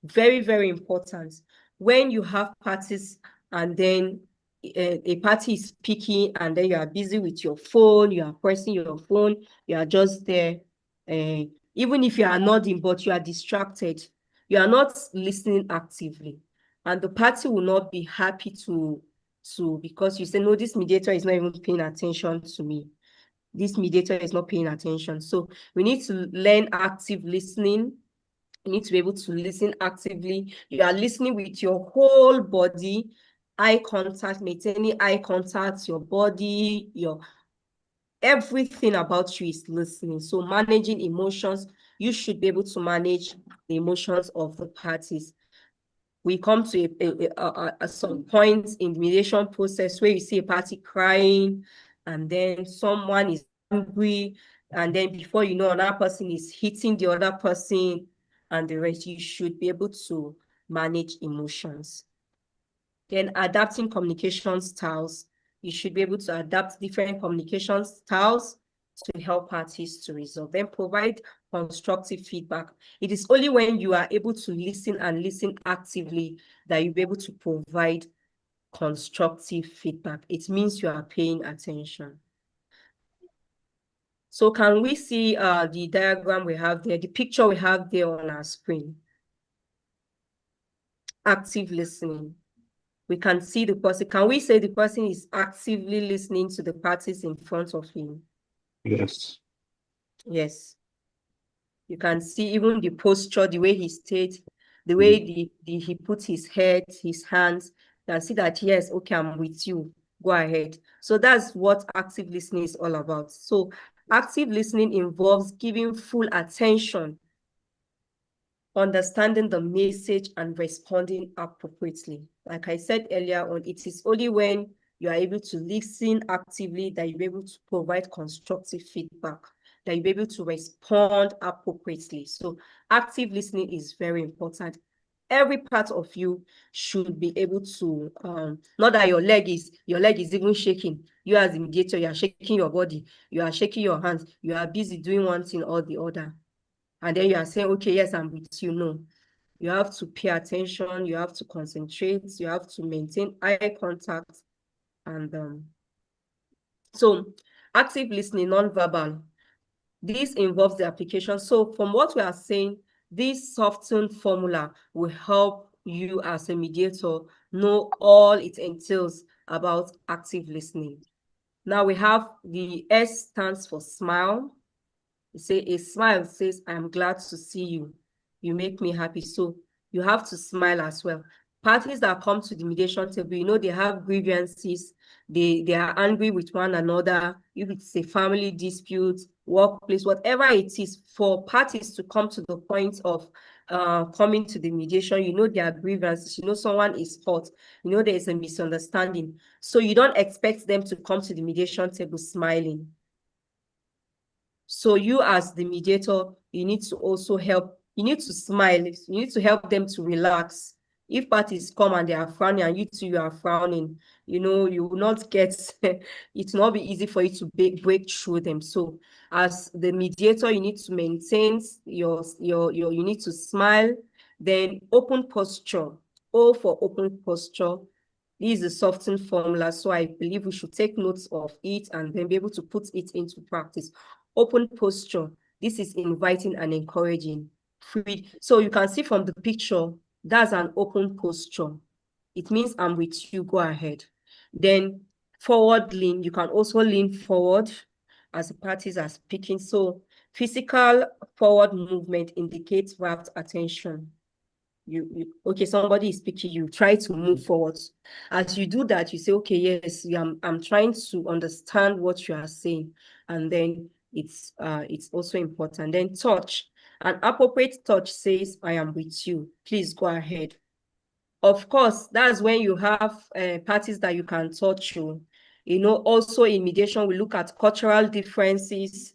Very, very important. When you have parties and then a party is speaking and then you are busy with your phone, you are pressing your phone, you are just there. Even if you are nodding, but you are distracted, you are not listening actively. And the party will not be happy because you say, no, this mediator is not even paying attention to me. This mediator is not paying attention. So we need to learn active listening. You need to be able to listen actively. You are listening with your whole body, eye contact, maintaining eye contact, your body, everything about you is listening. So managing emotions, you should be able to manage the emotions of the parties. We come to some point in the mediation process where you see a party crying and then someone is angry And then before you know, another person is hitting the other person and the rest. You should be able to manage emotions. Then adapting communication styles. You should be able to adapt different communication styles to help parties to resolve. Then provide constructive feedback. It is only when you are able to listen and listen actively that you'll be able to provide constructive feedback. It means you are paying attention. So can we see the diagram we have there, the picture we have there on our screen? Active listening. We can see the person. Can we say the person is actively listening to the parties in front of him? Yes. Yes. You can see even the posture, the way he stayed, the way he put his head, his hands. You can see that, yes, okay, I'm with you. Go ahead. So that's what active listening is all about. So active listening involves giving full attention, understanding the message, and responding appropriately. Like I said earlier on, it is only when you are able to listen actively that you're able to provide constructive feedback, that you're able to respond appropriately. So active listening is very important. Every part of you should be able to, not that your leg is even shaking. You as the mediator, you are shaking your body, you are shaking your hands, you are busy doing one thing or the other. And then you are saying, okay, yes, I'm with you. No, you have to pay attention. You have to concentrate. You have to maintain eye contact. And so active listening, non-verbal. This involves the application. So from what we are saying, this softened formula will help you as a mediator know all it entails about active listening. Now we have the S stands for smile. You say a smile says, I'm glad to see you. You make me happy. So you have to smile as well. Parties that come to the mediation table, you know, they have grievances. They are angry with one another. If it's a family dispute, workplace, whatever it is, for parties to come to the point of coming to the mediation, you know, there are grievances. You know, someone is hurt. You know, there is a misunderstanding. So you don't expect them to come to the mediation table smiling. So you as the mediator, you need to also help, you need to smile, you need to help them to relax. If parties come and they are frowning and you too, you are frowning, you know, you will not get, it will not be easy for you to break through them. So as the mediator, you need to maintain you need to smile, then open posture. O for open posture. This is a softened formula, so I believe we should take notes of it and then be able to put it into practice. Open posture. This is inviting and encouraging. Free. So you can see from the picture, that's an open posture. It means I'm with you, go ahead. Then forward lean, you can also lean forward as the parties are speaking. So physical forward movement indicates rapt attention. Okay, somebody is speaking, you try to move forward. As you do that, you say, okay, yes, I'm trying to understand what you are saying. And then it's also important. Then touch. An appropriate touch says, I am with you. Please go ahead. Of course, that's when you have parties that you can touch you. You know, also in mediation, we look at cultural differences,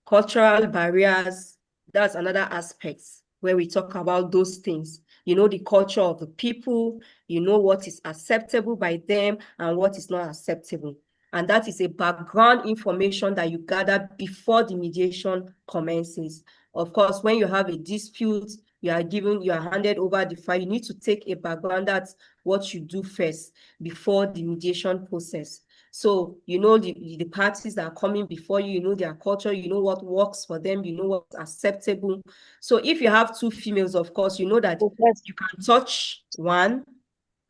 cultural barriers. That's another aspect where we talk about those things. You know, the culture of the people, you know what is acceptable by them and what is not acceptable. And that is a background information that you gather before the mediation commences. Of course, when you have a dispute, you are handed over the file, you need to take a background. That's what you do first before the mediation process. So you know the parties that are coming before you, you know their culture, you know what works for them, you know what's acceptable. So if you have two females, of course, you know that you can touch one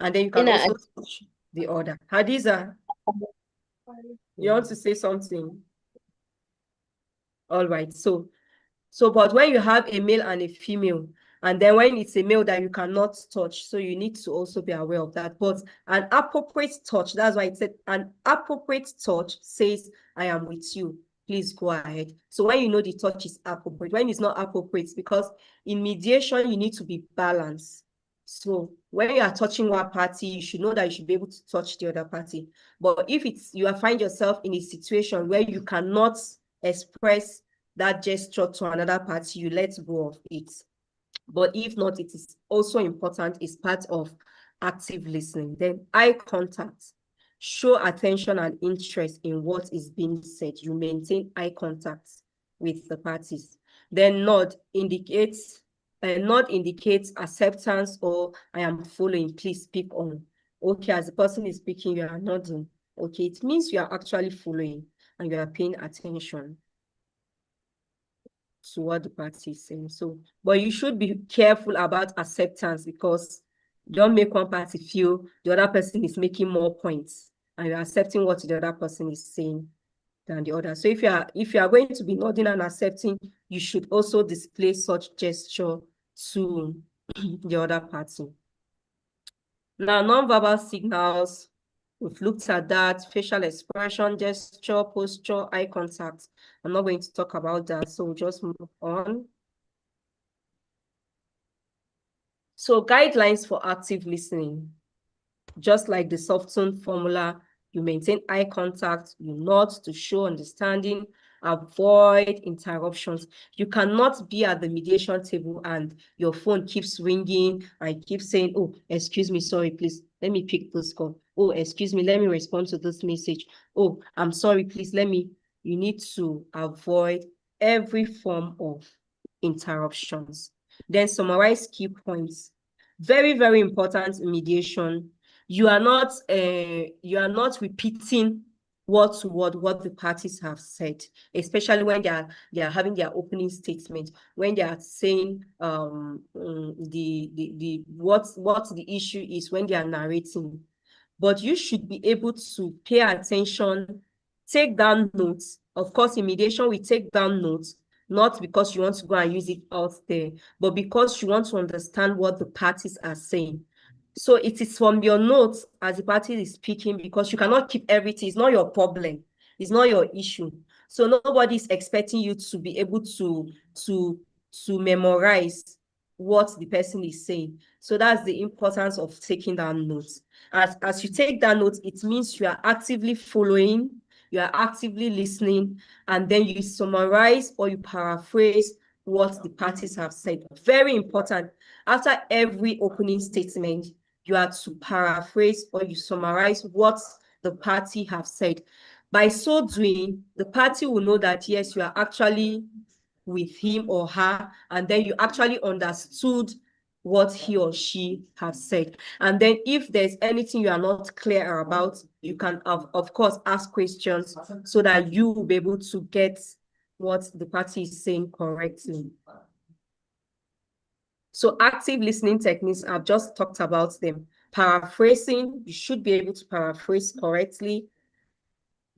and then you can also touch the other. Hadiza, you want to say something? All right. So but when you have a male and a female, and then when it's a male that you cannot touch, so you need to also be aware of that. But an appropriate touch, that's why it said an appropriate touch says, I am with you. Please go ahead. So when you know the touch is appropriate, when it's not appropriate, because in mediation, you need to be balanced. So when you are touching one party, you should know that you should be able to touch the other party. But if you find yourself in a situation where you cannot express that gesture to another party, you let go of it. But if not, it is also important, it's part of active listening. Then eye contact. Show attention and interest in what is being said. You maintain eye contact with the parties. Then nod indicates acceptance or I am following, please speak on. Okay, as the person is speaking, you are nodding. Okay, it means you are actually following and you are paying attention to what the party is saying. So, but you should be careful about acceptance, because don't make one party feel the other person is making more points and you're accepting what the other person is saying than the other. So if you are going to be nodding and accepting, you should also display such gesture to the other party. Now, nonverbal signals, we've looked at that: facial expression, gesture, posture, eye contact. I'm not going to talk about that, so we'll just move on. So guidelines for active listening. Just like the soft tone formula, you maintain eye contact, you nod to show understanding, avoid interruptions. You cannot be at the mediation table and your phone keeps ringing and keep saying, oh, excuse me, sorry, please, let me pick this call. Oh, excuse me, let me respond to this message. Oh, I'm sorry, please, you need to avoid every form of interruptions. Then summarize key points. Very, very important in mediation. You are not repeating word to word what the parties have said, especially when they are having their opening statement, when they are saying what the issue is, when they are narrating. But you should be able to pay attention, take down notes. Of course, in mediation, we take down notes, not because you want to go and use it out there, but because you want to understand what the parties are saying. So it is from your notes as the party is speaking, because you cannot keep everything. It's not your problem. It's not your issue. So nobody is expecting you to be able to memorize what the person is saying. So that's the importance of taking down notes. As you take down notes, it means you are actively following, you are actively listening, and then you summarize or you paraphrase what the parties have said. Very important. After every opening statement, you are to paraphrase or you summarize what the party have said. By so doing, the party will know that, yes, you are actually with him or her, and then you actually understood what he or she has said. And then if there's anything you are not clear about, you can, of course, ask questions so that you will be able to get what the party is saying correctly. So active listening techniques, I've just talked about them. Paraphrasing, you should be able to paraphrase correctly.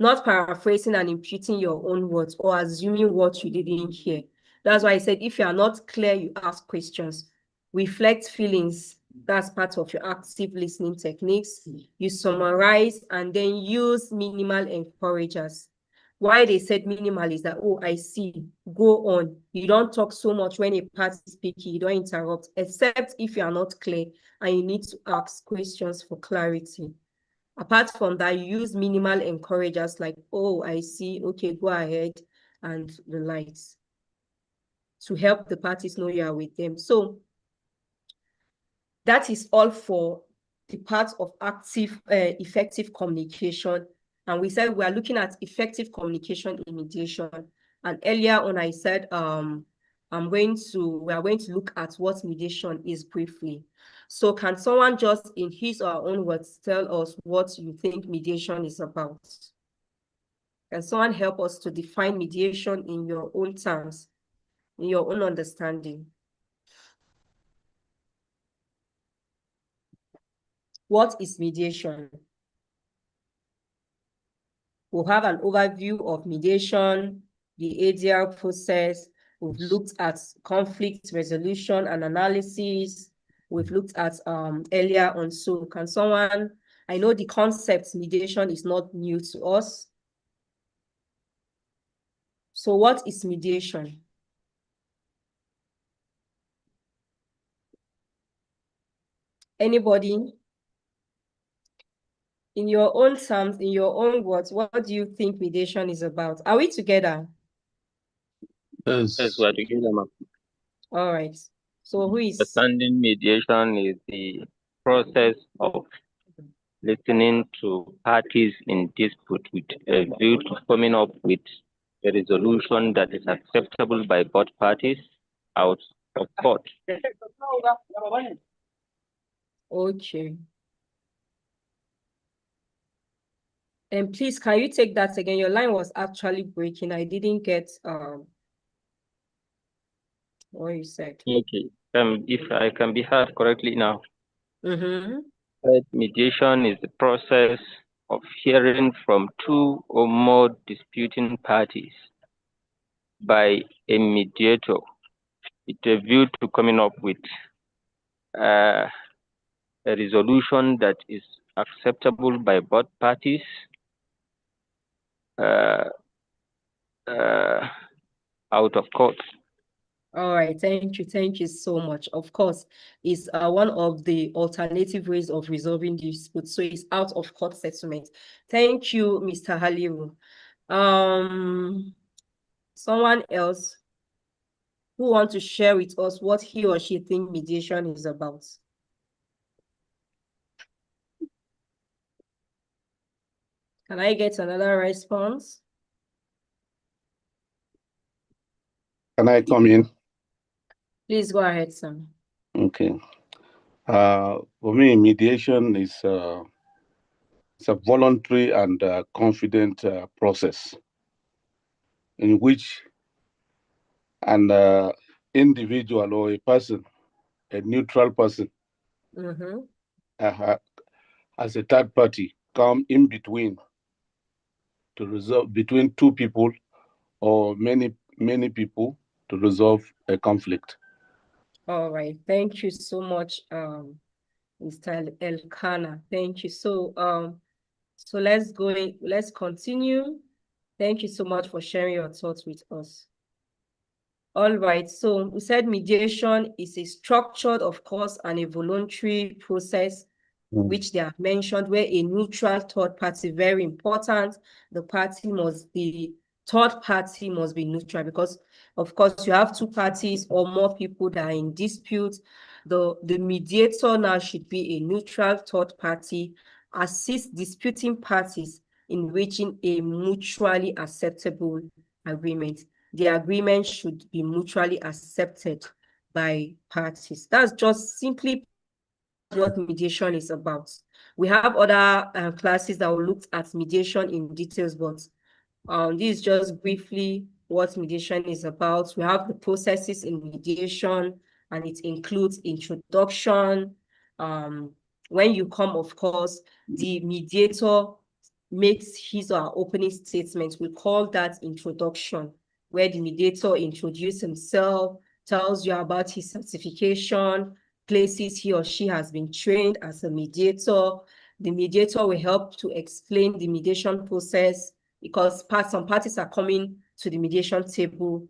Not paraphrasing and imputing your own words or assuming what you didn't hear. That's why I said, if you are not clear, you ask questions. Reflect feelings. That's part of your active listening techniques. You summarize and then use minimal encouragers. Why they said minimal is that, oh, I see, go on. You don't talk so much when a party is speaking, you don't interrupt, except if you are not clear and you need to ask questions for clarity. Apart from that, you use minimal encouragers like, oh, I see, okay, go ahead, and the likes, to help the parties know you are with them. So that is all for the part of active, effective communication. And we said we are looking at effective communication in mediation. And earlier on, I said we are going to look at what mediation is briefly. So can someone just, in his or her own words, tell us what you think mediation is about? Can someone help us to define mediation in your own terms, in your own understanding? What is mediation? We'll have an overview of mediation, the ADR process. We've looked at conflict resolution and analysis. We've looked at earlier on. So can someone, I know the concept mediation is not new to us. So what is mediation? Anybody? In your own terms, in your own words, what do you think mediation is about? Are we together? Yes. Yes, we are together, ma'am. All right. So who is Understanding mediation is the process of listening to parties in dispute with a view to coming up with a resolution that is acceptable by both parties out of court. okay? And please, can you take that again? Your line was actually breaking. I didn't get what you said. Okay. If I can be heard correctly now, Mm-hmm. mediation is the process of hearing from two or more disputing parties by a mediator with a view to coming up with a resolution that is acceptable by both parties out of court. All right, thank you so much. Of course, it's one of the alternative ways of resolving disputes. So it's out of court settlement. Thank you, Mr. Haliru. Someone else who want to share with us what he or she think mediation is about? Can I get another response? Can I come in? Please go ahead, sir. Okay. For me, mediation is it's a voluntary and confident process in which an individual or a person, a neutral person, as a third party, come in between to resolve between two people or many people to resolve a conflict. All right, thank you so much, Mr. Elkanah. Thank you. So let's continue. Thank you so much for sharing your thoughts with us. All right, so we said mediation is a structured, of course, and a voluntary process, which they have mentioned, where a neutral third party, very important, the third party must be neutral, because of course you have two parties or more people that are in dispute. The mediator now should be a neutral third party, assist disputing parties in reaching a mutually acceptable agreement. The agreement should be mutually accepted by parties. That's just simply what mediation is about. We have other classes that will look at mediation in details, but this is just briefly what mediation is about. We have the processes in mediation, and it includes introduction. When you come, of course, the mediator makes his or her opening statement. We call that introduction, where the mediator introduces himself, tells you about his certification, places he or she has been trained as a mediator. The mediator will help to explain the mediation process, because some parties are coming to the mediation table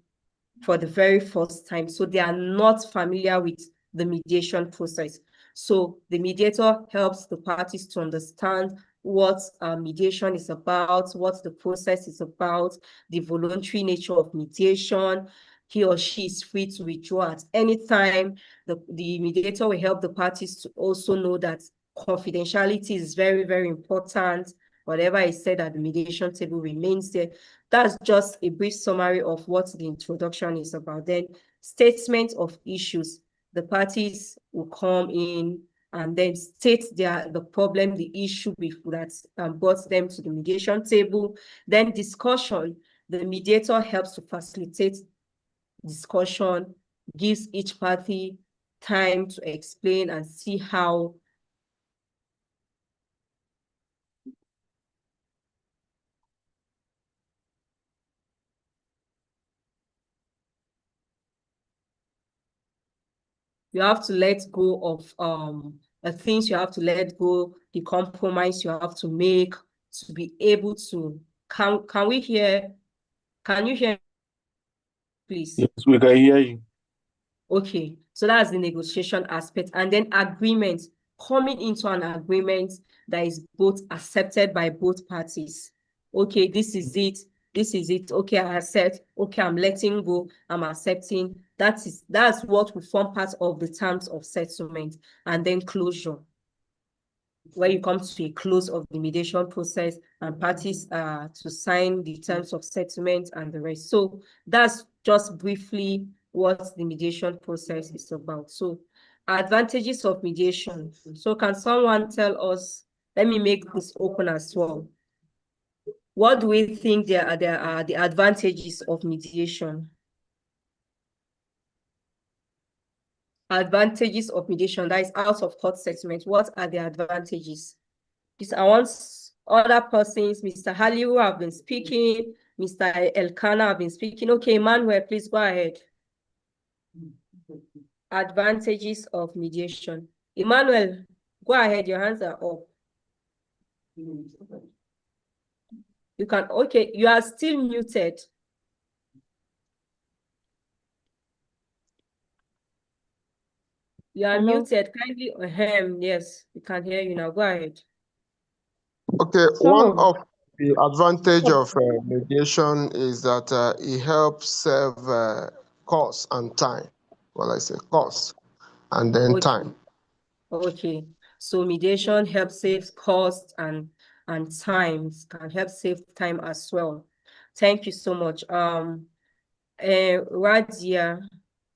for the very first time, so they are not familiar with the mediation process. So the mediator helps the parties to understand what mediation is about, what the process is about, the voluntary nature of mediation. He or she is free to withdraw at any time. The mediator will help the parties to also know that confidentiality is very, very important. Whatever is said at the mediation table remains there. That's just a brief summary of what the introduction is about. Then statement of issues. The parties will come in and then state the problem, the issue that brought them to the mediation table. Then discussion. The mediator helps to facilitate discussion, gives each party time to explain and see how you have to let go of the things you have to let go, the compromise you have to make to be able to. Can we hear? Can you hear, please? Yes, we can hear you. Okay, so that's the negotiation aspect. And then agreement, coming into an agreement that is both accepted by both parties. Okay, this is it. This is it. Okay, I accept. Okay, I'm letting go. I'm accepting. That's what will form part of the terms of settlement. And then closure, where you come to a close of the mediation process and parties to sign the terms of settlement and the rest. So that's just briefly what the mediation process is about. So advantages of mediation. So can someone tell us, let me make this open as well. What do we think there are the advantages of mediation? Advantages of mediation, that is out of court settlement. What are the advantages? I want other persons, Mr. Haliu have been speaking, Mr. Elkanah have been speaking. Okay, Emmanuel, please go ahead. Advantages of mediation. Emmanuel, go ahead, your hands are up. You can, okay, you are still muted. You are Hello? muted, kindly, yes, we can hear you now, go ahead. Okay, Some one of of the advantage of mediation is that it helps save cost and time. Well, I say cost and then time. Okay, so mediation helps save costs and time, can help save time as well. Thank you so much. Radia,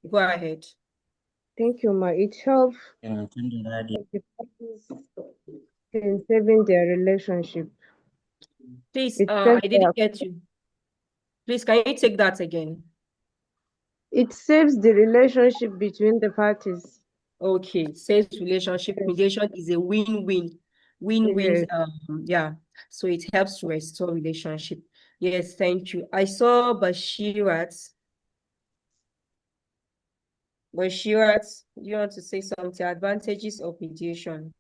go ahead. Thank you, Ma. It helps the parties in saving their relationship. Please, It I saves didn't get you. Please, can you take that again? It saves the relationship between the parties. Okay, saves relationship. Yes. Mediation is a win-win. Win-win, Yes. yeah. So it helps to restore relationship. Yes, thank you. I saw Bashirat. Bashirat, do you want to say something? Advantages of mediation.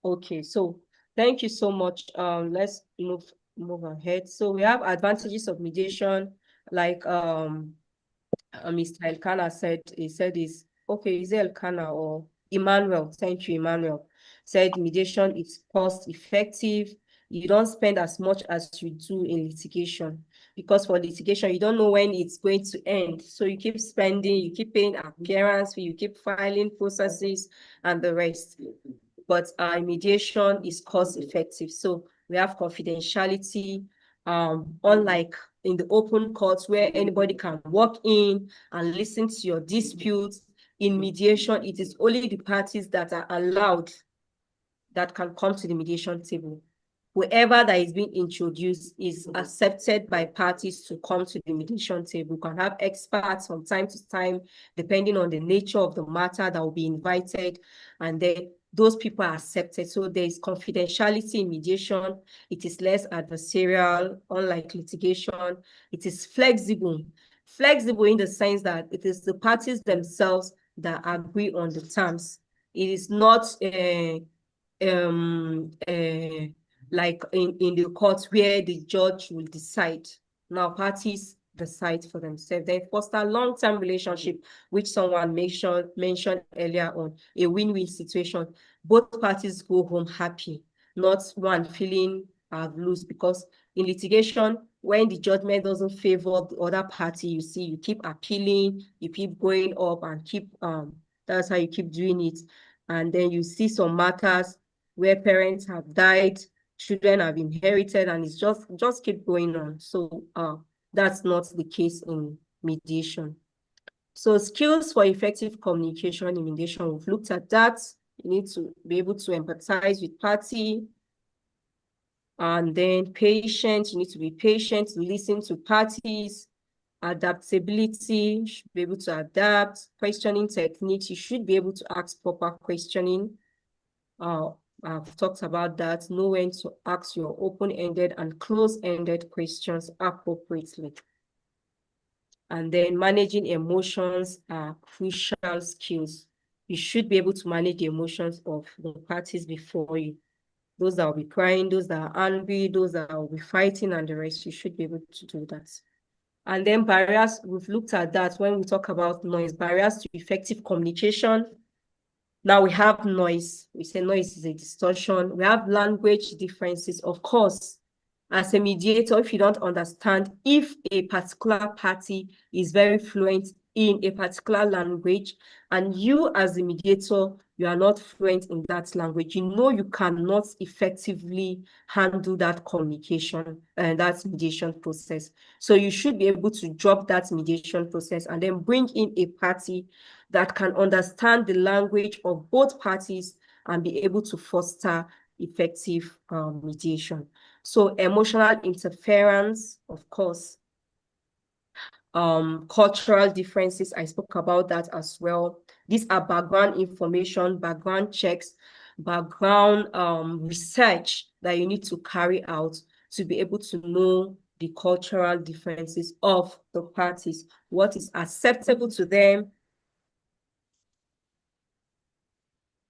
Okay, so thank you so much. Let's move ahead. So we have advantages of mediation, like Mr. Elkanah said. He said is okay. Is it Elkanah or Emmanuel? Thank you, Emmanuel. Said mediation is cost effective. You don't spend as much as you do in litigation, because for litigation you don't know when it's going to end. So you keep spending, you keep paying appearance fee, you keep filing processes and the rest. But mediation is cost effective. So we have confidentiality, unlike in the open courts where anybody can walk in and listen to your disputes. In mediation, it is only the parties that are allowed that can come to the mediation table. Whoever that is being introduced is accepted by parties to come to the mediation table. You can have experts from time to time, depending on the nature of the matter that will be invited, and then those people are accepted. So there is confidentiality in mediation. It is less adversarial, unlike litigation. It is flexible. Flexible in the sense that it is the parties themselves that agree on the terms. It is not like in the court where the judge will decide. Now parties decide for themselves. They foster long-term relationship, which someone mentioned earlier on, a win-win situation. Both parties go home happy, not one feeling loose, because in litigation, when the judgment doesn't favor the other party, you see, you keep appealing, you keep going up and keep, that's how you keep doing it. And then you see some matters where parents have died, children have inherited, and it's just keep going on. So that's not the case in mediation. So skills for effective communication in mediation, we've looked at that. You need to be able to empathize with party. And then patient, you need to be patient, listen to parties. Adaptability, you should be able to adapt. Questioning techniques, you should be able to ask proper questioning. I've talked about that. Know when to ask your open-ended and close-ended questions appropriately. And then managing emotions are crucial skills. You should be able to manage the emotions of the parties before you. Those that will be crying, those that are angry, those that will be fighting, and the rest, you should be able to do that. And then barriers, we've looked at that when we talk about noise. Barriers to effective communication. Now we have noise. We say noise is a distortion. We have language differences. Of course, as a mediator, if you don't understand if a particular party is very fluent in a particular language, and you as a mediator, you are not fluent in that language, you know you cannot effectively handle that communication and that mediation process. So you should be able to drop that mediation process and then bring in a party that can understand the language of both parties and be able to foster effective mediation. So emotional interference, of course, cultural differences, I spoke about that as well. These are background information, background checks, background research that you need to carry out to be able to know the cultural differences of the parties, what is acceptable to them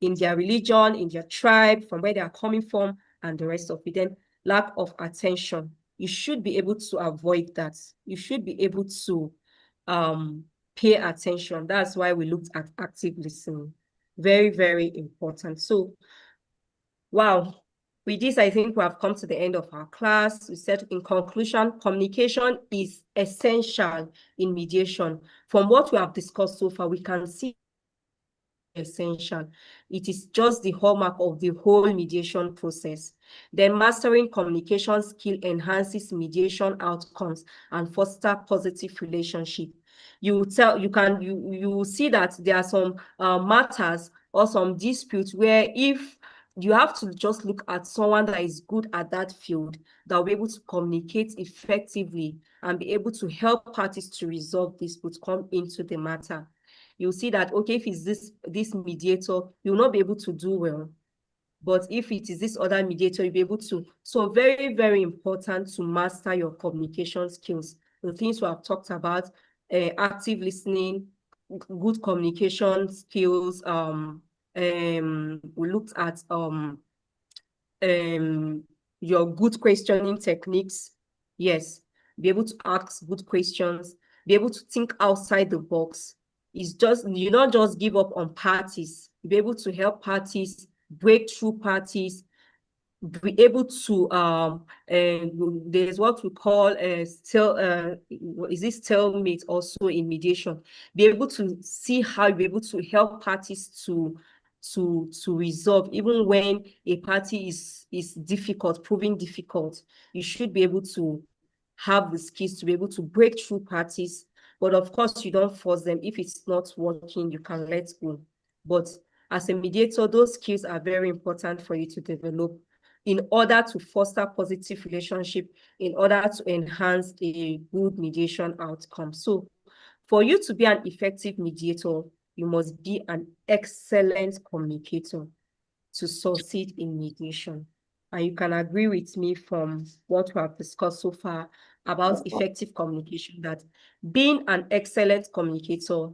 in their religion, in their tribe, from where they are coming from, and the rest of it. Then lack of attention. You should be able to avoid that. You should be able to pay attention. That's why we looked at active listening. Very, very important. So, wow. With this, I think we have come to the end of our class. We said in conclusion, communication is essential in mediation. From what we have discussed so far, we can see essential. It is just the hallmark of the whole mediation process. Then mastering communication skill enhances mediation outcomes and foster positive relationship. You see that there are some matters or some disputes where if you have to just look at someone that is good at that field, that will be able to communicate effectively and be able to help parties to resolve disputes, come into the matter. You'll see that, okay, if it's this mediator, you'll not be able to do well. But if it is this other mediator, you'll be able to. So very, very important to master your communication skills. The things we have talked about, active listening, good communication skills. We looked at your good questioning techniques. Yes, be able to ask good questions, be able to think outside the box. It's just, you don't just give up on parties. Be able to help parties, break through parties, be able to there's what we call is this stalemate also in mediation. Be able to see how you're able to help parties to resolve, even when a party is difficult, proving difficult. You should be able to have the skills to be able to break through parties. But of course, you don't force them. If it's not working, you can let go. But as a mediator, those skills are very important for you to develop in order to foster positive relationship, in order to enhance a good mediation outcome. So for you to be an effective mediator, you must be an excellent communicator to succeed in mediation. And you can agree with me from what we have discussed so far about effective communication, that being an excellent communicator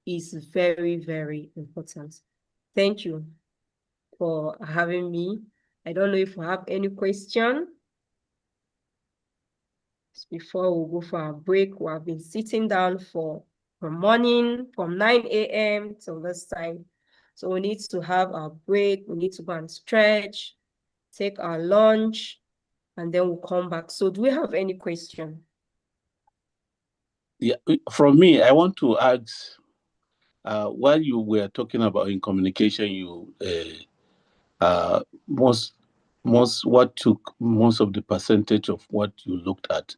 is very, very important. Thank you for having me. I don't know if you have any question. Before we go for our break, we have been sitting down from morning, from 9 a.m. till this time. So we need to have our break. We need to go and stretch, take our lunch, and then we'll come back. So do we have any question? Yeah, from me, I want to ask, while you were talking about in communication, you what took most of the percentage of what you looked at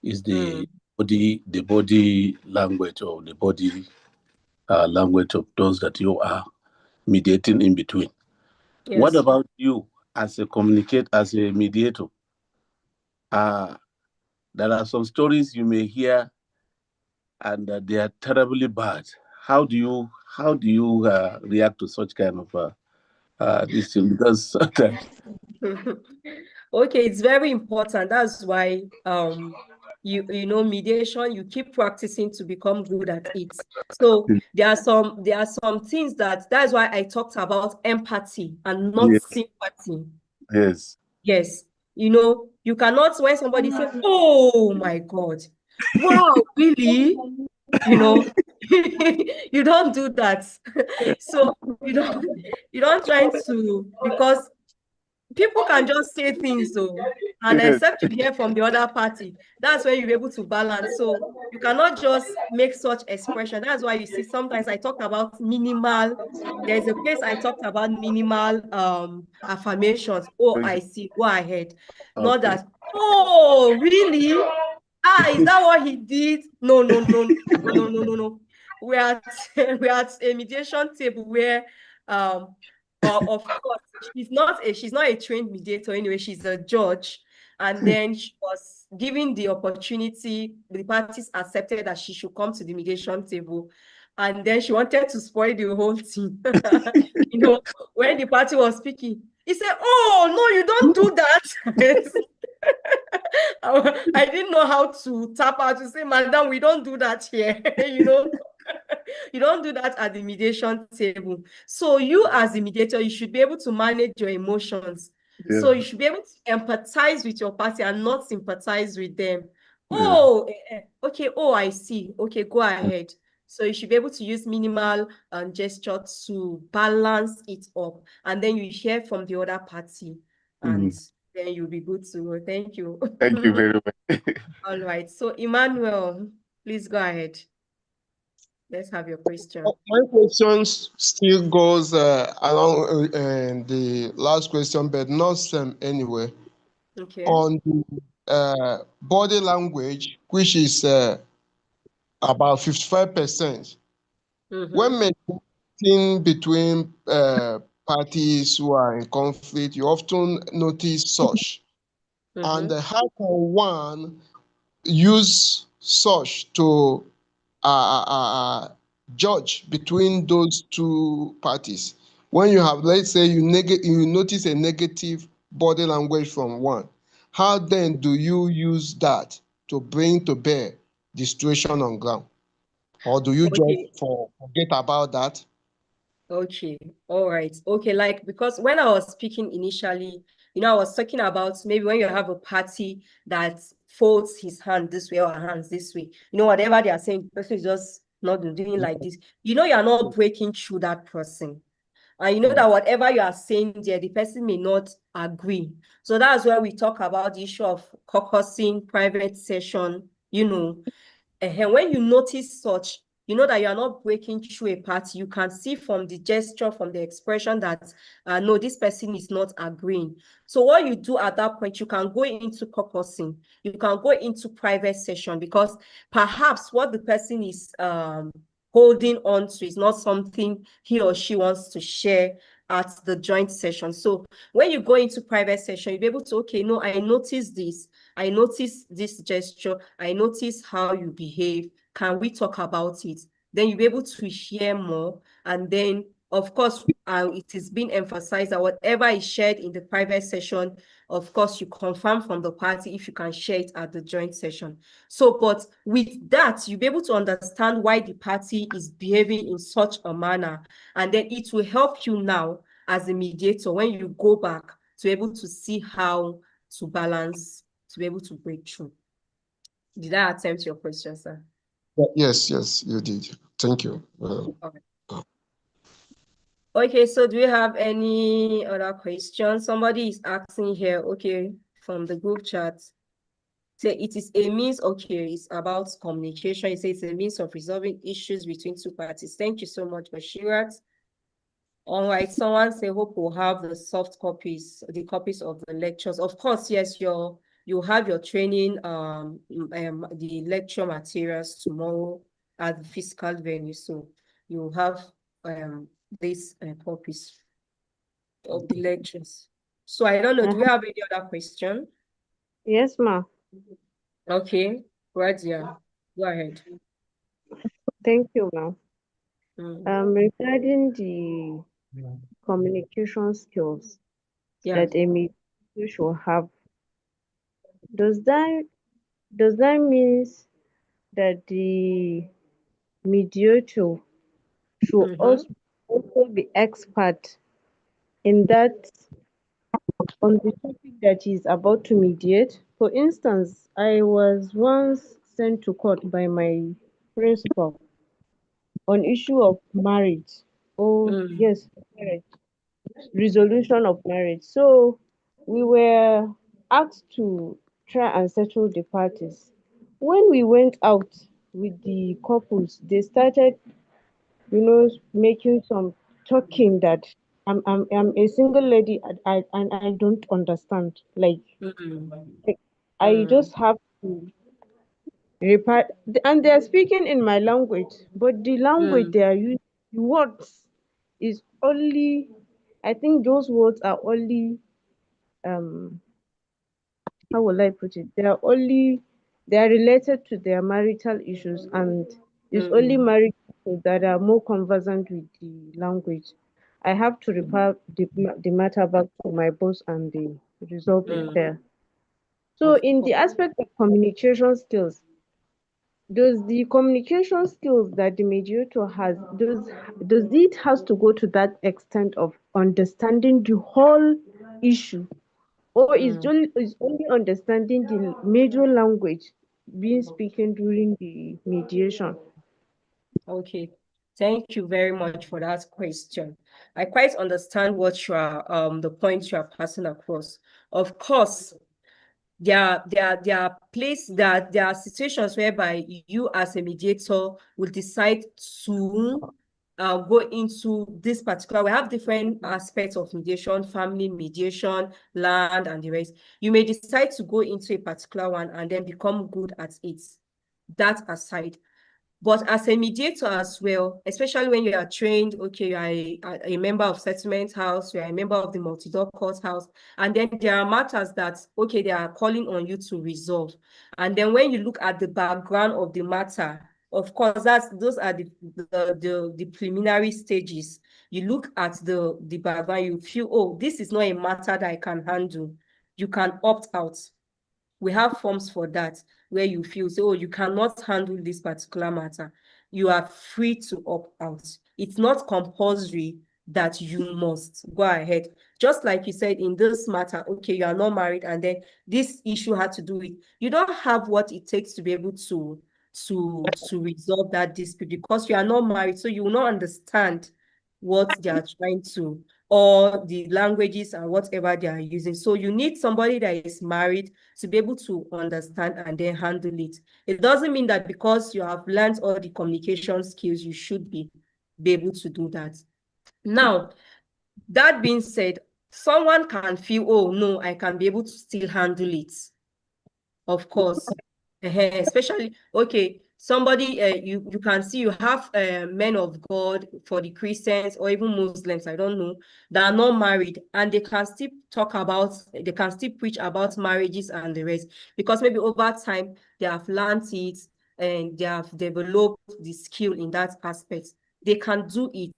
is the body language, or the body language of those that you are mediating in between. Yes. What about you as a mediator? There are some stories you may hear, and they are terribly bad. How do you react to such kind of this thing? Because sometimes. Okay, it's very important. That's why you know, mediation, you keep practicing to become good at it. So there are some things that's why I talked about empathy and not sympathy. Yes. Yes. You know, you cannot, when somebody says, oh my God, wow, really? You know, You don't do that. So you don't try to, because people can just say things, so, and except you hear from the other party, that's when you're able to balance. So you cannot just make such expression. That's why you see sometimes I talked about minimal. There's a place I talked about minimal affirmations. Oh, I see. Go ahead. Not Okay. that, oh, really? Ah, is that what he did? No, no, no, no, no, no, no, no. We're at we're at a mediation table where of course she's not a trained mediator anyway, she's a judge. And then she was given the opportunity, the parties accepted that she should come to the mediation table. And then she wanted to spoil the whole thing. You know, when the party was speaking, he said, oh, no, you don't do that. I didn't know how to tap out to say, madam, we don't do that here. You know, you don't do that at the mediation table. So you as the mediator, you should be able to manage your emotions. Yeah. So you should be able to empathize with your party and not sympathize with them. Yeah. Oh, okay. Oh, I see. Okay, go ahead. So you should be able to use minimal gesture to balance it up. And then you hear from the other party. And then you'll be good to go. Thank you. Thank you very much. All right. So Emmanuel, please go ahead. Let's have your question. My question still goes along the last question, but not same anyway. Okay. On the body language, which is about 55%. When mediating between parties who are in conflict, you often notice such. And how can one use such to judge between those two parties? When you have, let's say, you notice a negative body language from one, how then do you use that to bring to bear the situation on ground? Or do you just forget about that? Okay, all right. Okay, like, because when I was speaking initially, you know, I was talking about maybe when you have a party that folds his hand this way or her hands this way, you know, whatever they are saying, the person is just not doing like this. You know, you're not breaking through that person. And you know that whatever you are saying there, the person may not agree. So that's where we talk about the issue of caucusing, private session, you know. And when you notice such, you know that you are not breaking through a party. You can see from the gesture, from the expression that, no, this person is not agreeing. So what you do at that point, you can go into caucusing. You can go into private session, because perhaps what the person is holding on to is not something he or she wants to share at the joint session. So when you go into private session, you'll be able to, okay, no, I noticed this. I noticed this gesture. I noticed how you behave. Can we talk about it? Then you'll be able to hear more. And then, of course, it is being emphasized that whatever is shared in the private session, of course, you confirm from the party if you can share it at the joint session. So, but with that, you'll be able to understand why the party is behaving in such a manner. And then it will help you now as a mediator when you go back to be able to see how to balance, to be able to break through. Did I attempt your question, sir? Yes, you did. Thank you. Okay, so do we have any other questions? Somebody is asking here, okay, from the group chat. Say it is a means, okay, it's about communication. It says it's a means of resolving issues between two parties. Thank you so much, Bashirat. All right, someone say, hope we'll have the soft copies, the copies of the lectures. Of course, yes, you have your training, the lecture materials tomorrow at the physical venue. So you have these copies of the lectures. So I don't know, do we have any other question? Yes, ma. Okay, Radia, go ahead. Thank you, ma. Regarding the communication skills that a mediator should have, does that mean that the mediator should also be expert in that, on the topic that he's about to mediate? For instance, I was once sent to court by my principal on issue of marriage. Oh, yes, marriage. Resolution of marriage. So we were asked to try and settle the parties. When we went out with the couples, they started, making some talking that I'm a single lady and I don't understand. Like I just have to repart, and they're speaking in my language, but the language they are using, the words is only, I think those words are only, um how will I put it? They are related to their marital issues, and it's only married people that are more conversant with the language. I have to report the matter back to my boss and they resolve it there. So in the aspect of communication skills, does the communication skills that the mediator has, does it has to go to that extent of understanding the whole issue, or is only understanding the major language being spoken during the mediation? Okay, thank you very much for that question. I quite understand what you are the point you are passing across. Of course, there are situations whereby you as a mediator will decide to go into this particular. We have different aspects of mediation: family mediation, land, and the rest. You may decide to go into a particular one and then become good at it. That aside, but as a mediator as well, especially when you are trained, okay, you are a member of settlement house, you are a member of the multi-door court house, and then there are matters that, okay, they are calling on you to resolve. And then when you look at the background of the matter, of course, those are the preliminary stages. You look at the background, you feel, oh, this is not a matter that I can handle. You can opt out. We have forms for that, where you feel, so, oh, you cannot handle this particular matter. You are free to opt out. It's not compulsory that you must go ahead. Just like you said in this matter, okay, you are not married, and then this issue had to do with, you don't have what it takes to be able to resolve that dispute because you are not married, so you will not understand what they are trying to, or the languages and whatever they are using. So you need somebody that is married to be able to understand and then handle it. It doesn't mean that because you have learned all the communication skills, you should be able to do that. Now, that being said, someone can feel, oh, no, I can be able to still handle it. Of course. Especially, okay, somebody, you can see you have men of God for the Christians or even Muslims, I don't know, that are not married, and they can still they can still preach about marriages and the rest, because maybe over time they have learned it and they have developed the skill in that aspect. They can do it.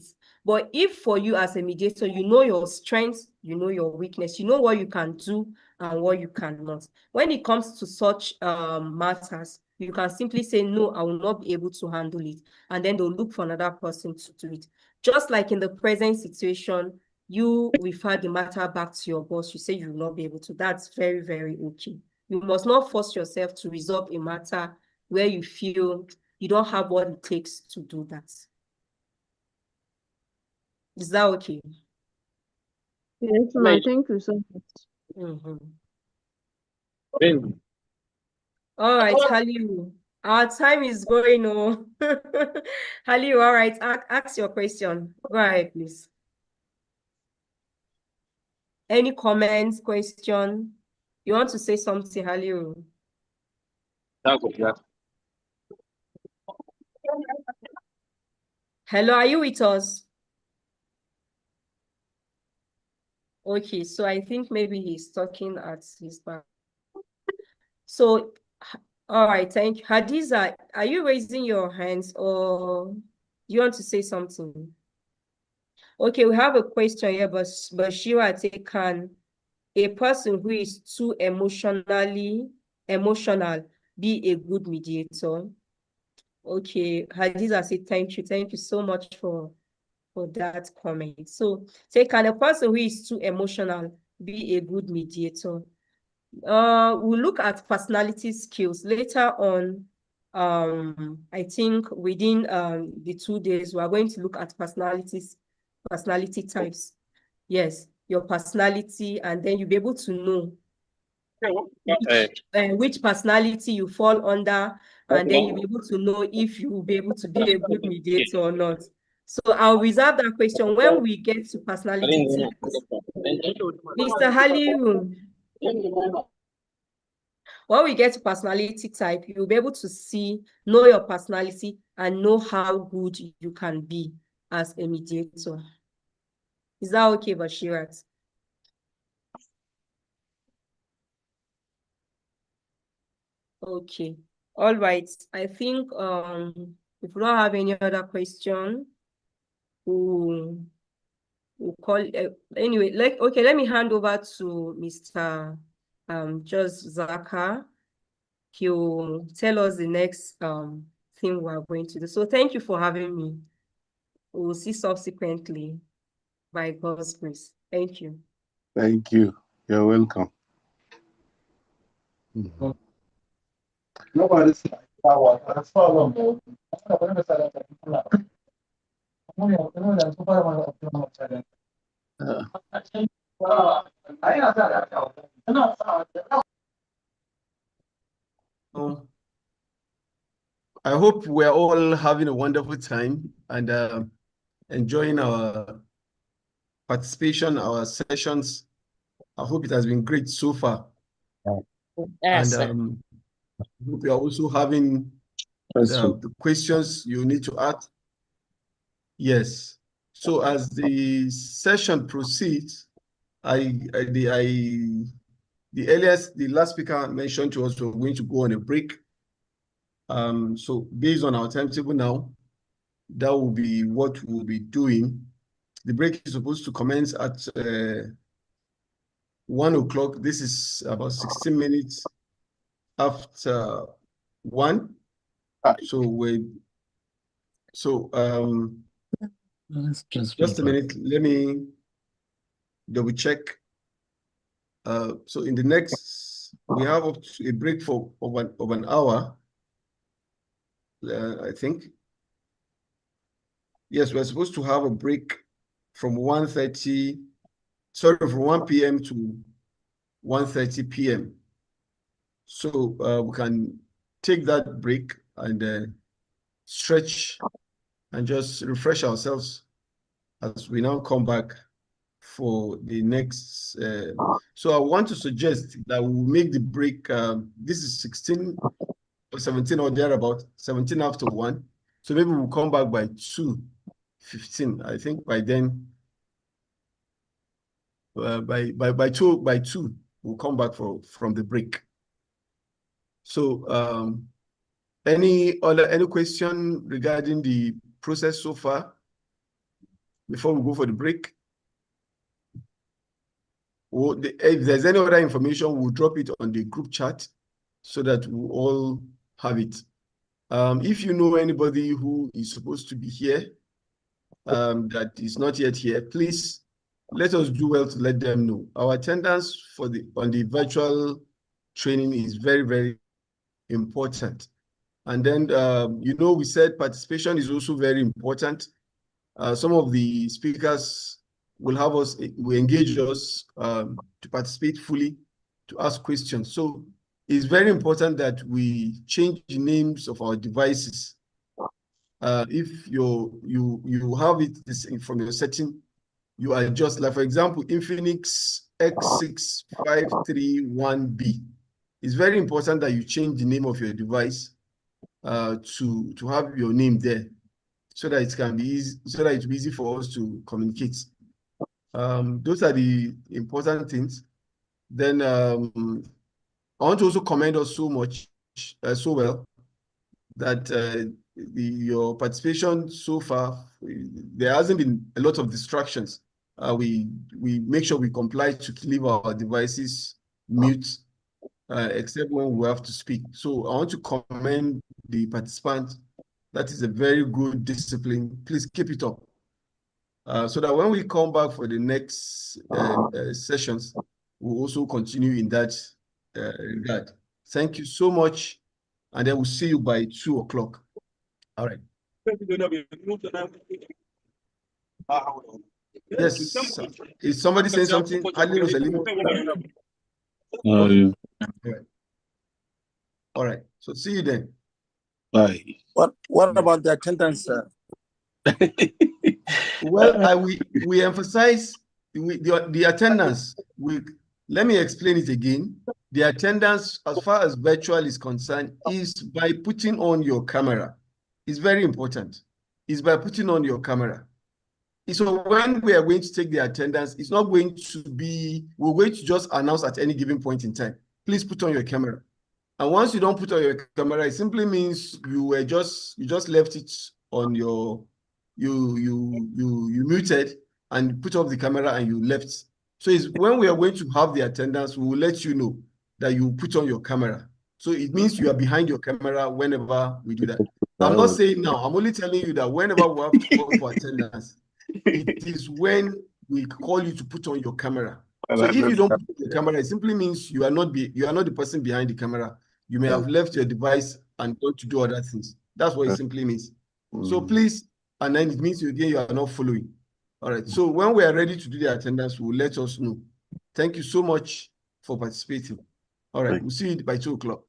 But if for you as a mediator, you know your strengths, you know your weakness, you know what you can do and what you cannot. When it comes to such matters, you can simply say, no, I will not be able to handle it. And then they'll look for another person to do it. Just like in the present situation, you refer the matter back to your boss, you say you will not be able to. That's very, very okay. You must not force yourself to resolve a matter where you feel you don't have what it takes to do that. Is that okay? Yes, ma. Thank you so much. All right, Haliu. Our time is going on. Haliu, all right, ask your question. Go ahead, please. Any comments, question? You want to say something, Haliu? Hello, are you with us? Okay, so I think maybe he's talking at his back. So, all right, thank you. Hadiza, are you raising your hands or you want to say something? Okay, we have a question here, but Bashira, can a person who is too emotional be a good mediator? Okay, Hadiza said, thank you so much for that comment. So, can a person who is too emotional be a good mediator? We'll look at personality skills later on. I think within the 2 days, we are going to look at personality types. Yes, your personality, and then you'll be able to know which personality you fall under, and then you'll be able to know if you will be able to be a good mediator or not. So I'll reserve that question when we get to personality types. Mr. Haliru, when we get to personality type, you'll be able to know your personality and know how good you can be as a mediator. Is that okay, Bashirat? Okay. All right. I think if we don't have any other question, we'll call anyway. Let me hand over to Mr. Just Zaka. He'll tell us the next thing we're going to do. So thank you for having me. We'll see subsequently by God's grace. Thank you. Thank you. You're welcome. Nobody's I hope we're all having a wonderful time and enjoying our participation, our sessions. I hope it has been great so far. Yes, And I hope you are also having the questions you need to ask. Yes. So as the session proceeds, the last speaker mentioned to us we're going to go on a break. So based on our timetable now, that will be what we'll be doing. The break is supposed to commence at 1 o'clock. This is about 16 minutes after 1. Just a minute, let me double check. So in the next, we have up to a break of an hour, I think. Yes, we're supposed to have a break from 1:30, sorry, from 1 p.m. to 1:30 p.m. So we can take that break and stretch and just refresh ourselves as we now come back for the next. So I want to suggest that we make the break. This is 16 or 17 or thereabout, 17 after 1. So maybe we'll come back by 2:15. I think by then, by 2 we'll come back from the break. So any question regarding the process so far before we go for the break? If there's any other information, we'll drop it on the group chat so that we all have it. If you know anybody who is supposed to be here that is not yet here, please let us do well to let them know. Our attendance on the virtual training is very, very important. And then, we said participation is also very important. Some of the speakers will engage us to participate fully, to ask questions. So it's very important that we change the names of our devices. If you have it from your setting, you adjust, like for example, Infinix X6531B. It's very important that you change the name of your device to have your name there, so that it can be easy, so that it's easy for us to communicate. Those are the important things. Then I want to also commend us so well that your participation so far, there hasn't been a lot of distractions. We make sure we comply to leave our devices mute, except when we have to speak. So I want to commend the participants. That is a very good discipline. Please keep it up. So that when we come back for the next sessions, we'll also continue in that regard. Thank you so much. and then we'll see you by 2 o'clock. All right. Yes, sir. Is somebody saying something? Ali Rosalie? Okay. All right. So see you then. Bye. What about the attendance, sir? Well, we emphasize the attendance. Let me explain it again. The attendance, as far as virtual is concerned, is by putting on your camera. It's very important. It's by putting on your camera. So when we are going to take the attendance, it's not going to be, we're going to just announce at any given point in time. Please put on your camera. And once you don't put on your camera, it simply means you just left it on your, you muted and put off the camera and you left. So it's when we are going to have the attendance, we will let you know that you put on your camera. So it means you are behind your camera whenever we do that. I'm not saying now, I'm only telling you that whenever we have to call for attendance, it is when we call you to put on your camera. So if you don't put on your camera, it simply means you are not the person behind the camera. You may have left your device and gone to do other things. That's what it simply means. So please, and then it means again you are not following. All right. So when we are ready to do the attendance, we'll let us know. Thank you so much for participating. All right. We'll see you by 2 o'clock.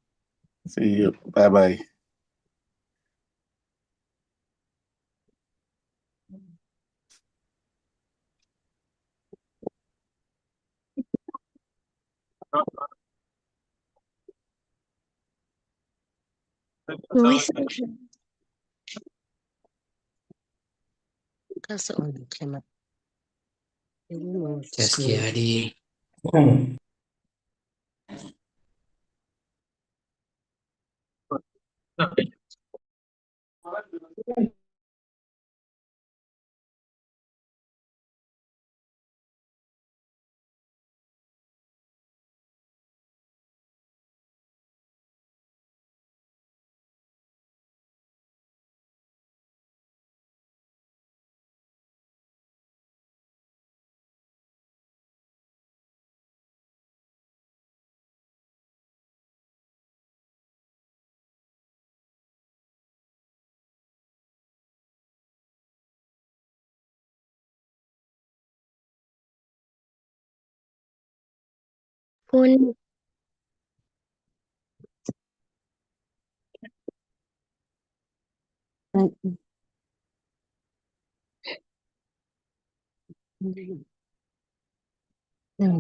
See you. Bye-bye. Kasa on the camera. Gaskiya dai. Phone.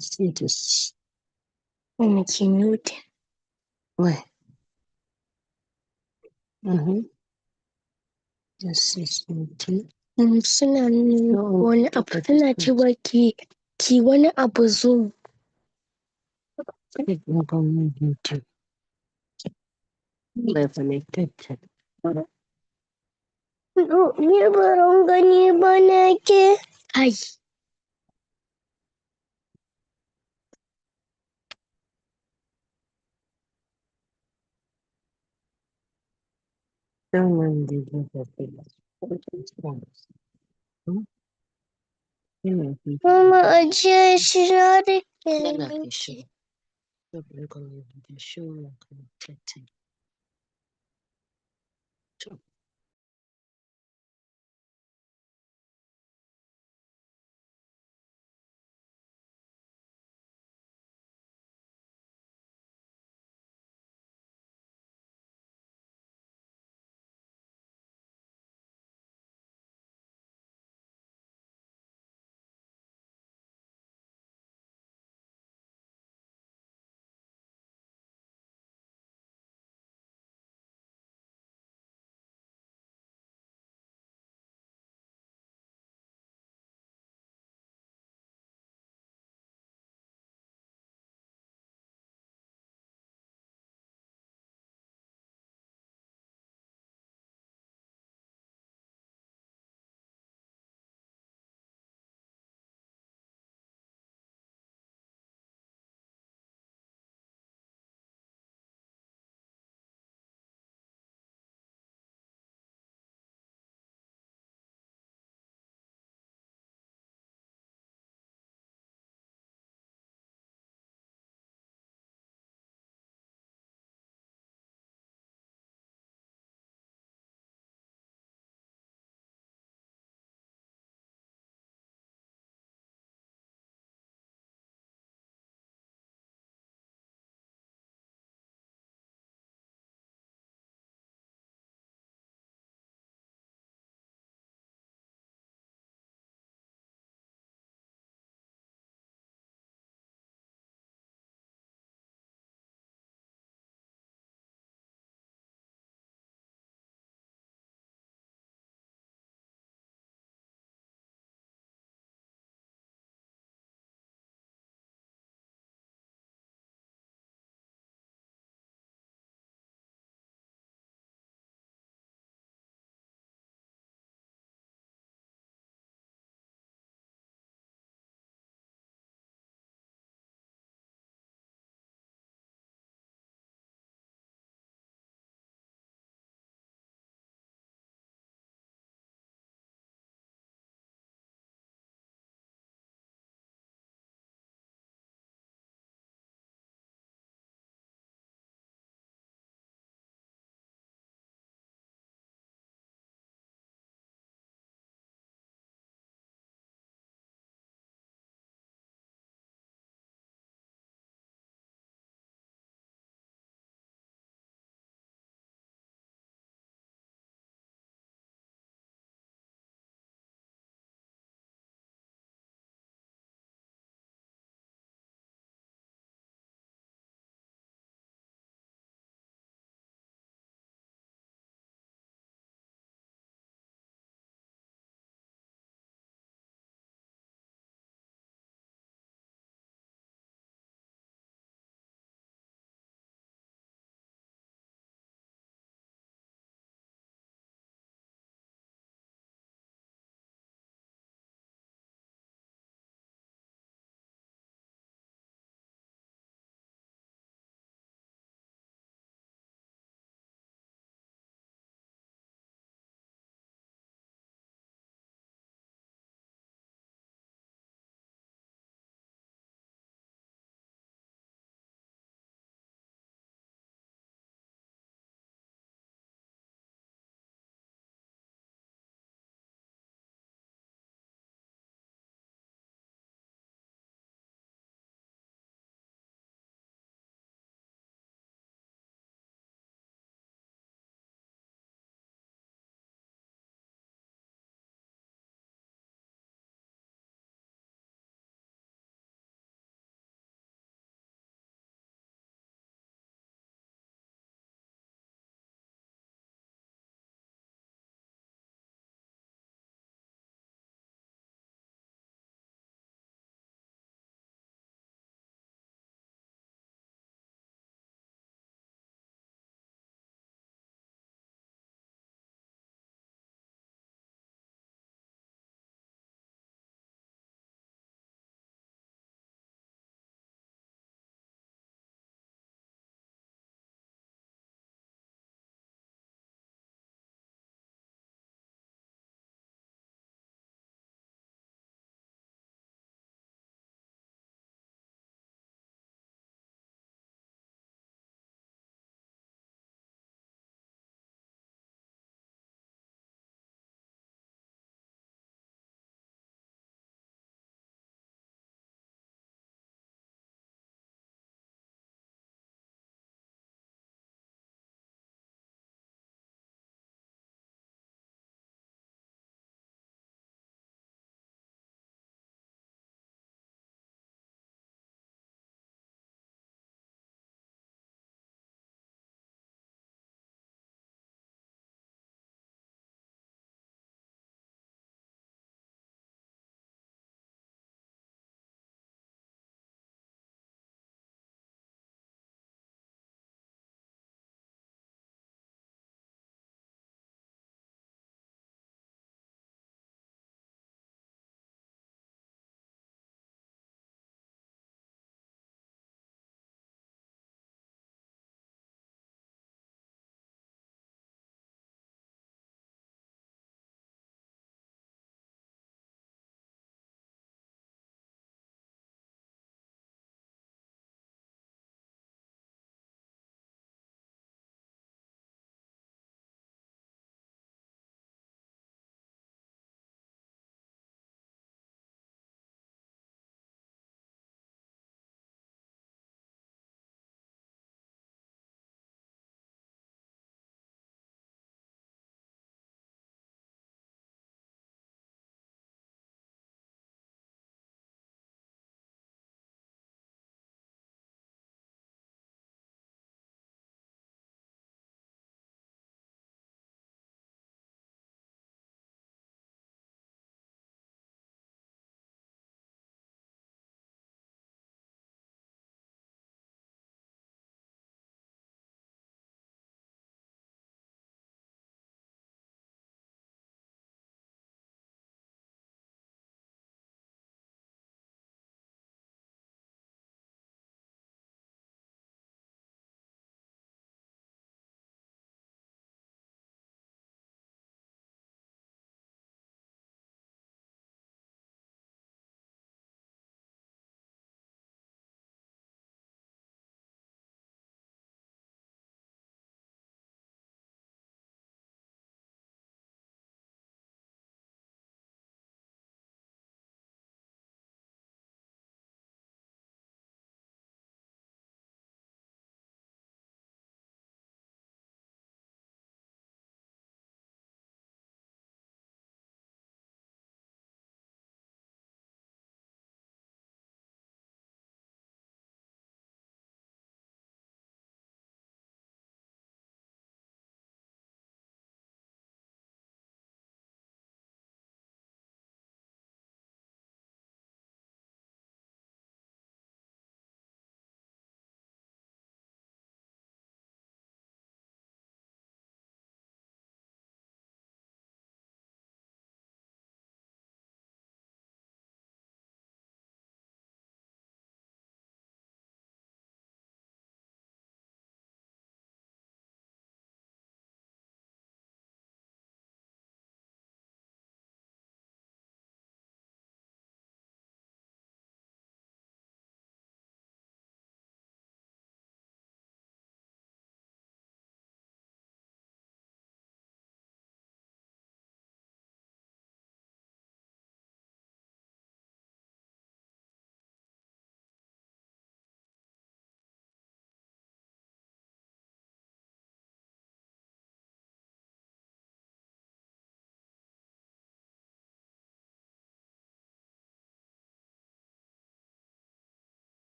See this. Mute. Where? This is mutum. Suna wani abu suna cewa ki wani abu zoom. YouTube. We're connected. Ni baron gani ba na ke. Ai. Someone did Mama ajiye shi na rike. Show. Show.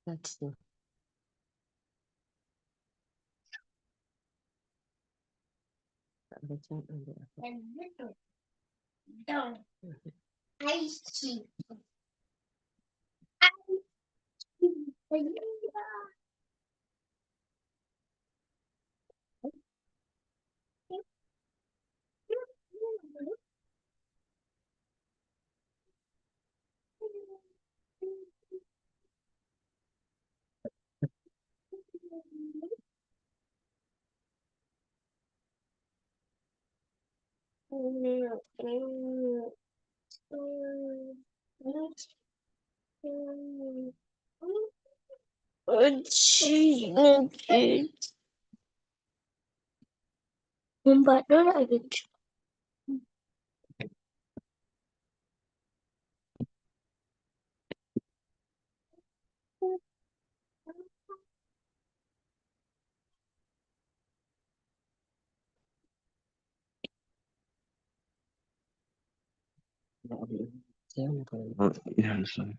That's the everything in there. I see. Yeah, sorry.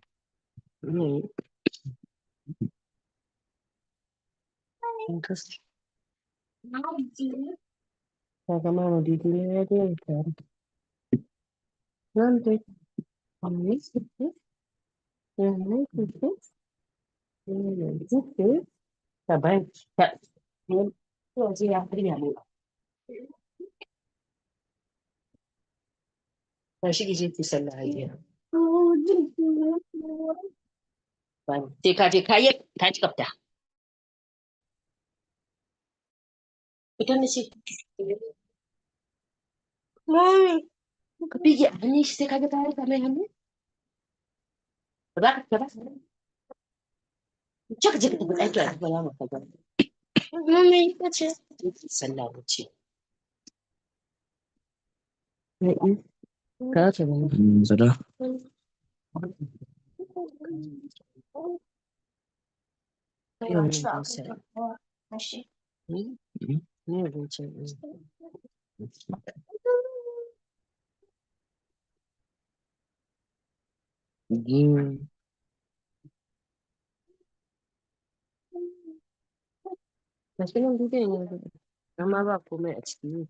Interesting. Kama didile dia kan. Nanti kami itu yang itu itu sabai tak itu aja yang dia ni. Masih kita salah dia. Ban tika ya ta ci kafta. Ita ne shi. Mami, ka bige hannun shi sai ka ga ta rika mai hannu? Ba za ka ba. Cika je ka tafi ɗaki a tafi yamma ka gani. Mami, ka ce. Sallah wuce. Ka ce ba. Zara. Yau ne ban sai. Ne ban sai. Gini. Gashi nan bidiyon ya zo. Amma ba komai a ciki.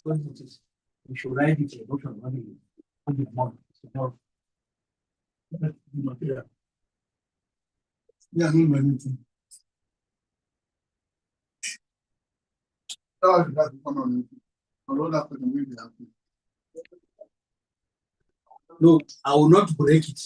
You should write it a notion on the month. So, yeah. Yeah, no anything. No, I will not break it.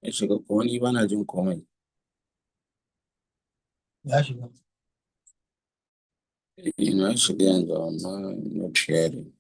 Ya shiga ko wani bana jin komai. Ya shiga. Ina shiga yanzu amma not sharing.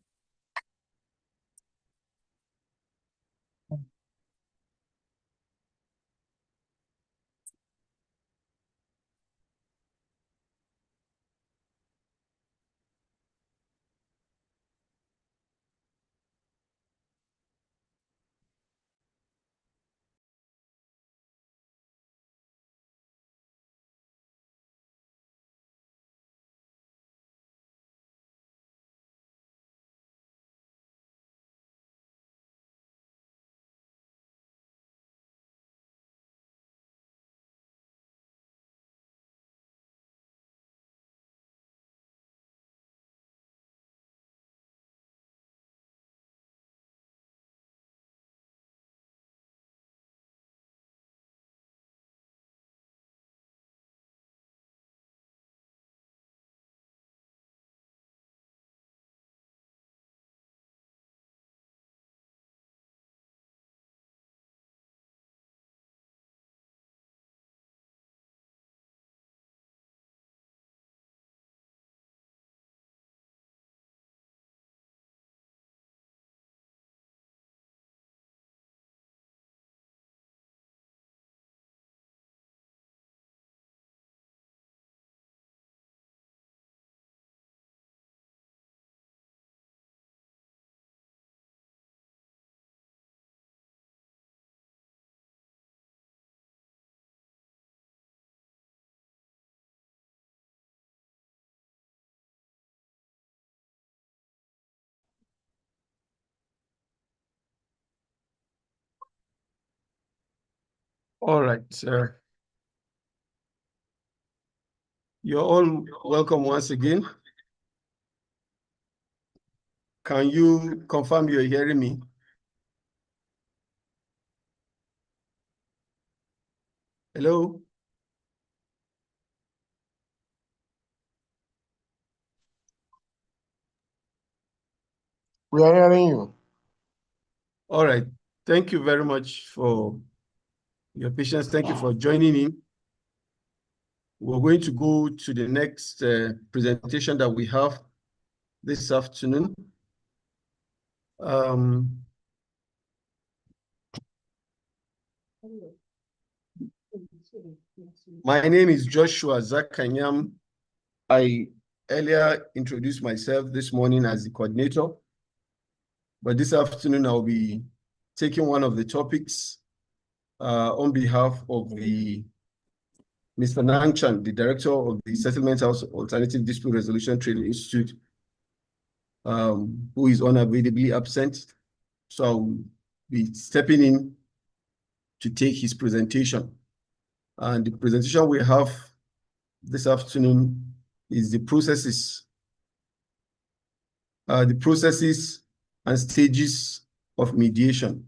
All right. You're all welcome once again. Can you confirm you're hearing me? Hello? We are hearing you. All right. Thank you very much for your patience. Thank you for joining in. We're going to go to the next presentation that we have this afternoon. My name is Joshua Zakanyam. I earlier introduced myself this morning as the coordinator, but this afternoon I'll be taking one of the topics on behalf of the Mr. Nangchan, the director of the Settlement House Alternative Dispute Resolution Training Institute, who is unavoidably absent. So I'll be stepping in to take his presentation. And the presentation we have this afternoon is the processes and stages of mediation.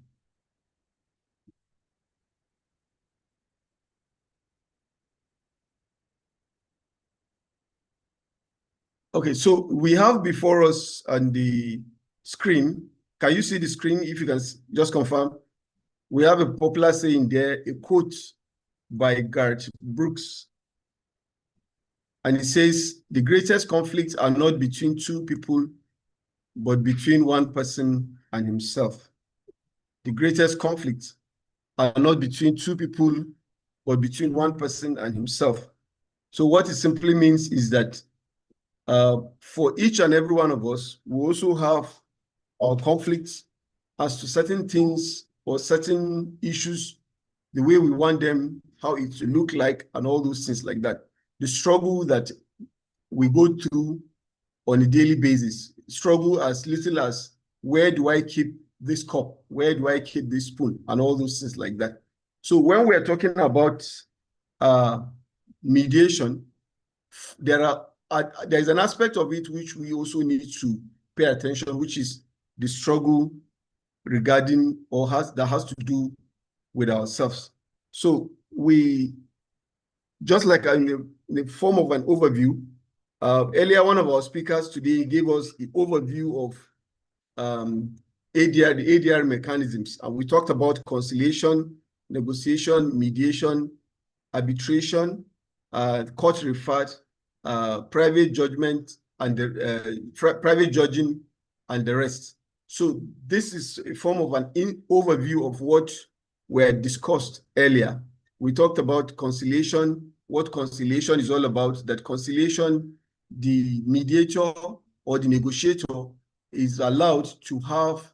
Okay, so we have before us on the screen, can you see the screen? If you can just confirm. We have a popular saying there, a quote by Garth Brooks. And it says, the greatest conflicts are not between two people, but between one person and himself. The greatest conflicts are not between two people, but between one person and himself. So what it simply means is that for each and every one of us, we also have our conflicts as to certain things or certain issues, the way we want them, how it should look like, and all those things like that. The struggle that we go through on a daily basis, struggle as little as, where do I keep this cup? Where do I keep this spoon? And all those things like that. So when we're talking about mediation, there's an aspect of it which we also need to pay attention, which is the struggle regarding that has to do with ourselves. So we, just like in the form of an overview, earlier one of our speakers today gave us the overview of ADR, the ADR mechanisms, and we talked about conciliation, negotiation, mediation, arbitration, court referred, private judgment, and private judging, and the rest. So this is a form of an overview of what were discussed earlier. We talked about conciliation, what conciliation is all about, that conciliation, the mediator or the negotiator is allowed to have,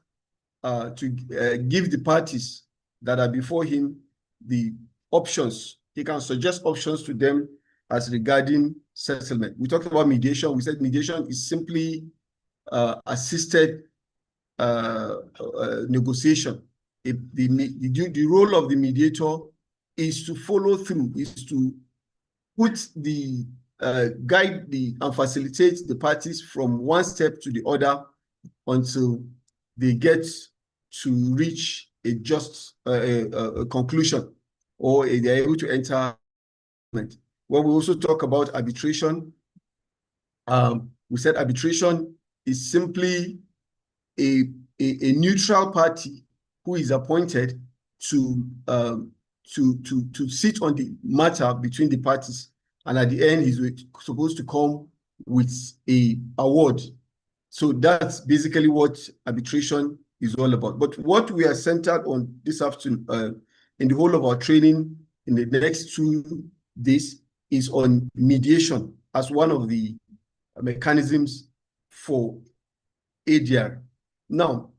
give the parties that are before him the options. He can suggest options to them as regarding settlement. We talked about mediation. We said mediation is simply assisted negotiation. The role of the mediator is to follow through, is to put the guide and facilitate the parties from one step to the other until they get to reach a just a conclusion, or they're able to enter. When we also talk about arbitration, we said arbitration is simply a neutral party who is appointed to sit on the matter between the parties, and at the end he's supposed to come with a award. So that's basically what arbitration is all about. But what we are centered on this afternoon, in the whole of our training in the next 2 days, is on mediation as one of the mechanisms for ADR. Now,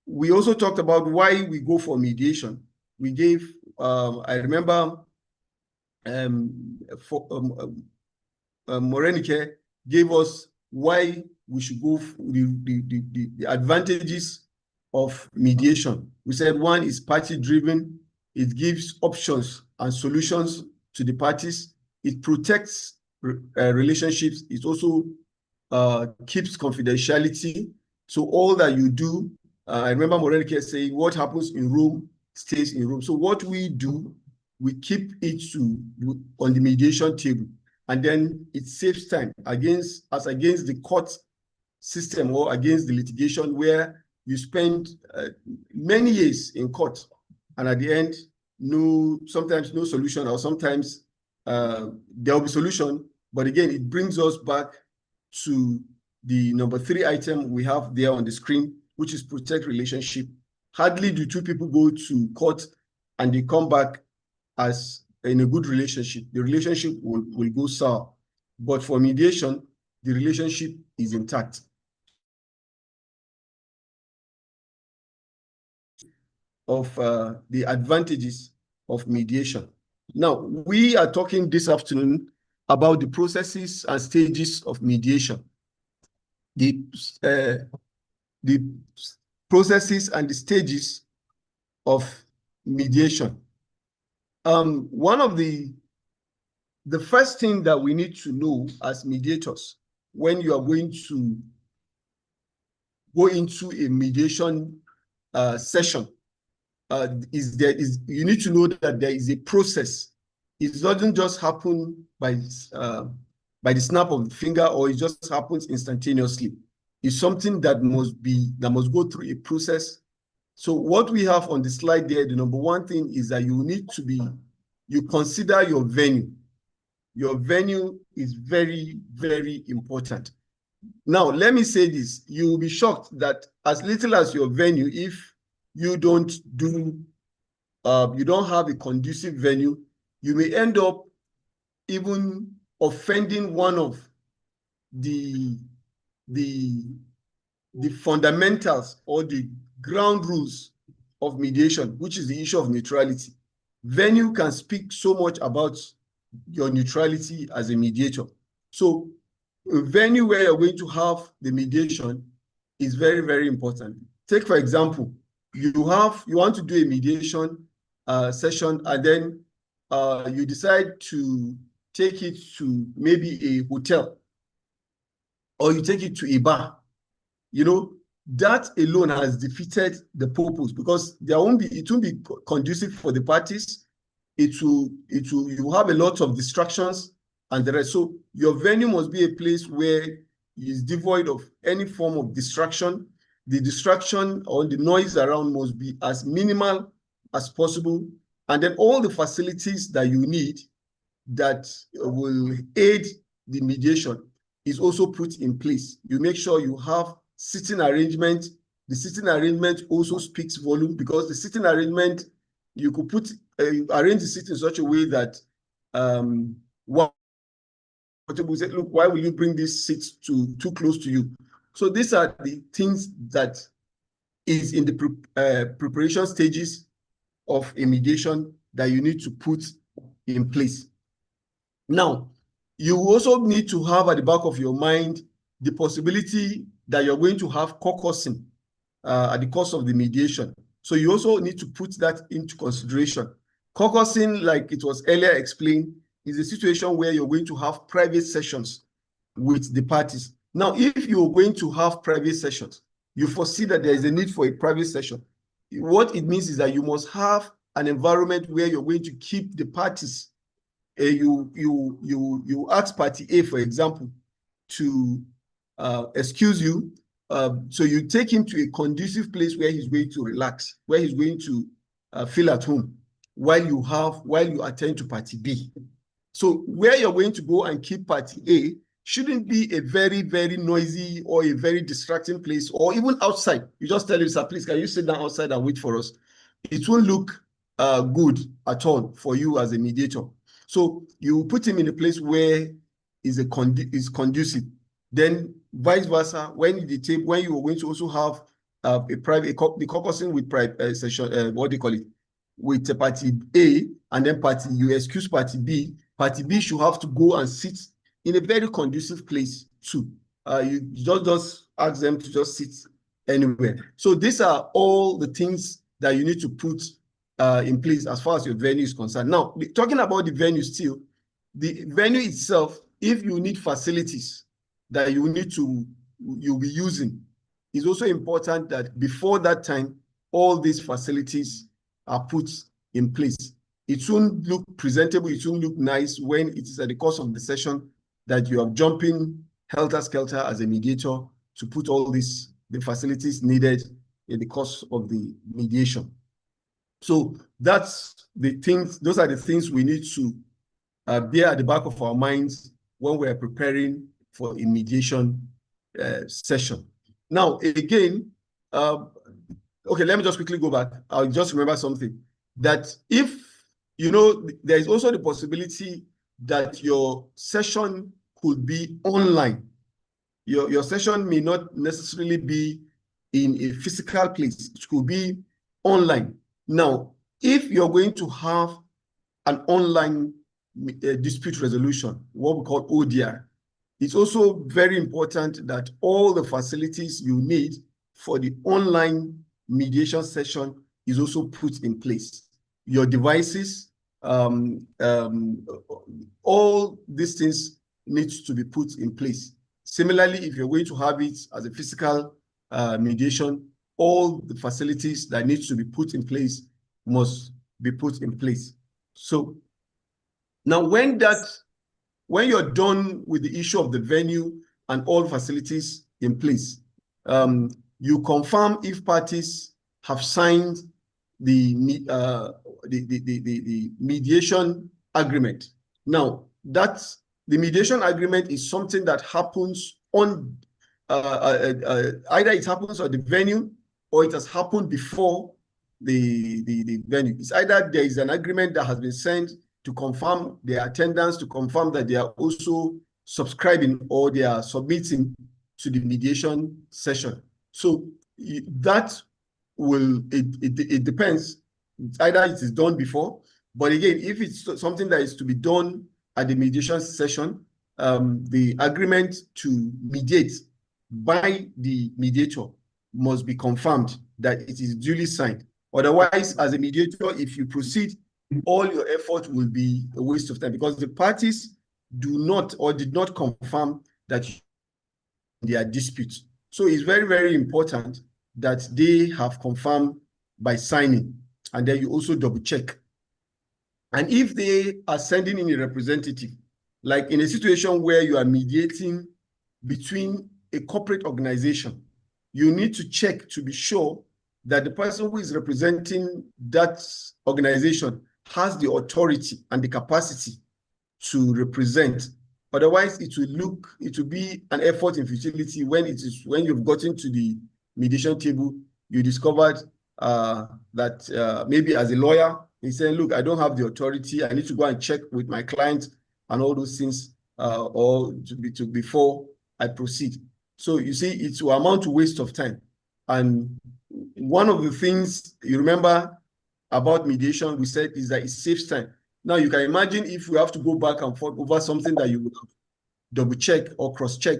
we also talked about why we go for mediation. We gave, I remember Morenike gave us why we should go for the advantages of mediation. We said one is party driven. It gives options and solutions to the parties. It protects relationships. It also keeps confidentiality. So all that you do, I remember Morenike saying, what happens in Rome stays in Rome. So what we do, we keep it on the mediation table, and then it saves time against the court system or against the litigation where you spend many years in court, and at the end, sometimes no solution, or sometimes there will be solution, but again, it brings us back to the number 3 item we have there on the screen, which is protect relationship. Hardly do 2 people go to court and they come back as in a good relationship. The relationship will go sour. But for mediation, the relationship is intact. Of the advantages of mediation. Now, we are talking this afternoon about the processes and stages of mediation. The processes and the stages of mediation. One of the first thing that we need to know as mediators when you are going to go into a mediation session you need to know that there is a process. It doesn't just happen by the snap of the finger, or it just happens instantaneously. It's something that must go through a process. So what we have on the slide there, the number 1 thing is that you consider your venue. Your venue is very, very important. Now, let me say this. You will be shocked that as little as your venue, if you don't have a conducive venue, you may end up even offending one of the fundamentals or the ground rules of mediation, which is the issue of neutrality. Venue can speak so much about your neutrality as a mediator. So a venue where you're going to have the mediation is very, very important. Take, for example, you want to do a mediation session, and then you decide to take it to maybe a hotel, or you take it to a bar. That alone has defeated the purpose, because it won't be conducive for the parties. You have a lot of distractions and the rest. So your venue must be a place where it is devoid of any form of distraction. The distraction or the noise around must be as minimal as possible. And then all the facilities that you need that will aid the mediation is also put in place. You make sure you have sitting arrangement. The sitting arrangement also speaks volume, because the sitting arrangement, you could arrange the seat in such a way that people say, look, why will you bring this seat too close to you? So these are the things that is in the preparation stages of a mediation that you need to put in place. Now, you also need to have at the back of your mind the possibility that you're going to have caucusing at the course of the mediation. So you also need to put that into consideration. Caucusing, like it was earlier explained, is a situation where you're going to have private sessions with the parties. Now, if you're going to have private sessions, you foresee that there is a need for a private session. What it means is that you must have an environment where you're going to keep the parties. You ask party A, for example, to excuse you. So you take him to a conducive place where he's going to relax, where he's going to feel at home while you attend to party B. So where you're going to go and keep party A shouldn't be a very, very noisy or a very distracting place, or even outside. You just tell him, sir, please, can you sit down outside and wait for us? It won't look good at all for you as a mediator. So you put him in a place where is conducive. Then vice versa, when you are going to also have the caucusing with private session, what do you call it, with party A, and then you excuse party B. Party B should have to go and sit in a very conducive place too. You just ask them to just sit anywhere. So these are all the things that you need to put in place as far as your venue is concerned. Now, talking about the venue still, the venue itself, if you need facilities that you'll be using, it's also important that before that time, all these facilities are put in place. It won't look presentable, it won't look nice when it is at the course of the session that you are jumping helter-skelter as a mediator to put all the facilities needed in the course of the mediation. So that's the things, those are the things we need to bear at the back of our minds when we are preparing for a mediation session. Now, again, okay, let me just quickly go back. I'll just remember something, that if, there is also the possibility that your session could be online. Your session may not necessarily be in a physical place. It could be online. Now, if you're going to have an online dispute resolution, what we call ODR, it's also very important that all the facilities you need for the online mediation session is also put in place. Your devices, all these things need to be put in place. Similarly, if you're going to have it as a physical mediation, all the facilities that need to be put in place must be put in place. So now when you're done with the issue of the venue and all facilities in place, you confirm if parties have signed the mediation agreement. Now, the mediation agreement is something that happens on either it happens at the venue or it has happened before the venue. It's either there is an agreement that has been sent to confirm their attendance, to confirm that they are also subscribing or they are submitting to the mediation session. So that it depends. Either it is done before, but again, if it's something that is to be done at the mediation session, the agreement to mediate by the mediator must be confirmed that it is duly signed. Otherwise, as a mediator, if you proceed, all your effort will be a waste of time because the parties do not or did not confirm that they are disputes. So it's very, very important that they have confirmed by signing, and then you also double check. And if they are sending in a representative, like in a situation where you are mediating between a corporate organization, you need to check to be sure that the person who is representing that organization has the authority and the capacity to represent. Otherwise, it will be an effort in futility when you've gotten to the mediation table, you discovered that maybe as a lawyer, he's saying, look, I don't have the authority. I need to go and check with my client and all those things before I proceed. So you see, it will amount to waste of time. And one of the things you remember about mediation, we said, is that it saves time. Now you can imagine if we have to go back and forth over something that you would double check or cross check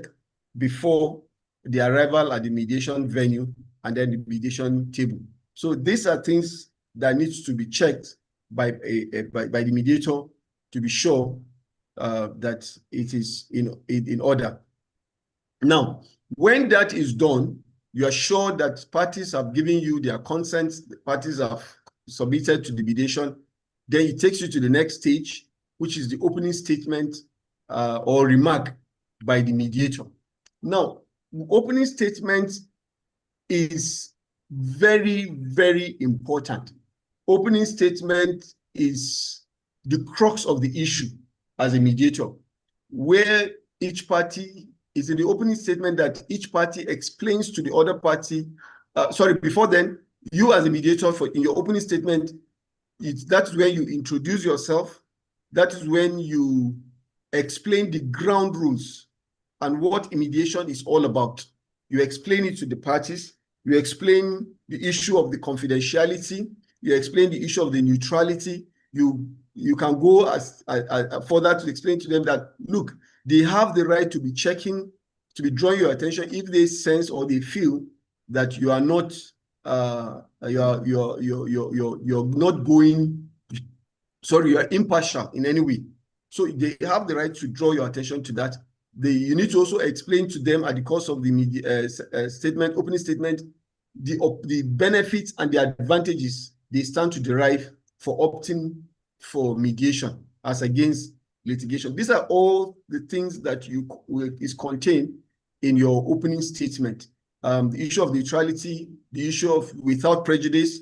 before the arrival at the mediation venue and then the mediation table. So these are things that needs to be checked by the mediator to be sure that it is in order. Now, when that is done, you are sure that parties have given you their consent, the parties have submitted to the mediation, then it takes you to the next stage, which is the opening statement or remark by the mediator. Now, opening statement is very, very important. Opening statement is the crux of the issue as a mediator, where each party is in the opening statement that each party explains to the other party. Before then, you as a mediator, in your opening statement, that's when you introduce yourself. That is when you explain the ground rules and what mediation is all about. You explain it to the parties. You explain the issue of the confidentiality. You explain the issue of the neutrality. You can go as further to explain to them that, look, they have the right to be checking, to be drawing your attention if they sense or they feel that you are not you're not going, sorry, you're impartial in any way. So they have the right to draw your attention to that. You need to also explain to them at the course of the opening statement, the benefits and the advantages they stand to derive for opting for mediation as against litigation. These are all the things that is contained in your opening statement. The issue of neutrality, the issue of without prejudice.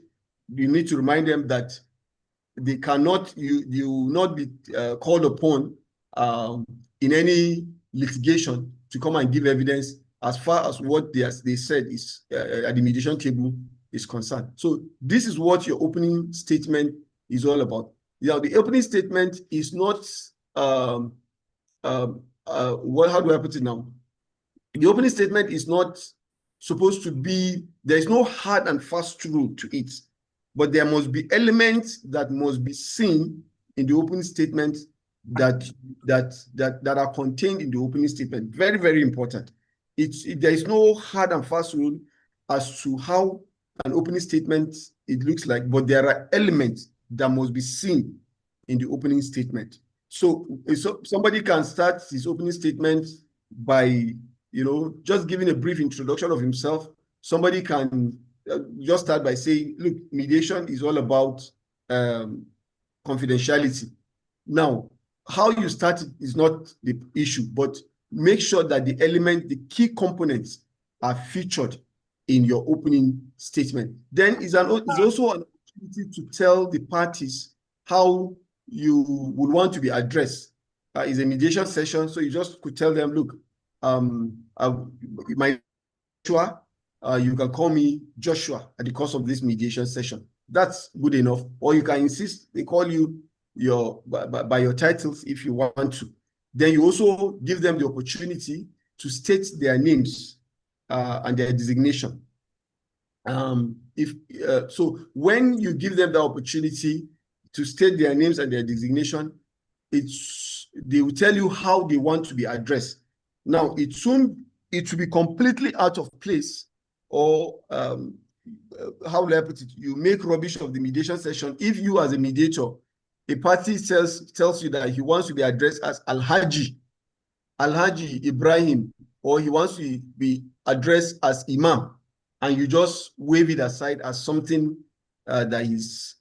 You need to remind them that they cannot, you will not be called upon in any litigation to come and give evidence as far as what they said is at the mediation table is concerned. So this is what your opening statement is all about. The opening statement is not how do I put it now? The opening statement is not supposed to be, there is no hard and fast rule to it, but there must be elements that must be seen in the opening statement that are contained in the opening statement. Very, very important. There is no hard and fast rule as to how an opening statement it looks like, but there are elements that must be seen in the opening statement. So somebody can start his opening statement by, just giving a brief introduction of himself. Somebody can just start by saying, look, mediation is all about confidentiality. Now, how you start it is not the issue, but make sure that the key components are featured in your opening statement. Then it's also an opportunity to tell the parties how you would want to be addressed. It's a mediation session, so you just could tell them, look, my Joshua, you can call me Joshua at the course of this mediation session. That's good enough. Or you can insist they call you by your titles if you want to. Then you also give them the opportunity to state their names and their designation. So when you give them the opportunity to state their names and their designation, they will tell you how they want to be addressed. Now, it will be completely out of place, or how will I put it? You make rubbish of the mediation session if you, as a mediator, a party tells you that he wants to be addressed as Alhaji Ibrahim, or he wants to be addressed as Imam, and you just wave it aside as something that he's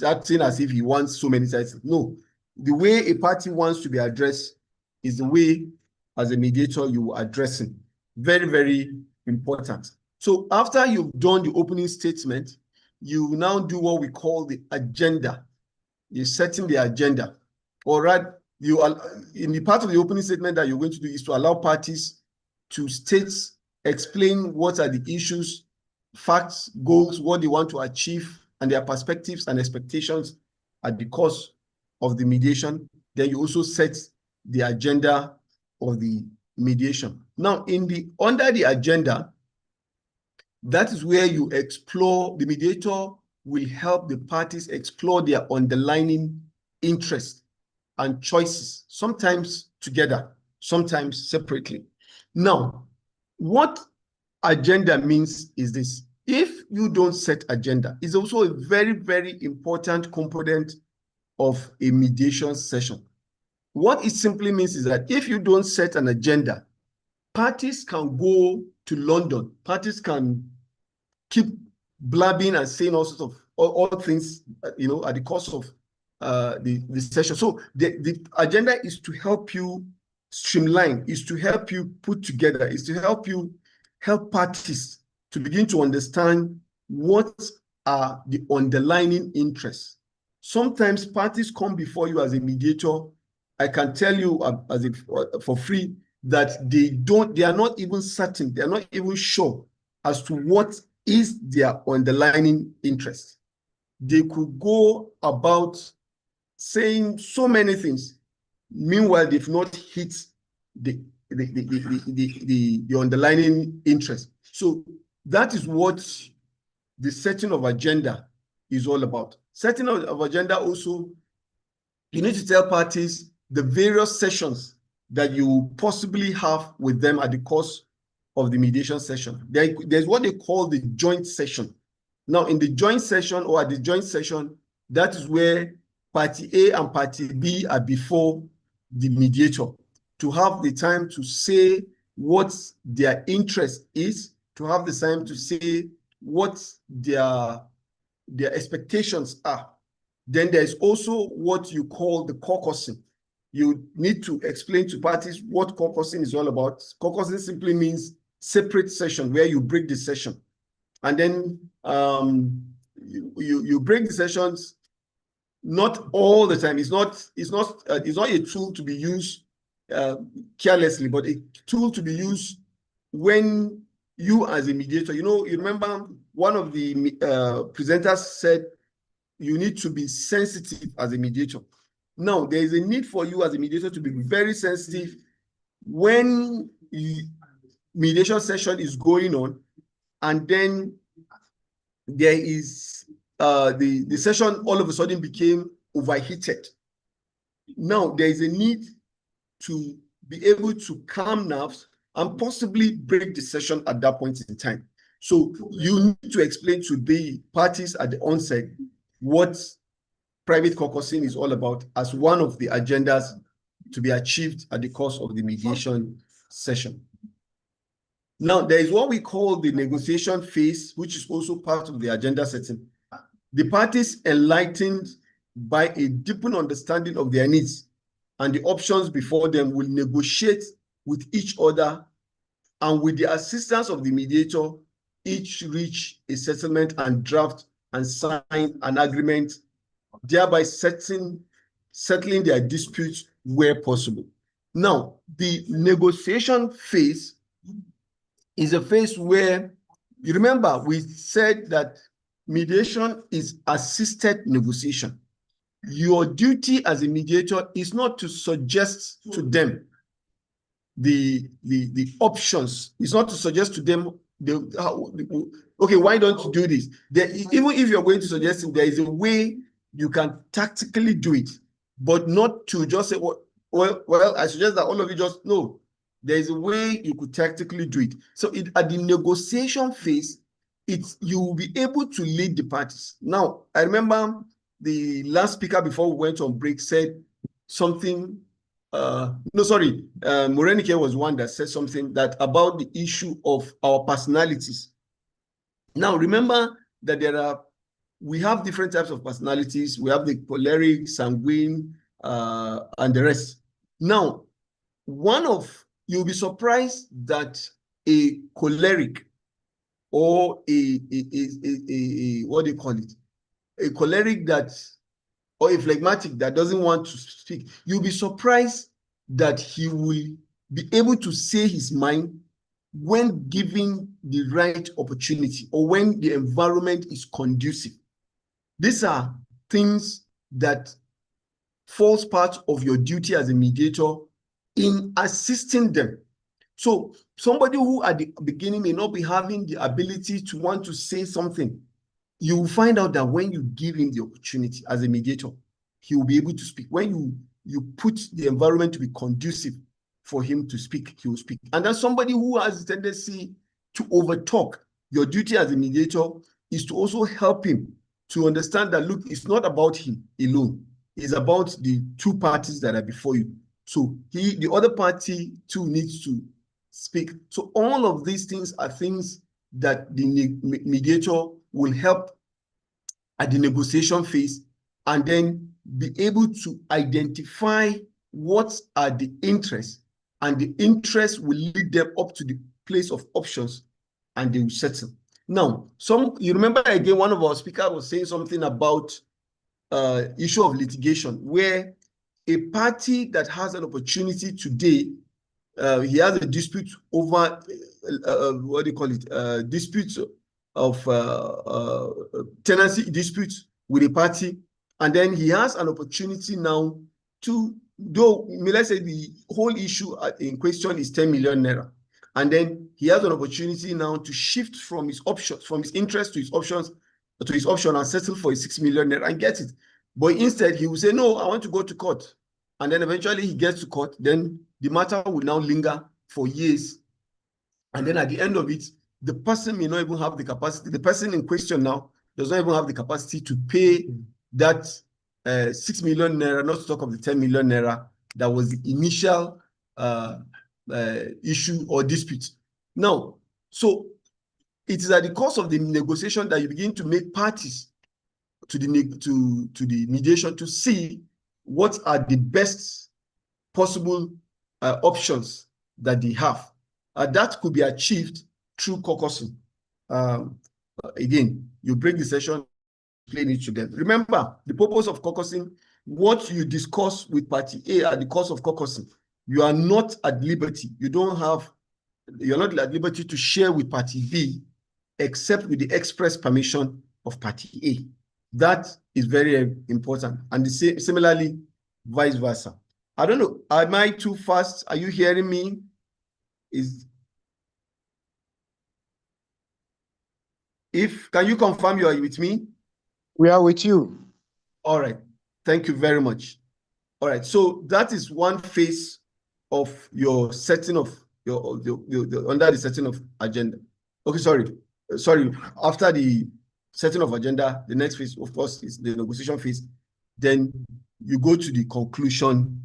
acting as if he wants so many titles. No, the way a party wants to be addressed is the way, as a mediator, you address him. Very, very important. So after you've done the opening statement, you now do what we call the agenda. You're setting the agenda. All right. In the part of the opening statement that you're going to do is to allow parties to explain what are the issues, facts, goals, what they want to achieve, and their perspectives and expectations at the course of the mediation. Then you also set the agenda of the mediation. Now, under the agenda, that is where you explore, the mediator will help the parties explore their underlying interests and choices, sometimes together, sometimes separately. Now, what agenda means is this. If you don't set agenda, it's also a very, very important component of a mediation session. What it simply means is that if you don't set an agenda, parties can go to London, parties can keep blabbing and saying all sorts of all things, at the course of the session. So the agenda is to help you streamline, is to help you put together, is to help parties to begin to understand what are the underlying interests. Sometimes parties come before you as a mediator. I can tell you for free that they are not even certain, they are not even sure as to what is their underlying interest. They could go about saying so many things. Meanwhile, they've not hit the underlying interest. So that is what the setting of agenda is all about. Setting of agenda also, you need to tell parties the various sessions that you possibly have with them at the course of the mediation session. There's what they call the joint session. Now, in the joint session or at the joint session, that is where party A and party B are before the mediator to have the time to say what their interest is, to have the time to say what their expectations are. Then there is also what you call the caucusing. You need to explain to parties what caucusing is all about. Caucusing simply means separate session where you break the session. And then you break the sessions not all the time. It's not a tool to be used carelessly, but a tool to be used when you as a mediator, you remember one of the presenters said you need to be sensitive as a mediator. Now, there is a need for you as a mediator to be very sensitive when mediation session is going on, and then there is the session all of a sudden became overheated. Now, there is a need to be able to calm nerves and possibly break the session at that point in time. So you need to explain to the parties at the onset what private caucusing is all about as one of the agendas to be achieved at the course of the mediation session. Now, there is what we call the negotiation phase, which is also part of the agenda setting. The parties, enlightened by a deepened understanding of their needs and the options before them, will negotiate with each other, and with the assistance of the mediator, each reach a settlement and draft and sign an agreement, thereby settling their disputes where possible. Now, the negotiation phase is a phase where, you remember, we said that mediation is assisted negotiation. Your duty as a mediator is not to suggest to them the options. It's not to suggest to them, okay, why don't you do this? Even if you're going to suggest it, there is a way you can tactically do it, but not to just say, well, I suggest that all of you just know. There is a way you could tactically do it. So at the negotiation phase, you will be able to lead the parties. Now, I remember the last speaker before we went on break said something. Morenike was one that said something that about the issue of our personalities. Now, remember that we have different types of personalities. We have the choleric, sanguine, and the rest. Now, you'll be surprised that a choleric or what do you call it? A choleric or a phlegmatic that doesn't want to speak, you'll be surprised that he will be able to say his mind when given the right opportunity or when the environment is conducive. These are things that falls part of your duty as a mediator in assisting them. So somebody who at the beginning may not be having the ability to want to say something, you will find out that when you give him the opportunity as a mediator, he will be able to speak. When you put the environment to be conducive for him to speak, he will speak. And then somebody who has a tendency to overtalk, your duty as a mediator is to also help him to understand that, look, it's not about him alone. It's about the two parties that are before you. So the other party too needs to speak. So all of these things are things that the mediator will help at the negotiation phase, and then be able to identify what are the interests, and the interests will lead them up to the place of options, and they will settle. Now, you remember again, one of our speakers was saying something about issue of litigation, where a party that has an opportunity today, he has a dispute over what do you call it? Disputes of tenancy disputes with a party, and then he has an opportunity now to, let's say the whole issue in question is 10 million naira, and then he has an opportunity now to shift from his options, from his interest to his options, to his option, and settle for his 6 million naira and get it. But instead, he will say, no, I want to go to court. And then eventually he gets to court, then the matter will now linger for years. And then at the end of it, the person may not even have the capacity. The person in question now does not even have the capacity to pay that 6 million naira, not to talk of the 10 million naira that was the initial issue or dispute. Now, so it is at the course of the negotiation that you begin to make parties to the mediation to see what are the best possible options that they have. That could be achieved through caucusing. Again, you break the session, explain it to them. Remember, the purpose of caucusing, what you discuss with party A at the course of caucusing, you are not at liberty. You're not at liberty to share with party B except with the express permission of party A. That is very important. And similarly, vice versa. I don't know, am I too fast? Are you hearing me? Can you confirm you are with me? We are with you. All right. Thank you very much. All right. So that is one phase of your setting of under the setting of agenda. Okay, sorry. After the setting of agenda, the next phase, of course, is the negotiation phase. Then you go to the conclusion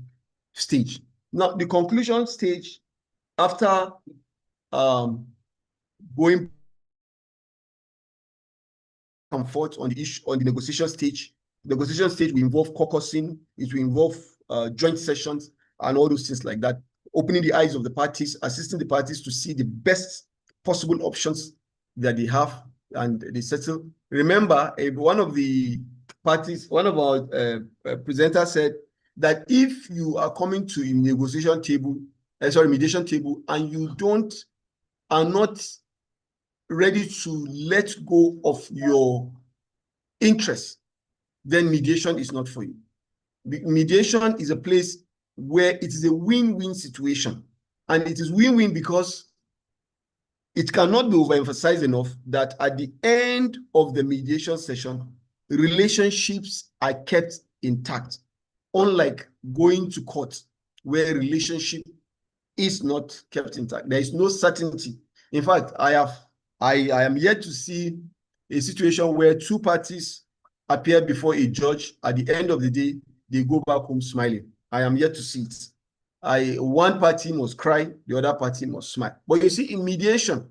stage. Now, the conclusion stage, after going and forth on the issue on the negotiation stage will involve caucusing, it will involve joint sessions and all those things like that, opening the eyes of the parties, assisting the parties to see the best possible options that they have, and they settle. Remember, one of the parties, one of our presenters said that if you are coming to a mediation table, and you are not ready to let go of your interest, then mediation is not for you. Mediation is a place where it is a win-win situation. And it is win-win because it cannot be overemphasized enough that at the end of the mediation session, relationships are kept intact, unlike going to court where relationship is not kept intact. There is no certainty. In fact, I am yet to see a situation where two parties appear before a judge. At the end of the day, they go back home smiling. I am yet to see it. One party must cry, the other party must smile. But you see, in mediation,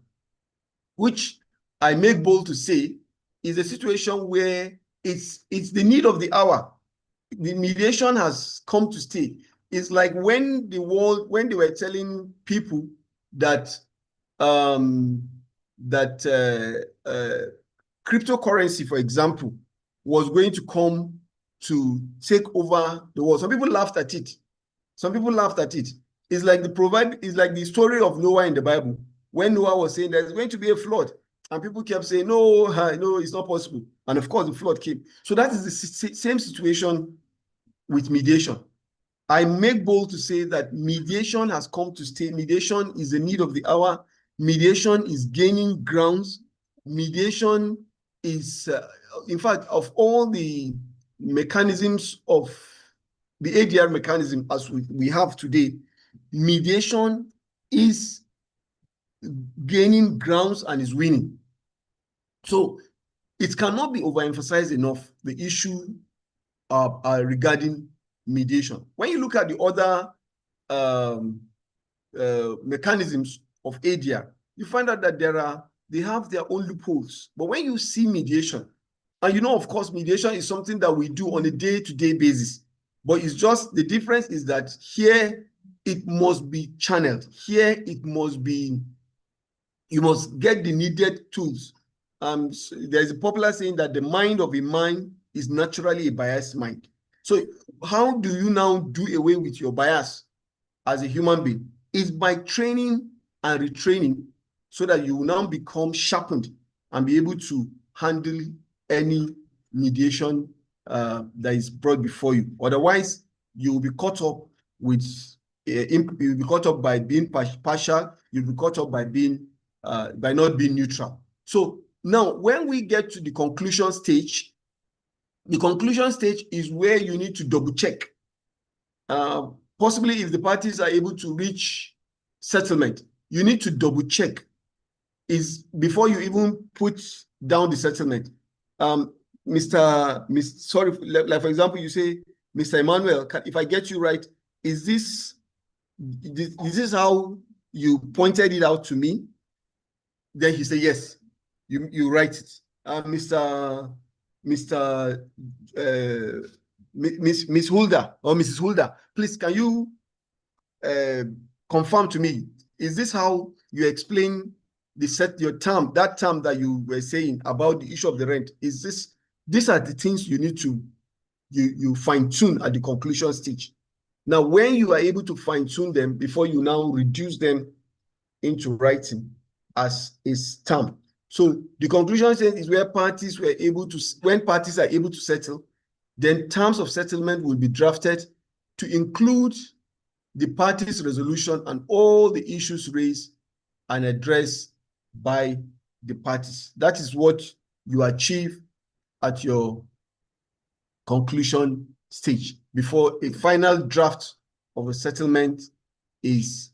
which I make bold to say is a situation where it's the need of the hour. The mediation has come to stay. It's like when they were telling people that cryptocurrency, for example, was going to come to take over the world. Some people laughed at it. It's like the story of Noah in the Bible, when Noah was saying there's going to be a flood, and people kept saying, no, it's not possible. And of course, the flood came. So that is the same situation with mediation. I make bold to say that mediation has come to stay. Mediation is the need of the hour. Mediation is gaining grounds. Mediation is, in fact, of all the mechanisms of the ADR mechanism as we have today, mediation is gaining grounds and is winning. So it cannot be overemphasized enough, the issue regarding mediation. When you look at the other mechanisms of ADR, you find out that they have their own loopholes. But when you see mediation, and of course, mediation is something that we do on a day-to-day basis. But it's just, the difference is that here it must be channeled. Here it must be, you must get the needed tools. So there's a popular saying that the mind of a man is naturally a biased mind. So how do you now do away with your bias as a human being? It's by training and retraining so that you will now become sharpened and be able to handle any mediation that is brought before you. Otherwise, you will be caught up with, you'll be caught up by being partial, you'll be caught up by being, by not being neutral. So now, when we get to the conclusion stage is where you need to double check. Possibly if the parties are able to reach settlement, you need to double check is before you even put down the settlement. sorry, like for example, you say, Mr. Emmanuel, if I get you right, is this how you pointed it out to me? Then he said, yes, you write it. Miss Hulda or Mrs. Hulda, please, can you confirm to me, is this how you explain that term that you were saying about the issue of the rent? Is these are the things you need to you fine-tune at the conclusion stage. Now, when you are able to fine-tune them before you now reduce them into writing as a term. So the conclusion stage is where parties were able to, when parties are able to settle, then terms of settlement will be drafted to include the parties' resolution and all the issues raised and addressed by the parties. That is what you achieve at your conclusion stage before a final draft of a settlement is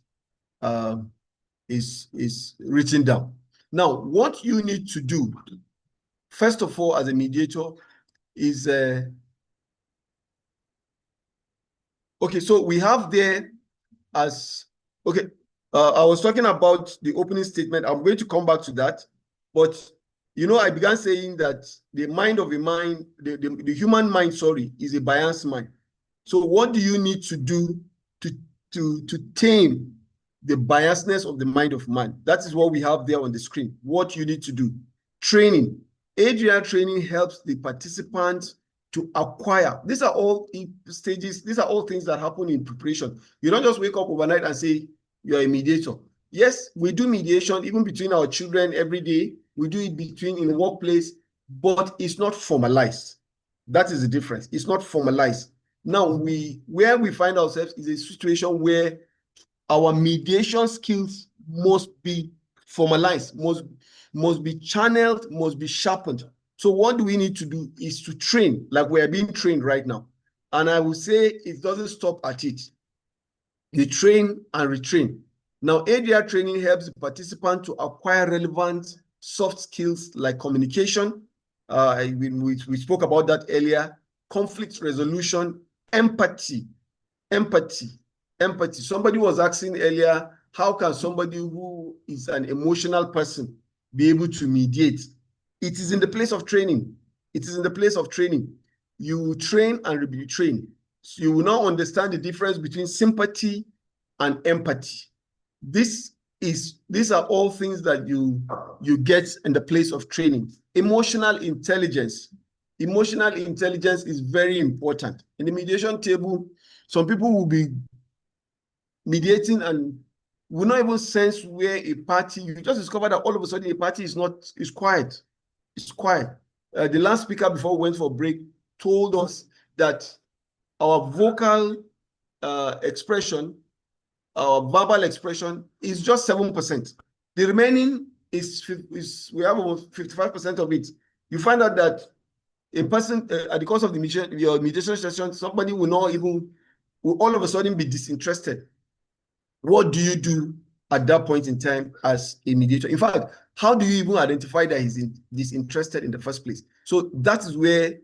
written down. Now, what you need to do, first of all, as a mediator, is okay. So we have there as okay. I was talking about the opening statement. I'm going to come back to that, but I began saying that the mind of a mind, the human mind, sorry, is a biased mind. So what do you need to do to tame the biasness of the mind of man? That is what we have there on the screen. What you need to do. Training. ADR training helps the participants to acquire. These are all stages. These are all things that happen in preparation. You don't just wake up overnight and say you're a mediator. Yes, we do mediation even between our children every day. We do it in the workplace, but it's not formalized. That is the difference. It's not formalized. Now, where we find ourselves is a situation where our mediation skills must be formalized, must be channeled, must be sharpened. So what do we need to do is to train, like we are being trained right now. And I will say it doesn't stop at it. You train and retrain. Now, ADR training helps the participant to acquire relevant soft skills like communication. We spoke about that earlier. Conflict resolution, empathy. Somebody was asking earlier, how can somebody who is an emotional person be able to mediate? It is in the place of training. It is in the place of training. You will train and retrain. So you will now understand the difference between sympathy and empathy. These are all things that you get in the place of training. Emotional intelligence. Emotional intelligence is very important. In the mediation table, some people will be mediating and will not even sense where a party, you just discover that all of a sudden a party is quiet. It's quiet. The last speaker before we went for break told us that our vocal expression, our verbal expression is just 7%. The remaining is we have almost 55% of it. You find out that a person at the course of your mediation session, somebody will all of a sudden be disinterested. What do you do at that point in time as a mediator? In fact, how do you even identify that he's disinterested in the first place? So that is where,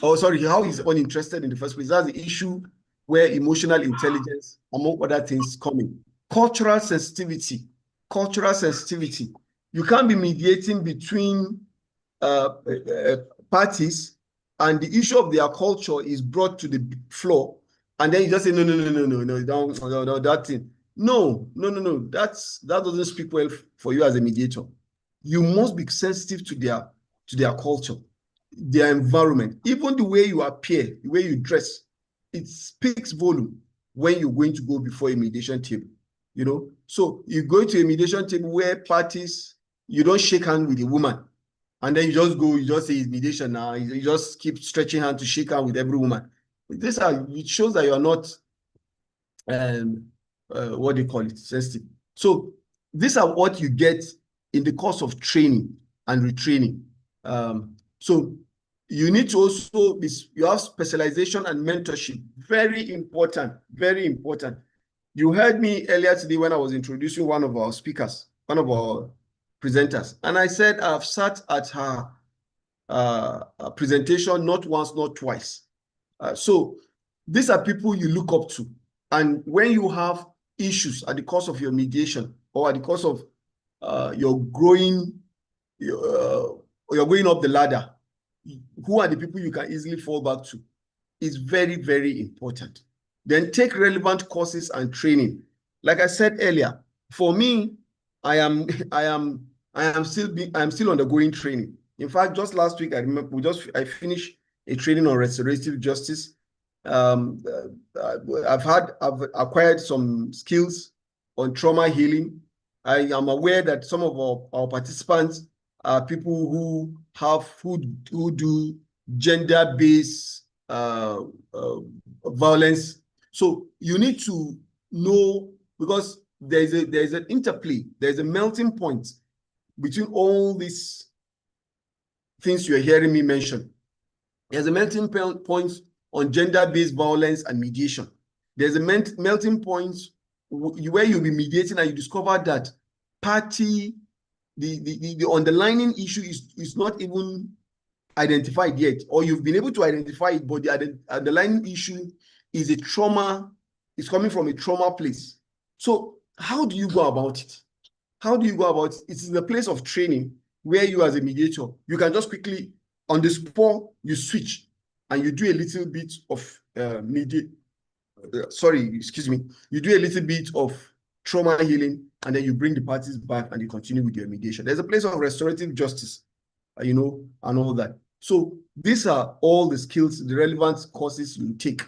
how he's uninterested in the first place. That's the issue where emotional intelligence, among other things, come in. Cultural sensitivity. You can't be mediating between parties and the issue of their culture is brought to the floor, and then you just say, no, that thing. No, that doesn't speak well for you as a mediator. You must be sensitive to their culture, their environment, even the way you appear, the way you dress. It speaks volume when you're going to go before a mediation table. So you go to a mediation table where parties, you don't shake hands with a woman, and then you just say it's mediation now. You just keep stretching hand to shake hand with every woman. It shows that you are not what do you call it, sensitive. So these are what you get in the course of training and retraining. So you need to also you have specialization and mentorship. Very important. You heard me earlier today when I was introducing one of our speakers, one of our presenters, and I said I've sat at her presentation, not once, not twice. So these are people you look up to. And when you have issues at the course of your mediation or at the course of you're going up the ladder, who are the people you can easily fall back to? Is very, very important. Then take relevant courses and training. Like I said earlier, for me, I am still undergoing training. In fact, just last week, I remember I finished a training on restorative justice. I've acquired some skills on trauma healing. I am aware that some of our participants are people who do gender-based violence. So you need to know, because there's an interplay, there's a melting point between all these things you're hearing me mention. There's a melting point on gender-based violence and mediation. There's a melting point where you'll be mediating and you discover that the underlying issue is not even identified yet, or you've been able to identify it, but the underlying issue is a trauma, it's coming from a trauma place. So how do you go about it? How do you go about it? It's in the place of training where you as a mediator, you can just quickly, on the spot, you switch and you do a little bit of you do a little bit of trauma healing, and then you bring the parties back and you continue with your mediation. There's a place of restorative justice, and all that. So these are all the skills, the relevant courses you take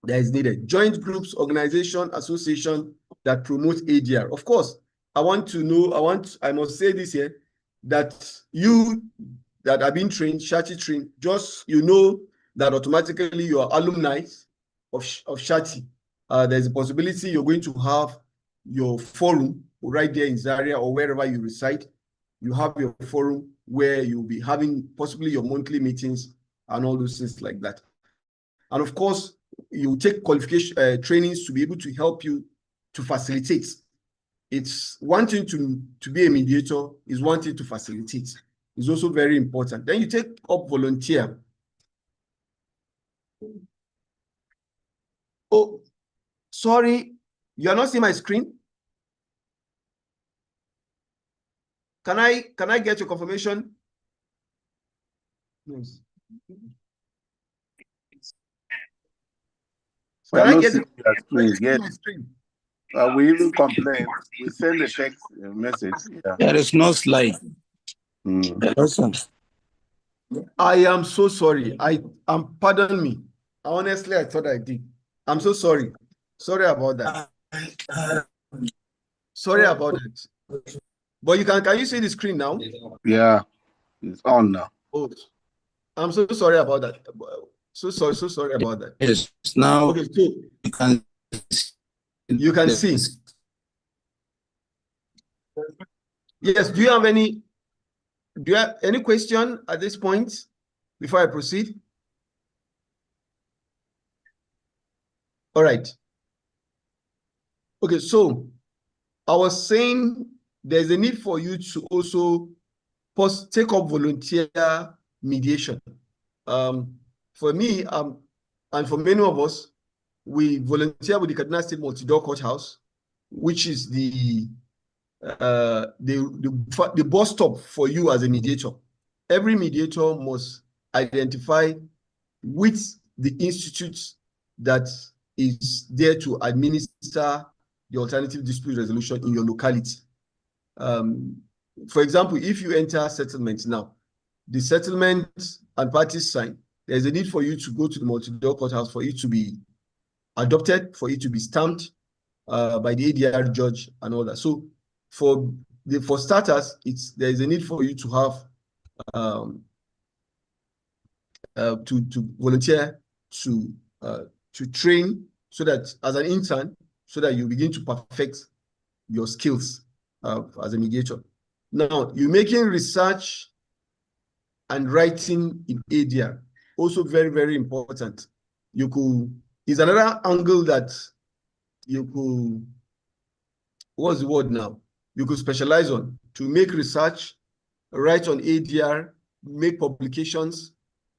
that is needed. Joint groups, organization, association that promote ADR. Of course, I must say this here, that you that have been trained, Shati trained, just that automatically you are alumni of Shati. There's a possibility you're going to have your forum right there in Zaria or wherever you reside. You have your forum where you'll be having possibly your monthly meetings and all those things like that. And of course, you take qualification trainings to be able to help you to facilitate. It's one thing to be a mediator, is one thing to facilitate. It's also very important. Then you take up volunteer. Oh, sorry, you're not seeing my screen? Can I get your confirmation? Yes. We are not seeing your screen yet. We even complain. We send a text message. Yeah. There is no slide. I am so sorry. Pardon me. Honestly, I thought I did. I'm so sorry. Sorry about that. Sorry about it. But can you see the screen now? Yeah, it's on now. Oh, I'm so sorry about that. So sorry about that. Yes, now okay, so you can see. Yes, do you have any question at this point before I proceed? All right. Okay, so I was saying there's a need for you to also take up volunteer mediation. For me, and for many of us, we volunteer with the Kaduna State Multi-Door Courthouse, which is the bus stop for you as a mediator. Every mediator must identify which the institute that is there to administer the alternative dispute resolution in your locality. For example, if you enter settlement now, the settlement and parties sign, there's a need for you to go to the multi-door courthouse for it to be adopted, for it to be stamped by the ADR judge and all that. So for starters, there's a need for you to have to volunteer to train, so that as an intern, so that you begin to perfect your skills as a mediator. Now, you're making research and writing in ADR, also very, very important. Is another angle that you could, what's the word now? You could specialize on, to make research, write on ADR, make publications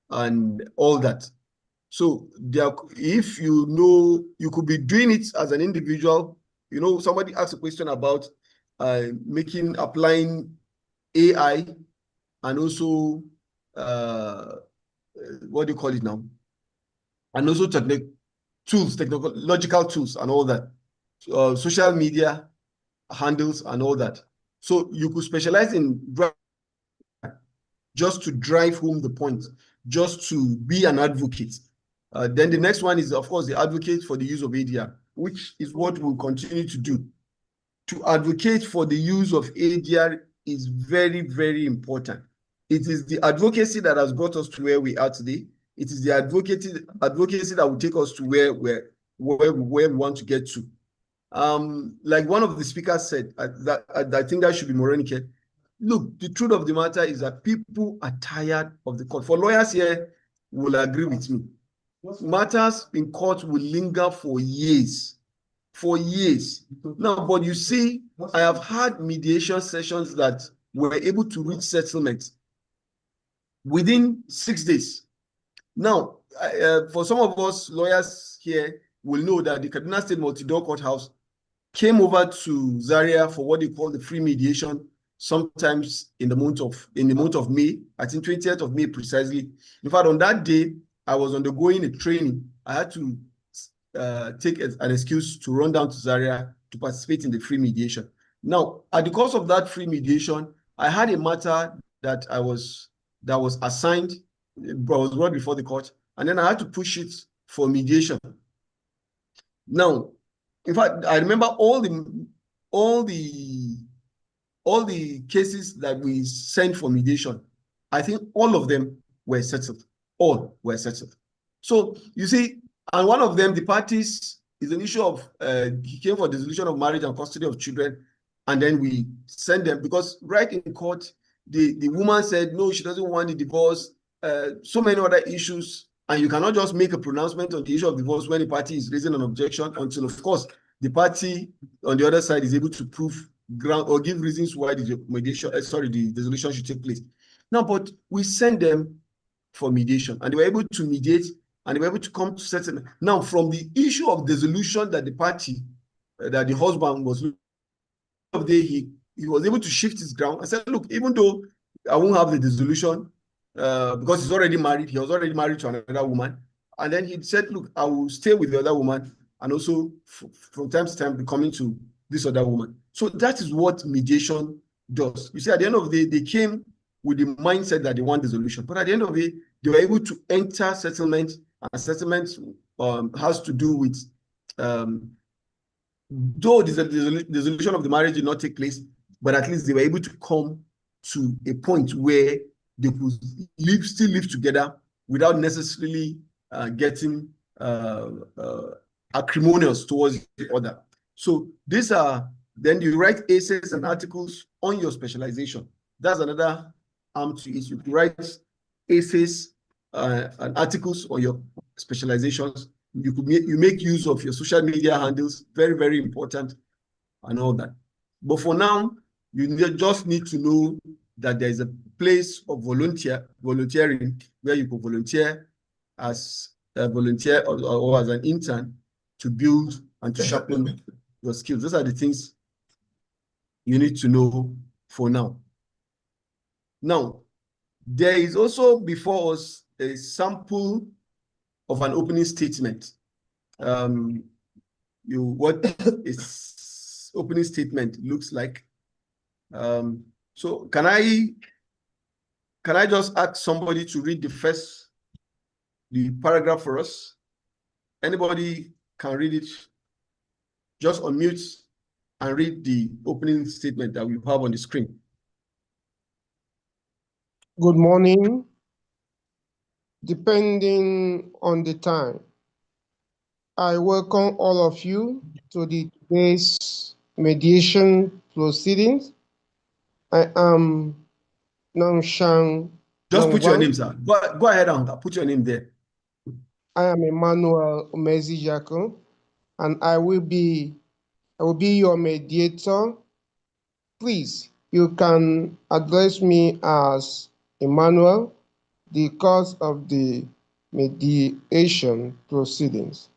and all that. So if you know, you could be doing it as an individual. You know, somebody asked a question about applying AI and also what do you call it now? And also technological tools and all that, social media handles and all that. So you could specialize in just to drive home the point, just to be an advocate. Then the next one is, of course, the advocate for the use of ADR, which is what we'll continue to do. To advocate for the use of ADR is very, very important. It is the advocacy that has brought us to where we are today. It is the advocacy that will take us to where we want to get to. Like one of the speakers said, I think that should be Morenike. Look, the truth of the matter is that people are tired of the court. For lawyers here, will agree with me. Matters in court will linger for years. For years. Now, but you see, I have had mediation sessions that were able to reach settlement within 6 days. Now, for some of us lawyers here will know that the Kaduna State Multi-Door Courthouse came over to Zaria for what they call the free mediation, sometimes in the month of May, I think 20th of May precisely. In fact, on that day, I was undergoing a training. I had to take an excuse to run down to Zaria to participate in the free mediation. Now, at the course of that free mediation, I had a matter that was assigned, was brought before the court, and then I had to push it for mediation. Now, in fact, I remember all the cases that we sent for mediation. I think all of them were settled. All were settled. So you see, and one of them, the parties, is an issue of he came for dissolution of marriage and custody of children, and then we sent them because right in court, the woman said no, she doesn't want the divorce. So many other issues, and you cannot just make a pronouncement on the issue of divorce when the party is raising an objection until, of course, the party on the other side is able to prove ground or give reasons why the mediation, the dissolution should take place. Now, but we send them for mediation, and they were able to mediate, and they were able to come to settlement. Now, from the issue of dissolution that the party, that the husband was, he was able to shift his ground and said, look, even though I won't have the dissolution because he's already married, he was already married to another woman, and then he said, look, I will stay with the other woman, and also from time to time be coming to this other woman. So that is what mediation does. You see, at the end of the day, they came with the mindset that they want dissolution, but at the end of the day, they were able to enter settlement, and settlement has to do with, though the dissolution of the marriage did not take place, but at least they were able to come to a point where they could still live together without necessarily getting acrimonious towards the other. So these are, then you write essays and articles on your specialization. That's another arm to it. You write essays and articles on your specializations. You make use of your social media handles, very, very important, and all that. But for now, you just need to know that there is a place of volunteering where you can volunteer as a volunteer or as an intern to build and to sharpen your skills. Those are the things you need to know for now. Now, there is also before us a sample of an opening statement. What is opening statement looks like. So can I just ask somebody to read the paragraph for us? Anybody can read it. Just unmute and read the opening statement that we have on the screen. Good morning. Depending on the time, I welcome all of you to today's mediation proceedings. I am Nanshan. Just put your name, sir. Go ahead and put your name there. I am Emmanuel Omezi Jaco, and I will be your mediator. Please, you can address me as Emmanuel, the cause of the mediation proceedings.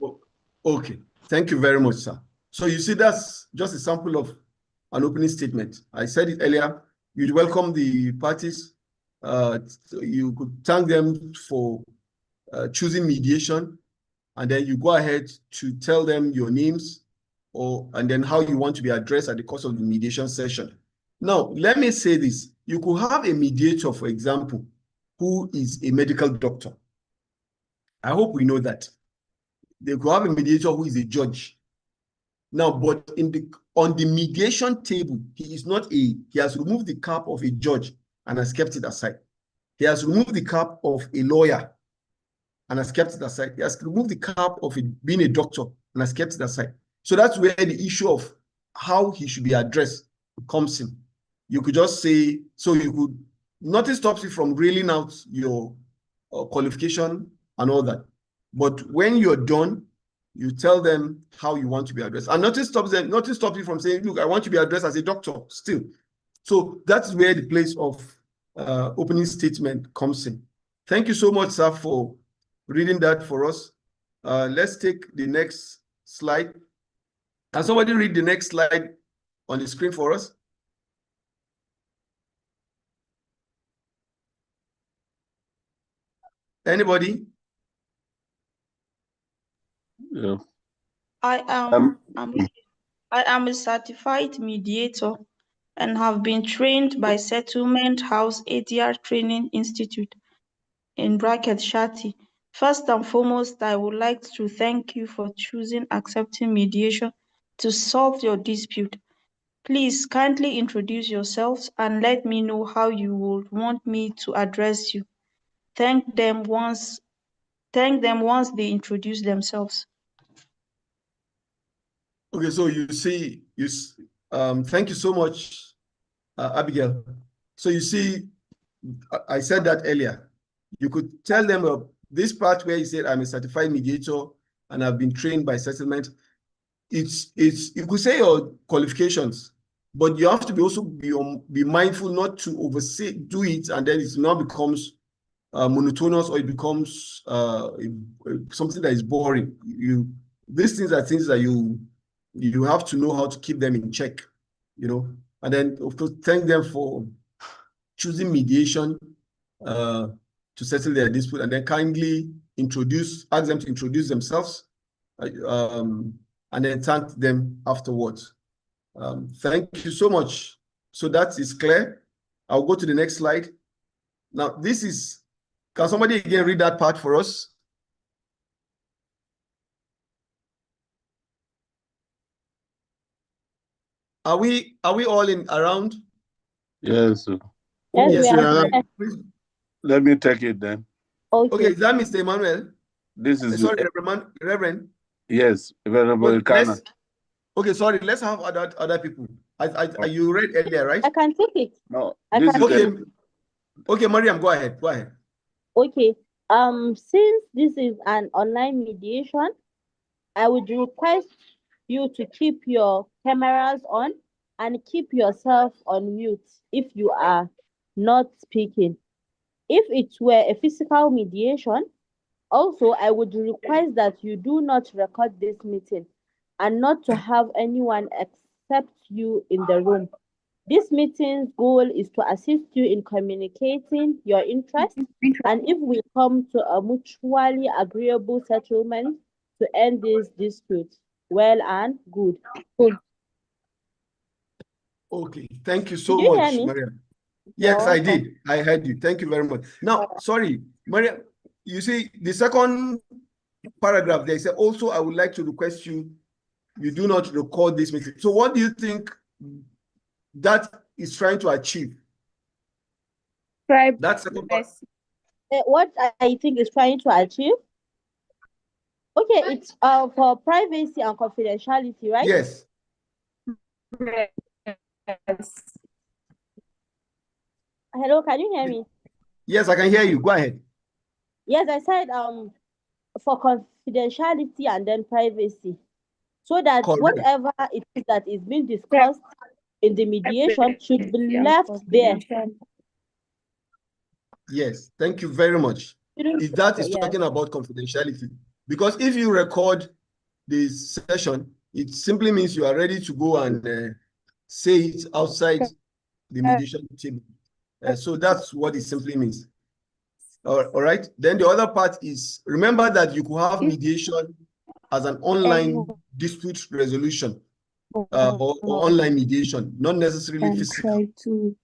Okay, thank you very much, sir. So you see, that's just a sample of an opening statement. I said it earlier, you'd welcome the parties. You could thank them for choosing mediation, and then you go ahead to tell them your names and then how you want to be addressed at the course of the mediation session. Now, let me say this. You could have a mediator, for example, who is a medical doctor. I hope we know that. They could have a mediator who is a judge. Now, but on the mediation table, he has removed the cap of a judge and has kept it aside. He has removed the cap of a lawyer and has kept it aside. He has removed the cap of being a doctor and has kept it aside. So that's where the issue of how he should be addressed comes in. You could just say, nothing stops you from reeling out your qualification and all that. But when you're done, you tell them how you want to be addressed. And nothing stops you from saying, look, I want to be addressed as a doctor still. So that's where the place of opening statement comes in. Thank you so much, sir, for reading that for us. Let's take the next slide. Can somebody read the next slide on the screen for us? Anybody? Yeah. I am a certified mediator and have been trained by Settlement House ADR Training Institute in bracket Shati. First and foremost, I would like to thank you for choosing accepting mediation to solve your dispute. Please kindly introduce yourselves and let me know how you would want me to address you. Thank them once they introduce themselves. Okay, so you see, thank you so much, Abigail. So you see, I said that earlier. You could tell them this part where you said, I'm a certified mediator and I've been trained by settlement. You could say your qualifications, but you have to also be mindful not to do it, and then it now becomes monotonous, or it becomes something that is boring. These things are things that you have to know how to keep them in check, and then of course thank them for choosing mediation to settle their dispute, and then kindly ask them to introduce themselves, and then thank them afterwards. Thank you so much. So that is clear. I'll go to the next slide. Now, can somebody again read that part for us? Are we all around? Yes. Yes, we are. Let me take it then. Okay, is that Mr. Emmanuel? This is sorry, Reverend. Yes, Venerable Kana. Okay, sorry. Let's have other people. You read earlier, right? I can take it. No, this is okay, Mariam, go ahead. Okay. Since this is an online mediation, I would request you to keep your cameras on and keep yourself on mute if you are not speaking. If it were a physical mediation, also I would request that you do not record this meeting and not to have anyone except you in the room. This meeting's goal is to assist you in communicating your interests, and if we come to a mutually agreeable settlement to end this dispute, well and good. Okay, thank you so much, Maria. Yes, I did. I heard you. Thank you very much. Now, sorry, Maria, you see the second paragraph, they say, also, I would like to request you do not record this meeting. So what do you think that is trying to achieve? That's what I think is trying to achieve. Okay, it's for privacy and confidentiality, right? Yes. Hello, can you hear me? Yes, I can hear you. Go ahead. Yes, I said for confidentiality and then privacy, so that whatever it is that is being discussed in the mediation should be left there. Yes, thank you very much. Is that is talking about confidentiality. Because if you record the session, it simply means you are ready to go and say it outside the mediation table. So that's what it simply means. All right. Then the other part is, remember that you could have mediation as an online dispute resolution or online mediation, not necessarily physical. Try to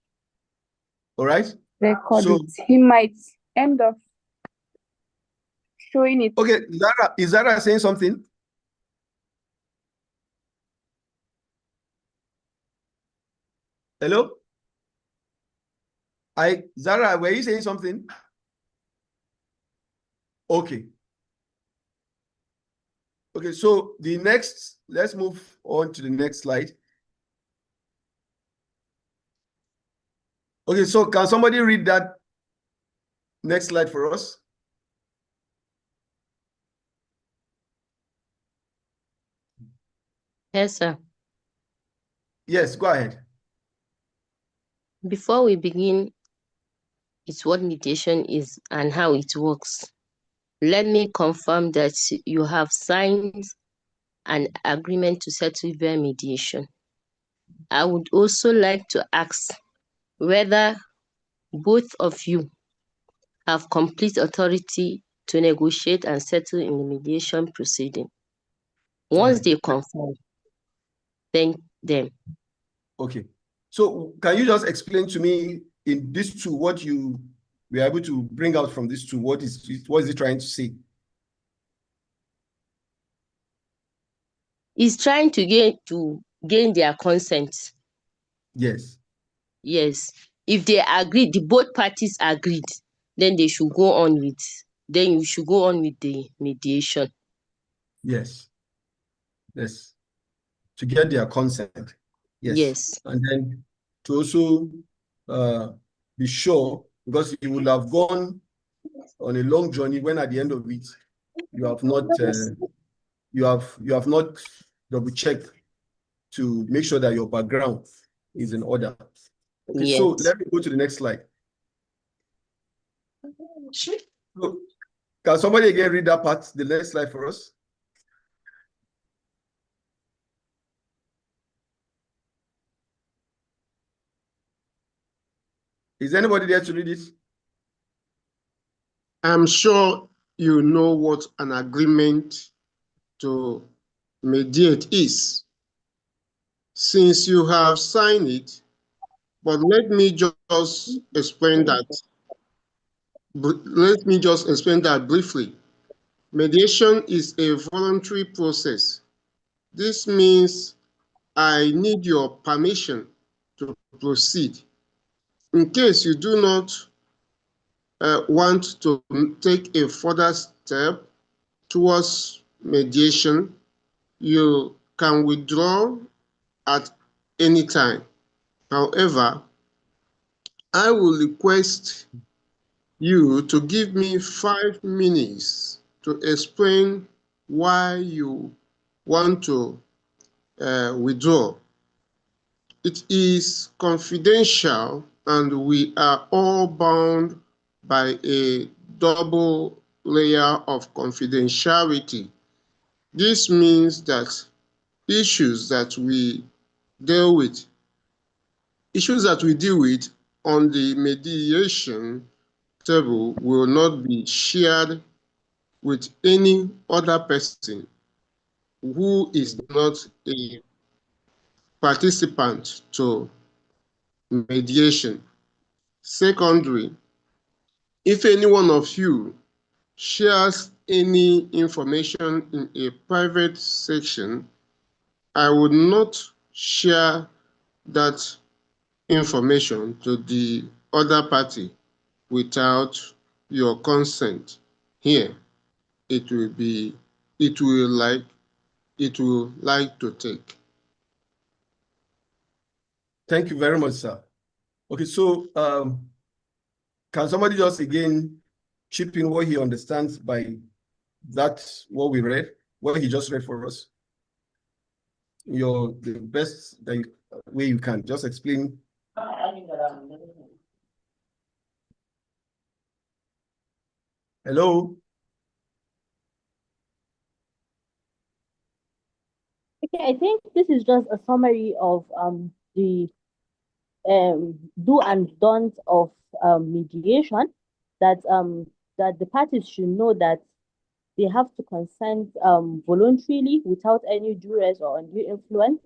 All right. record So, it. He might end up showing it. okay, Zara, is Zara saying something? Hello? Zara, were you saying something? Okay. Okay, so let's move on to the next slide. Okay, so can somebody read that next slide for us? Yes, sir. Yes, go ahead. Before we begin, it's what mediation is and how it works. Let me confirm that you have signed an agreement to settle via mediation. I would also like to ask whether both of you have complete authority to negotiate and settle in the mediation proceeding. Once they confirm, thank them. Okay. So can you just explain to me in these two what you were able to bring out from these two? What is it trying to say? He's trying to gain their consent. Yes. Yes. If they agreed, the both parties agreed, then they should go on with, then you should go on with the mediation. Yes. Yes. To get their consent. Yes. Yes. And then to also be sure, because you will have gone on a long journey when at the end of it you have not you have not double checked to make sure that your background is in order. Okay, Yes. so let me go to the next slide. So, can somebody again read that part, the next slide for us? Is anybody there to read it? I'm sure you know what an agreement to mediate is, since you have signed it, but let me just explain that. Let me just explain that briefly. Mediation is a voluntary process. This means I need your permission to proceed. In case you do not want to take a further step towards mediation, you can withdraw at any time. However, I will request you to give me 5 minutes to explain why you want to withdraw. It is confidential and we are all bound by a double layer of confidentiality. This means that issues that we deal with on the mediation table will not be shared with any other person who is not a participant to mediation. Secondly, if any one of you shares any information in a private section, I would not share that information to the other party without your consent. Here, it will like to take. Thank you very much, sir. Okay, so can somebody just again chip in what he understands by that, what we read, what he just read for us? The best way you can just explain. Hello? Okay, I think this is just a summary of the do and don't of mediation, that the parties should know that they have to consent voluntarily without any duress or undue influence.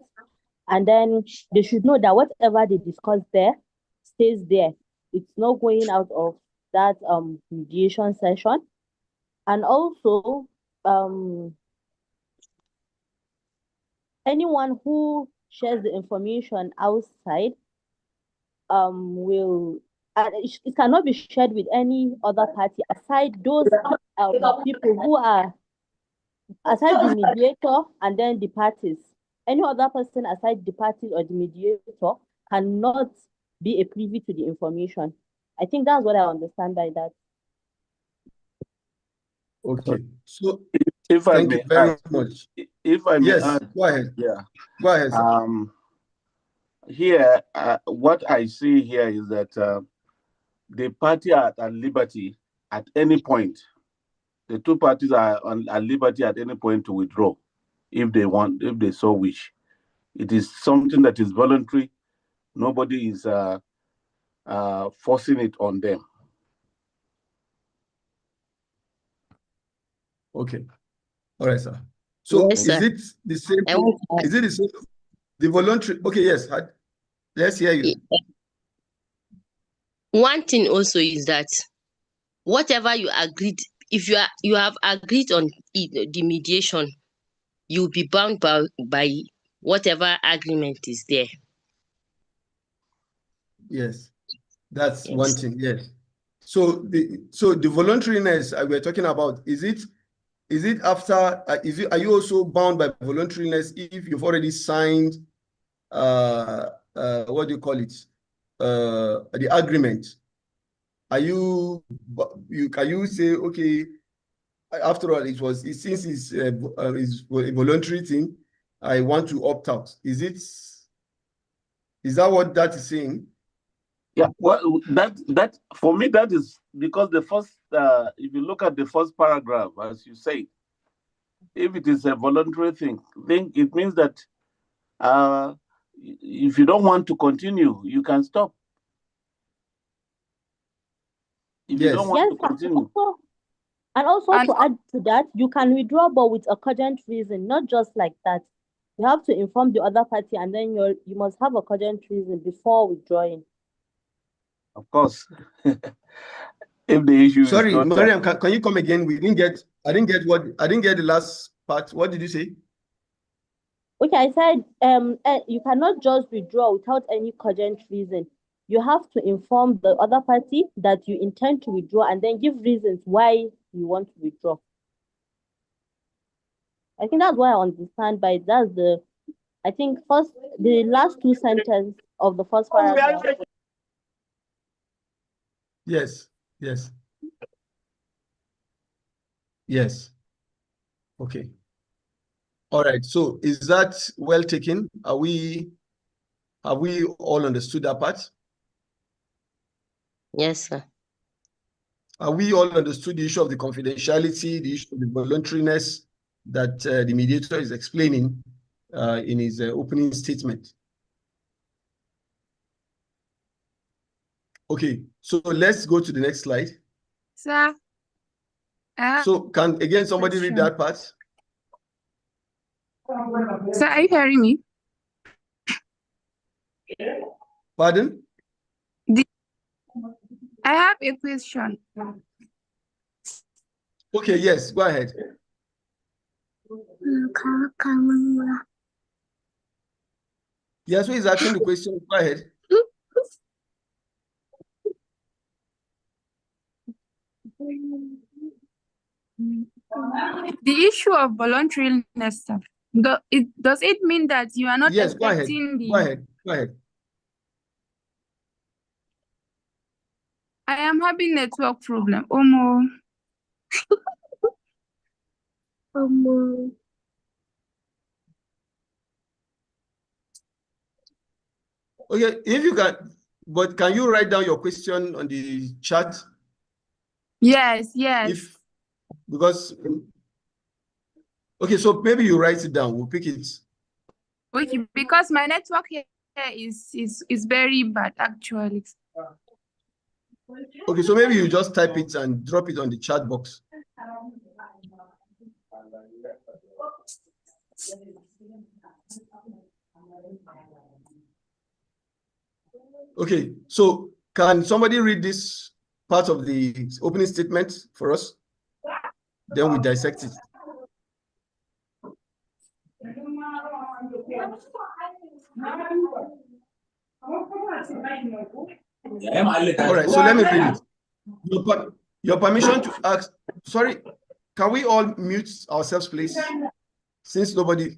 And then they should know that whatever they discuss there stays there. It's not going out of that mediation session. And also, anyone who shares the information outside will it cannot be shared with any other party aside those people who are aside the mediator and then the parties. Any other person aside the parties or the mediator cannot be a privy to the information. I think that's what I understand by that. Okay. So if I thank may you very add, much. If I may Yes, add, go ahead. yeah. Go ahead, sir. Here, what I see here is that the party are at liberty at any point. The two parties are at liberty at any point to withdraw if they want, if they so wish. It is something that is voluntary. Nobody is forcing it on them. Okay. All right, sir. So Yes, is sir. it the same? I want to add. Is it the same? The voluntary? Okay, yes. Let's hear you. One thing also is that whatever you agreed, if you have agreed on it, the mediation, you'll be bound by whatever agreement is there. Yes, that's Yes. one thing. Yes. So the voluntariness we're talking about, is it after are you also bound by voluntariness if you've already signed what do you call it, the agreement? Are you can you say, okay, after all, since it's a voluntary thing, I want to opt out? Is that what that is saying? Yeah, well, that for me, that is because the first, if you look at the first paragraph, as you say, if it is a voluntary thing, then it means that if you don't want to continue, you can stop. If you don't want to continue. And also to add to that, you can withdraw, but with a cogent reason, not just like that. You have to inform the other party, and then you must have a cogent reason before withdrawing. Of course. If the issue Sorry, is not Mariam, can you come again? I didn't get the last part. What did you say? Okay, I said you cannot just withdraw without any cogent reason. You have to inform the other party that you intend to withdraw and then give reasons why you want to withdraw. I think that's what I understand by that's the last two sentences of the first paragraph. Yes. Yes. Okay. All right. So is that well taken? Have we all understood that part? Yes, sir. Have we all understood the issue of the confidentiality, the issue of the voluntariness that the mediator is explaining in his opening statement? Okay, so let's go to the next slide. Sir. So can again somebody read that part? Sir, are you hearing me? Pardon? I have a question. Okay, yes, go ahead. Yes, who is asking the question? Go ahead. The issue of voluntariness, sir. Does it mean that you are not expecting Go ahead. I am having network problem. Omo. Okay, if you can, but can you write down your question on the chat? Yes, yes. Because okay, so maybe you write it down. We'll pick it. Okay, because my network here is very bad actually. Okay, so maybe you just type it and drop it on the chat box. Okay, so can somebody read this part of the opening statement for us? Then we dissect it. All right, so let me read it. Your permission to ask, sorry, can we all mute ourselves, please? Since nobody.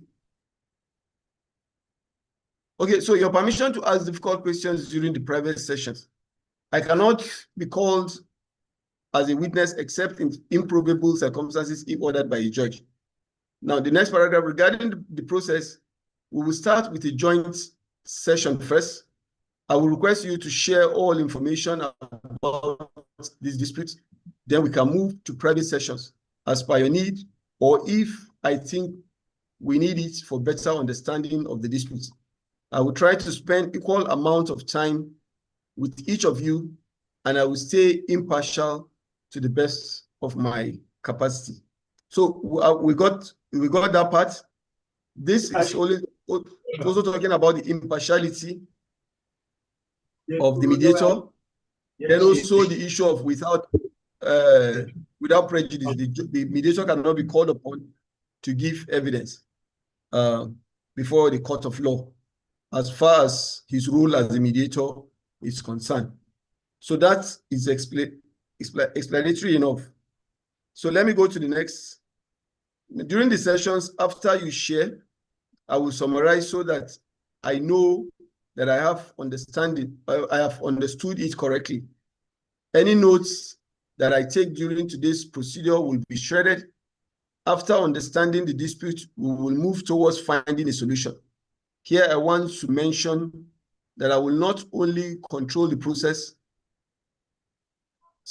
Okay, so your permission to ask difficult questions during the private sessions. I cannot be called as a witness except in improbable circumstances if ordered by a judge. Now, the next paragraph regarding the process, we will start with a joint session first. I will request you to share all information about this dispute. Then we can move to private sessions as per your need, or if I think we need it for better understanding of the dispute. I will try to spend equal amount of time with each of you, and I will stay impartial to the best of my capacity. So we got that part. This is also talking about the impartiality of the mediator. Then also the issue of without prejudice, the mediator cannot be called upon to give evidence before the court of law, as far as his role as a mediator is concerned. So that is explanatory enough. So let me go to the next. During the sessions, after you share, I will summarize so that I know that I have understood it correctly. Any notes that I take during today's procedure will be shredded. After understanding the dispute, we will move towards finding a solution. Here, I want to mention that I will not only control the process,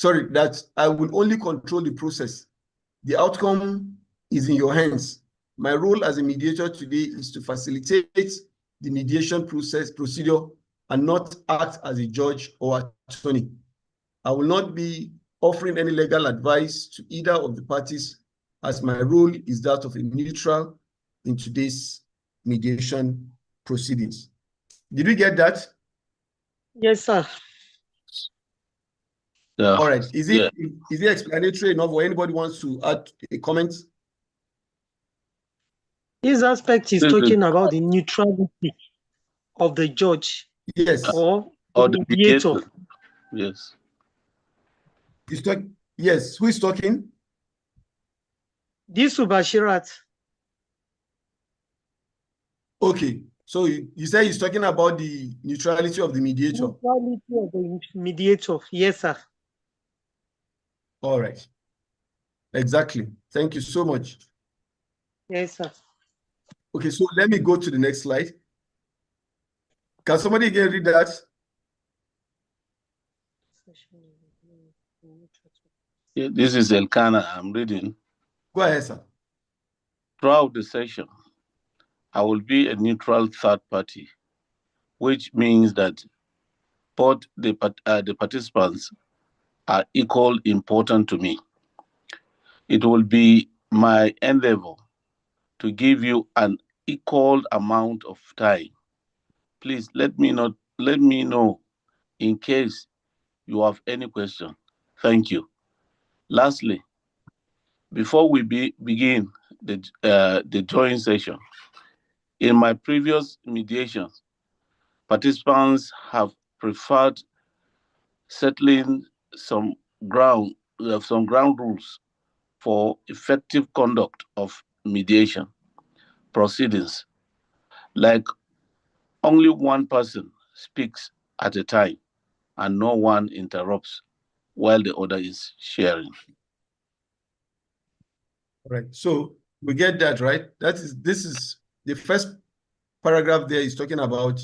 that I will only control the process. The outcome is in your hands. My role as a mediator today is to facilitate the mediation procedure and not act as a judge or attorney. I will not be offering any legal advice to either of the parties, as my role is that of a neutral in today's mediation proceedings. Did we get that? Yes, sir. Yeah. All right. Is it explanatory enough, or anybody wants to add a comment? This aspect is talking about the neutrality of the judge. Yes. Or the mediator. Yes. Yes. Who is talking? This Subashirat. Okay. So you say he's talking about the neutrality of the mediator. Neutrality of the mediator. Yes, sir. All right. Exactly. Thank you so much. Yes, sir. Okay, so let me go to the next slide. Can somebody again read that? Yeah, this is Elkanah. I'm reading. Go ahead, sir. Throughout the session, I will be a neutral third party, which means that both the participants are equal important to me. It will be my endeavor to give you an equal amount of time. Please let me know in case you have any question. Thank you. Lastly, before we begin the joint session, in my previous mediations, participants have preferred settling some ground rules for effective conduct of mediation proceedings, like only one person speaks at a time and no one interrupts while the other is sharing. Right. So we get that, right? This is the first paragraph there is talking about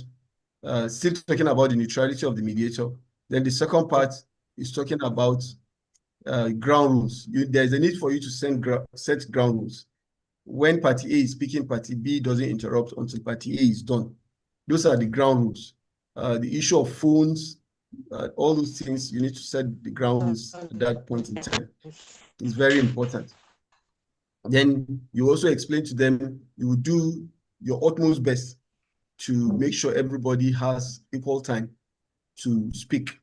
still talking about the neutrality of the mediator. Then the second part is talking about ground rules. There's a need for you to set ground rules. When party A is speaking, party B doesn't interrupt until party A is done. Those are the ground rules. The issue of phones, all those things, you need to set the ground rules at that point in time. It's very important. Then you also explain to them, you will do your utmost best to make sure everybody has equal time to speak.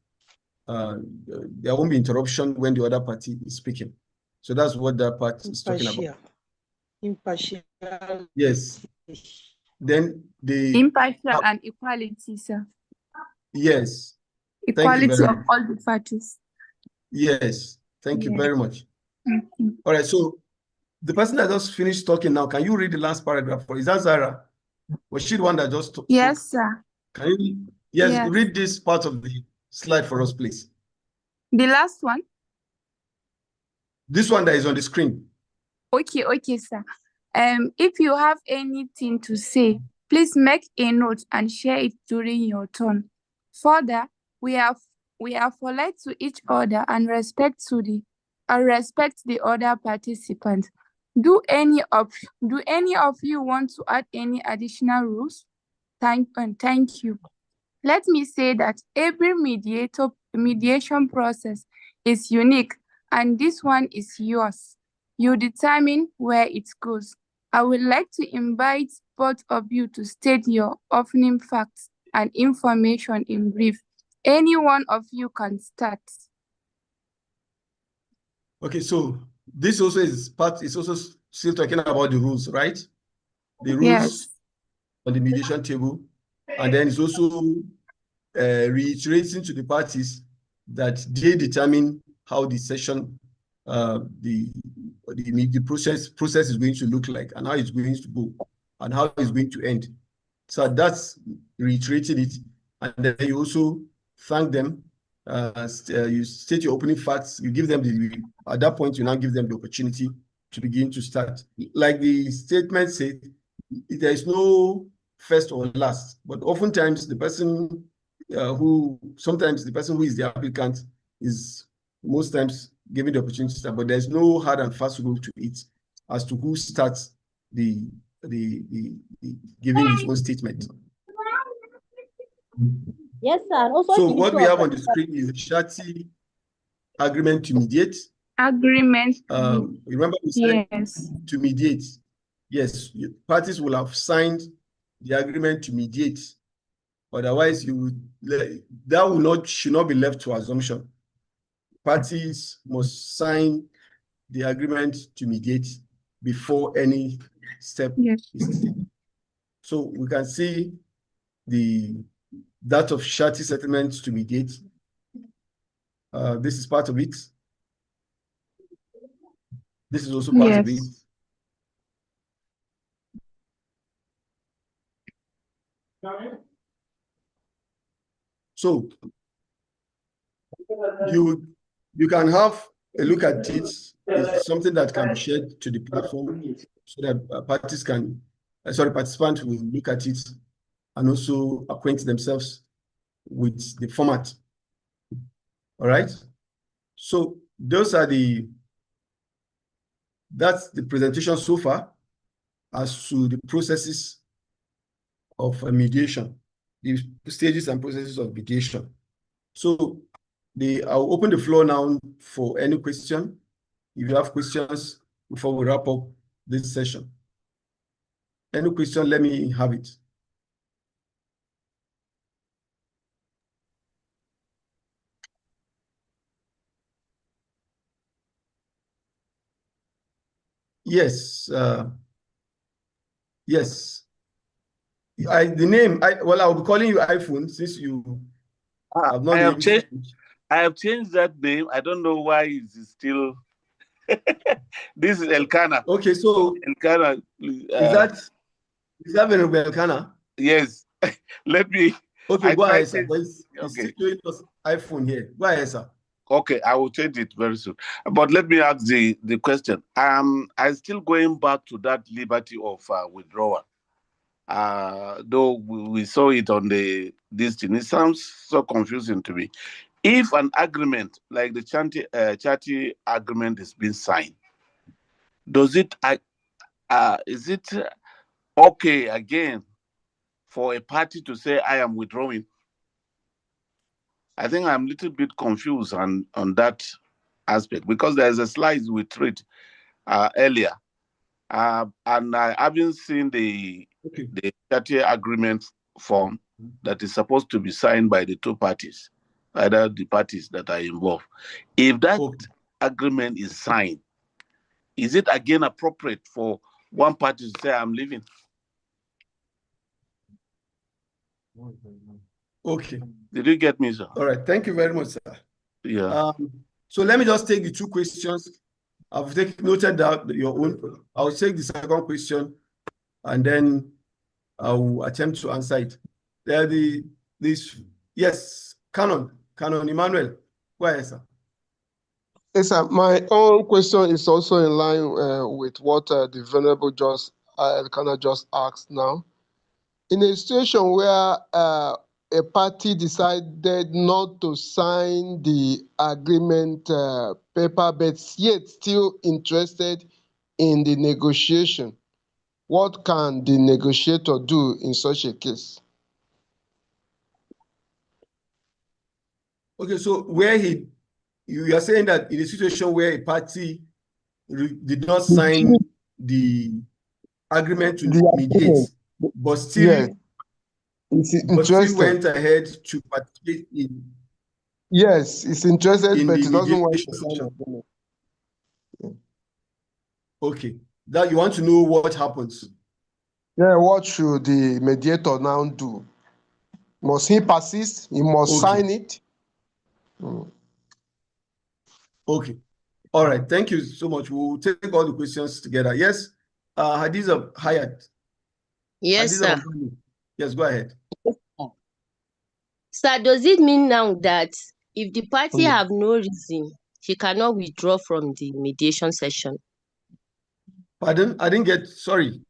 There won't be interruption when the other party is speaking. So that's what that part is talking about. Impartial. Yes. Then the impartial and equality, sir. Yes. Equality Thank you very of much. all the parties. Yes. Thank you very much. Okay. All right. So the person that just finished talking now, can you read the last paragraph? Or is that Zara? Was she the one that just spoke? Yes, sir. Can you? Yes. Read this part of the slide for us, please. The last one? This one that is on the screen. Okay, sir. If you have anything to say, please make a note and share it during your turn. Further, we are polite to each other and respect the other participants. Do any of you want to add any additional rules? Thank you. Let me say that every mediation process is unique, and this one is yours. You determine where it goes. I would like to invite both of you to state your opening facts and information in brief. Any one of you can start. Okay, so this also is also still talking about the rules, right? The rules on the mediation table. And then it's also reiterating to the parties that they determine how the session, the process is going to look like, and how it's going to go, and how it's going to end. So that's reiterating it. And then you also thank them. You state your opening facts. You give them at that point, you now give them the opportunity to begin to start. Like the statement said, there is no first or last, but oftentimes the person who is the applicant is most times given the opportunity to start, but there's no hard and fast rule to it as to who starts the giving his own statement. Yes, sir. Also, so what we have on the screen is Shati agreement to mediate. Agreement. Remember we said to mediate. Yes, parties will have signed the agreement to mediate. Otherwise, should not be left to assumption. Parties must sign the agreement to mediate before any step is taken. So we can see that of Shati settlement to mediate. This is part of it. This is also part of it. So you can have a look at it. It's something that can be shared to the platform so that participants will look at it and also acquaint themselves with the format. All right. So that's the presentation so far as to the processes of mediation, the stages and processes of mediation. So I'll open the floor now for any question. If you have questions before we wrap up this session. Any question, let me have it. Yes. Yes. I'll be calling you iPhone since you have not I have changed that name. I don't know why it's still. This is Elkanah. Okay, so Elkanah. Is that Venerable Elkanah? Yes. Let me. Okay, go ahead, sir. It's still showing us iPhone here. Go ahead, sir. Okay, I will change it very soon. But let me ask the question. I'm still going back to that liberty of withdrawal. Though we saw it on this thing, it sounds so confusing to me. If an agreement like the Shati agreement is being signed, is it okay again for a party to say I am withdrawing? I think I'm a little bit confused on that aspect, because there's a slide we treat earlier, and I haven't seen the Shati agreement form that is supposed to be signed by the two parties, either the parties that are involved. If that agreement is signed, is it again appropriate for one party to say I'm leaving? Okay. Did you get me, sir? All right. Thank you very much, sir. Yeah. So let me just take the two questions. I've noted down your own. I'll take the second question, and then I'll attempt to answer it. Yes, Canon Emmanuel. Go ahead, sir. Yes, sir. My own question is also in line with what the Venerable Elkanah just asked now. In a situation where a party decided not to sign the agreement paper, but yet still interested in the negotiation, what can the negotiator do in such a case? Okay, so you are saying that in a situation where a party did not sign the agreement to mediate, but still went ahead to participate in. Yes, it's interested, but it doesn't want to mediation sign session. Okay, that you want to know what happens. Yeah, what should the mediator now do? Must he persist? He must sign it? Okay. All right. Thank you so much. We'll take all the questions together. Yes. Hadiza Hayat. Yes, Hadiza sir. Mabani. Yes, go ahead. Sir, does it mean now that if the party have no reason, she cannot withdraw from the mediation session? Pardon? I didn't get, sorry.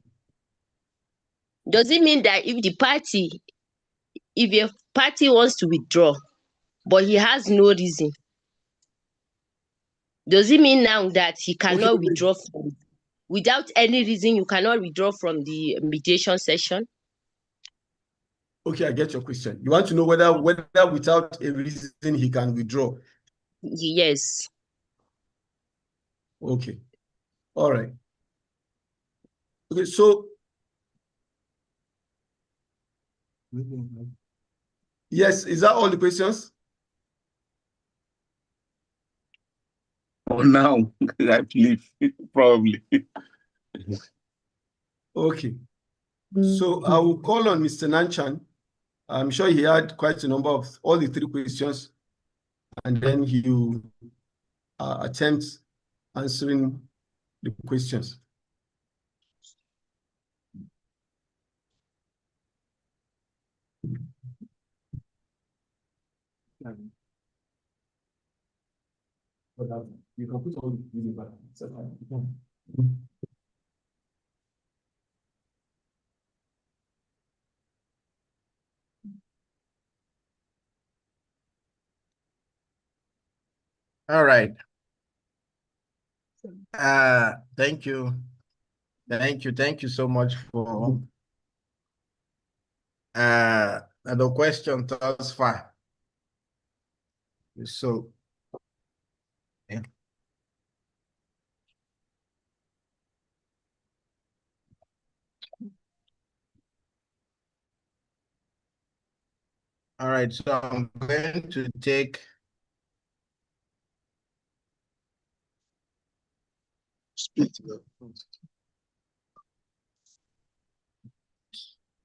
Does it mean that if a party wants to withdraw, but he has no reason, does it mean now that he cannot withdraw without any reason? You cannot withdraw from the mediation session? Okay, I get your question. You want to know whether without a reason he can withdraw? Yes. Okay. All right. Okay, so yes, is that all the questions? For now, I believe probably. Okay. So I will call on Mr. Nanchan. I'm sure he had quite a number of all the three questions, and then he will attempt answering the questions. You can put all the video back. All right. Thank you. Thank you so much for the question thus far. So, yeah. All right, so I'm going to take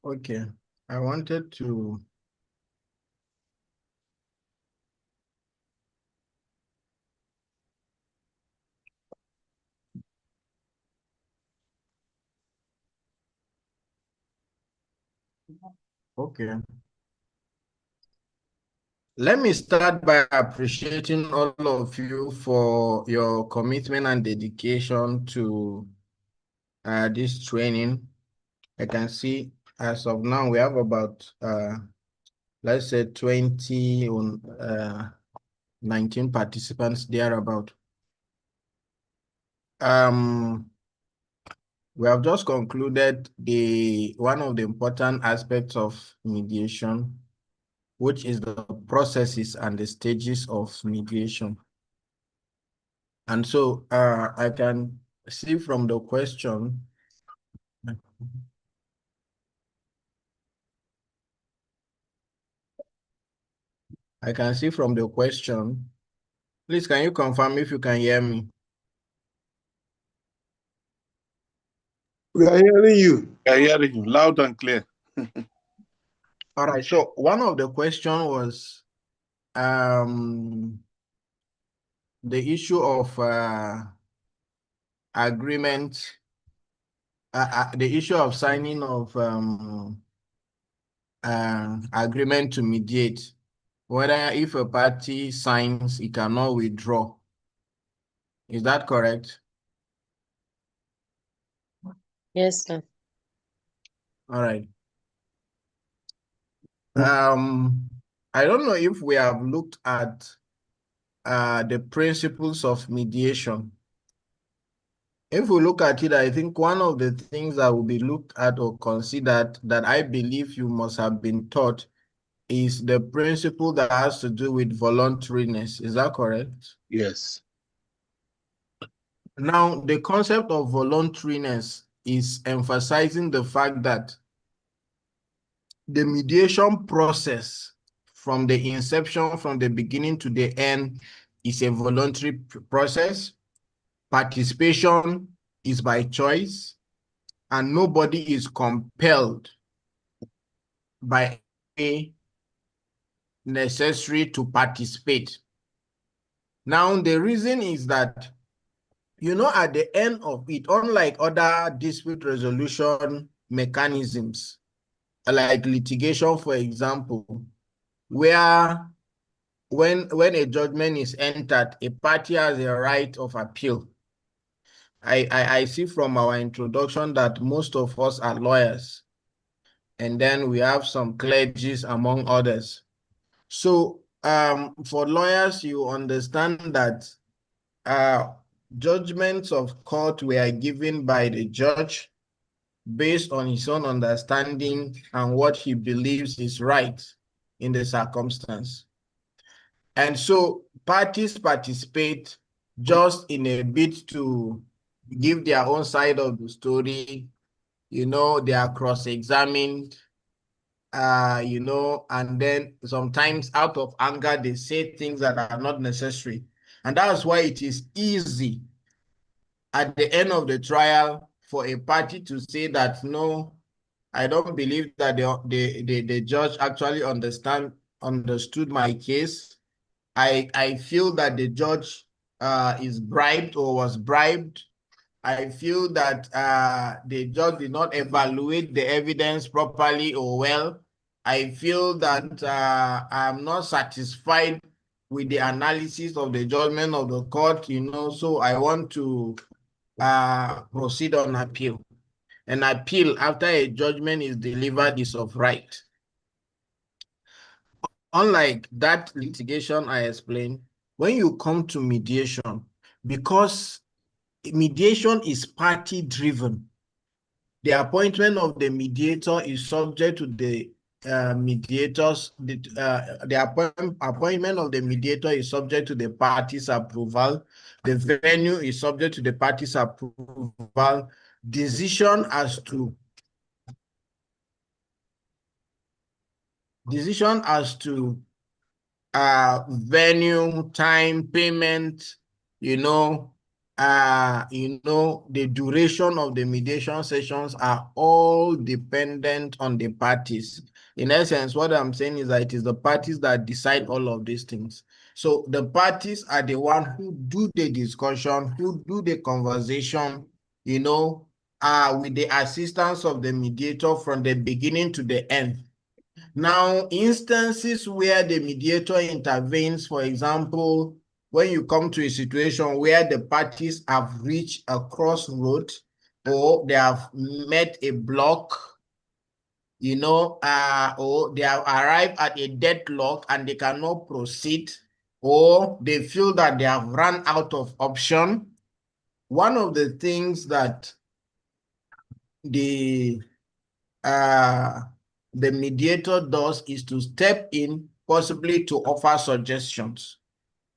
Okay, I wanted to Okay. Let me start by appreciating all of you for your commitment and dedication to this training. I can see as of now we have about let's say 20 19 participants thereabout. We have just concluded one of the important aspects of mediation, which is the processes and the stages of mediation. And so I can see from the question, please can you confirm if you can hear me? We are hearing you. We are hearing you loud and clear. All right, so one of the question was the issue of agreement, the issue of signing of agreement to mediate, whether if a party signs, it cannot withdraw. Is that correct? Yes, sir. All right. I don't know if we have looked at the principles of mediation. If we look at it, I think one of the things that will be looked at or considered that I believe you must have been taught is the principle that has to do with voluntariness. Is that correct? Yes. Now, the concept of voluntariness is emphasizing the fact that the mediation process from the inception, from the beginning to the end, is a voluntary process. Participation is by choice, and nobody is compelled by any necessary to participate. Now, the reason is that, you know, at the end of it, unlike other dispute resolution mechanisms, like litigation, for example, where when a judgment is entered, a party has a right of appeal. I see from our introduction that most of us are lawyers, and then we have some clergies among others. So for lawyers, you understand that judgments of court were given by the judge based on his own understanding and what he believes is right in the circumstance. And so parties participate just in a bid to give their own side of the story. You know, they are cross-examined, you know, and then sometimes out of anger, they say things that are not necessary. And that's why it is easy at the end of the trial for a party to say that, no, I don't believe that the judge actually understood my case. I feel that the judge is bribed or was bribed. I feel that the judge did not evaluate the evidence properly or well. I feel that I'm not satisfied with the analysis of the judgment of the court, you know, so I want to proceed on appeal. An appeal after a judgment is delivered is of right. Unlike that litigation I explained, when you come to mediation, because mediation is party driven, the appointment of the mediator is subject to the appointment of the mediator is subject to the parties' approval. The venue is subject to the parties' approval. Decision as to venue, time, payment, the duration of the mediation sessions are all dependent on the parties. In essence, what I'm saying is that it is the parties that decide all of these things. So the parties are the ones who do the discussion, who do the conversation, with the assistance of the mediator from the beginning to the end. Now, instances where the mediator intervenes, for example, when you come to a situation where the parties have reached a crossroad or they have met a block, or they have arrived at a deadlock and they cannot proceed, or they feel that they have run out of option, one of the things that the the mediator does is to step in, possibly to offer suggestions,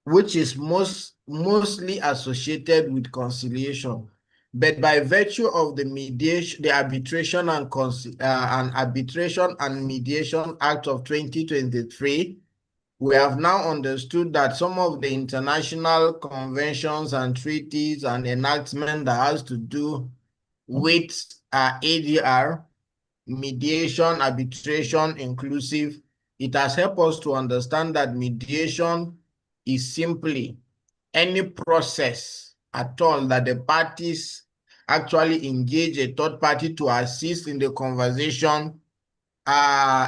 which is mostly associated with conciliation. But by virtue of the mediation, the Arbitration and Mediation Act of 2023, we have now understood that some of the international conventions and treaties and enactment that has to do with ADR, mediation, arbitration, inclusive, it has helped us to understand that mediation is simply any process at all that the parties actually engage a third party to assist in the conversation,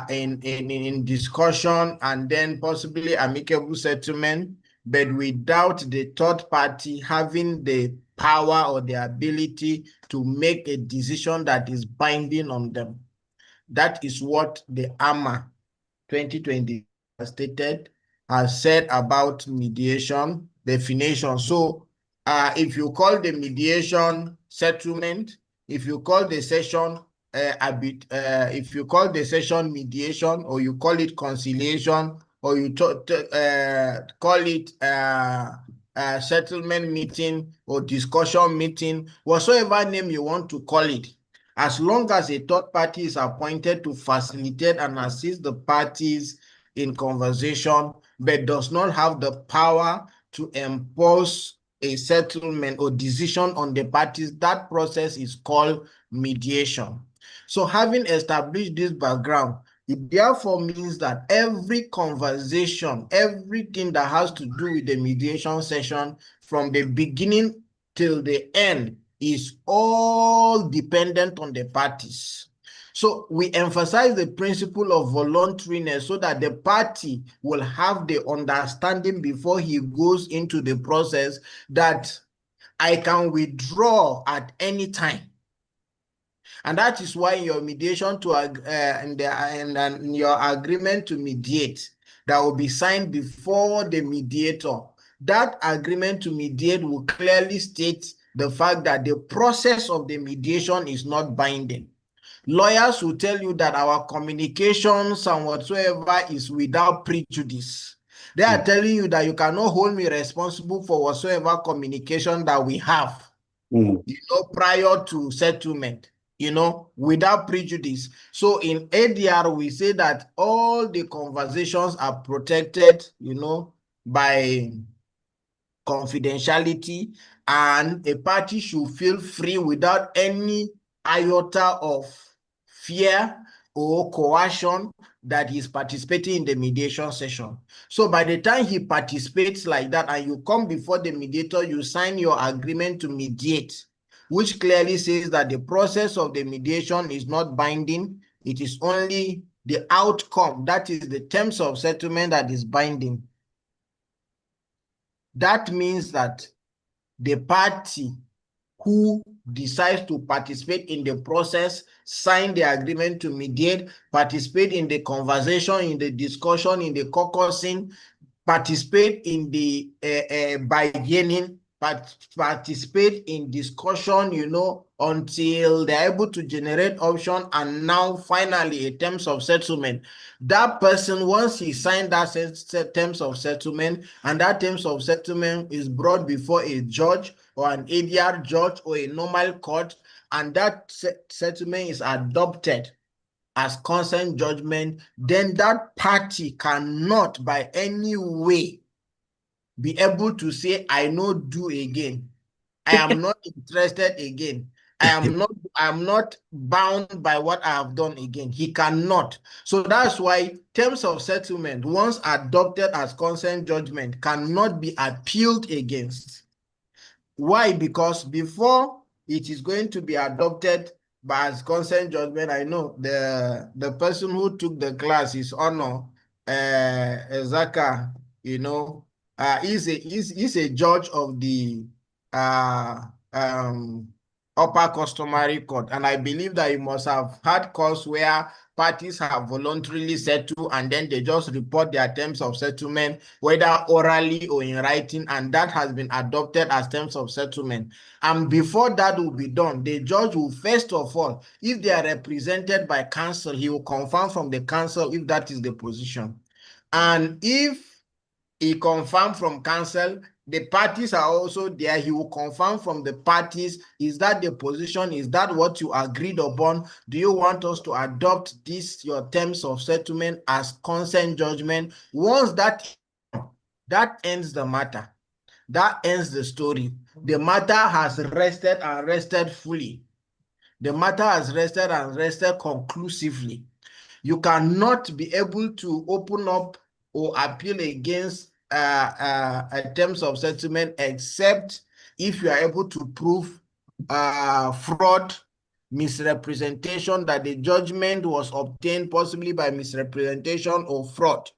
in discussion, and then possibly amicable settlement, but without the third party having the power or the ability to make a decision that is binding on them. That is what the AMA 2020 stated, has said about mediation definition. So if you call the mediation settlement, if you call the session if you call the session mediation, or you call it conciliation, or you call it settlement meeting or discussion meeting, whatsoever name you want to call it, as long as a third party is appointed to facilitate and assist the parties in conversation, but does not have the power to impose a settlement or decision on the parties, that process is called mediation. So having established this background, it therefore means that every conversation, everything that has to do with the mediation session from the beginning till the end is all dependent on the parties. So we emphasize the principle of voluntariness so that the party will have the understanding before he goes into the process that I can withdraw at any time. And that is why your mediation to and your agreement to mediate that will be signed before the mediator, that agreement to mediate will clearly state the fact that the process of the mediation is not binding. Lawyers will tell you that our communications and whatsoever is without prejudice. They are telling you that you cannot hold me responsible for whatsoever communication that we have, prior to settlement, without prejudice. So in ADR, we say that all the conversations are protected, by confidentiality, and a party should feel free without any iota of fear or coercion that he's participating in the mediation session. So by the time he participates like that and you come before the mediator, you sign your agreement to mediate, which clearly says that the process of the mediation is not binding. It is only the outcome, that is the terms of settlement, that is binding. That means that the party who decides to participate in the process, sign the agreement to mediate, participate in the conversation, in the discussion, in the caucusing, participate in the bargaining, participate in discussion, until they're able to generate option, and now finally a terms of settlement. That person, once he signed that terms of settlement, and that terms of settlement is brought before a judge or an ADR judge or a normal court, and that settlement is adopted as consent judgment, then that party cannot by any way be able to say, I no do again. I am not interested again. I am not bound by what I have done again. He cannot. So that's why terms of settlement, once adopted as consent judgment, cannot be appealed against. Why? Because before it is going to be adopted as consent judgment, I know the person who took the class, His Honor Zaka, is a judge of the upper customary court. And I believe that you must have had courts where parties have voluntarily settled and then they just report their terms of settlement, whether orally or in writing, and that has been adopted as terms of settlement. And before that will be done, the judge will first of all, if they are represented by counsel, he will confirm from the counsel if that is the position. And if he confirmed from counsel, the parties are also there. He will confirm from the parties, is that the position? Is that what you agreed upon? Do you want us to adopt this, your terms of settlement, as consent judgment? Once that ends the matter. That ends the story. The matter has rested and rested fully. The matter has rested and rested conclusively. You cannot be able to open up or appeal against terms of settlement except if you are able to prove fraud, misrepresentation, that the judgment was obtained possibly by misrepresentation or fraud.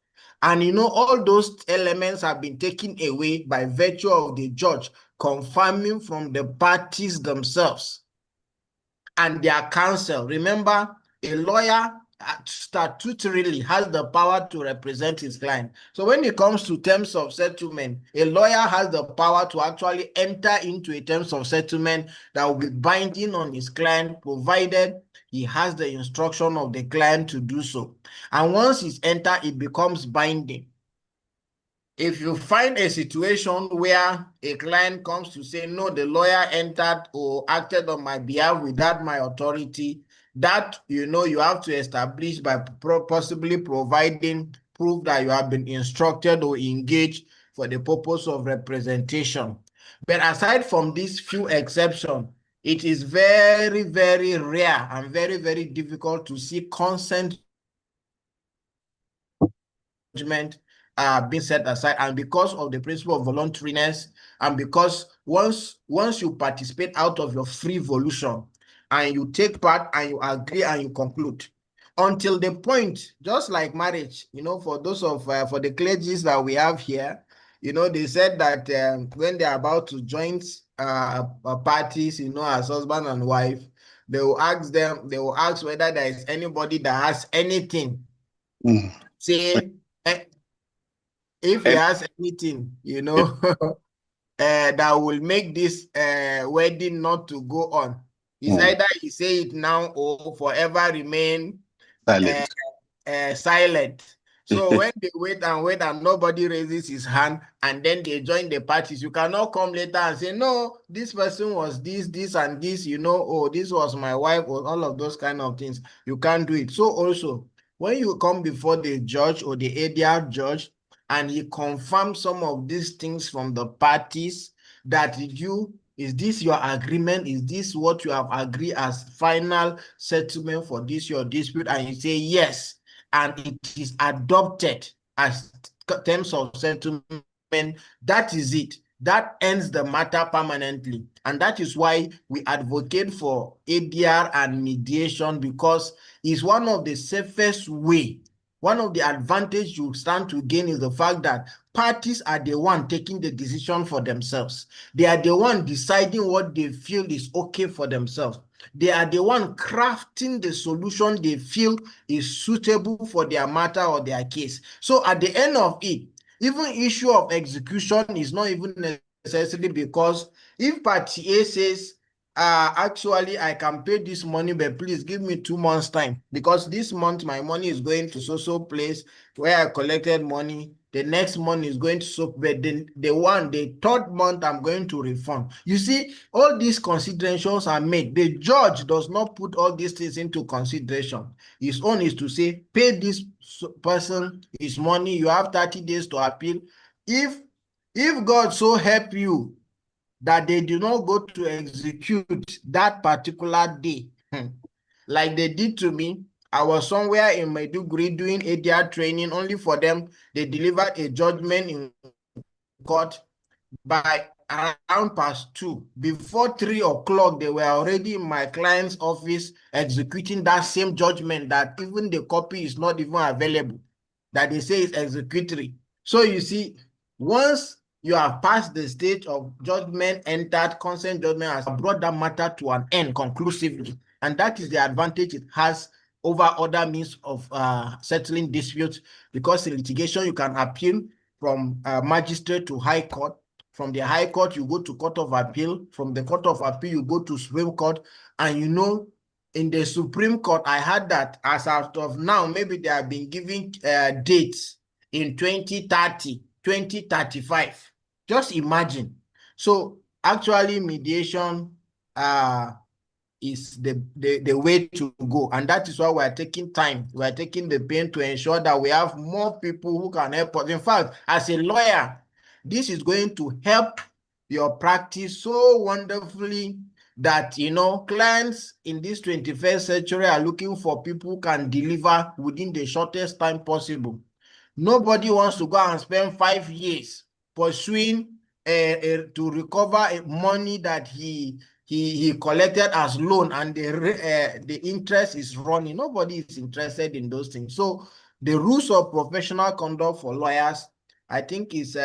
And you know, all those elements have been taken away by virtue of the judge confirming from the parties themselves and their counsel. Remember, a lawyer statutorily has the power to represent his client. So when it comes to terms of settlement, a lawyer has the power to actually enter into a terms of settlement that will be binding on his client, provided he has the instruction of the client to do so. And once it's entered, it becomes binding. If you find a situation where a client comes to say, no, the lawyer entered or acted on my behalf without my authority, that, you know, you have to establish by possibly providing proof that you have been instructed or engaged for the purpose of representation. But aside from these few exceptions, it is very, very rare and very, very difficult to see consent judgment being set aside. And because of the principle of voluntariness, and because once you participate out of your free volition and you take part and you agree and you conclude, until the point, just like marriage, you know, for those of for the clergies that we have here, you know, they said that when they're about to join parties, you know, as husband and wife, they will ask whether there is anybody that has anything. Say, if he has anything, you know, that will make this wedding not to go on, it's either he say it now or forever remain silent. Silent. So when they wait and nobody raises his hand and then they join the parties, you cannot come later and say, no, this person was this and this, you know, or this was my wife, or all of those kind of things. You can't do it. So also, when you come before the judge or the ADR judge and he confirms some of these things from the parties, that is this your agreement? Is this what you have agreed as final settlement for this your dispute? And you say yes, and it is adopted as terms of settlement, that is it. That ends the matter permanently. And that is why we advocate for ADR and mediation, because it's one of the safest way. One of the advantages you stand to gain is the fact that parties are the one taking the decision for themselves. They are the one deciding what they feel is okay for themselves. They are the one crafting the solution they feel is suitable for their matter or their case. So at the end of it, even issue of execution is not even necessary, because if party A says, actually, I can pay this money, but please give me 2 months time, because this month my money is going to so place where I collected money. The next month is going to but then the third month I'm going to refund. You see, all these considerations are made. The judge does not put all these things into consideration. His own is to say, pay this person his money. You have 30 days to appeal. If God so help you that they do not go to execute that particular day, like they did to me. I was somewhere in Maiduguri doing ADR training, only for them, they delivered a judgment in court by around past 2. Before 3 o'clock, they were already in my client's office executing that same judgment, that even the copy is not even available, that they say is executory. So you see, once you have passed the stage of judgment, entered, consent judgment has brought that matter to an end conclusively. And that is the advantage it has over other means of settling disputes, because in litigation, you can appeal from magistrate to high court. From the high court, you go to court of appeal. From the court of appeal, you go to Supreme Court. And you know, in the Supreme Court, I heard that as out of now, maybe they have been giving dates in 2030, 2035. Just imagine. So actually, mediation is the way to go. And that is why we are taking time. We are taking the pain to ensure that we have more people who can help us. In fact, as a lawyer, this is going to help your practice so wonderfully that, you know, clients in this 21st century are looking for people who can deliver within the shortest time possible. Nobody wants to go and spend 5 years pursuing to recover money that he collected as loan, and the interest is running. Nobody is interested in those things. So the rules of professional conduct for lawyers, I think, is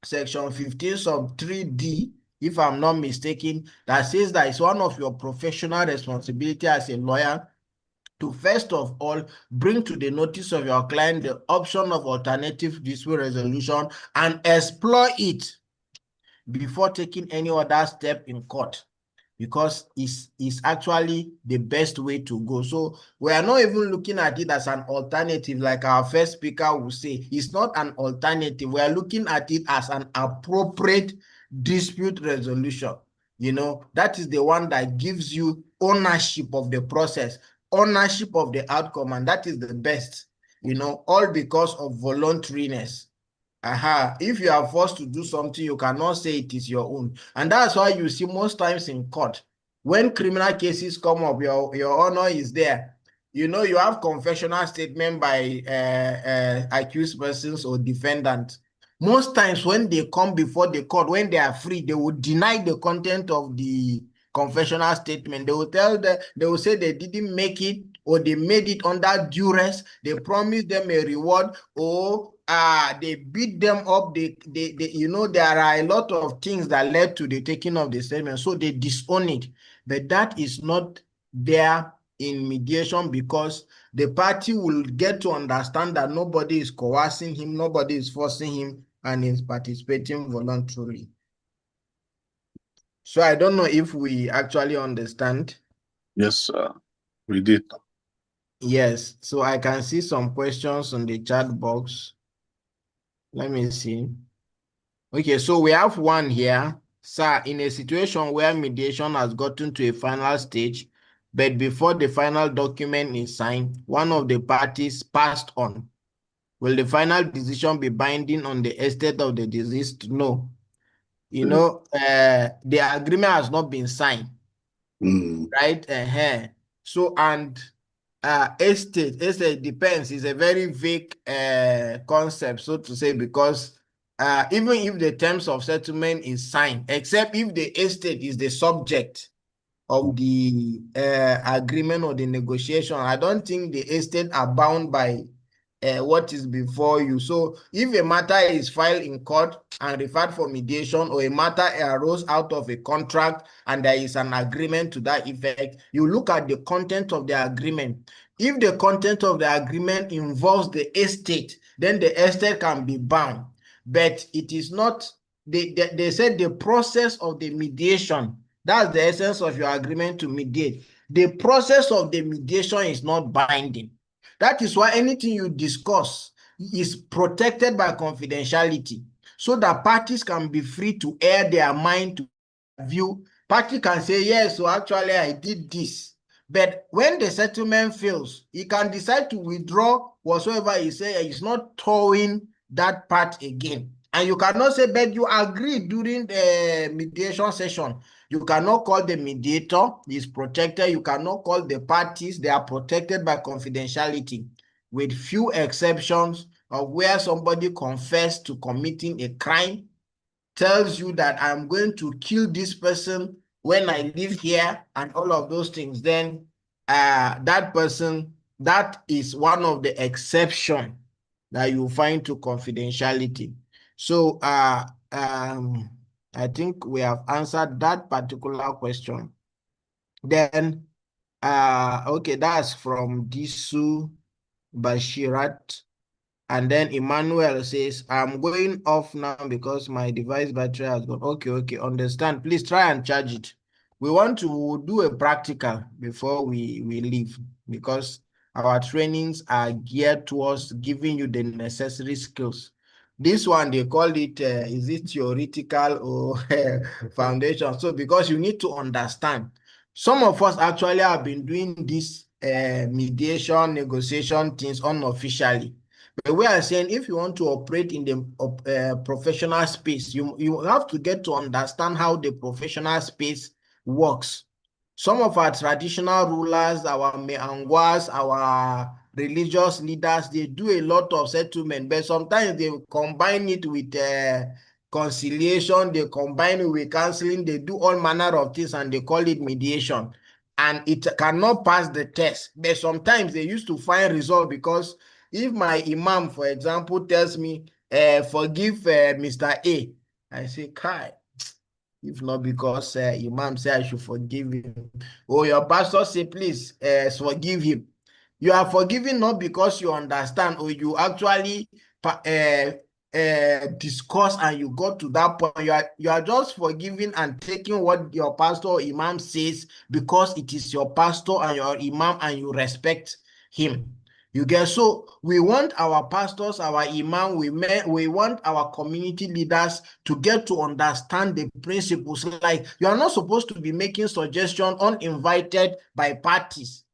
section 15 sub 3D, if I'm not mistaken, that says that it's one of your professional responsibility as a lawyer to first of all bring to the notice of your client the option of alternative dispute resolution and explore it before taking any other step in court, because it's actually the best way to go. So we are not even looking at it as an alternative, like our first speaker will say. It's not an alternative. We are looking at it as an appropriate dispute resolution. You know, that is the one that gives you ownership of the process, ownership of the outcome, and that is the best, you know, all because of voluntariness. If you are forced to do something, you cannot say it is your own. And that's why you see most times in court, when criminal cases come up, your honor is there. You know, you have confessional statement by accused persons or defendants. Most times when they come before the court, when they are free, they will deny the content of the confessional statement. They will they will say they didn't make it, or they made it under duress. They promised them a reward, or they beat them up. They you know, there are a lot of things that led to the taking of the statement, so they disown it. But that is not there in mediation, because the party will get to understand that nobody is coercing him, nobody is forcing him, and is participating voluntarily. So I don't know if we actually understand. Yes, we did. Yes, so I can see some questions on the chat box. Let me see. Okay, so we have one here. Sir, in a situation where mediation has gotten to a final stage, but before the final document is signed, one of the parties passed on, will the final decision be binding on the estate of the deceased? No. You know, the agreement has not been signed, right? So, and estate depends. It's a very vague concept, so to say, because even if the terms of settlement is signed, except if the estate is the subject of the agreement or the negotiation, I don't think the estate are bound by what is before you. So if a matter is filed in court and referred for mediation, or a matter arose out of a contract and there is an agreement to that effect, you look at the content of the agreement. If the content of the agreement involves the estate, then the estate can be bound. But it is not, they said the process of the mediation, that's the essence of your agreement to mediate. The process of the mediation is not binding. That is why anything you discuss is protected by confidentiality, so that parties can be free to air their mind, to view. Party can say, yes, so actually I did this. But when the settlement fails, he can decide to withdraw whatsoever he say. He's not towing that part again. And you cannot say, but you agreed during the mediation session. You cannot call the mediator, he's protected. You cannot call the parties, they are protected by confidentiality, with few exceptions of where somebody confessed to committing a crime, tells you that I'm going to kill this person when I live here, and all of those things. Then that person, that is one of the exceptions that you find to confidentiality. So I think we have answered that particular question. Then okay, that's from Disu Bashirat. And then Emmanuel says, I'm going off now because my device battery has gone. Okay, understand. Please try and charge it. We want to do a practical before we leave because our trainings are geared towards giving you the necessary skills. This one, they call it, is it theoretical or foundation? So because you need to understand. Some of us actually have been doing this mediation, negotiation things unofficially. But we are saying if you want to operate in the professional space, you have to get to understand how the professional space works. Some of our traditional rulers, our meangwas, our religious leaders, they do a lot of settlement, but sometimes they combine it with conciliation, they combine it with counseling, they do all manner of things and they call it mediation. And it cannot pass the test. But sometimes they used to find result because if my imam, for example, tells me, forgive Mr. A, I say, Kai, if not because imam say I should forgive him. Or your pastor say, please forgive him. You are forgiving not because you understand or you actually discuss and you got to that point. You are just forgiving and taking what your pastor or imam says because it is your pastor and your imam and you respect him. You get, so we want our pastors, our imam, we want our community leaders to get to understand the principles. Like you are not supposed to be making suggestions uninvited by parties,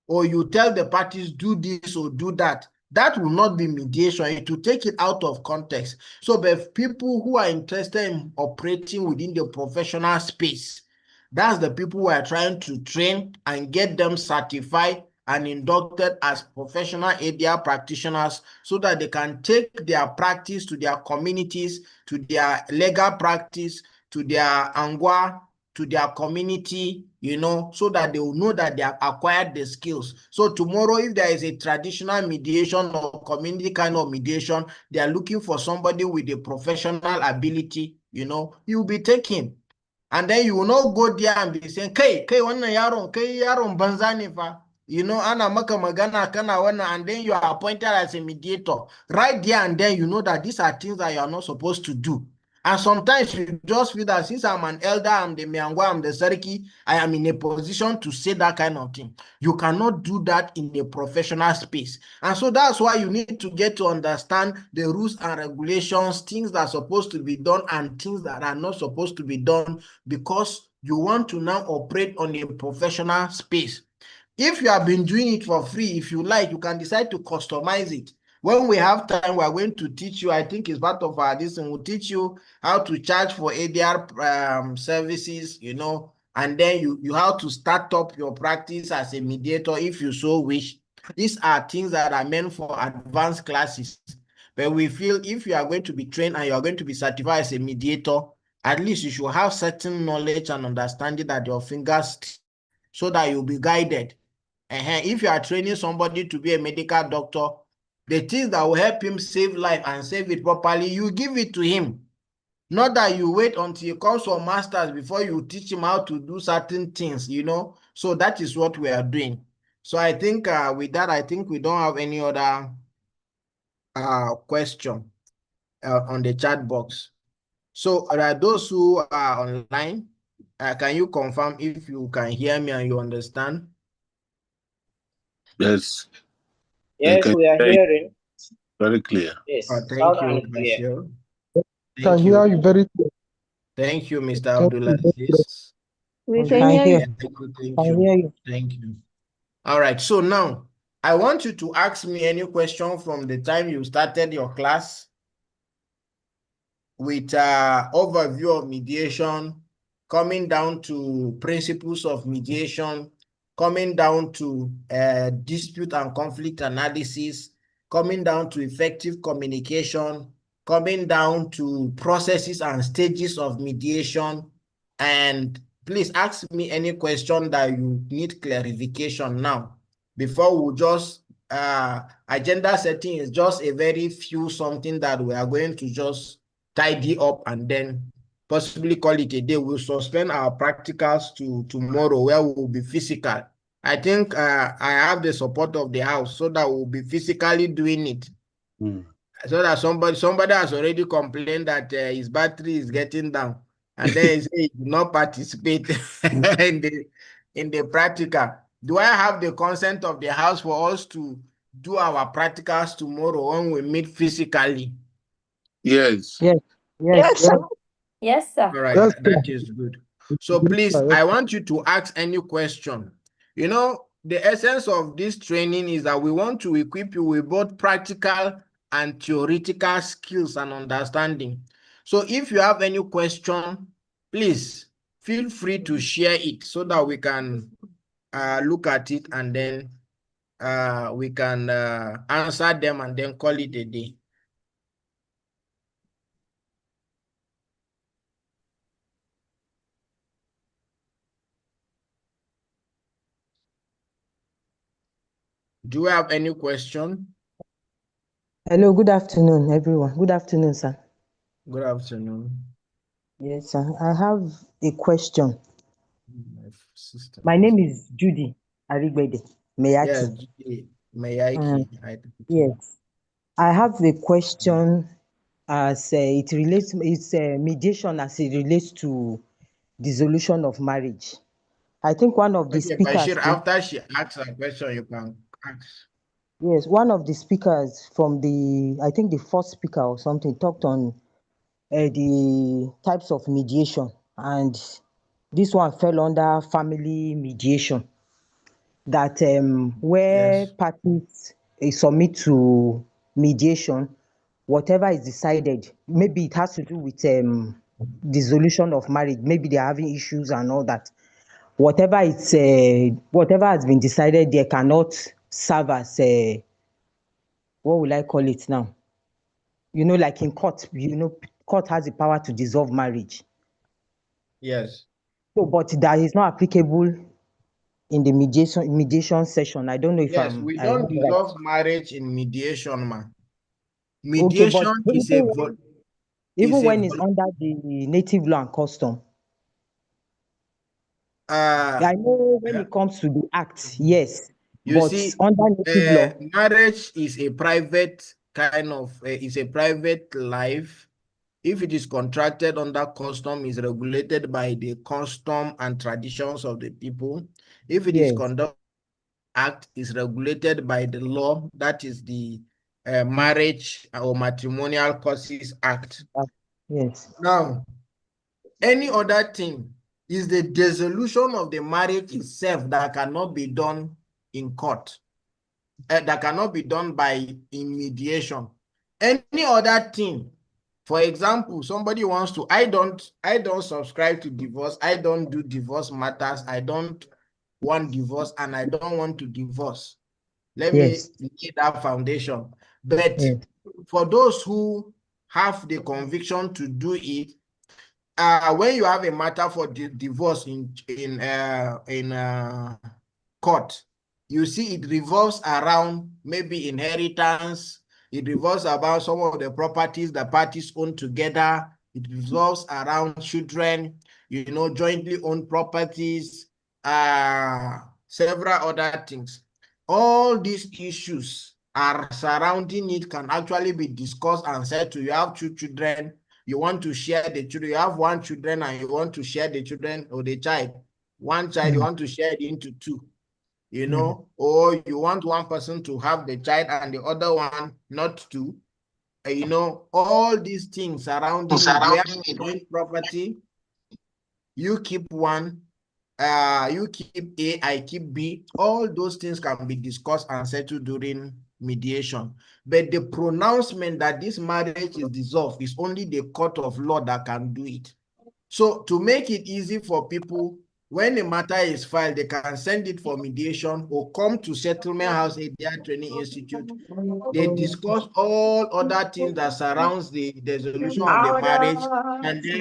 or you tell the parties do this or do that. That will not be mediation. It will take it out of context. So but people who are interested in operating within the professional space, that's the people we are trying to train and get them certified and inducted as professional ADR practitioners so that they can take their practice to their communities, to their legal practice, to their angwa, to their community, so that they will know that they have acquired the skills. So tomorrow, if there is a traditional mediation or community kind of mediation, they are looking for somebody with a professional ability, you'll be taken. And then you will not go there and be saying, kai wannan yaron banza ne fa. Ana maka magana kana wannan, and then you are appointed as a mediator. Right there and then you know that these are things that you are not supposed to do. And sometimes you just feel that since I'm an elder, I'm the Miangwa, I'm the Sariki, I am in a position to say that kind of thing. You cannot do that in a professional space. And so that's why you need to get to understand the rules and regulations, things that are supposed to be done and things that are not supposed to be done, because you want to now operate on a professional space. If you have been doing it for free, if you like, you can decide to customize it. When we have time, we are going to teach you, I think it's part of our this, and we'll teach you how to charge for ADR services, and then you have to start up your practice as a mediator if you so wish. These are things that are meant for advanced classes. But we feel if you are going to be trained and you are going to be certified as a mediator, at least you should have certain knowledge and understanding at your fingers so that you'll be guided. If you are training somebody to be a medical doctor, the things that will help him save life and save it properly, you give it to him. Not that you wait until he comes for masters before you teach him how to do certain things, So that is what we are doing. So I think with that, I think we don't have any other question on the chat box. So those who are online, can you confirm if you can hear me and you understand? Yes. Yes, we are hearing. Very clear. Yes, Thank sound you, and clear. Bashir. Can hear you very clear. Thank you, Mr. Thank you. Abdulaziz. We can hear you. Thank you. All right. So now I want you to ask me any question from the time you started your class with overview of mediation, coming down to principles of mediation, coming down to dispute and conflict analysis, coming down to effective communication, coming down to processes and stages of mediation. And please ask me any question that you need clarification now. Before we just, agenda setting is just a very few something that we are going to just tidy up and then possibly call it a day. We'll suspend our practicals to tomorrow where we'll be physical. I think I have the support of the house so that we'll be physically doing it. So that somebody has already complained that his battery is getting down, and then he say he did not participate in the practical. Do I have the consent of the house for us to do our practicals tomorrow when we meet physically? Yes. Yes. Yes, sir. Yes, sir. All right, Yes, that is good. So please, I want you to ask any question. You know, the essence of this training is that we want to equip you with both practical and theoretical skills and understanding. So if you have any question, please feel free to share it so that we can look at it and then we can answer them and then call it a day. Do you have any question? Hello, good afternoon, everyone. Good afternoon, sir. Good afternoon. Yes, sir. I have a question. My sister. My name is Judy Arigbede Yes, Meyaki. Judy Meyaki. Yes, I have a question as it relates, it's mediation as it relates to dissolution of marriage. I think one of the Okay, speakers, Bashir, after she asks her question, you can ask. yes, one of the speakers from I think the first speaker or something talked on the types of mediation, and this one fell under family mediation. That where Yes. parties submit to mediation, whatever is decided, maybe it has to do with dissolution of marriage, maybe they're having issues and all that. Whatever has been decided there cannot serve as what will I call it now? You know, like in court, court has the power to dissolve marriage. Yes. So, but that is not applicable in the mediation session. I don't know if Yes, we I heard don't right. dissolve marriage in mediation, man. Okay, but Mediation is a even when it's under the native law and custom. I know when it comes to the act, yes, you but see, under native law, marriage is a private kind of, is a private life. If it is contracted under custom, is regulated by the custom and traditions of the people. If it is conducted act, is regulated by the law, that is the Marriage or Matrimonial Causes Act. Yes. Now, any other thing is the dissolution of the marriage itself that cannot be done in court, that cannot be done in mediation. Any other thing, for example, somebody wants to, I don't subscribe to divorce, I don't do divorce matters, I don't want divorce, and I don't want to divorce. Let me lay that foundation. But for those who have the conviction to do it, when you have a matter for divorce in court, you see it revolves around maybe inheritance. It revolves about some of the properties the parties own together. It revolves around children, jointly owned properties, several other things. All these issues are surrounding it can actually be discussed and said to you have 2 children, you want to share the children, you have 1 children and you want to share the children or the child. 1 child, you want to share it into 2, or you want 1 person to have the child and the other one not to. All these things surrounding it, where joint property, you keep 1, you keep A, I keep B. All those things can be discussed and settled during mediation. But the pronouncement that this marriage is dissolved is only the court of law that can do it. So to make it easy for people, when a matter is filed, they can send it for mediation or come to Settlement House ADR Training Institute. They discuss all other things that surrounds the dissolution of the marriage, and then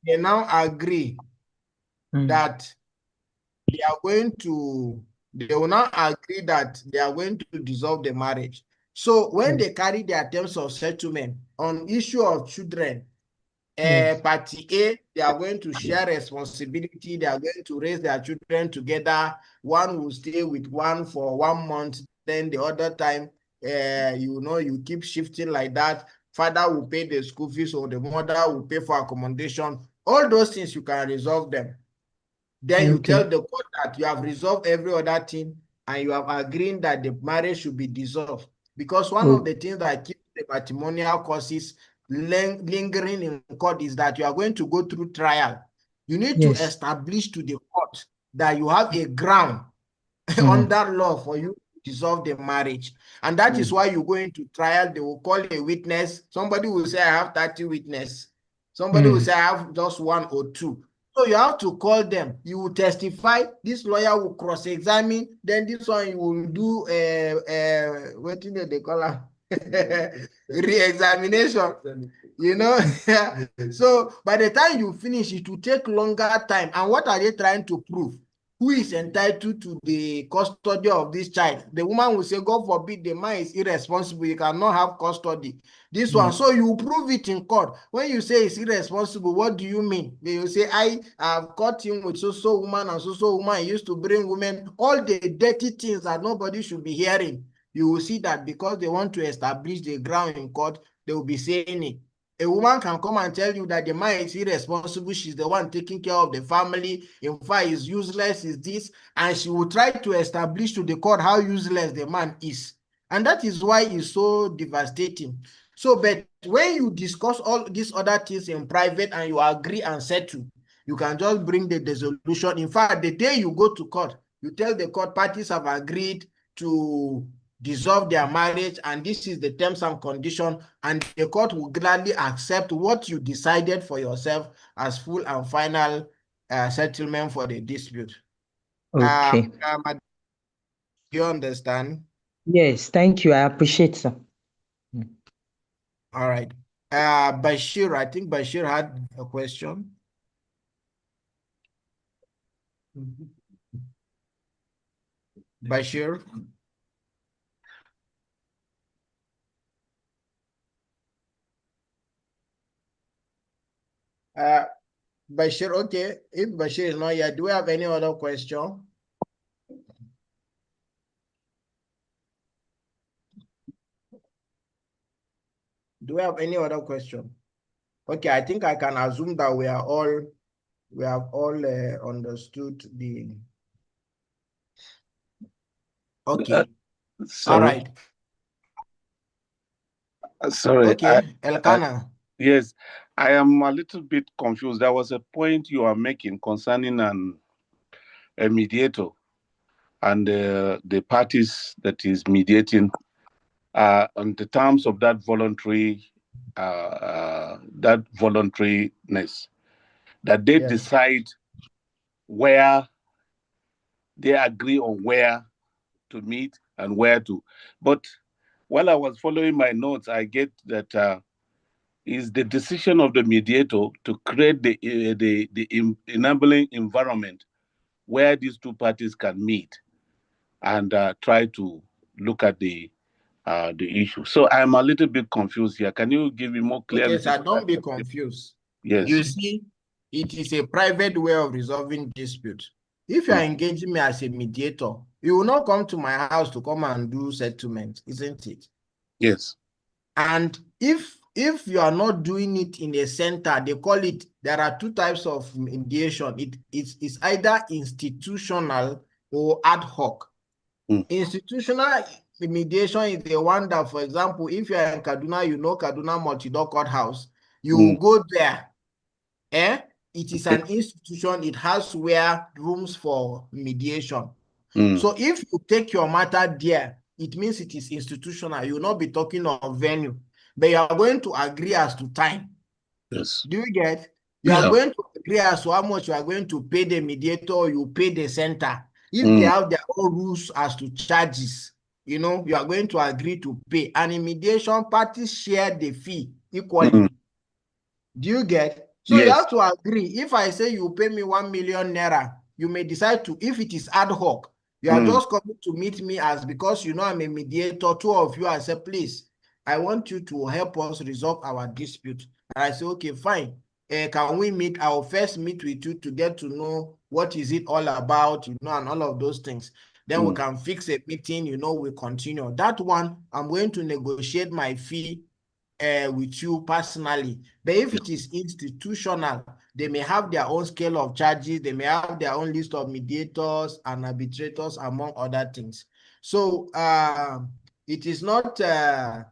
they now agree that they will not agree that they are going to dissolve the marriage. So when they carry their terms of settlement on issue of children, party A, they are going to share responsibility. They are going to raise their children together. One will stay with one for 1 month. Then the other time, you keep shifting like that. Father will pay the school fees or the mother will pay for accommodation. All those things, you can resolve them. Then you tell the court that you have resolved every other thing and you have agreed that the marriage should be dissolved. Because one of the things that keeps the matrimonial causes lingering in court is that you are going to go through trial. You need to establish to the court that you have a ground under law for you to dissolve the marriage. And that is why you go into trial. They will call a witness. Somebody will say, I have 30 witnesses. Somebody will say, I have just 1 or 2. So you have to call them. You will testify. This lawyer will cross-examine. Then this one you will do what do they call it? Re-examination. You know. So by the time you finish, it will take longer time. And what are they trying to prove? Who is entitled to the custody of this child? The woman will say, God forbid, the man is irresponsible. You cannot have custody. This one. So you prove it in court. When you say it's irresponsible, what do you mean? They will say, I have caught him with so-so woman and so-so woman. He used to bring women, all the dirty things that nobody should be hearing. You will see that because they want to establish the ground in court, they will be saying it. A woman can come and tell you that the man is irresponsible. She's the one taking care of the family. In fact, he's useless, is this. And she will try to establish to the court how useless the man is. And that is why it's so devastating. So, but when you discuss all these other things in private and you agree and settle, you can just bring the dissolution. In fact, the day you go to court, you tell the court parties have agreed to dissolve their marriage, and this is the terms and condition, and the court will gladly accept what you decided for yourself as full and final settlement for the dispute. Okay. Do you understand? Yes, thank you. I appreciate, sir. All right. Bashir, I think Bashir had a question. Bashir. Bashir, okay. If Bashir is not here, do we have any other question? Do we have any other question? Okay, I think I can assume that we have all understood the. Okay. All right. Sorry. Okay, Elkanah. Yes, I am a little bit confused. There was a point you are making concerning a mediator and the parties that is mediating on the terms of that voluntariness, that they decide where they agree on where to meet and where to. But while I was following my notes, I get that is the decision of the mediator to create the enabling environment where these two parties can meet and try to look at the issue. So I'm a little bit confused here. Can you give me more clarity? Okay, sir, don't be confused. Yes. You see, it is a private way of resolving dispute. If you are engaging me as a mediator, you will not come to my house to come and do settlement, isn't it? Yes. And if you are not doing it in a center, they call it, there are 2 types of mediation. It's either institutional or ad hoc. Institutional mediation is the one that, for example, if you are in Kaduna, you know Kaduna Multi-Door Courthouse, you will go there. It is an institution. It has rooms for mediation. So if you take your matter there, it means it is institutional. You will not be talking of venue, but you are going to agree as to time. Yes. Do you get? You are going to agree as to how much you are going to pay the mediator or you pay the center. If they have their own rules as to charges, you are going to agree to pay. And in mediation, parties share the fee equally. Do you get? So you have to agree. If I say you pay me 1 million naira, you may decide to, if it is ad hoc, You are just coming to meet me as because you know I'm a mediator. Two of you, I said, please, I want you to help us resolve our dispute. And I say, okay, fine. Can we meet? I'll first meet with you to get to know what is it all about, you know, and all of those things. Then we can fix a meeting, you know, we continue. That one, I'm going to negotiate my fee with you personally. But if it is institutional, they may have their own scale of charges, they may have their own list of mediators and arbitrators, among other things. So it is not the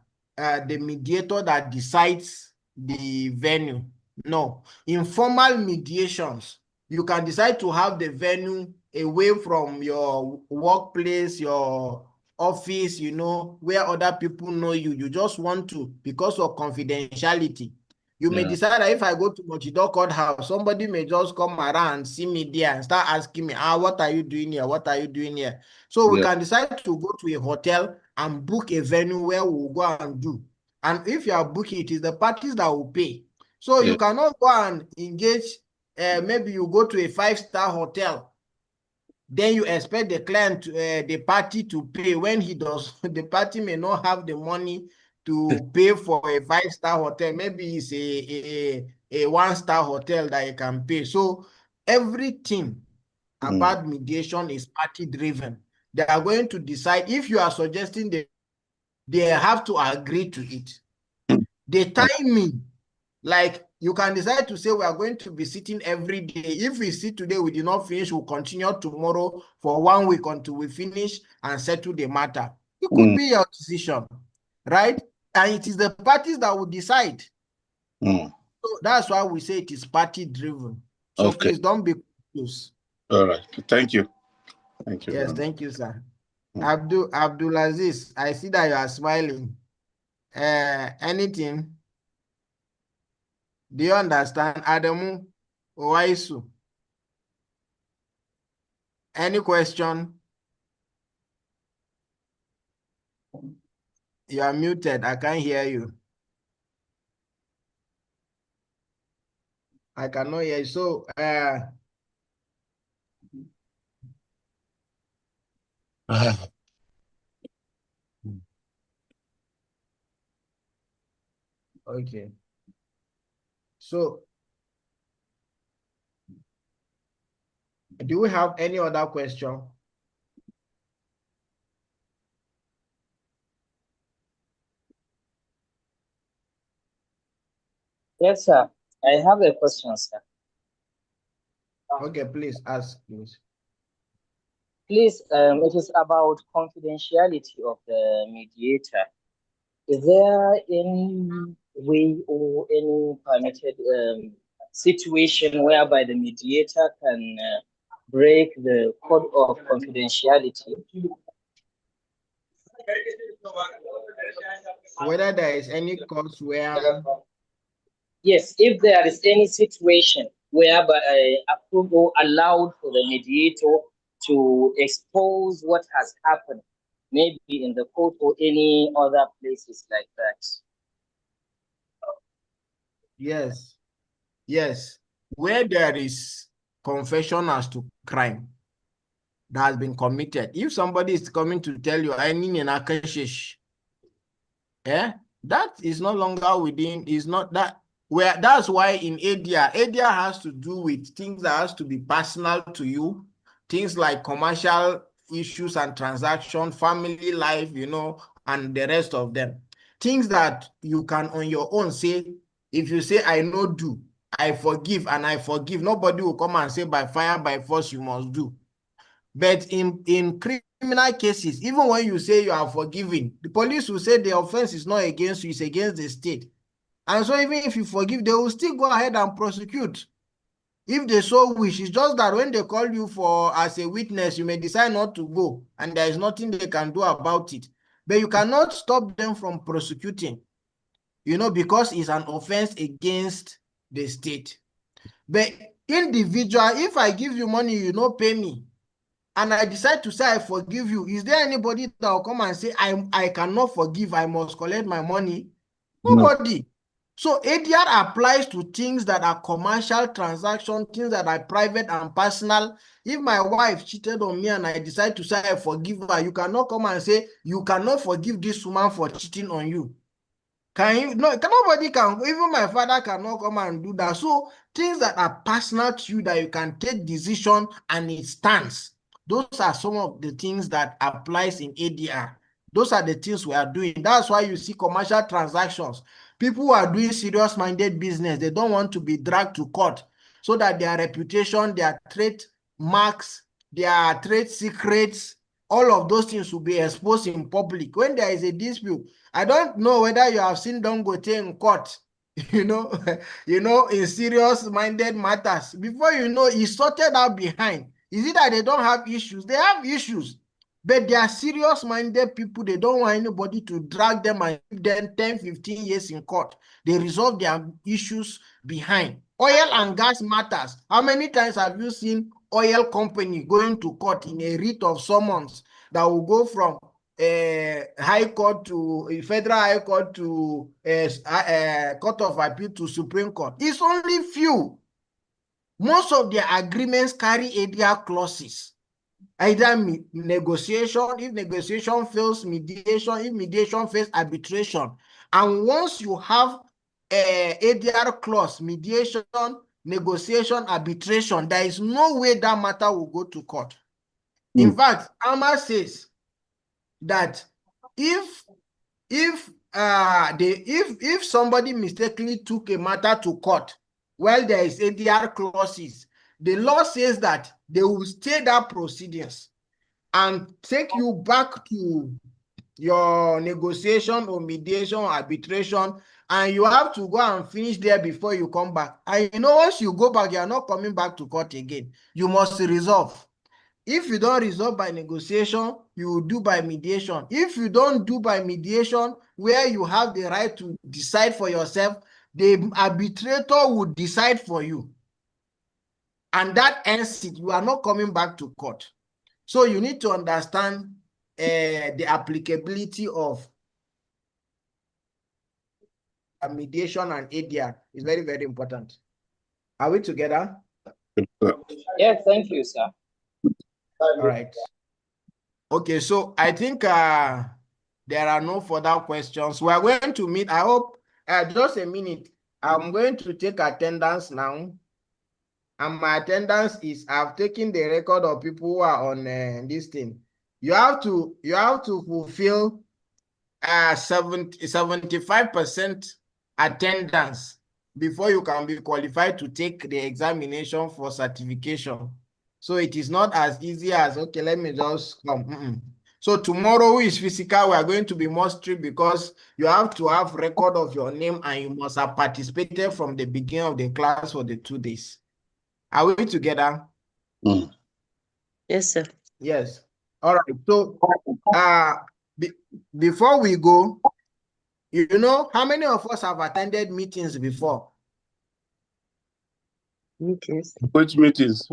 mediator that decides the venue. No. Informal mediations, you can decide to have the venue away from your workplace, your office, you know, where other people know you. You just want to, because of confidentiality. You may decide that if I go to Mochidor Courthouse, somebody may just come around, see me there and start asking me, what are you doing here? What are you doing here? So we can decide to go to a hotel and book a venue where we'll go and do. And if you are booking, it is the parties that will pay. So you cannot go and engage, maybe you go to a 5-star hotel, then you expect the client, the party to pay when he does. The party may not have the money to pay for a 5-star hotel. Maybe it's a 1-star hotel that you can pay. So everything about mediation is party driven. They are going to decide. If you are suggesting they have to agree to it. The timing, like you can decide to say we are going to be sitting every day. If we sit today, we did not finish, we'll continue tomorrow for 1 week until we finish and settle the matter. It could be your decision, right? And it is the parties that will decide. So that's why we say it is party driven. So please don't be confused. All right. Thank you. Thank you. Yes, thank you, sir. Abdulaziz, I see that you are smiling. Anything? Do you understand? Adamu Owaisu? Any question? You are muted. I can't hear you. I cannot hear you. So, okay. So, do we have any other question? Yes, sir. I have a question, sir. Okay, please ask, please. Please, it is about confidentiality of the mediator. Is there any way or any permitted situation whereby the mediator can break the code of confidentiality? Whether there is any cause where... Yes, if there is any situation whereby approval allowed for the mediator to expose what has happened, maybe in the court or any other places like that. Yes. Yes. Where there is confession as to crime that has been committed. If somebody is coming to tell you, I need an akashish, that is no longer within, is not that, where that's why in ADR has to do with things that has to be personal to you, things like commercial issues and transaction, family life, you know, and the rest of them. Things that you can on your own say, if you say, I no do, I forgive and I forgive, nobody will come and say by fire, by force, you must do. But in criminal cases, even when you say you are forgiving, the police will say the offense is not against you, it's against the state. And so even if you forgive, they will still go ahead and prosecute if they so wish. It's just that when they call you for as a witness, you may decide not to go, and there is nothing they can do about it. But you cannot stop them from prosecuting, you know, because it's an offense against the state. But individual, if I give you money, you don't pay me, and I decide to say I forgive you, is there anybody that will come and say I cannot forgive, I must collect my money? Nobody. So ADR applies to things that are commercial transactions, things that are private and personal. If my wife cheated on me and I decide to say I forgive her, you cannot come and say you cannot forgive this woman for cheating on you. Can you? No, nobody can. Even my father cannot come and do that. So things that are personal to you that you can take decision and it stands. Those are some of the things that applies in ADR. Those are the things we are doing. That's why you see commercial transactions. People who are doing serious-minded business, they don't want to be dragged to court so that their reputation, their trade marks, their trade secrets, all of those things will be exposed in public. When there is a dispute, I don't know whether you have seen Dangote in court, you know, in serious-minded matters. Before you know, he sorted out behind. Is it that they don't have issues? They have issues. But they are serious-minded people. They don't want anybody to drag them and give them 10, 15 years in court. They resolve their issues behind. Oil and gas matters. How many times have you seen oil company going to court in a writ of summons that will go from High Court to Federal High Court to Court of Appeal to Supreme Court? It's only few. Most of their agreements carry ADR clauses. Either negotiation, if negotiation fails, mediation, if mediation fails, arbitration. And once you have ADR clause, mediation, negotiation, arbitration, there is no way that matter will go to court. In fact, AMA says that if somebody mistakenly took a matter to court while there is ADR clauses, the law says that they will stay that proceedings and take you back to your negotiation or mediation or arbitration, and you have to go and finish there before you come back. And you know, once you go back, you are not coming back to court again. You must resolve. If you don't resolve by negotiation, you will do by mediation. If you don't do by mediation, where you have the right to decide for yourself, the arbitrator will decide for you. And that ends it. You are not coming back to court. So you need to understand the applicability of mediation and ADR. Is very, very important. Are we together? Yes, thank you, sir. All right. Okay, so I think there are no further questions. We are going to meet. I hope just a minute. I'm going to take attendance now. And my attendance is, I've taken the record of people who are on this thing. You have to fulfill 75% attendance before you can be qualified to take the examination for certification. So it is not as easy as, okay, let me just come. So tomorrow, who is physical, we are going to be more strict because you have to have record of your name and you must have participated from the beginning of the class for the 2 days. Are we together? Yes, sir. Yes. All right. So before we go, you know, how many of us have attended meetings before? Meetings. Which meetings?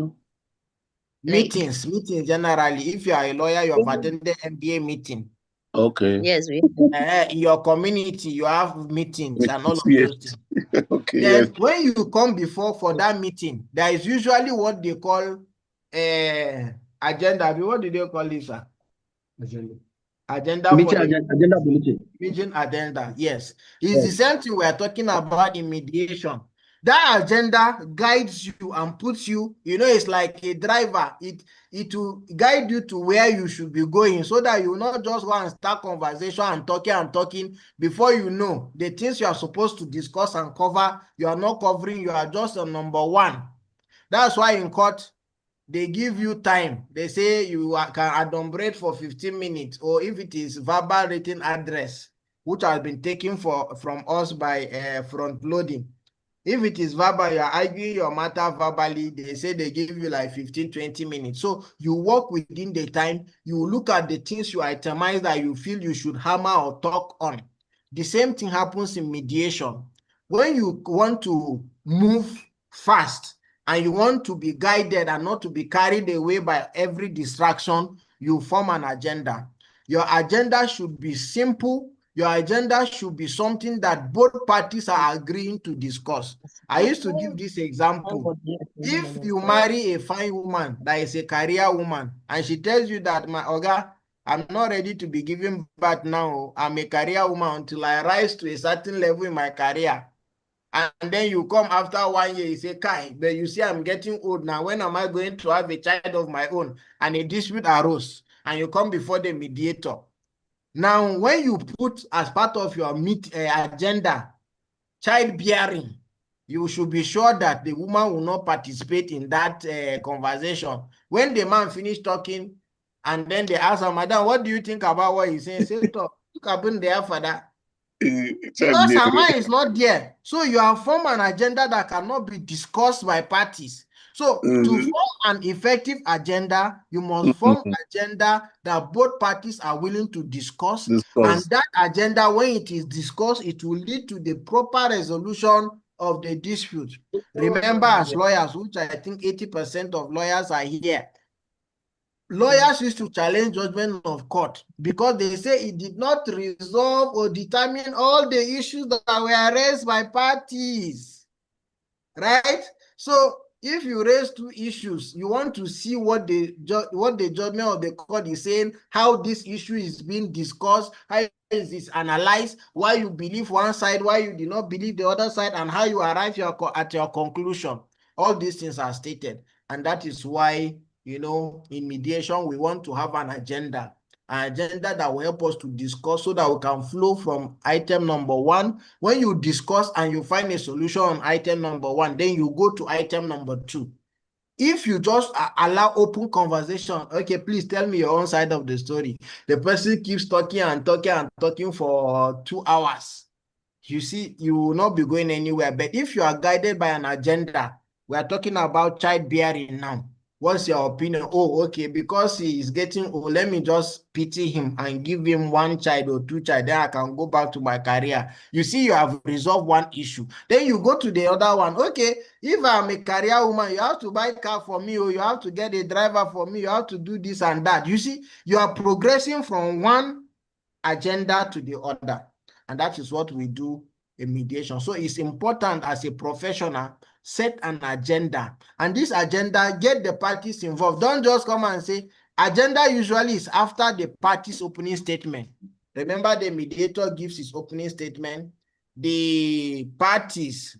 Meetings generally. If you are a lawyer, you have attended MBA meeting. Okay. Yes, we in your community, you have meetings and all of Yes. those things. Okay. Then Yes. when you come before for that meeting, there is usually what they call agenda. What do they call it, sir? Agenda for the agenda of the meeting. meeting agenda. Yes. It's the same thing we are talking about in mediation. That agenda guides you and puts you, you know, it's like a driver. It will guide you to where you should be going so that you will not just go and start conversation and talking. Before you know, the things you are supposed to discuss and cover, you are not covering, you are just on number one. That's why in court, they give you time. They say you can adumbrate for 15 minutes, or if it is verbal written address, which has been taken from us by front loading. If it is verbal, you are arguing your matter verbally, they say they give you like 15, 20 minutes. So you work within the time, you look at the things you itemize that you feel you should hammer or talk on. The same thing happens in mediation. When you want to move fast and you want to be guided and not to be carried away by every distraction, you form an agenda. Your agenda should be simple. your agenda should be something that both parties are agreeing to discuss. I used to give this example. If you marry a fine woman that is a career woman and she tells you that, my Oga, I'm not ready to be giving birth now. I'm a career woman until I rise to a certain level in my career. And then you come after 1 year, you say, Kai, but you see, I'm getting old now. When am I going to have a child of my own? And a dispute arose, and you come before the mediator. Now, when you put as part of your agenda, childbearing, you should be sure that the woman will not participate in that conversation. When the man finished talking, and then they ask her, Madam, what do you think about what he's saying? Say, look happened there, father. Because her mind is not there. So you have formed an agenda that cannot be discussed by parties. So to form an effective agenda, you must form an agenda that both parties are willing to discuss. And that agenda, when it is discussed, it will lead to the proper resolution of the dispute. Remember, as lawyers, which I think 80% of lawyers are here, lawyers used to challenge judgment of court because they say it did not resolve or determine all the issues that were raised by parties, right? So if you raise two issues, you want to see what the judgment of the court is saying, how this issue is being discussed, how is this analyzed, why you believe one side, why you did not believe the other side, and how you arrive at your conclusion. All these things are stated, and that is why, you know, in mediation, we want to have an agenda that will help us to discuss so that we can flow from item number 1. When you discuss and you find a solution on item number 1, then you go to item number 2. If you just allow open conversation, okay, please tell me your own side of the story. The person keeps talking and talking and talking for 2 hours. You see, you will not be going anywhere. But if you are guided by an agenda, we are talking about childbearing now. What's your opinion? Oh, okay, because he is getting old, let me just pity him and give him 1 child or 2 child, then I can go back to my career. You see, you have resolved one issue. Then you go to the other one. Okay, if I'm a career woman, you have to buy a car for me, or you have to get a driver for me, you have to do this and that. You see, you are progressing from one agenda to the other. And that is what we do in mediation. So it's important as a professional, set an agenda. And this agenda, get the parties involved. Don't just come and say, agenda usually is after the party's opening statement. Remember, the mediator gives his opening statement. The parties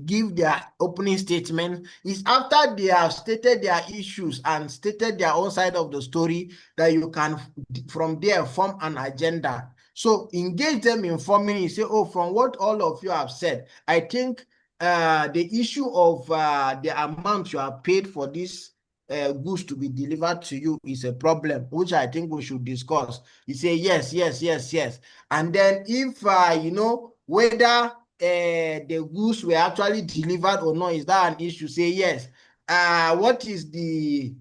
give their opening statement. Is after they have stated their issues and stated their own side of the story that you can, from there, form an agenda. So engage them in forming. You say, oh, from what all of you have said, I think the issue of the amount you have paid for this goods to be delivered to you is a problem, which I think we should discuss. You say, yes, yes, yes, yes. And then if, you know, whether the goods were actually delivered or not, is that an issue? Say yes. What is the,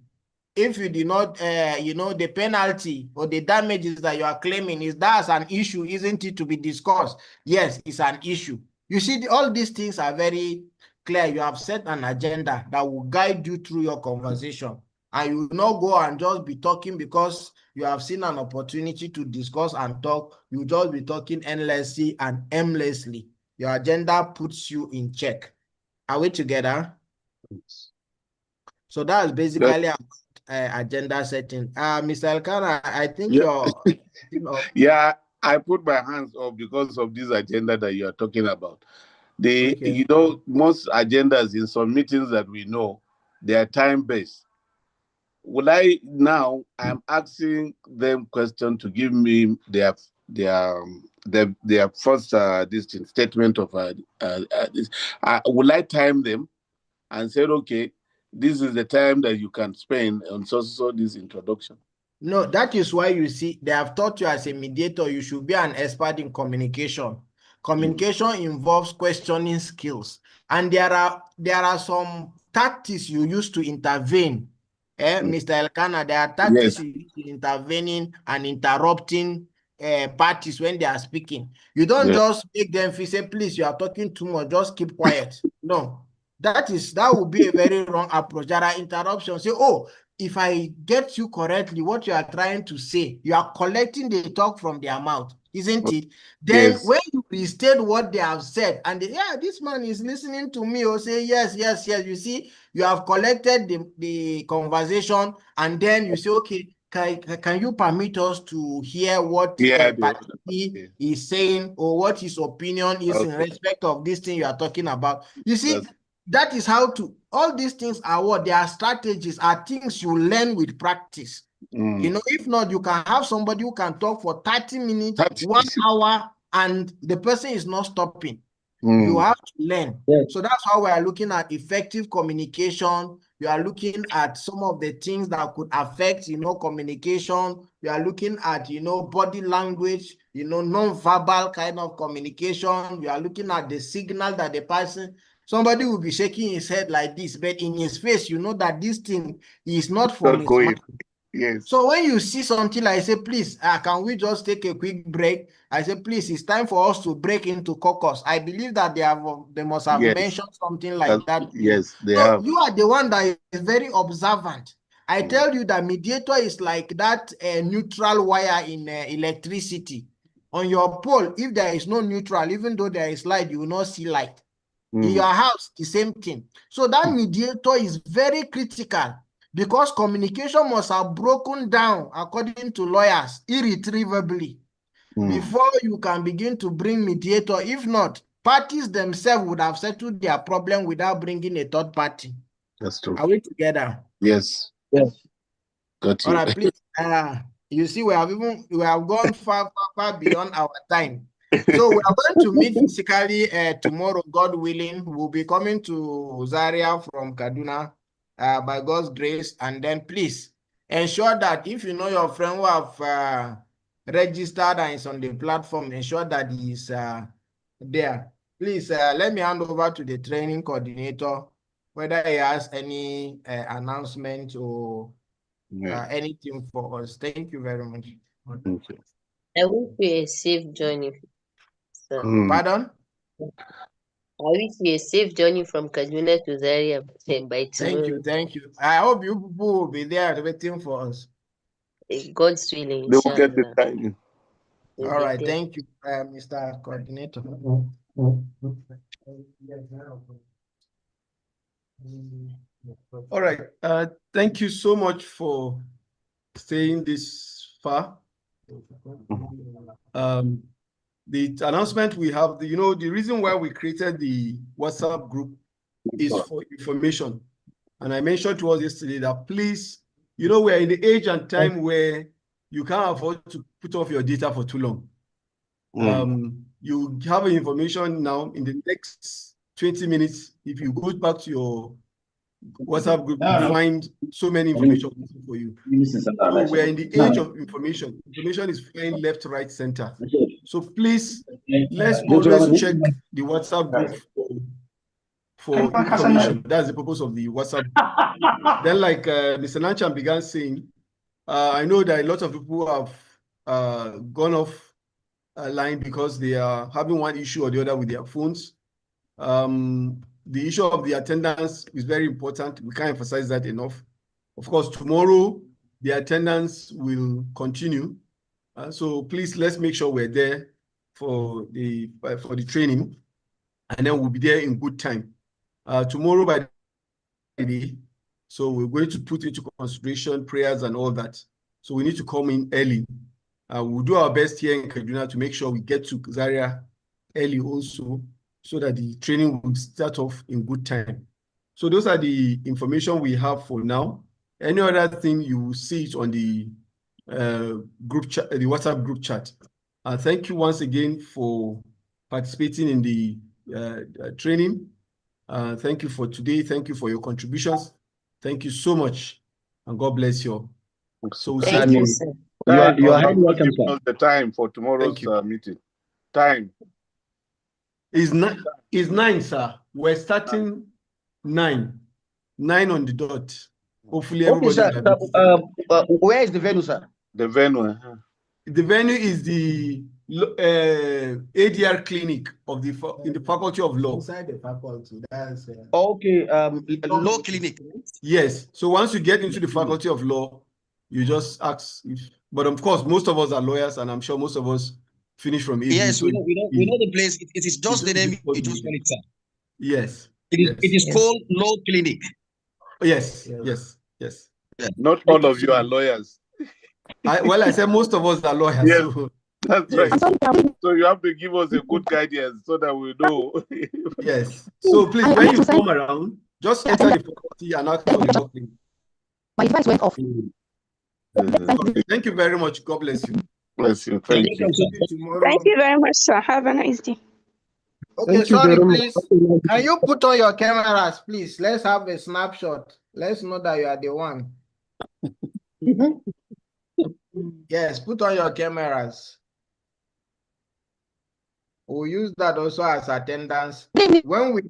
if you did not, you know, the penalty or the damages that you are claiming, is that an issue, isn't it, to be discussed? Yes, it's an issue. You see, all these things are very clear. You have set an agenda that will guide you through your conversation. And you will not go and just be talking because you have seen an opportunity to discuss and talk. You just be talking endlessly and aimlessly. Your agenda puts you in check. Are we together? So that's basically agenda setting. Mr. Elkana, I think you're yeah, I put my hands up because of this agenda that you are talking about. You know, most agendas in some meetings that we know, they are time-based. I'm asking them question to give me their first statement of this. Will I time them and say, okay, this is the time that you can spend on so this introduction? No, that is why you see they have taught you as a mediator, you should be an expert in communication. Communication involves questioning skills, and there are some tactics you use to intervene. Mr. Elkana, there are tactics you use in intervening and interrupting parties when they are speaking. You don't just make them feel, say, please, you are talking too much, just keep quiet. No, that would be a very wrong approach. There are interruptions. Say, oh, if I get you correctly, what you are trying to say, you are collecting the talk from their mouth, isn't it? Then Yes. when you restate what they have said, and this man is listening to me, or say, yes, you see, you have collected the conversation, and then you say, okay, can you permit us to hear what Patty is saying, or what his opinion is in respect of this thing you are talking about? You see, that is how to, all these things are what they are strategies, are things you learn with practice. You know, if not, you can have somebody who can talk for 30 minutes, 1 hour, and the person is not stopping. You have to learn. So that's how we are looking at effective communication. You are looking at some of the things that could affect, you know, communication. You are looking at, you know, body language, you know, non-verbal kind of communication. You are looking at the signal that the person, somebody will be shaking his head like this, but in his face, you know that this thing is not from his mind. Yes. So when you see something like, say, please, can we just take a quick break? I say, please, it's time for us to break into caucus. I believe that they must have mentioned something like that. Yes, they so have. You are the one that is very observant. I tell you that mediator is like that neutral wire in electricity. On your pole, if there is no neutral, even though there is light, you will not see light. In your house, the same thing. So that mediator is very critical, because communication must have broken down, according to lawyers, irretrievably before you can begin to bring mediator. If not, parties themselves would have settled their problem without bringing a third party. That's true. Are we together? Yes. Got you. All right, please. You see, we have gone far beyond our time. So we are going to meet physically tomorrow, God willing. We'll be coming to Zaria from Kaduna by God's grace. And then please ensure that if you know your friend who have registered and is on the platform, ensure that he is there. Please let me hand over to the training coordinator, whether he has any announcement or anything for us. Thank you very much. I wish you a safe journey, sir. Pardon? I wish you a safe journey from Kaduna to Zaria by tomorrow. Thank you. I hope you people will be there waiting for us. God's willing, They will get the inshallah. time. We'll All be right, there. thank you, Mr. Coordinator. All right. Thank you so much for staying this far. The announcement we have, the reason why we created the WhatsApp group is for information. And I mentioned to us yesterday that please, we're in the age and time where you can't afford to put off your data for too long. You have information now. In the next 20 minutes, if you go back to your WhatsApp group, you find so many information for you. So we're in the age of information. Information is flying left, right, center. So please, let's always check the WhatsApp group for information. That's the purpose of the WhatsApp group. Then, like Mr. Nanchan began saying, I know that a lot of people have gone off line because they are having one issue or the other with their phones. The issue of the attendance is very important. We can't emphasize that enough. Of course, tomorrow, the attendance will continue. So please, let's make sure we're there for the training, and then we'll be there in good time. Tomorrow by the day, so we're going to put into consideration prayers and all that. So we need to come in early. We'll do our best here in Kaduna to make sure we get to Zaria early also, so that the training will start off in good time. So those are the information we have for now. Any other thing, you will see it on the group chat, the WhatsApp group chat. Thank you once again for participating in the training. Thank you for today. Thank you for your contributions. Thank you so much, and God bless you all. So we'll Thank you, sir. You are highly welcome, sir. Give us the time for tomorrow's meeting. Time. Is 9, sir. We're starting 9 on the dot. Hopefully, everybody. Okay, sir. Where is the venue, sir? The venue. The venue is the ADR clinic of in the Faculty of Law. Inside the faculty, that's Okay, law clinic. Yes. So once you get into the Faculty of Law, you just ask if. But of course, most of us are lawyers, and I'm sure most of us finish from ABU. Yes, so we know the place. It is just the name you just call it, sir. Yes. It is called Law Clinic. Yes. Yes. Not all of you are lawyers. I said most of us are lawyers. Yes, So, that's yes. right. So you have to give us a good guidance so that we know. Yes. So please, when you come around, just enter the faculty and ask for the law clinic. My device went off. Okay, thank you very much. God bless you. Bless you. Thank you. Thank you very much, sir. Have a nice day. Okay, sorry, please. Can you put on your cameras, please? Let's have a snapshot. Let's know that you are the one. Yes, put on your cameras. We'll use that also as attendance. When we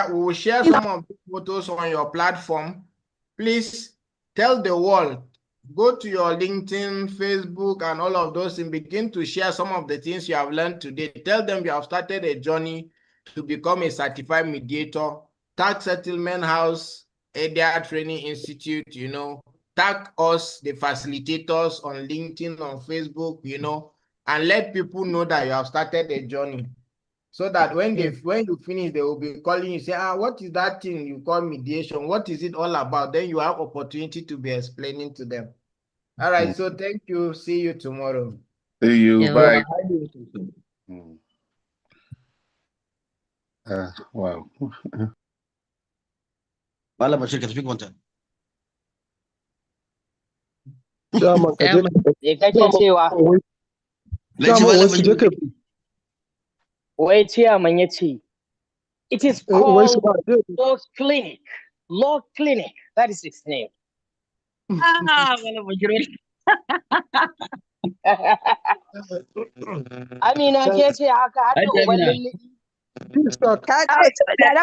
will share some of the photos on your platform. Please tell the world, go to your LinkedIn, Facebook, and all of those, and begin to share some of the things you have learned today. Tell them you have started a journey to become a certified mediator. Tag Settlement House, ADR Training Institute, tag us, the facilitators on LinkedIn, on Facebook, and let people know that you have started a journey. So that when you finish, they will be calling you, say, what is that thing you call mediation? What is it all about? Then you have opportunity to be explaining to them. All right, so thank you. See you tomorrow. See you. Yeah, Bye. Wow. Malam Bashir, ka tafi kwanta. Me kake cewa? Wai ciyaman ya ce, it is called Law Clinic. Law Clinic. That is its name. Malam Bashir. Amina ke ce haka har da uban lullubi. Da na